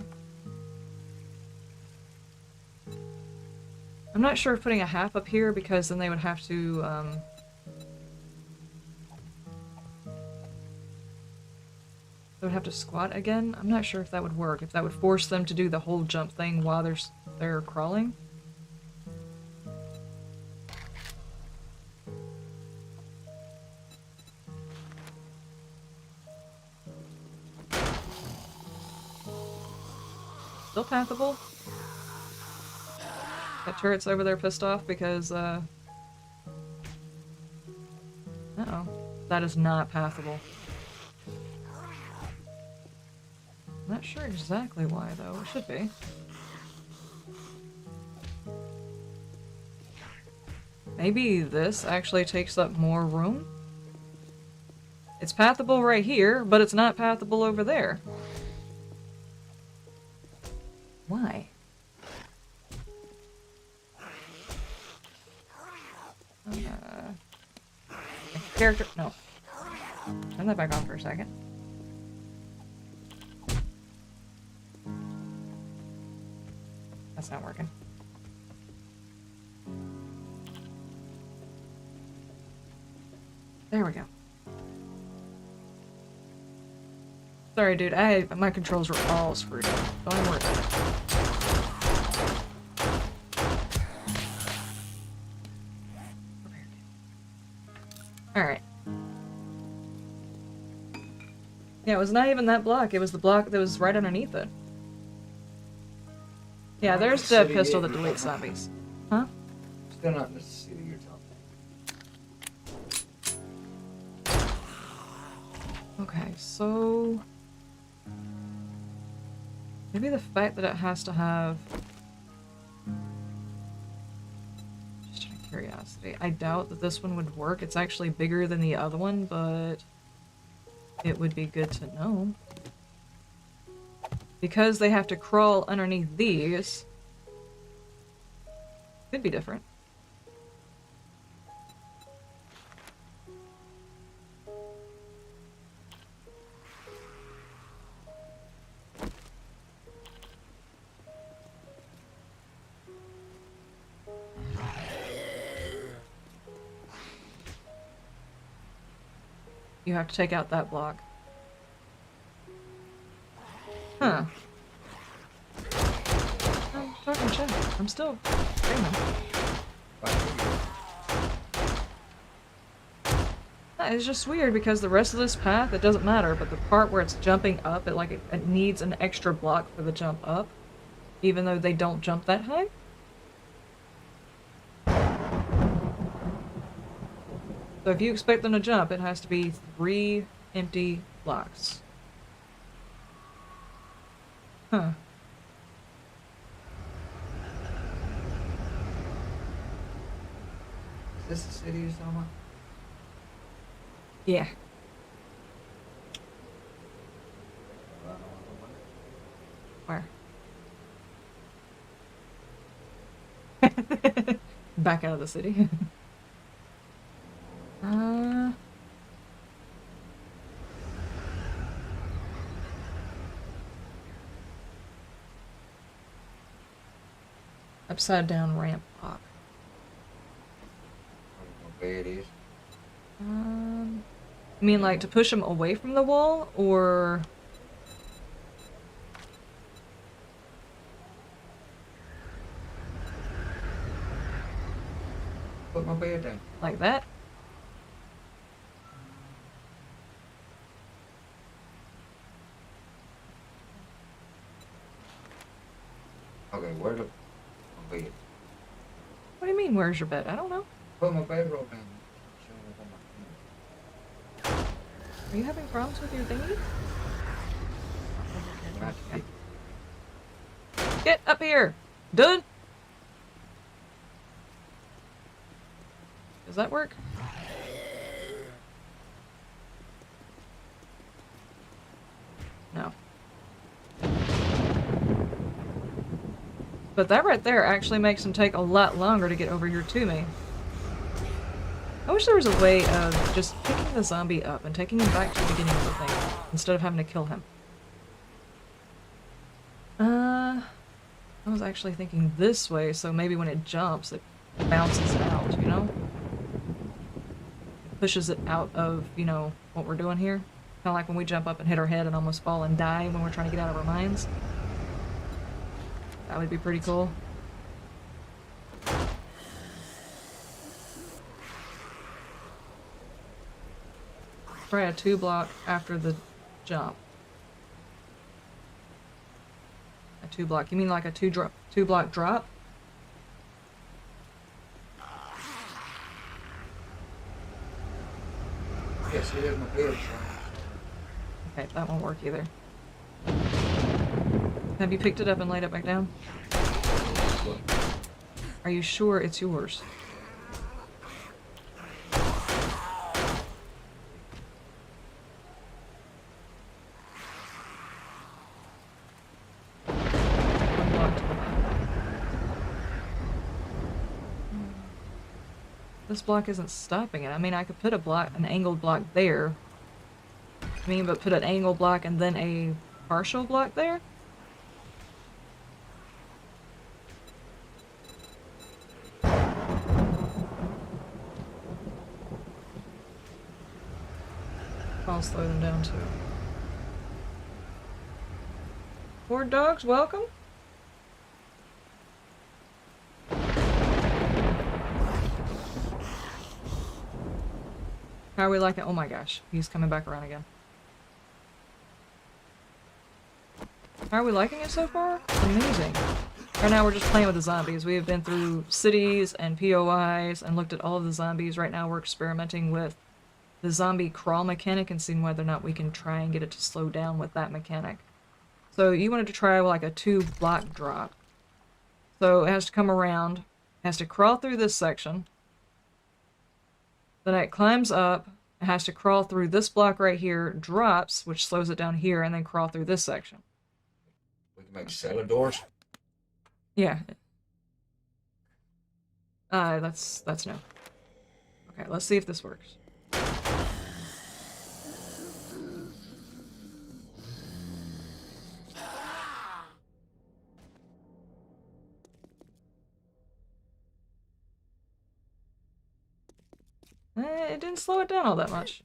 I'm not sure if putting a half up here, because then they would have to, they would have to squat again. I'm not sure if that would work, if that would force them to do the whole jump thing while they're crawling. Still pathable. That turret's over there pissed off because, uh-oh. That is not passable. I'm not sure exactly why, though. It should be. Maybe this actually takes up more room? It's pathable right here, but it's not pathable over there. Why? Character... No. Turn that back on for a second. That's not working. There we go. Sorry, dude. My controls were all screwed up. Don't even worry about it. Alright. Yeah, it was not even that block. It was the block that was right underneath it. Yeah, there's the pistol that deletes zombies. Huh? Still not in the city you're talking. Okay, so... maybe the fact that it has to have... just out of curiosity. I doubt that this one would work. It's actually bigger than the other one, but... it would be good to know. Because they have to crawl underneath these... could be different. You have to take out that block. Huh. I'm talking shit. I'm still dreaming. It's just weird because the rest of this path, it doesn't matter, but the part where it's jumping up, it needs an extra block for the jump up, even though they don't jump that high. So if you expect them to jump, it has to be 3 empty blocks. Huh. Is this the city you're talking about? Yeah. Where? Back out of the city. Upside down ramp block. Where it is? You mean like to push them away from the wall, or... Put my bed down. like that? Okay, where the my bed? What do you mean, where's your bed? I don't know. Put my bedroll down. Are you having problems with your thingy? Get up here! Done! Does that work? No. But that right there actually makes them take a lot longer to get over here to me. I wish there was a way of just picking the zombie up and taking him back to the beginning of the thing, instead of having to kill him. I was actually thinking this way, so maybe when it jumps, it bounces out, you know? It pushes it out of, you know, what we're doing here. Kind of like when we jump up and hit our head and almost fall and die when we're trying to get out of our minds. That would be pretty cool. Try a 2 block after the jump. A 2 block. You mean like a 2 block drop? see there's my pills. Okay, that won't work either. Have you picked it up and laid it back down? Are you sure it's yours? This block isn't stopping it. I mean, I could put an angled block there. I mean, but put an angled block and then a partial block there? I'll slow them down too. Horde dogs, welcome. How are we liking? Oh my gosh, he's coming back around again. How are we liking it so far? Amazing. Right now we're just playing with the zombies. We have been through cities and POIs and looked at all of the zombies. Right now we're experimenting with the zombie crawl mechanic and seeing whether or not we can try and get it to slow down with that mechanic. So you wanted to try like a 2-block drop. So it has to come around, it has to crawl through this section. Then it climbs up, it has to crawl through this block right here, drops, which slows it down here, and then crawl through this section. We can make cellar doors. Yeah. That's no. Okay, let's see if this works. It didn't slow it down all that much.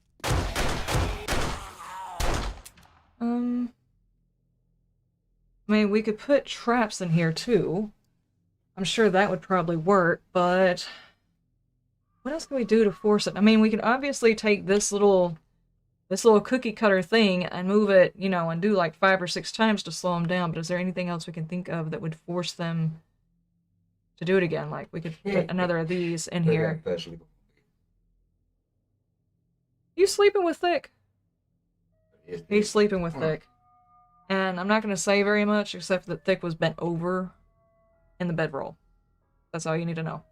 I mean, we could put traps in here too. I'm sure that would probably work, but what else can we do to force it? I mean, we can obviously take this little cookie cutter thing and move it, you know, and do like 5 or 6 times to slow them down, but is there anything else we can think of that would force them to do it again? Like, we could put another of these in here. You sleeping with Thick? He's sleeping with Thick. And I'm not going to say very much, except that Thick was bent over in the bedroll. That's all you need to know.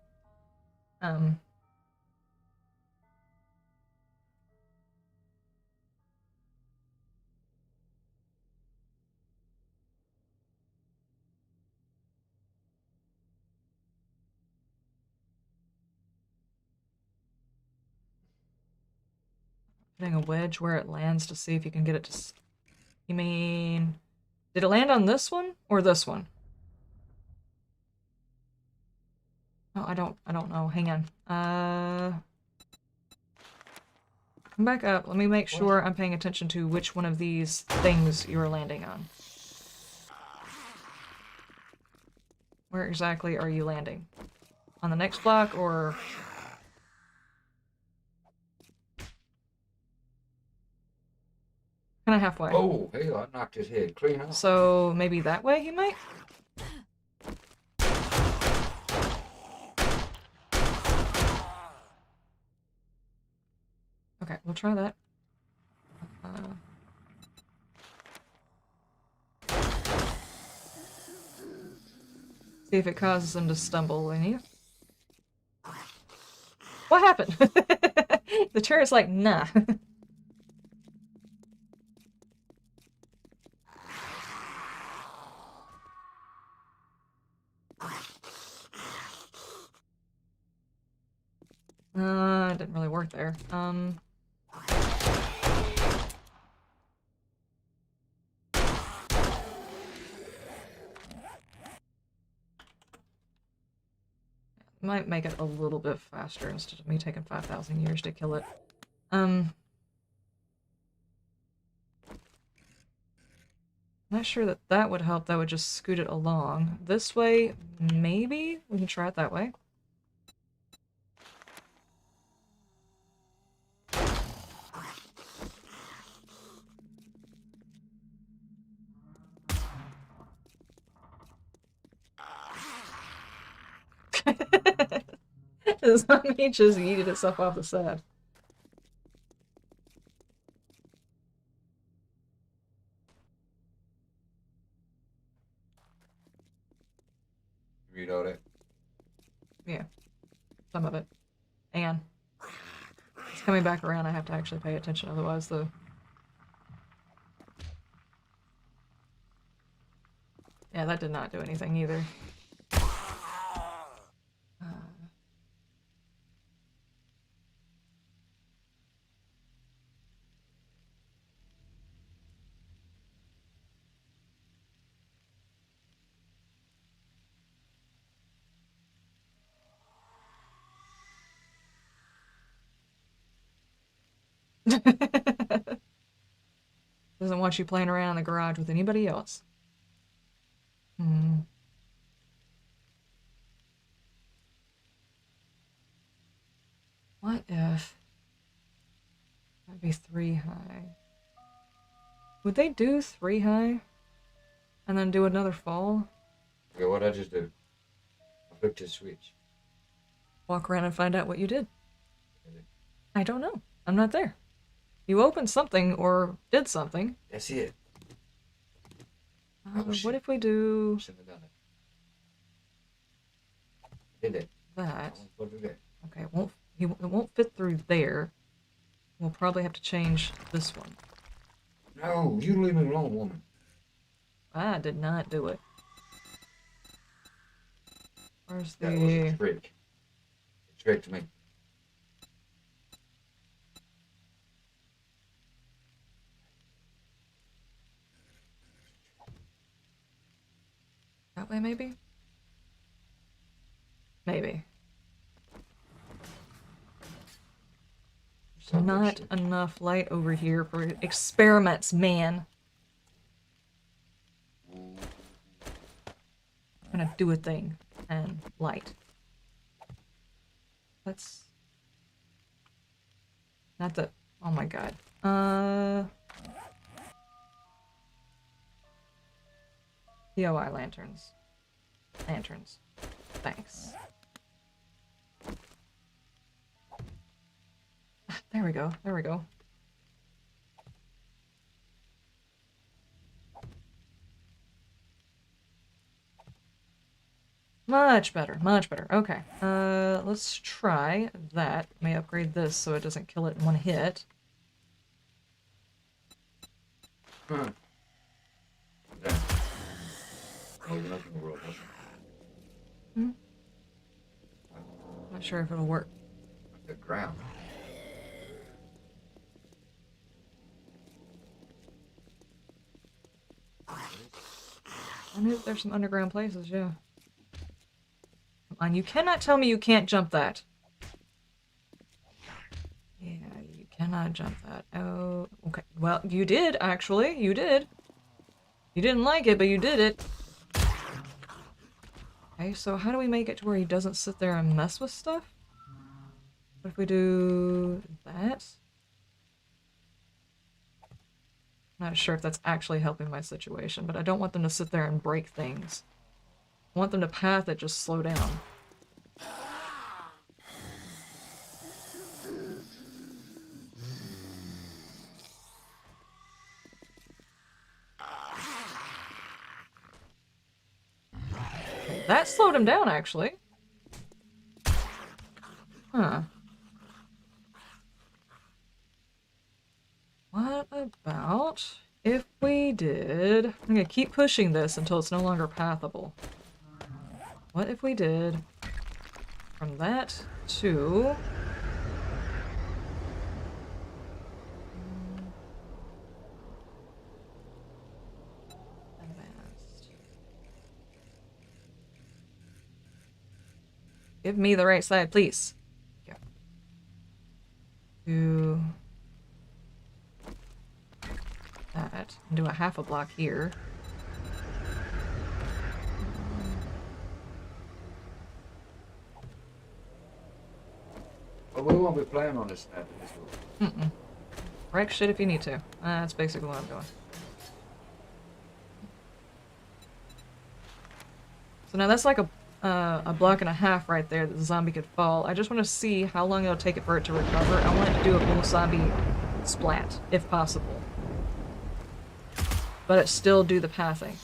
Putting a wedge where it lands to see if you can get it to... You mean... Did it land on this one or this one? Oh, I don't know. Hang on. Come back up. Let me make sure I'm paying attention to which one of these things you're landing on. Where exactly are you landing? On the next block or... Kind of halfway. Oh, hell, I knocked his head clean off. So maybe that way he might? Okay, we'll try that. See if it causes him to stumble in here. What happened? The chair is like, nah. It didn't really work there. Might make it a little bit faster instead of me taking 5,000 years to kill it. Not sure that that would help. That would just scoot it along. This way, maybe? We can try it that way. The zombie just yeeted itself off the side. Read all that? Yeah. Some of it. And it's coming back around. I have to actually pay attention, otherwise the... Yeah, that did not do anything either. Doesn't want you playing around in the garage with anybody else. Hmm. What if... That'd be 3 high. Would they do 3 high? And then do another fall? Okay, what'd I just do? I flipped the switch. Walk around and find out what you did. I don't know. I'm not there. You opened something or did something. That's it. What if we do... Shouldn't have done it. Did it. That. What did it? Okay, it won't fit through there. We'll probably have to change this one. No, you leave me alone, woman. I did not do it. Where's the... That was a trick. It tricked me. That way, maybe? Maybe. There's not enough light over here for experiments, man. I'm gonna do a thing. And light. Let's... Not the... Oh my god. POI lanterns. Lanterns. Thanks. There we go. There we go. Much better. Much better. Okay. Let's try that. May upgrade this so it doesn't kill it in one hit. Huh. Yeah. Oh, nothing in the world, was it? Hmm? Not sure if it'll work. The ground. I knew there's some underground places, yeah. Come on, you cannot tell me you can't jump that. Yeah, you cannot jump that. Oh, okay. Well, you did, actually. You did. You didn't like it, but you did it. Okay, so how do we make it to where he doesn't sit there and mess with stuff? What if we do that? Not sure if that's actually helping my situation, but I don't want them to sit there and break things. I want them to path it, just slow down. Okay, that slowed him down, actually. Huh. What about if we did... I'm gonna keep pushing this until it's no longer pathable. What if we did from that to... advanced. Give me the right side, please. Yeah. To... that and do a half a block here. Well, we won't be playing on this map. Wreck shit if you need to. That's basically what I'm doing. So now that's like a block and a half right there that the zombie could fall. I just want to see how long it'll take it for it to recover. I want it to do a full zombie splat, if possible. But it still do the pathing.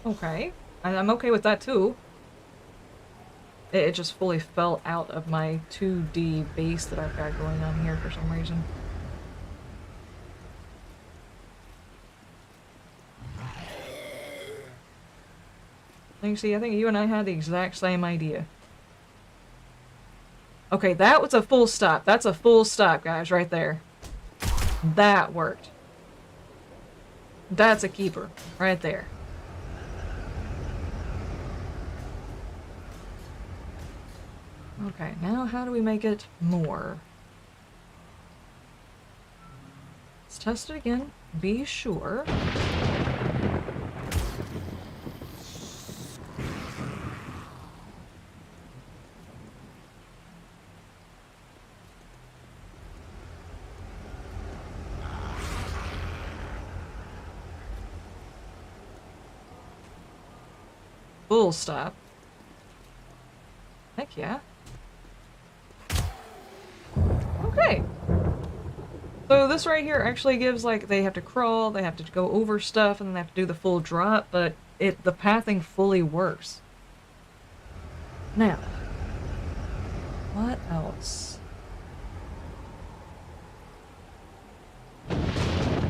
Okay. I'm okay with that too. It just fully fell out of my 2D base that I've got going on here for some reason. You see, I think you and I had the exact same idea. Okay, that was a full stop. That's a full stop, guys, right there. That worked. That's a keeper, right there. Okay, now how do we make it more? Let's test it again. Be sure. Full stop. Heck yeah. Okay. So this right here actually gives, like, they have to crawl, they have to go over stuff, and then they have to do the full drop, but the pathing fully works. Now, what else?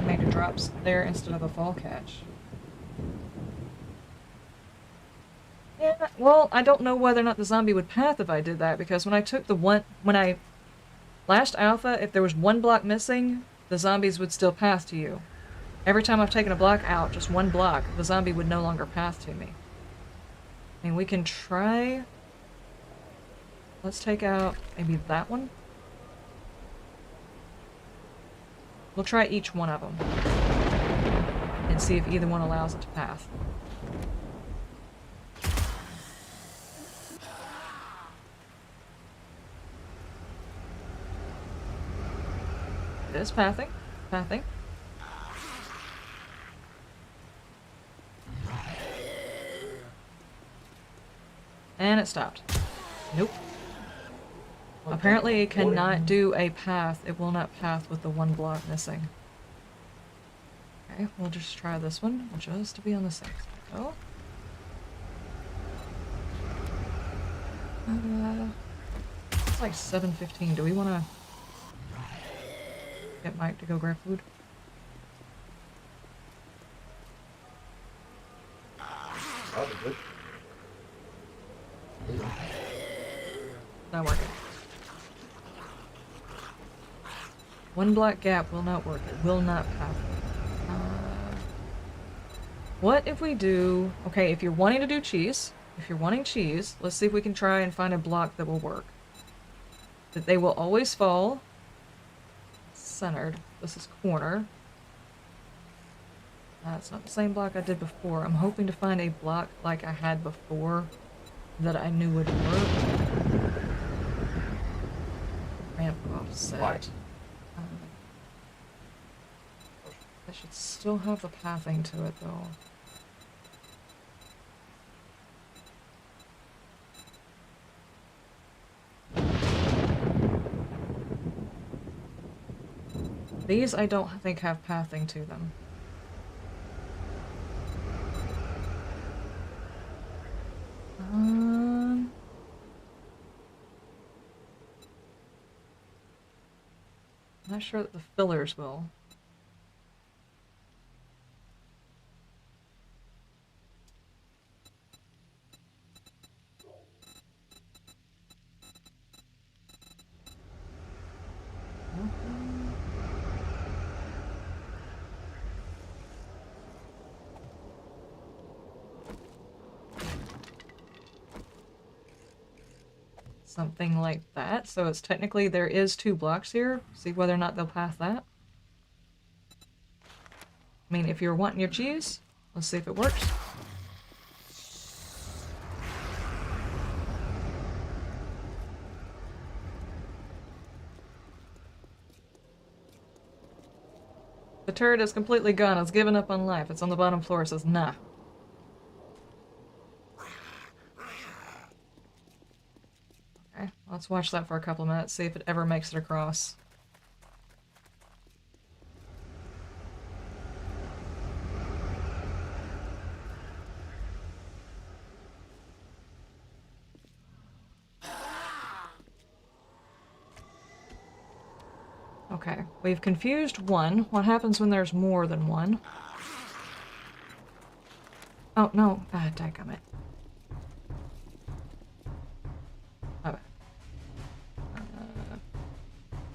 Make a drops there instead of a fall catch. Yeah, well, I don't know whether or not the zombie would path if I did that, because when I took last alpha, if there was one block missing, the zombies would still path to you. Every time I've taken a block out, just one block, the zombie would no longer path to me. I mean, we can try... Let's take out maybe that one. We'll try each one of them. And see if either one allows it to path. It is pathing. Pathing. And it stopped. Nope. Apparently it cannot do a path. It will not path with the one block missing. Okay, we'll just try this one, just to be on the safe side. Oh. It's like 7:15. Do we want to get Mike to go grab food? Probably. Not working. One block gap will not work. It will not path. What if we do... Okay, if you're wanting to do cheese, let's see if we can try and find a block that will work. That they will always fall. Centered. This is corner. It's not the same block I did before. I'm hoping to find a block like I had before that I knew would work. Ramp offset. Right. I should still have the pathing to it though. These I don't think have pathing to them. Not sure that the fillers will. Something like that. So it's technically there is 2 blocks here. See whether or not they'll path that. I mean, if you're wanting your cheese, let's see if it works. The turret is completely gone. It's given up on life. It's on the bottom floor. It says, nah. Okay, let's watch that for a couple of minutes, see if it ever makes it across. Okay, we've confused one. What happens when there's more than one? Oh, no. Ah, dadgummit. Oh.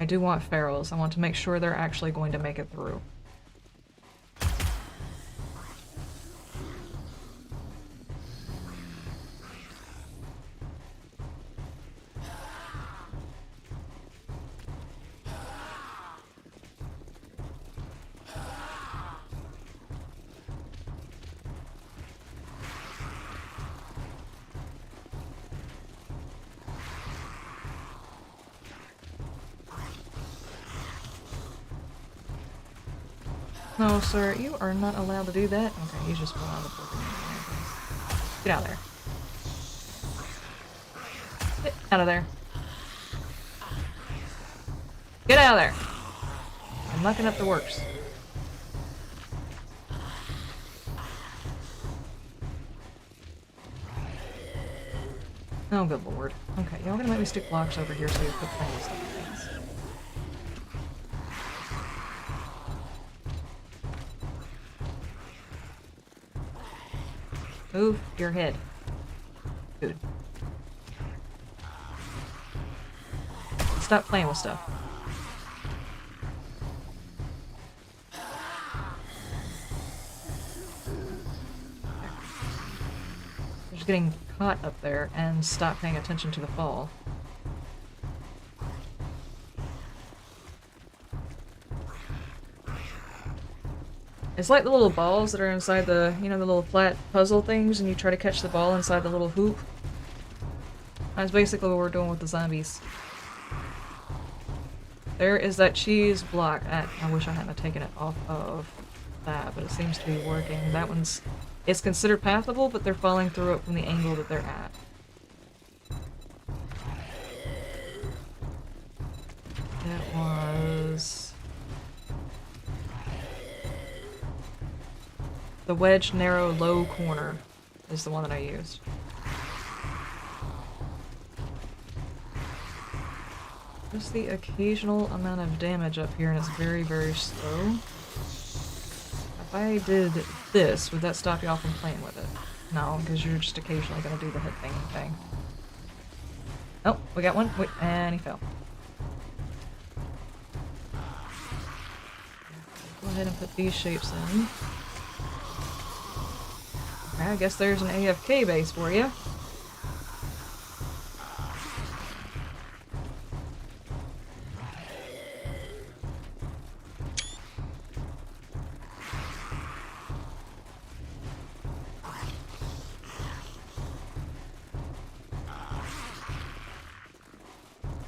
I do want ferals. I want to make sure they're actually going to make it through. No, sir, you are not allowed to do that. Okay, he's just pulling out the broken. Get out of there. Get out of there. Get out of there! I'm mucking up the works. Oh, good lord. Okay, y'all gonna make me stick blocks over here so you put plenty of stuff in things. Move your head. Good. Stop playing with stuff. They're just getting caught up there and stop paying attention to the fall. It's like the little balls that are inside the, you know, the little flat puzzle things, and you try to catch the ball inside the little hoop. That's basically what we're doing with the zombies. There is that cheese block. I wish I hadn't taken it off of that, but it seems to be working. That one's... It's considered pathable, but they're falling through it from the angle that they're at. It was... The wedge, narrow, low corner is the one that I used. Just the occasional amount of damage up here, and it's very, very slow. If I did this, would that stop y'all from playing with it? No, because you're just occasionally going to do the hit thing. Oh, we got one. Wait, and he fell. Go ahead and put these shapes in. Okay, I guess there's an AFK base for you.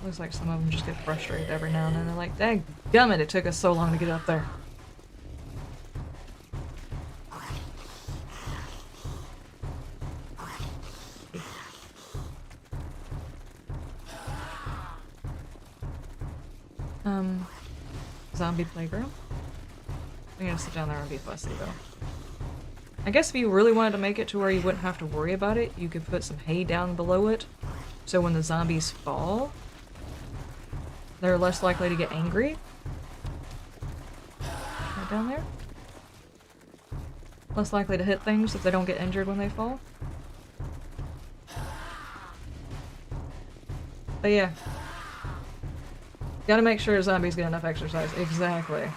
Looks like some of them just get frustrated every now and then. They're like, "Dadgummit, it took us so long to get up there." Zombie playground. I'm gonna sit down there and be fussy though. I guess if you really wanted to make it to where you wouldn't have to worry about it, you could put some hay down below it. So when the zombies fall, they're less likely to get angry. Right down there. Less likely to hit things if they don't get injured when they fall. But yeah. Gotta make sure zombies get enough exercise. Exactly.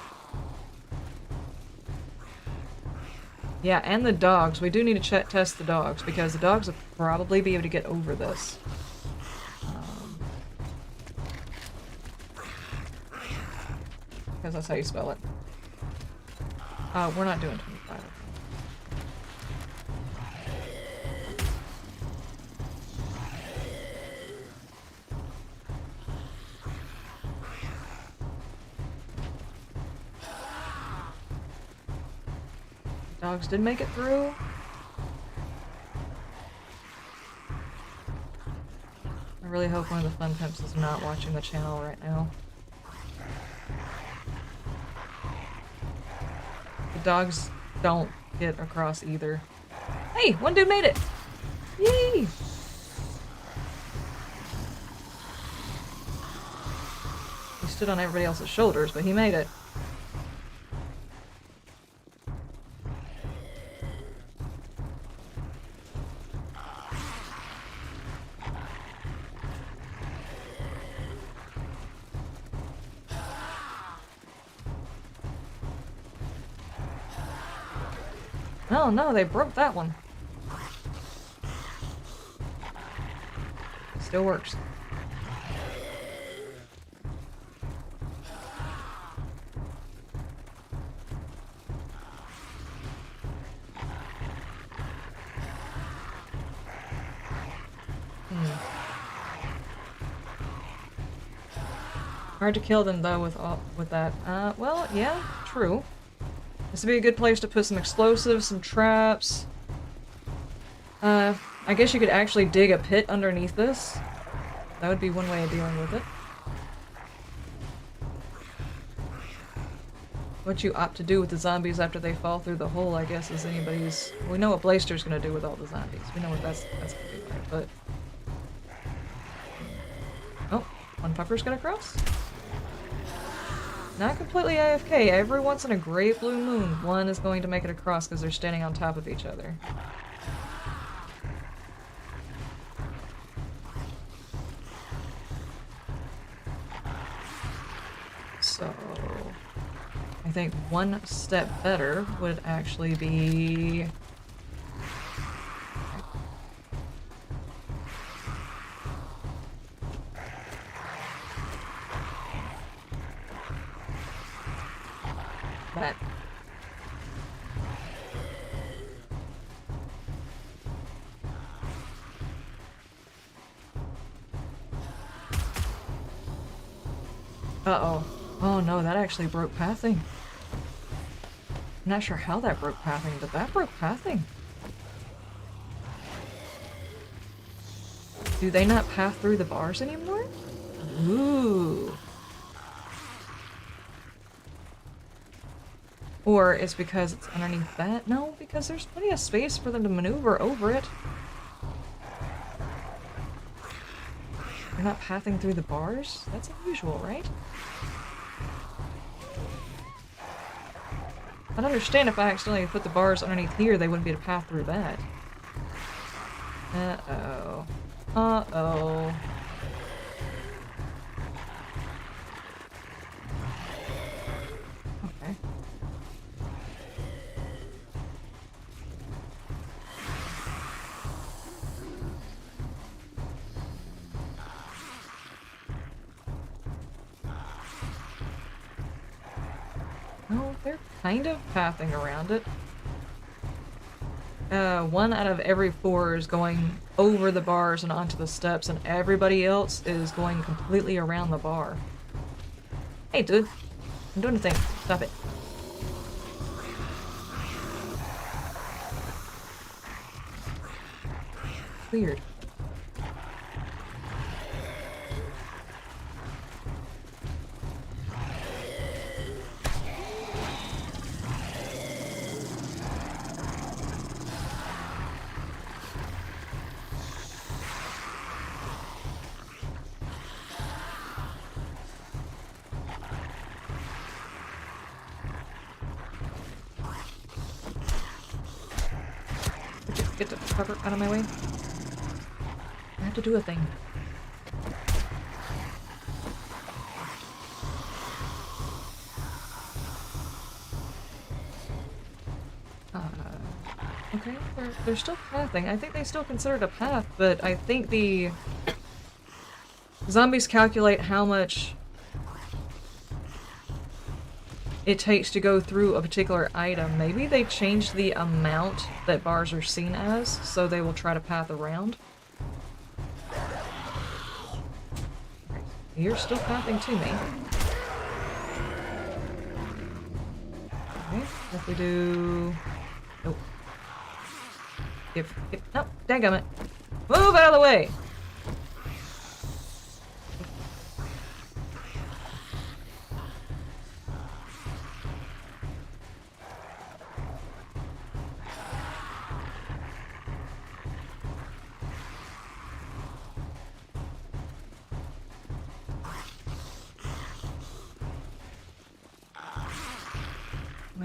Yeah, and the dogs. We do need to test the dogs, because the dogs will probably be able to get over this. Because that's how you spell it. We're not doing 25. Dogs did make it through. I really hope one of the fun pimps is not watching the channel right now. The dogs don't get across either. Hey, one dude made it! Yay! He's stood on everybody else's shoulders, but he made it. Oh no, they broke that one. Still works. Hard to kill them though with that. Well, yeah, true. This would be a good place to put some explosives, some traps. I guess you could actually dig a pit underneath this. That would be one way of dealing with it. What you opt to do with the zombies after they fall through the hole, I guess, is anybody's... We know what Blaster's gonna do with all the zombies. We know what that's gonna do, right? But... Oh, one puffer's gonna cross? Not completely AFK. Every once in a great blue moon, one is going to make it across because they're standing on top of each other. So... I think one step better would actually be... that. Uh-oh. Oh no, that actually broke pathing. I'm not sure how that broke pathing, but that broke pathing. Do they not path through the bars anymore? Ooh. Or it's because it's underneath that? No, because there's plenty of space for them to maneuver over it. They're not pathing through the bars? That's unusual, right? I'd understand if I accidentally put the bars underneath here, they wouldn't be able to path through that. Uh-oh. Uh-oh. Okay. No, they're kind of pathing around it. One out of every four is going over the bars and onto the steps, and everybody else is going completely around the bar. Hey, dude. I'm doing a thing. Stop it. Weird. Get the cover out of my way. I have to do a thing. Okay, they're still pathing. I think they still consider it a path, but I think the zombies calculate how much it takes to go through a particular item. Maybe they changed the amount that bars are seen as, so they will try to path around. You're still pathing to me. Okay, if we do... Nope. Nope, dadgummit. Move out of the way!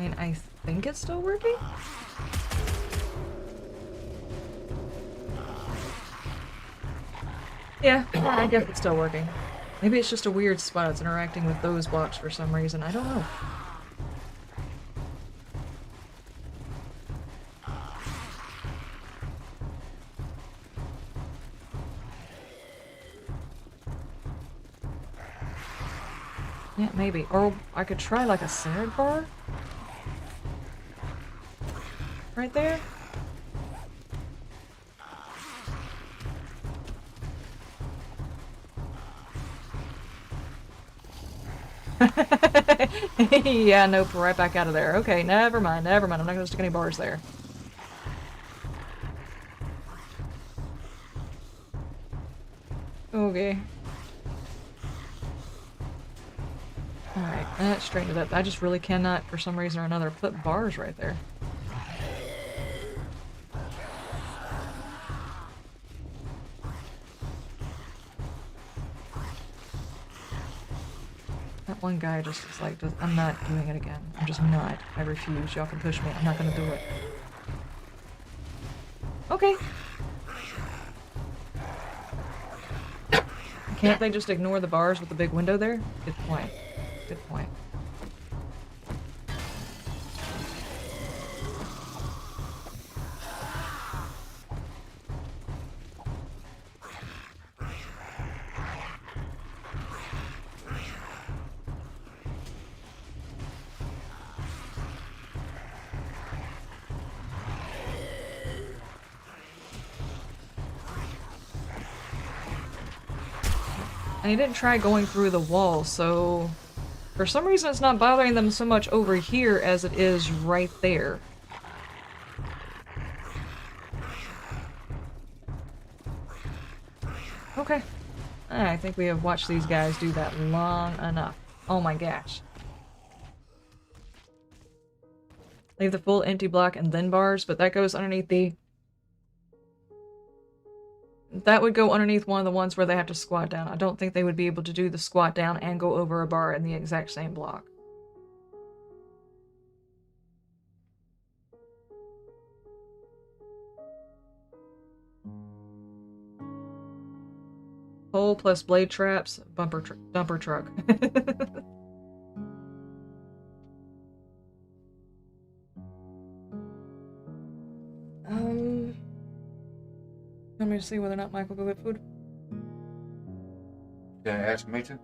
mean, I think it's still working? Yeah, I guess it's still working. Maybe it's just a weird spot. It's interacting with those blocks for some reason. I don't know. Yeah, maybe. Or I could try like a centered bar? Right there? Yeah, nope, right back out of there. Okay, never mind, never mind. I'm not gonna stick any bars there. Okay. Alright, let's straighten it up. I just really cannot, for some reason or another, put bars right there. That one guy just is like, I'm not doing it again. I'm just not. I refuse. Y'all can push me. I'm not gonna do it. Okay. Can't they just ignore the bars with the big window there? Good point. Good point. And he didn't try going through the wall, so for some reason it's not bothering them so much over here as it is right there. Okay. I think we have watched these guys do that long enough. Oh my gosh. Leave the full empty block and then bars, but that goes underneath the... That would go underneath one of the ones where they have to squat down. I don't think they would be able to do the squat down and go over a bar in the exact same block. Pole plus blade traps, dumper truck. Let me see whether or not Mike will go get food. Can I ask me to?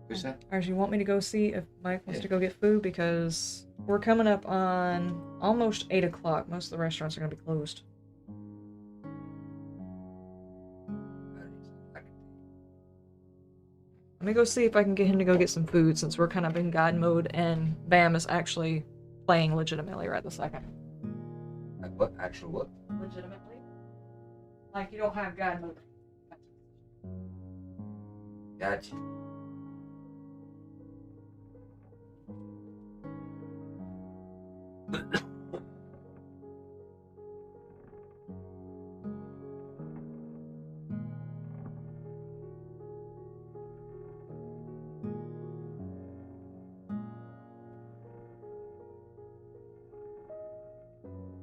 Who's that? Or do you want me to go see if Mike wants to go get food? Because we're coming up on almost 8 o'clock. Most of the restaurants are going to be closed. Let me go see if I can get him to go get some food, since we're kind of in God mode and Bam is actually playing legitimately right this second. What? Actual what? Legitimately? Like, you don't have God mode. Gotcha.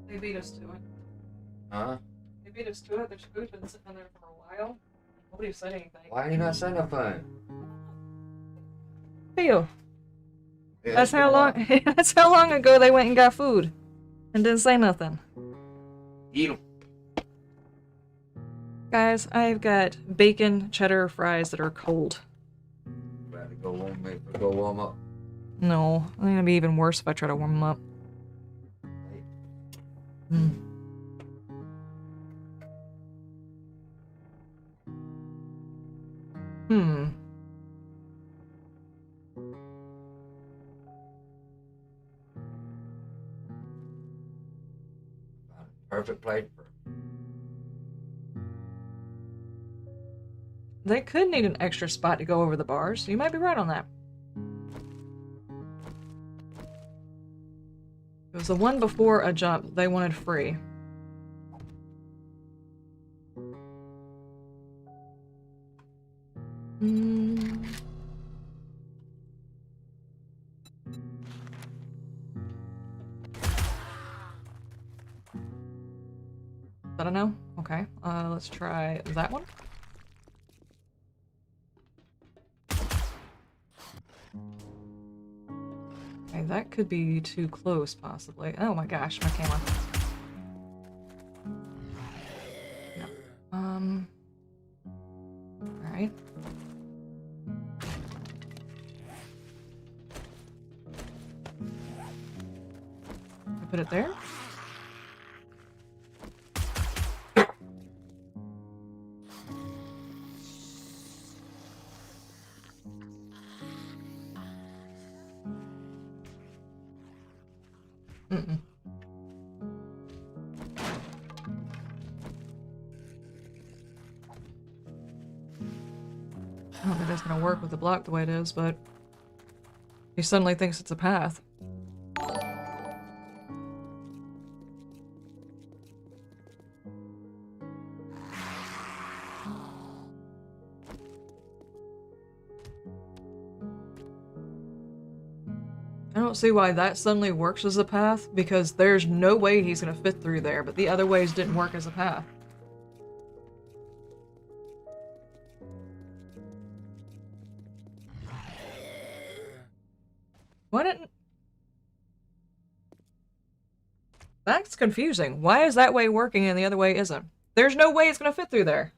They beat us to it. Huh? They beat us to it. There's food been sitting there for a while. Nobody said anything. Why are you not saying nothing? Theo. Yeah, That's how long. That's how long ago they went and got food, and didn't say nothing. Eat them. Guys, I've got bacon cheddar fries that are cold. About to go warm up. No, it's gonna be even worse if I try to warm them up. Hmm. Hmm. Perfect plate for. They could need an extra spot to go over the bars. You might be right on that. It was the one before a jump they wanted free. Hmm. That I know? Okay. Let's try that one. Okay, that could be too close, possibly. Oh my gosh, my camera. No. Alright. Put it there. Mm-mm. I don't think that's gonna work with the block the way it is, but he suddenly thinks it's a path. I don't see why that suddenly works as a path, because there's no way he's gonna fit through there, but the other ways didn't work as a path. Why didn't... That's confusing. Why is that way working and the other way isn't? There's no way it's gonna fit through there.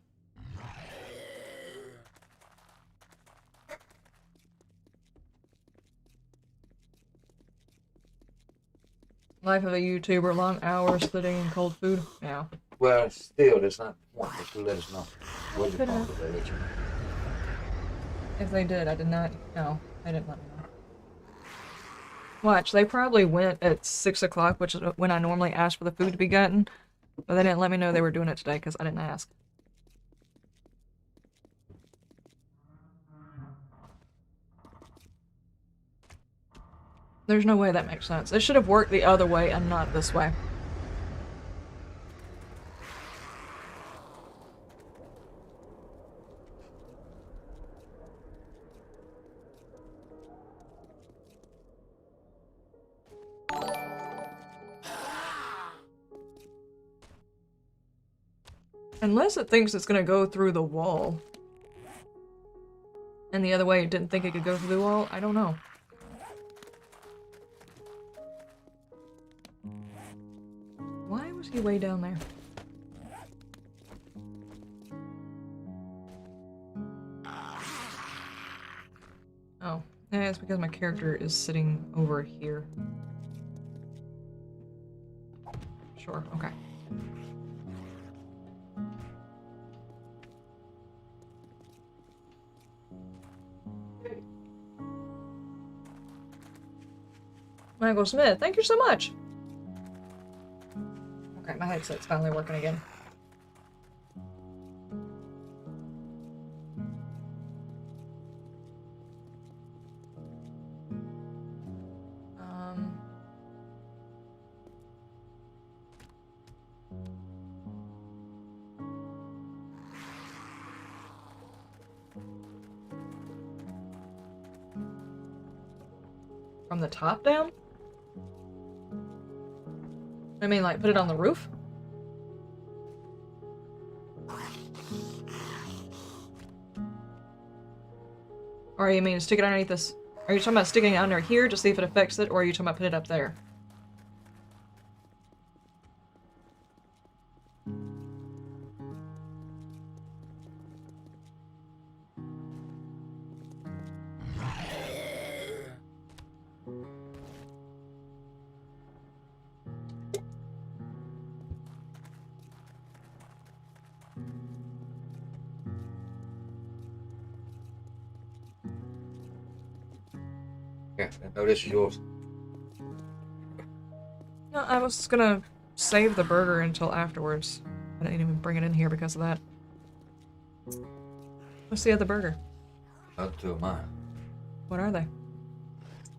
Life of a YouTuber, long hours sitting in cold food. Yeah. Well, still, that's not the point. Just to let us know. What the point they let you know? If they did, I did not. No, I didn't let me know. Watch, they probably went at 6 o'clock, which is when I normally ask for the food to be gotten, but they didn't let me know they were doing it today because I didn't ask. There's no way that makes sense. It should have worked the other way and not this way. Unless it thinks it's gonna go through the wall. And the other way it didn't think it could go through the wall, I don't know. Why was he way down there? Oh, yeah, it's because my character is sitting over here. Sure, okay. Michael Smith, thank you so much! Okay, my headset's finally working again. From the top down? I mean, like, put it on the roof? Or you mean stick it underneath this? Are you talking about sticking it under here to see if it affects it, or are you talking about put it up there? Yeah, no, this is yours. No, I was gonna save the burger until afterwards. I didn't even bring it in here because of that. What's the other burger? Other two of mine. What are they?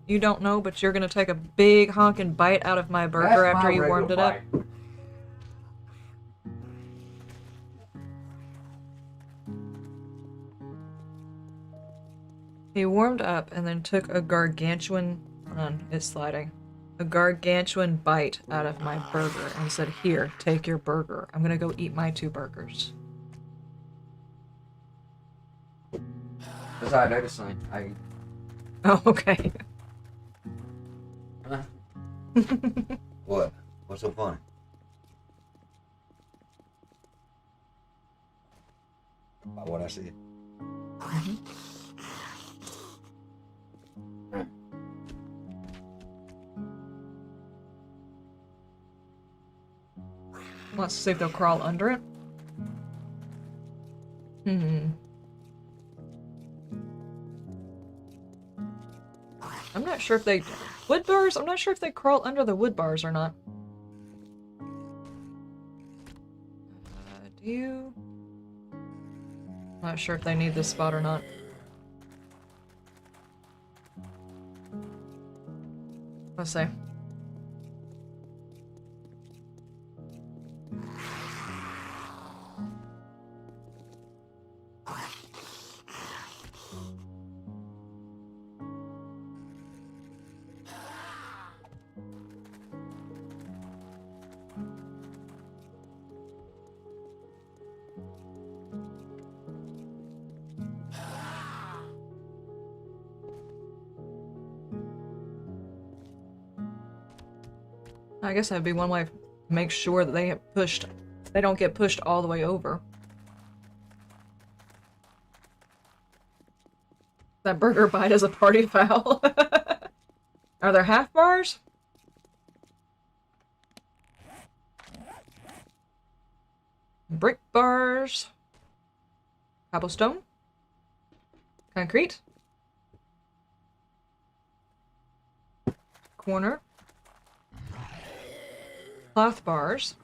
You don't know, but you're gonna take a big honking bite out of my burger after you warmed it up? He warmed up and then took a gargantuan... Hold on, it's sliding. a gargantuan bite out of my burger and said, "Here, take your burger. I'm gonna go eat my 2 burgers." That's how I noticed something. Oh, okay. Huh? What? What's so funny? About what I see. Let's see if they'll crawl under it. I'm not sure if they... Wood bars? I'm not sure if they crawl under the wood bars or not. Do you... Not sure if they need this spot or not. Let's see. I guess that'd be one way to make sure that they don't get pushed all the way over. That burger bite is a party foul. Are there half bars? Brick bars. Cobblestone. Concrete. Corner. Cloth bars.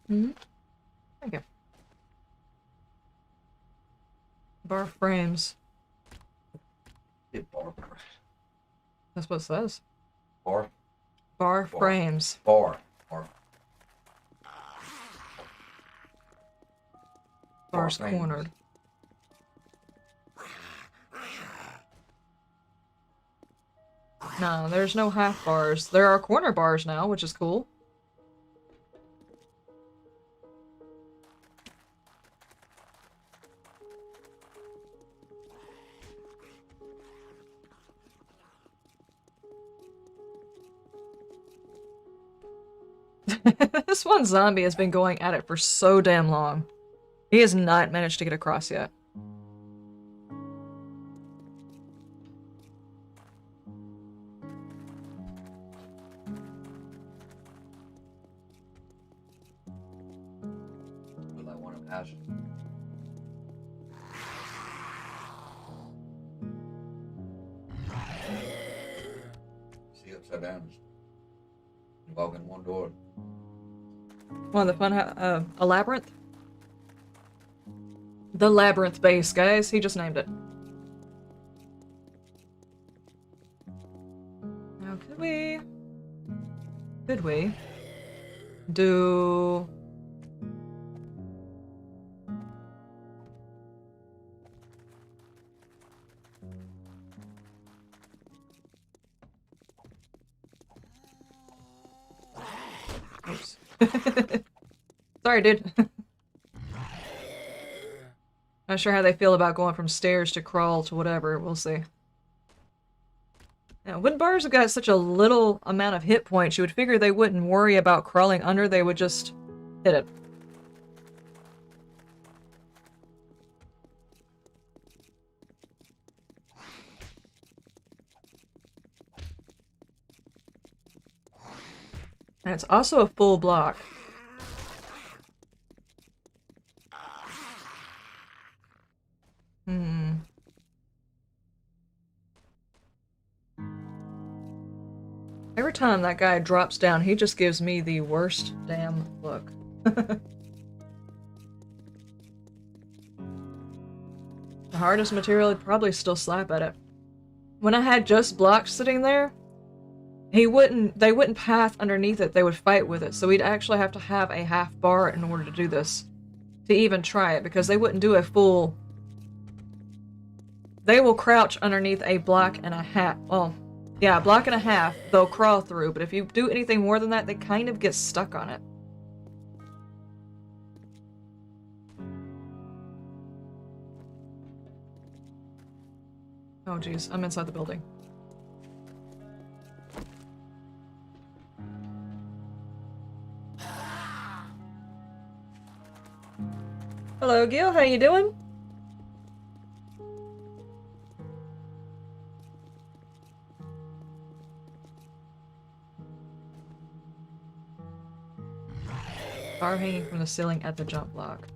Thank you. Bar frames. Bar. That's what it says. Bar. Bar frames. Bar. Bars frames. cornered. No, there's no half bars. There are corner bars now, which is cool. This one zombie has been going at it for so damn long. He has not managed to get across yet. Look like one of them has. See upside down. You walk in one door. One of the fun, a labyrinth? The labyrinth base, guys. He just named it. Now, could we do... Oops. Sorry, dude. Not sure how they feel about going from stairs to crawl to whatever. We'll see. Now, wood bars have got such a little amount of hit points, you would figure they wouldn't worry about crawling under, they would just hit it. And it's also a full block. Every time that guy drops down, he just gives me the worst damn look. The hardest material would probably still slap at it. When I had just blocks sitting there, they wouldn't path underneath it, they would fight with it, so we'd actually have to have a half bar in order to do this. To even try it, because they wouldn't do a full They will crouch underneath a block and a half. Well, yeah, a block and a half they'll crawl through, but if you do anything more than that, they kind of get stuck on it. Oh geez, I'm inside the building. Hello, Gil. How you doing? Bar hanging from the ceiling at the jump block.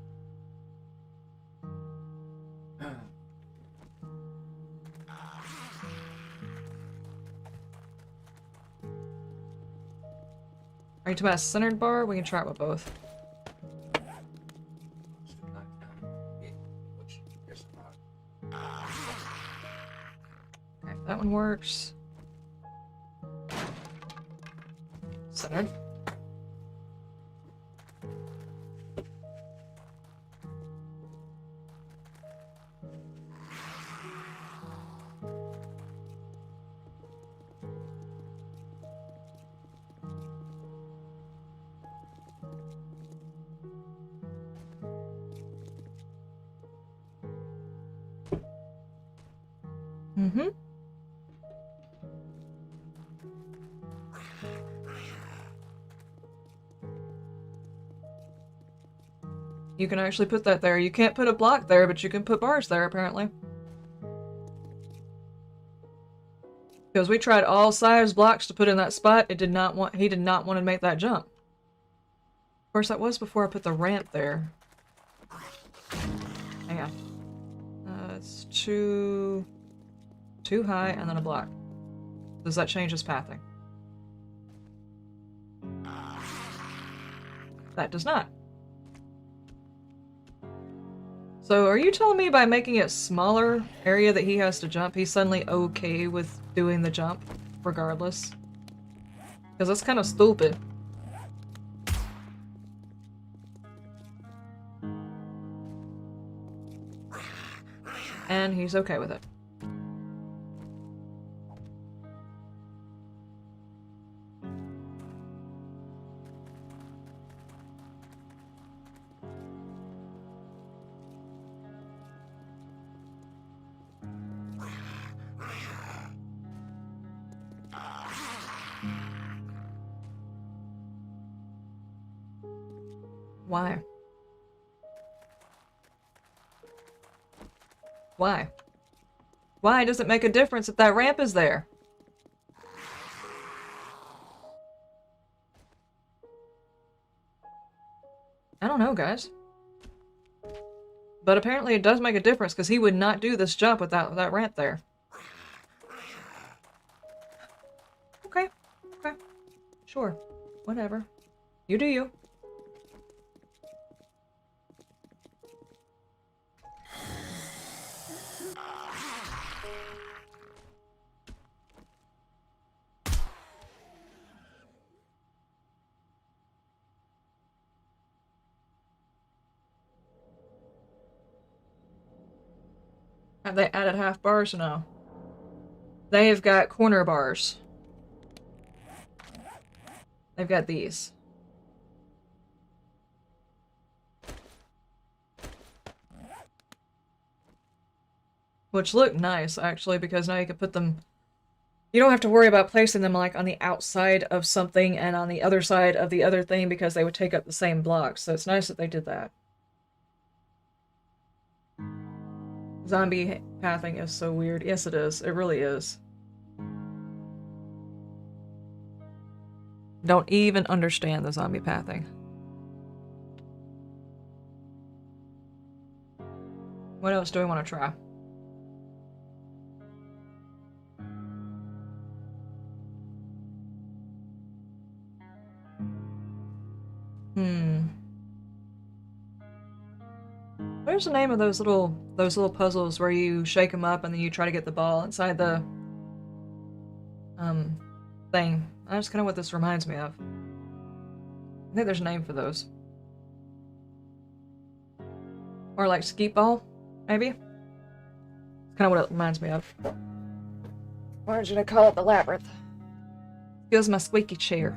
Are you talking about a centered bar? We can try it with both. Okay, that one works. Centered. Mm-hmm. You can actually put that there. You can't put a block there, but you can put bars there, apparently. Because we tried all size blocks to put in that spot, he did not want to make that jump. Of course, that was before I put the ramp there. Hang on. It's too high, and then a block. Does that change his pathing? That does not. So are you telling me by making it smaller area that he has to jump, he's suddenly okay with doing the jump, regardless? Because that's kind of stupid. And he's okay with it. Why? Why? Why does it make a difference if that ramp is there? I don't know, guys. But apparently it does make a difference, because he would not do this jump without that ramp there. Okay. Okay. Sure. Whatever. You do you. Have they added half bars? No. They have got corner bars. They've got these. Which look nice, actually, because now you can put them... You don't have to worry about placing them, like, on the outside of something and on the other side of the other thing, because they would take up the same blocks. So it's nice that they did that. Zombie pathing is so weird. Yes, it is. It really is. Don't even understand the zombie pathing. What else do we want to try? What's the name of those little puzzles where you shake them up and then you try to get the ball inside the thing? That's kind of what this reminds me of. I think there's a name for those. Or like skeet ball, maybe? It's kind Kind of what it reminds me of. Why did I call it the labyrinth? Feels my squeaky chair.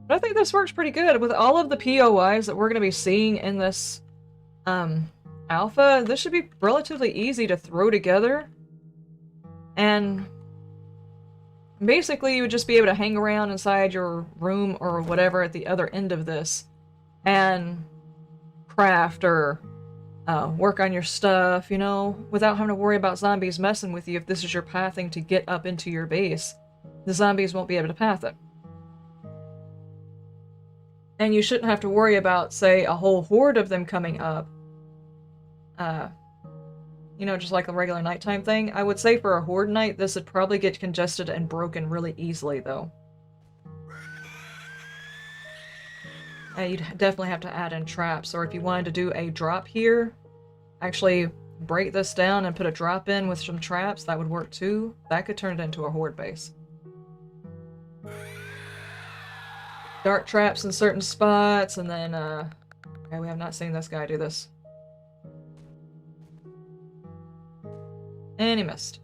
But I think this works pretty good with all of the POIs that we're going to be seeing in this alpha. This should be relatively easy to throw together. And basically you would just be able to hang around inside your room or whatever at the other end of this and craft or work on your stuff, you know, without having to worry about zombies messing with you if this is your pathing to get up into your base. The zombies won't be able to path it. And you shouldn't have to worry about, say, a whole horde of them coming up. You know, just like a regular nighttime thing. I would say for a horde night, this would probably get congested and broken really easily, though. You'd definitely have to add in traps, or if you wanted to do a drop here, actually break this down and put a drop in with some traps, that would work too. That could turn it into a horde base. Dart traps in certain spots, and then, okay, we have not seen this guy do this. And he missed.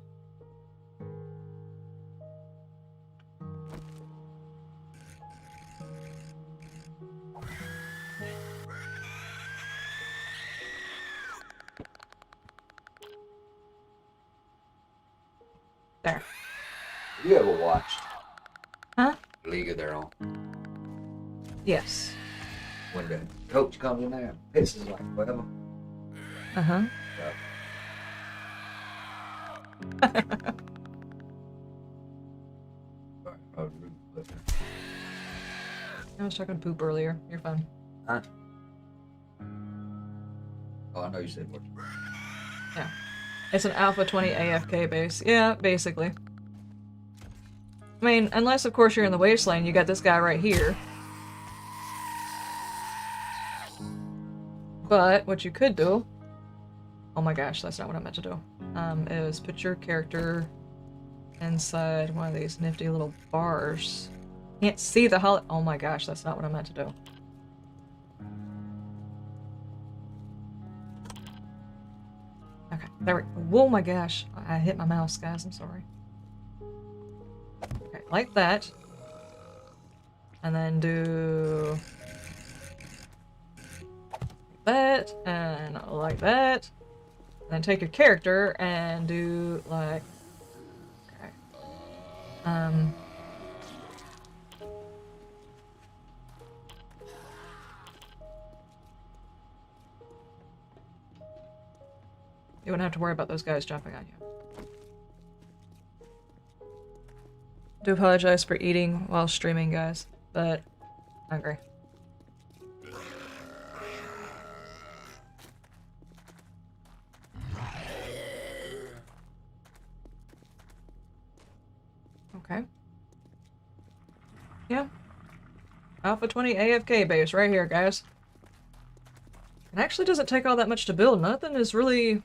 There. Have you ever watched Huh? League of Their Own? Yes. When the coach comes in there and pisses like whatever. Uh-huh. I was talking poop earlier. You're fine. Huh? Oh, I know you said what. Yeah. It's an Alpha 20 AFK base. Yeah, basically. I mean, unless of course you're in the wasteland, you got this guy right here. But what you could do, oh my gosh, that's not what I meant to do, is put your character inside one of these nifty little bars. Can't see the hull. Oh my gosh, that's not what I meant to do. Okay, there we go. Oh my gosh, I hit my mouse, guys, I'm sorry. Okay, like that. And then do that, and like that. And then take your character and do like, okay. You wouldn't have to worry about those guys jumping on you. Do apologize for eating while streaming, guys, but I'm hungry. Okay. Yeah. Alpha 20 AFK base right here, guys. It actually doesn't take all that much to build. Nothing's really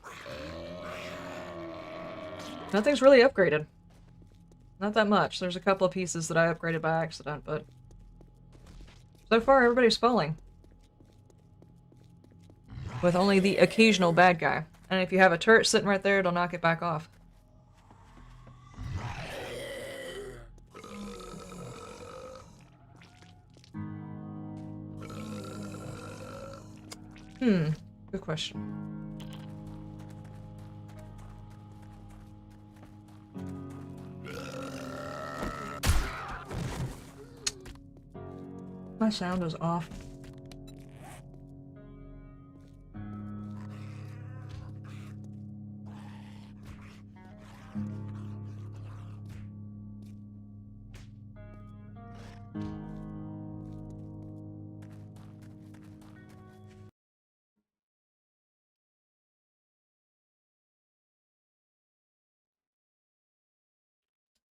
upgraded. Not that much. There's a couple of pieces that I upgraded by accident, but so far everybody's falling. With only the occasional bad guy. And if you have a turret sitting right there, it'll knock it back off. Good question. My sound is off.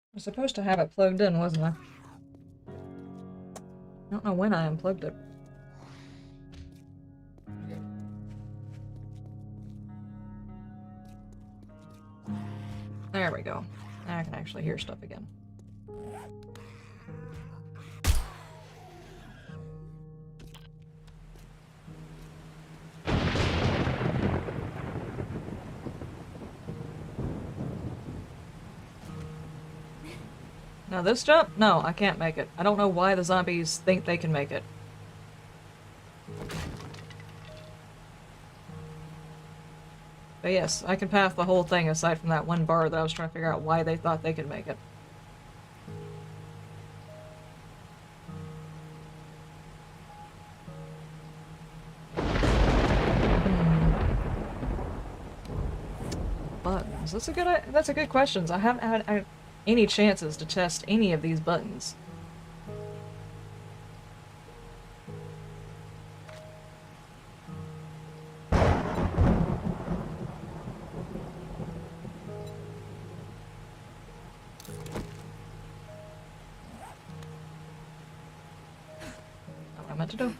I was supposed to have it plugged in, wasn't I? I don't know when I unplugged it. There we go. Now I can actually hear stuff again. Now this jump? No, I can't make it. I don't know why the zombies think they can make it. But yes, I can path the whole thing aside from that one bar that I was trying to figure out why they thought they could make it. Buttons. That's a good question. I haven't had any chances to test any of these buttons. Not what I meant to do.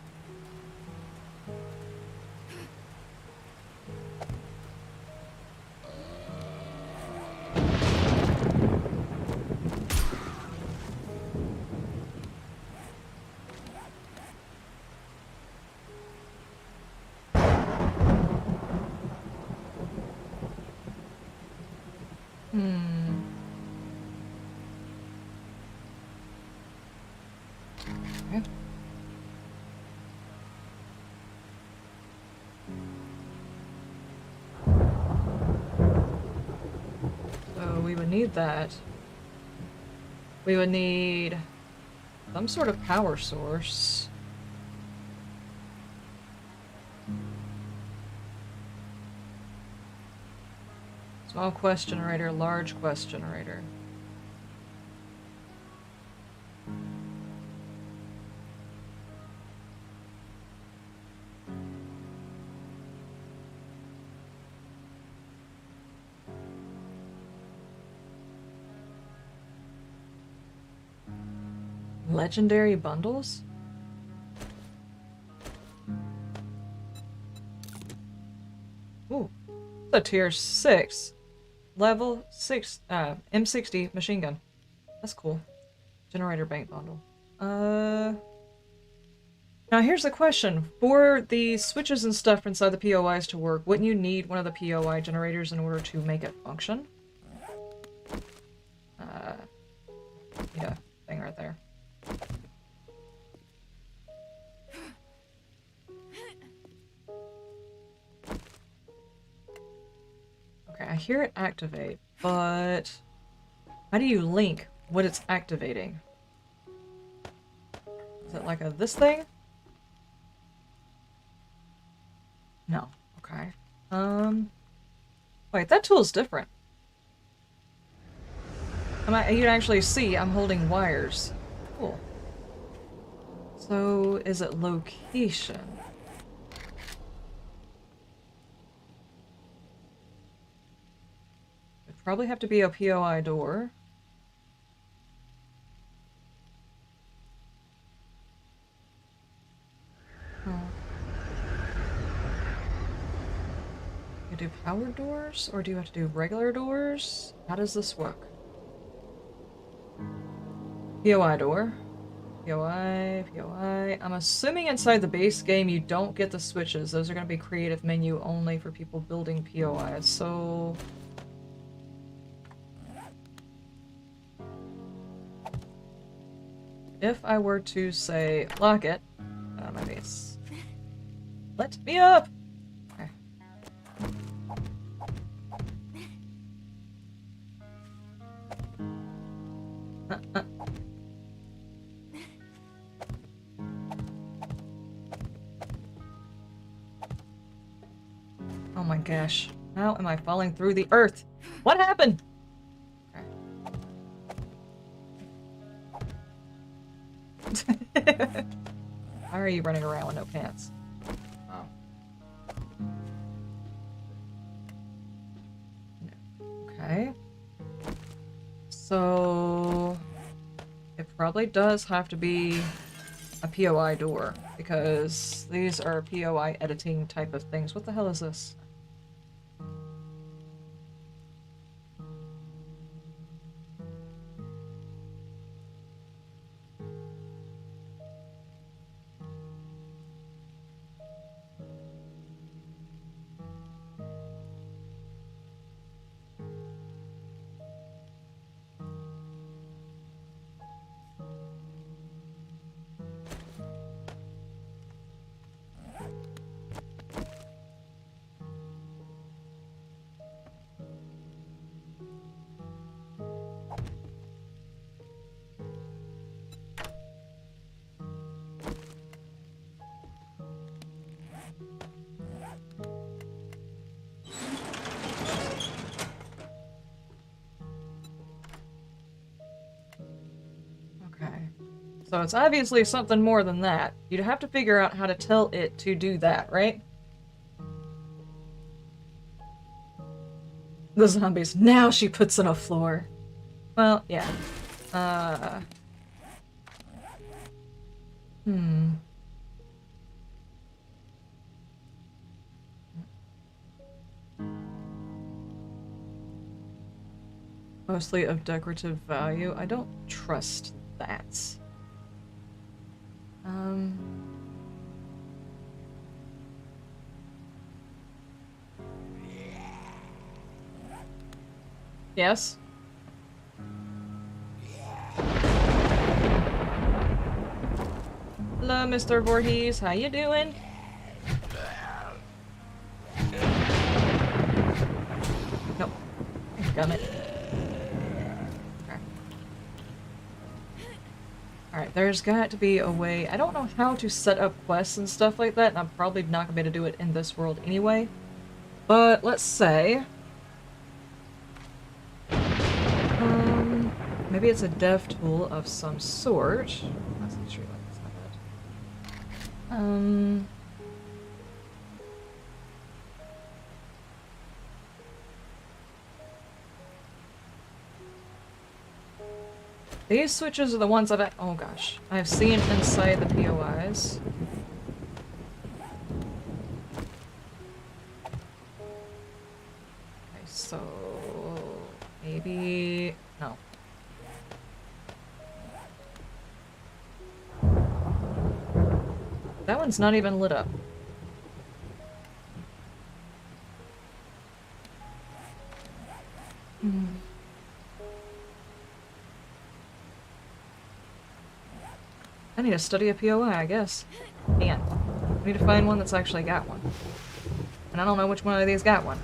Okay. So we would need that. We would need some sort of power source. Small quest generator, large quest generator. Legendary bundles? Ooh. It's a tier 6. Level 6, M60 machine gun. That's cool. Generator bank bundle. Now here's the question. For the switches and stuff inside the POIs to work, wouldn't you need one of the POI generators in order to make it function? Yeah, thing right there. Okay, I hear it activate, but how do you link what it's activating? Is it like this thing? No. Okay. Wait, that tool's different. You can actually see I'm holding wires. Cool. So, is it location? It'd probably have to be a POI door. You do power doors, or do you have to do regular doors? How does this work? POI door. POI, POI. I'm assuming inside the base game you don't get the switches. Those are going to be creative menu only for people building POIs, so... If I were to say, lock it, my base. Let me up! Okay. Oh my gosh. How am I falling through the earth? What happened? Okay. Why are you running around with no pants? Oh. Okay. So... It probably does have to be a POI door, because these are POI editing type of things. What the hell is this? Okay. So it's obviously something more than that. You'd have to figure out how to tell it to do that, right? The zombies. Now she puts on a floor. Well, yeah. Hmm. Mostly of decorative value. I don't trust that. Yes? Hello, Mr. Voorhees. How you doing? Nope. Gummit. Okay. Alright, there's got to be a way. I don't know how to set up quests and stuff like that, and I'm probably not gonna be able to do it in this world anyway. But let's say... maybe it's a dev tool of some sort. That's not true, that's not bad. These switches are the ones oh gosh, I've seen inside the POIs. Okay, so maybe no. That one's not even lit up. I need to study a POI, I guess. Man, I need to find one that's actually got one. And I don't know which one of these got one.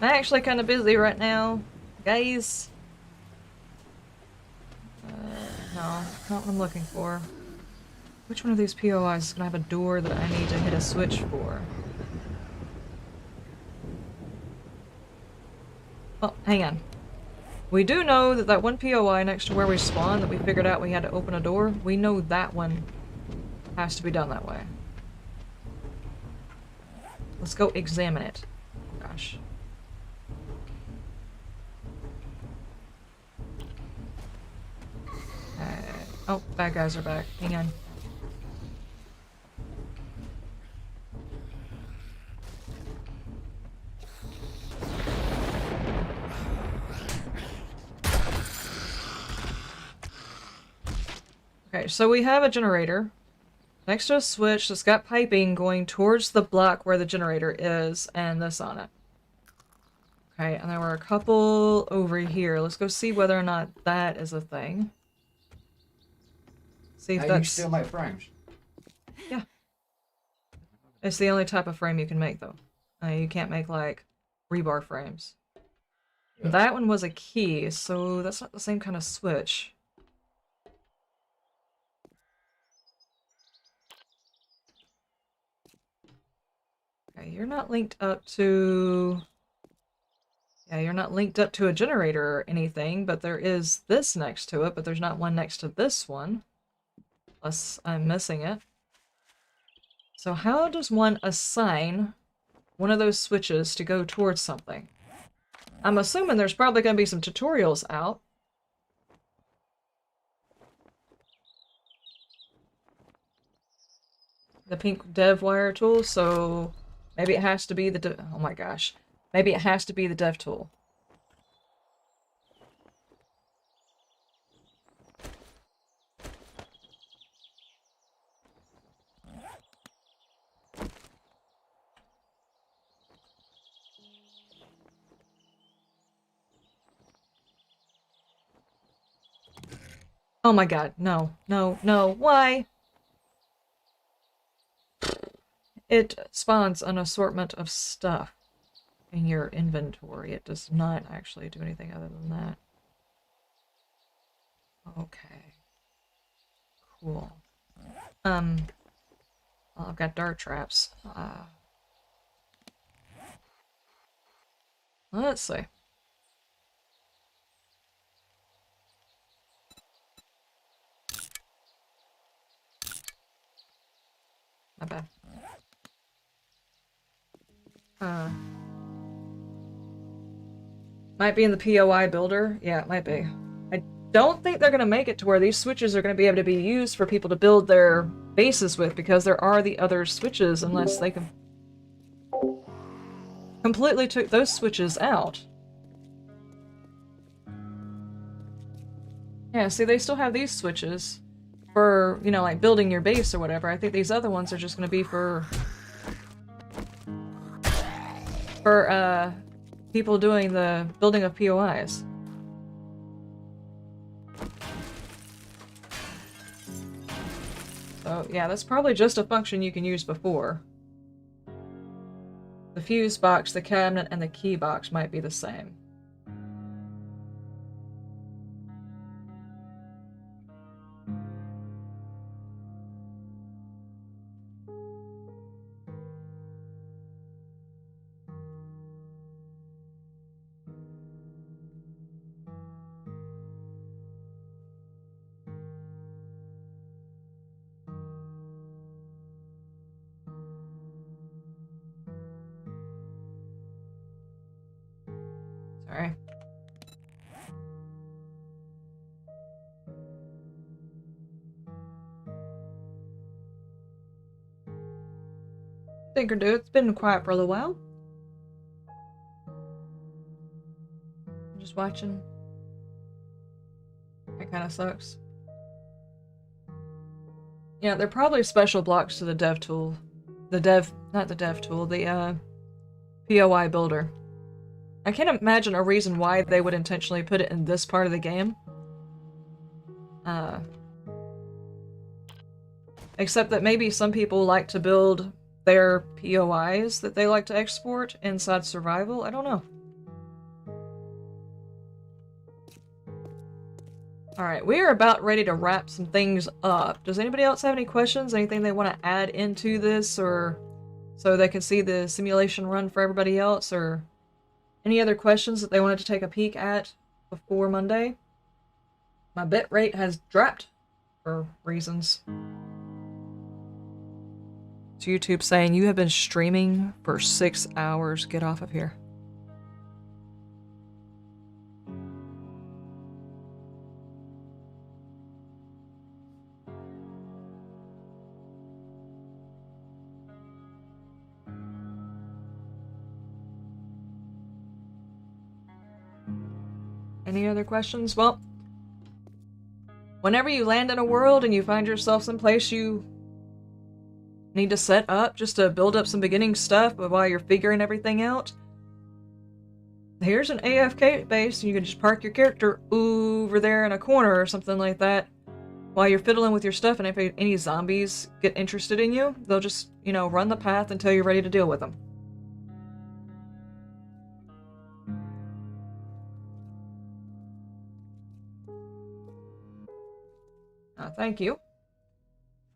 I'm actually kind of busy right now, guys. No, not what I'm looking for. Which one of these POIs is gonna have a door that I need to hit a switch for? Oh, hang on. We do know that that one POI next to where we spawned that we figured out we had to open a door, we know that one has to be done that way. Let's go examine it. Gosh. Oh, bad guys are back. Hang on. Okay, so we have a generator next to a switch that's got piping going towards the block where the generator is, and this on it. Okay, and there were a couple over here. Let's go see whether or not that is a thing. See if Hey, that's... you still make frames? Yeah. It's the only type of frame you can make, though. You can't make, like, rebar frames. Yeah. That one was a key, so that's not the same kind of switch. Okay, you're not linked up to... Yeah, you're not linked up to a generator or anything, but there is this next to it, but there's not one next to this one. Unless I'm missing it. So how does one assign one of those switches to go towards something? I'm assuming there's probably going to be some tutorials out. The pink dev wire tool, so maybe it has to be the oh my gosh. Maybe it has to be the dev tool. Oh my god, no, no, no, why? It spawns an assortment of stuff. in your inventory. It does not actually do anything other than that. Okay. Cool. Well, I've got dart traps. Let's see. My bad. Might be in the POI builder. Yeah, it might be. I don't think they're going to make it to where these switches are going to be able to be used for people to build their bases with, because there are the other switches, unless they can completely took those switches out. Yeah, see, they still have these switches for, you know, like building your base or whatever. I think these other ones are just going to be for people doing the building of POIs. So, yeah, that's probably just a function you can use before. The fuse box, the cabinet, and the key box might be the same. Sorry. Tinker dude, it's been quiet for a little while. I'm just watching. That kind of sucks. Yeah, they're probably special blocks to the dev tool. Not the dev tool, the POI builder. I can't imagine a reason why they would intentionally put it in this part of the game. Except that maybe some people like to build their POIs that they like to export inside survival. I don't know. Alright, we are about ready to wrap some things up. Does anybody else have any questions? Anything they want to add into this, or so they can see the simulation run for everybody else, or any other questions that they wanted to take a peek at before Monday? My bit rate has dropped for reasons. It's YouTube saying you have been streaming for 6 hours. Get off of here. Any other questions? Well, whenever you land in a world and you find yourself someplace you need to set up just to build up some beginning stuff while you're figuring everything out, here's an AFK base, and you can just park your character over there in a corner or something like that while you're fiddling with your stuff, and if any zombies get interested in you, they'll just, you know, run the path until you're ready to deal with them. Thank you.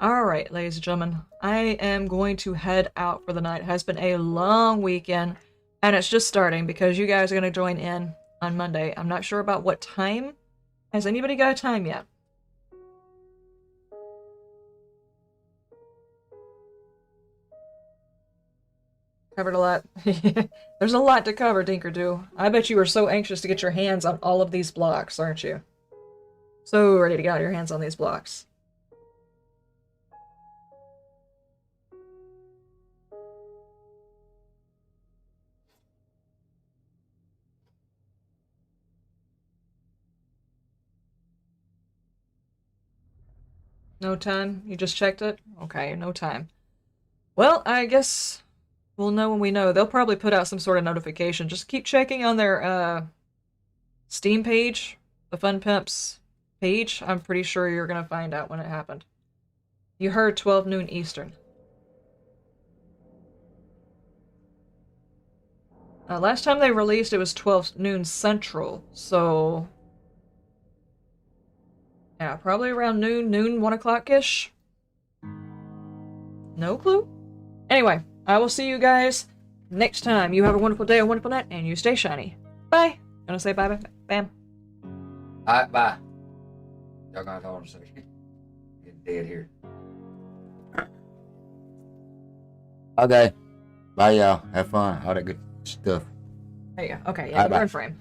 Alright, ladies and gentlemen, I am going to head out for the night. It has been a long weekend, and it's just starting because you guys are going to join in on Monday. I'm not sure about what time. Has anybody got a time yet? Covered a lot. There's a lot to cover, Dinker-Doo. I bet you were so anxious to get your hands on all of these blocks, aren't you? So ready to get your hands on these blocks. No time? You just checked it? Okay, no time. Well, I guess we'll know when we know. They'll probably put out some sort of notification. Just keep checking on their Steam page, the Fun Pimps page. I'm pretty sure you're gonna find out when it happened. You heard 12 noon Eastern. Last time they released, it was 12 noon Central, so... Yeah, probably around noon, 1 o'clock-ish. No clue? Anyway, I will see you guys next time. You have a wonderful day, a wonderful night, and you stay shiny. Bye! Gonna say bye, Bam? Alright, bye. Y'all gonna hold on a second. Get dead here. Okay. Bye, y'all. Have fun. All that good stuff. There you go. Okay, yeah, you're in frame.